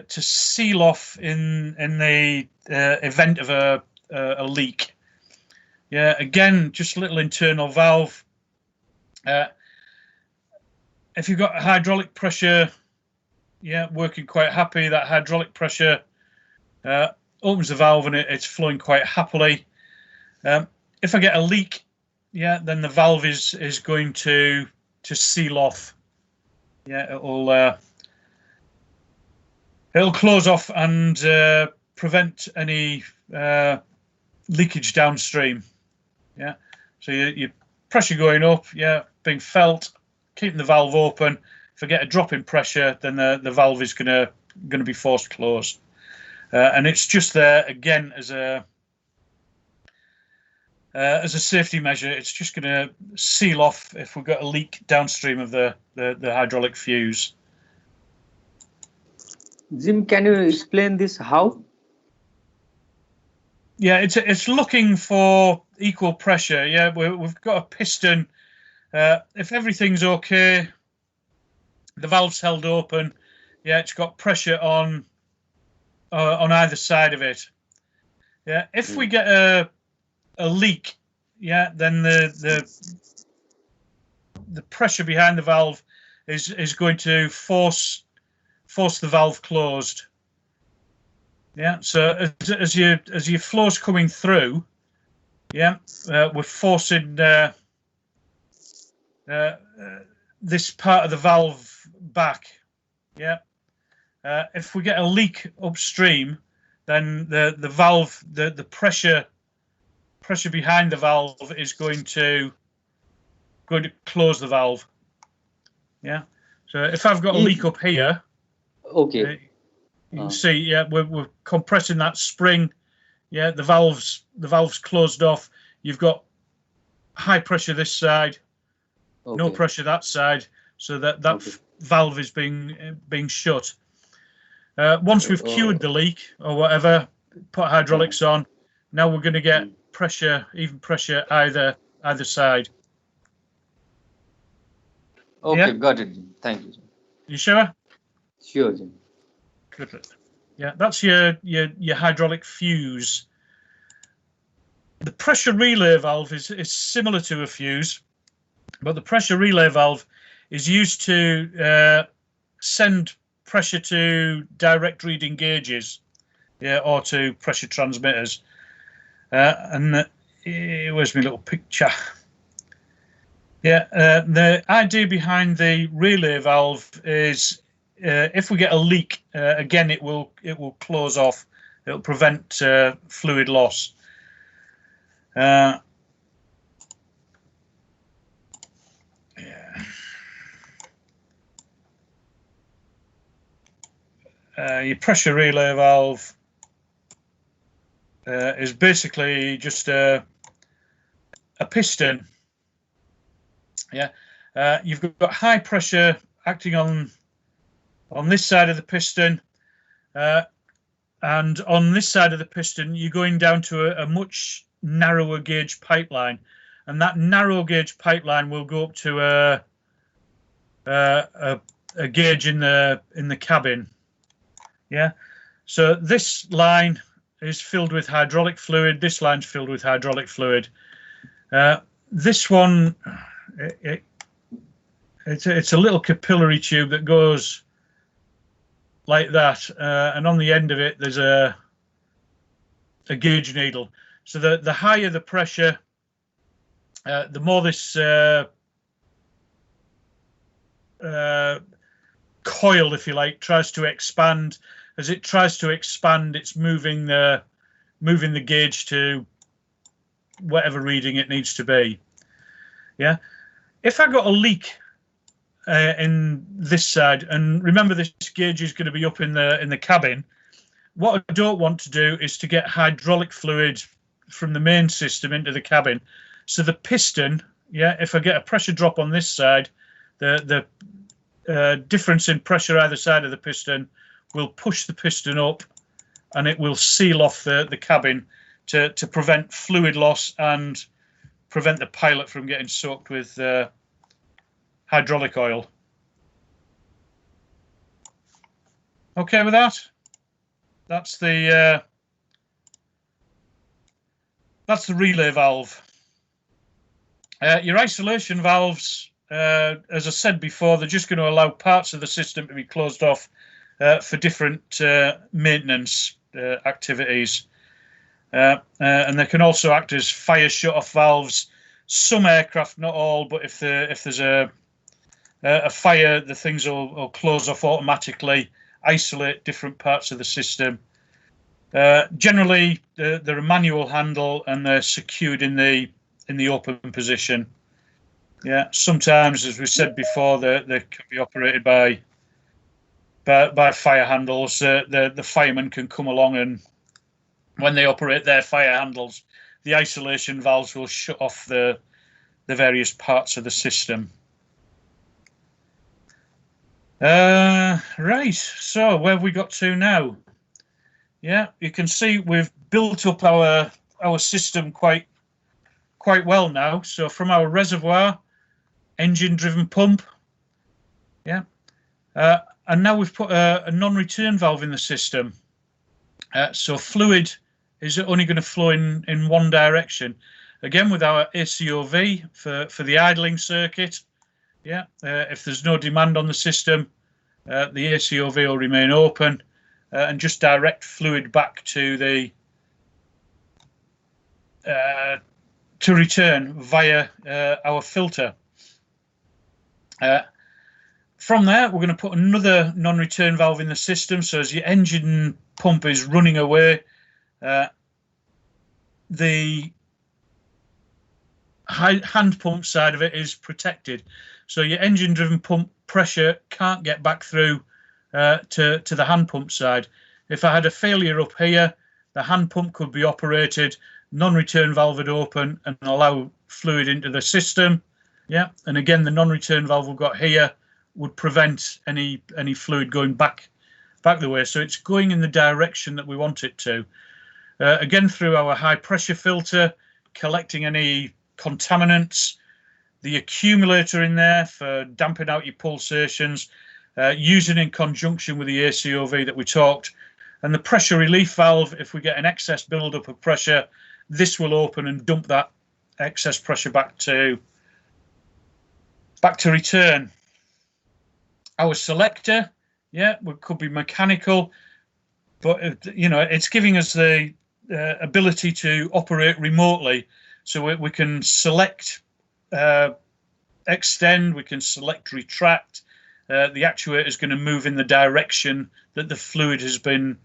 seal off in the event of a leak. Yeah. Again, just a little internal valve. If you've got hydraulic pressure, yeah, working quite happy, that hydraulic pressure opens the valve and it's flowing quite happily. If I get a leak, yeah, then the valve is going to seal off. Yeah, it'll close off and prevent any leakage downstream. Yeah, so your pressure going up, yeah, being felt, keeping the valve open. If I get a drop in pressure, then the valve is gonna be forced closed, and it's just there again as a safety measure. It's just going to seal off if we've got a leak downstream of the hydraulic fuse. Jim, can you explain this how? Yeah, it's looking for equal pressure. Yeah, we've got a piston. If everything's okay, the valve's held open. Yeah, it's got pressure on either side of it. Yeah, if we get a leak, yeah, then the pressure behind the valve is going to force the valve closed. Yeah, so as your flow's coming through, yeah, we're forcing this part of the valve back. Yeah, if we get a leak upstream, then the valve, the pressure behind the valve is going to close the valve. Yeah. So if I've got a leak up here, okay, you can see, yeah, we're compressing that spring. Yeah, the valve's closed off. You've got high pressure this side, no pressure that side, so that valve is being shut. Once we've cured the leak or whatever, put hydraulics on. Now we're going to get pressure, even pressure either side. Okay, yeah? Got it. Thank you. You sure? Sure, Jim. Good. Yeah, that's your hydraulic fuse. The pressure relay valve is similar to a fuse, but the pressure relay valve is used to send pressure to direct reading gauges, yeah, or to pressure transmitters. And where's my little picture? Yeah, the idea behind the relay valve is if we get a leak, again, it will close off. It'll prevent fluid loss. Your pressure relay valve is basically just a piston. Yeah, you've got high pressure acting on this side of the piston, and on this side of the piston, you're going down to a much narrower gauge pipeline, and that narrow gauge pipeline will go up to a gauge in the cabin. Yeah, so this line is filled with hydraulic fluid. This line's filled with hydraulic fluid. This one, it's a little capillary tube that goes like that, and on the end of it there's a gauge needle. So the higher the pressure, the more this coil, if you like, tries to expand. As it tries to expand, it's moving the gauge to whatever reading it needs to be. Yeah. If I got a leak in this side. And remember, this gauge is going to be up in the cabin. What I don't want to do is to get hydraulic fluid from the main system into the cabin. So the piston, yeah, if I get a pressure drop on this side, the difference in pressure either side of the piston will push the piston up, and it will seal off the cabin to prevent fluid loss and prevent the pilot from getting soaked with hydraulic oil. Okay with that? That's the relay valve. Your isolation valves, as I said before, they're just going to allow parts of the system to be closed off for different maintenance activities. And they can also act as fire shut-off valves. Some aircraft, not all, but if there's a fire, the things will close off automatically, isolate different parts of the system. Generally, they're a manual handle and they're secured in the open position. Yeah, sometimes, as we said before, they can be operated by fire handles. The firemen can come along, and when they operate their fire handles, the isolation valves will shut off the various parts of the system. Right, so where have we got to now? Yeah, you can see we've built up our system quite well now. So from our reservoir, engine-driven pump, yeah, and now we've put a non-return valve in the system. So fluid is only going to flow in one direction. Again, with our ACOV for the idling circuit, yeah, if there's no demand on the system, the ACOV will remain open and just direct fluid back to the to return via our filter. From there, we're going to put another non-return valve in the system. So as your engine pump is running away, the hand pump side of it is protected. So your engine-driven pump pressure can't get back through to the hand pump side. If I had a failure up here, the hand pump could be operated, non-return valve would open and allow fluid into the system. Yeah, and again, the non-return valve we've got here would prevent any fluid going back the way. So it's going in the direction that we want it to. Again, through our high pressure filter, collecting any contaminants, the accumulator in there for damping out your pulsations, using in conjunction with the ACOV that we talked, and the pressure relief valve. If we get an excess buildup of pressure, this will open and dump that excess pressure back to return. Our selector, yeah, could be mechanical, but you know, it's giving us the ability to operate remotely. So we can select extend, we can select retract. The actuator is going to move in the direction that the fluid has been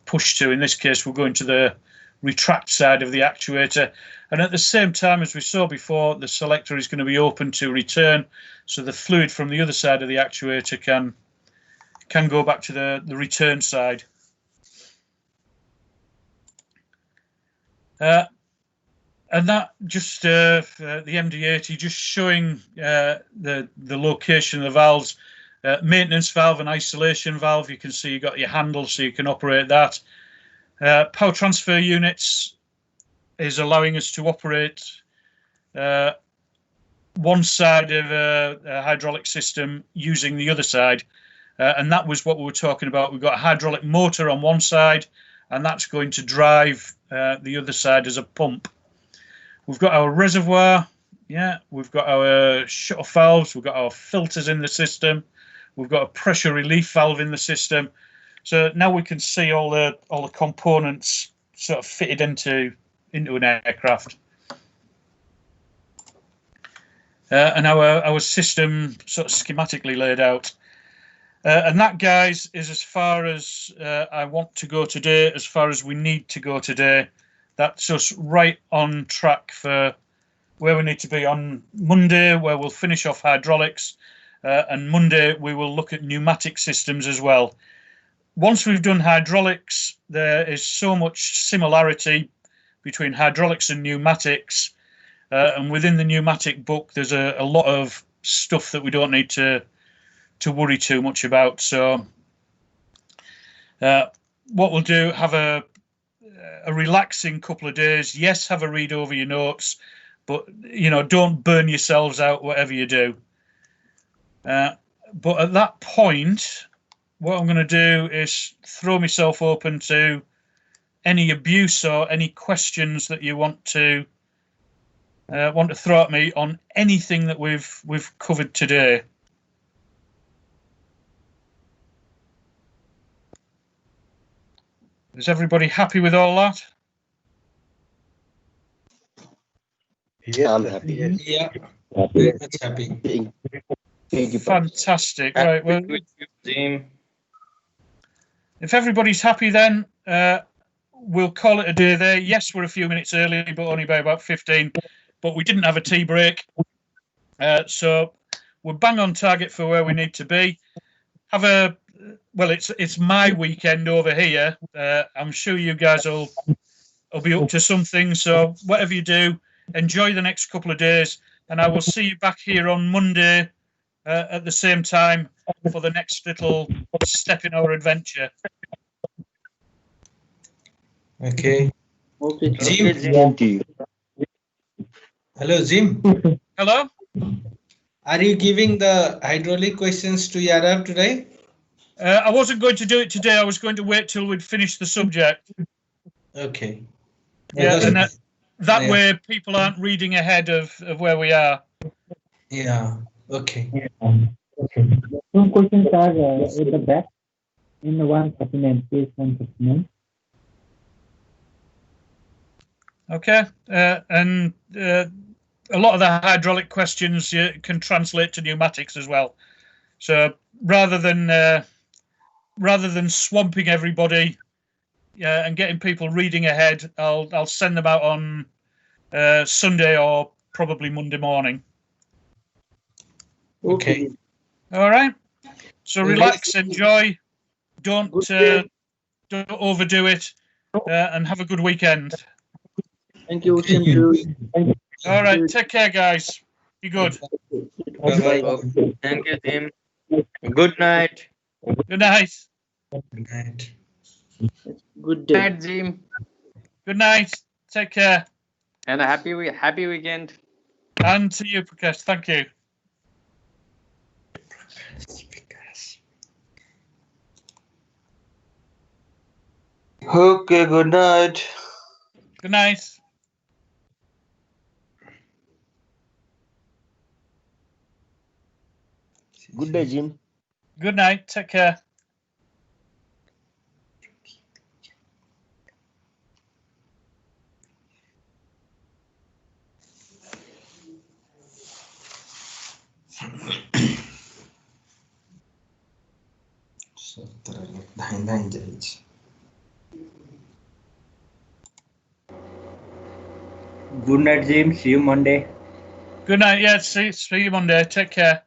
pushed to. In this case, we're going to the retract side of the actuator, and at the same time, as we saw before, the selector is going to be open to return, so the fluid from the other side of the actuator can go back to the return side. And that just the MD80 just showing the location of the valves. Maintenance valve and isolation valve, you can see you got your handle so you can operate that. Power transfer units is allowing us to operate one side of a hydraulic system using the other side, and that was what we were talking about. We've got a hydraulic motor on one side, and that's going to drive the other side as a pump. We've got our reservoir, yeah, we've got our shut-off valves, we've got our filters in the system, we've got a pressure relief valve in the system. So now we can see all the components sort of fitted into an aircraft. And our system sort of schematically laid out. And that, guys, is as far as I want to go today, as far as we need to go today. That's us right on track for where we need to be on Monday, where we'll finish off hydraulics. and Monday we will look at pneumatic systems as well. Once we've done hydraulics, there is so much similarity between hydraulics and pneumatics, and within the pneumatic book there's a lot of stuff that we don't need to worry too much about. So what we'll do, have a relaxing couple of days. Yes, have a read over your notes, but don't burn yourselves out whatever you do. But at that point, what I'm going to do is throw myself open to any abuse or any questions that you want to throw at me on anything that we've covered today. Is everybody happy with all that? Yeah, I'm happy. Yeah, very much happy. Thank you. Fantastic. Right. Well, Jim. If everybody's happy, then we'll call it a day there. Yes, we're a few minutes early, but only by about 15. But we didn't have a tea break, so we're bang on target for where we need to be. It's my weekend over here. I'm sure you guys will be up to something. So whatever you do, enjoy the next couple of days, and I will see you back here on Monday at the same time for the next little step in our adventure. Okay. Okay. Jim. Hello, Jim. Hello. Are you giving the hydraulic questions to Yadav today? I wasn't going to do it today. I was going to wait till we'd finished the subject. Okay. Yeah, and that way people aren't reading ahead of where we are. Yeah. Okay. Some questions are at the back in the 139, page 139. Okay, and a lot of the hydraulic questions can translate to pneumatics as well. So rather than swamping everybody and getting people reading ahead, I'll send them out on Sunday or probably Monday morning. Okay. All right. So relax, enjoy, don't overdo it, and have a good weekend. Thank you. Thank you. All right. Take care, guys. Be good. Bye. Thank you, Jim. Good night. Good night. Good night. Good day. Good night, Jim. Good night. Take care. And a happy weekend. And to you, Prakash. Thank you. Okay, good night. Good night. Good day, Jim. Good night. Take care. Good night, Jim. See you Monday. Good night. Yeah, see you Monday. Take care.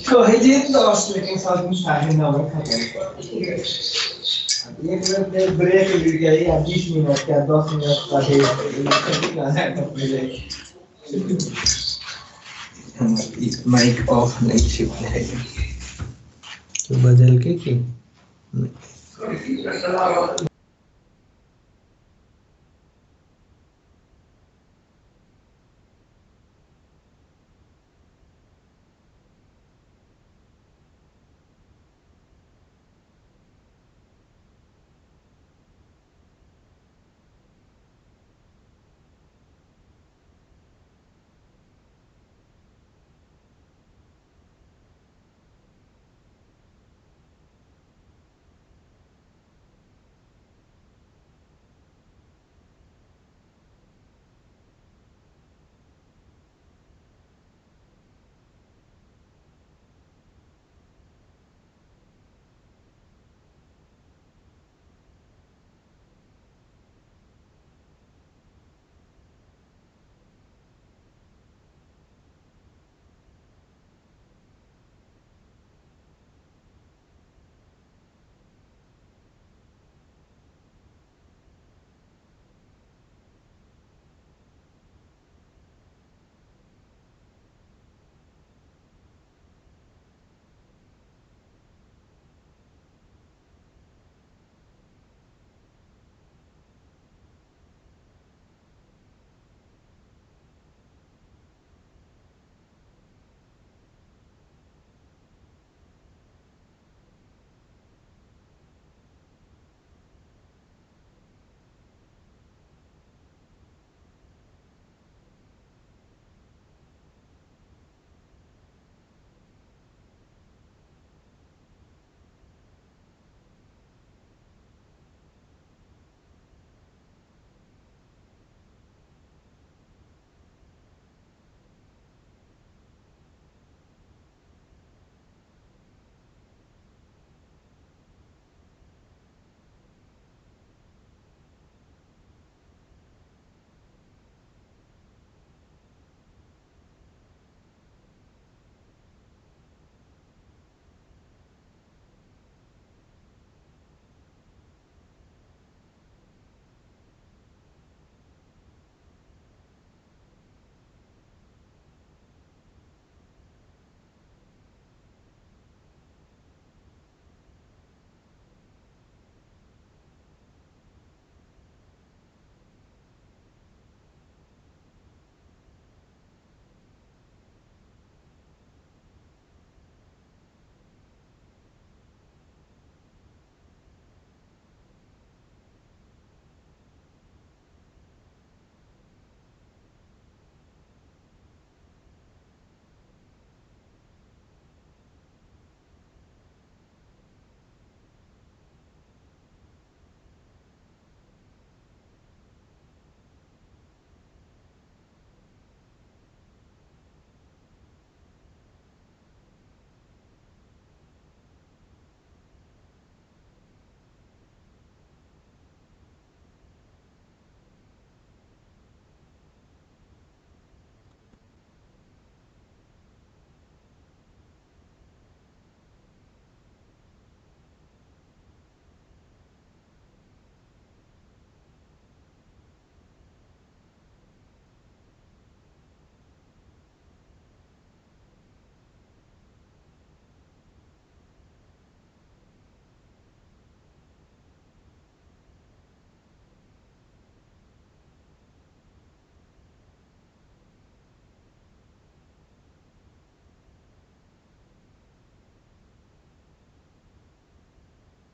कहिले 10 लेकिन साथ में साढ़े 9 खत्म एक minute break ले लिया या 20 मिनट क्या 10 मिनट का माइक ऑफ नहीं शिफ्ट है तो बदल के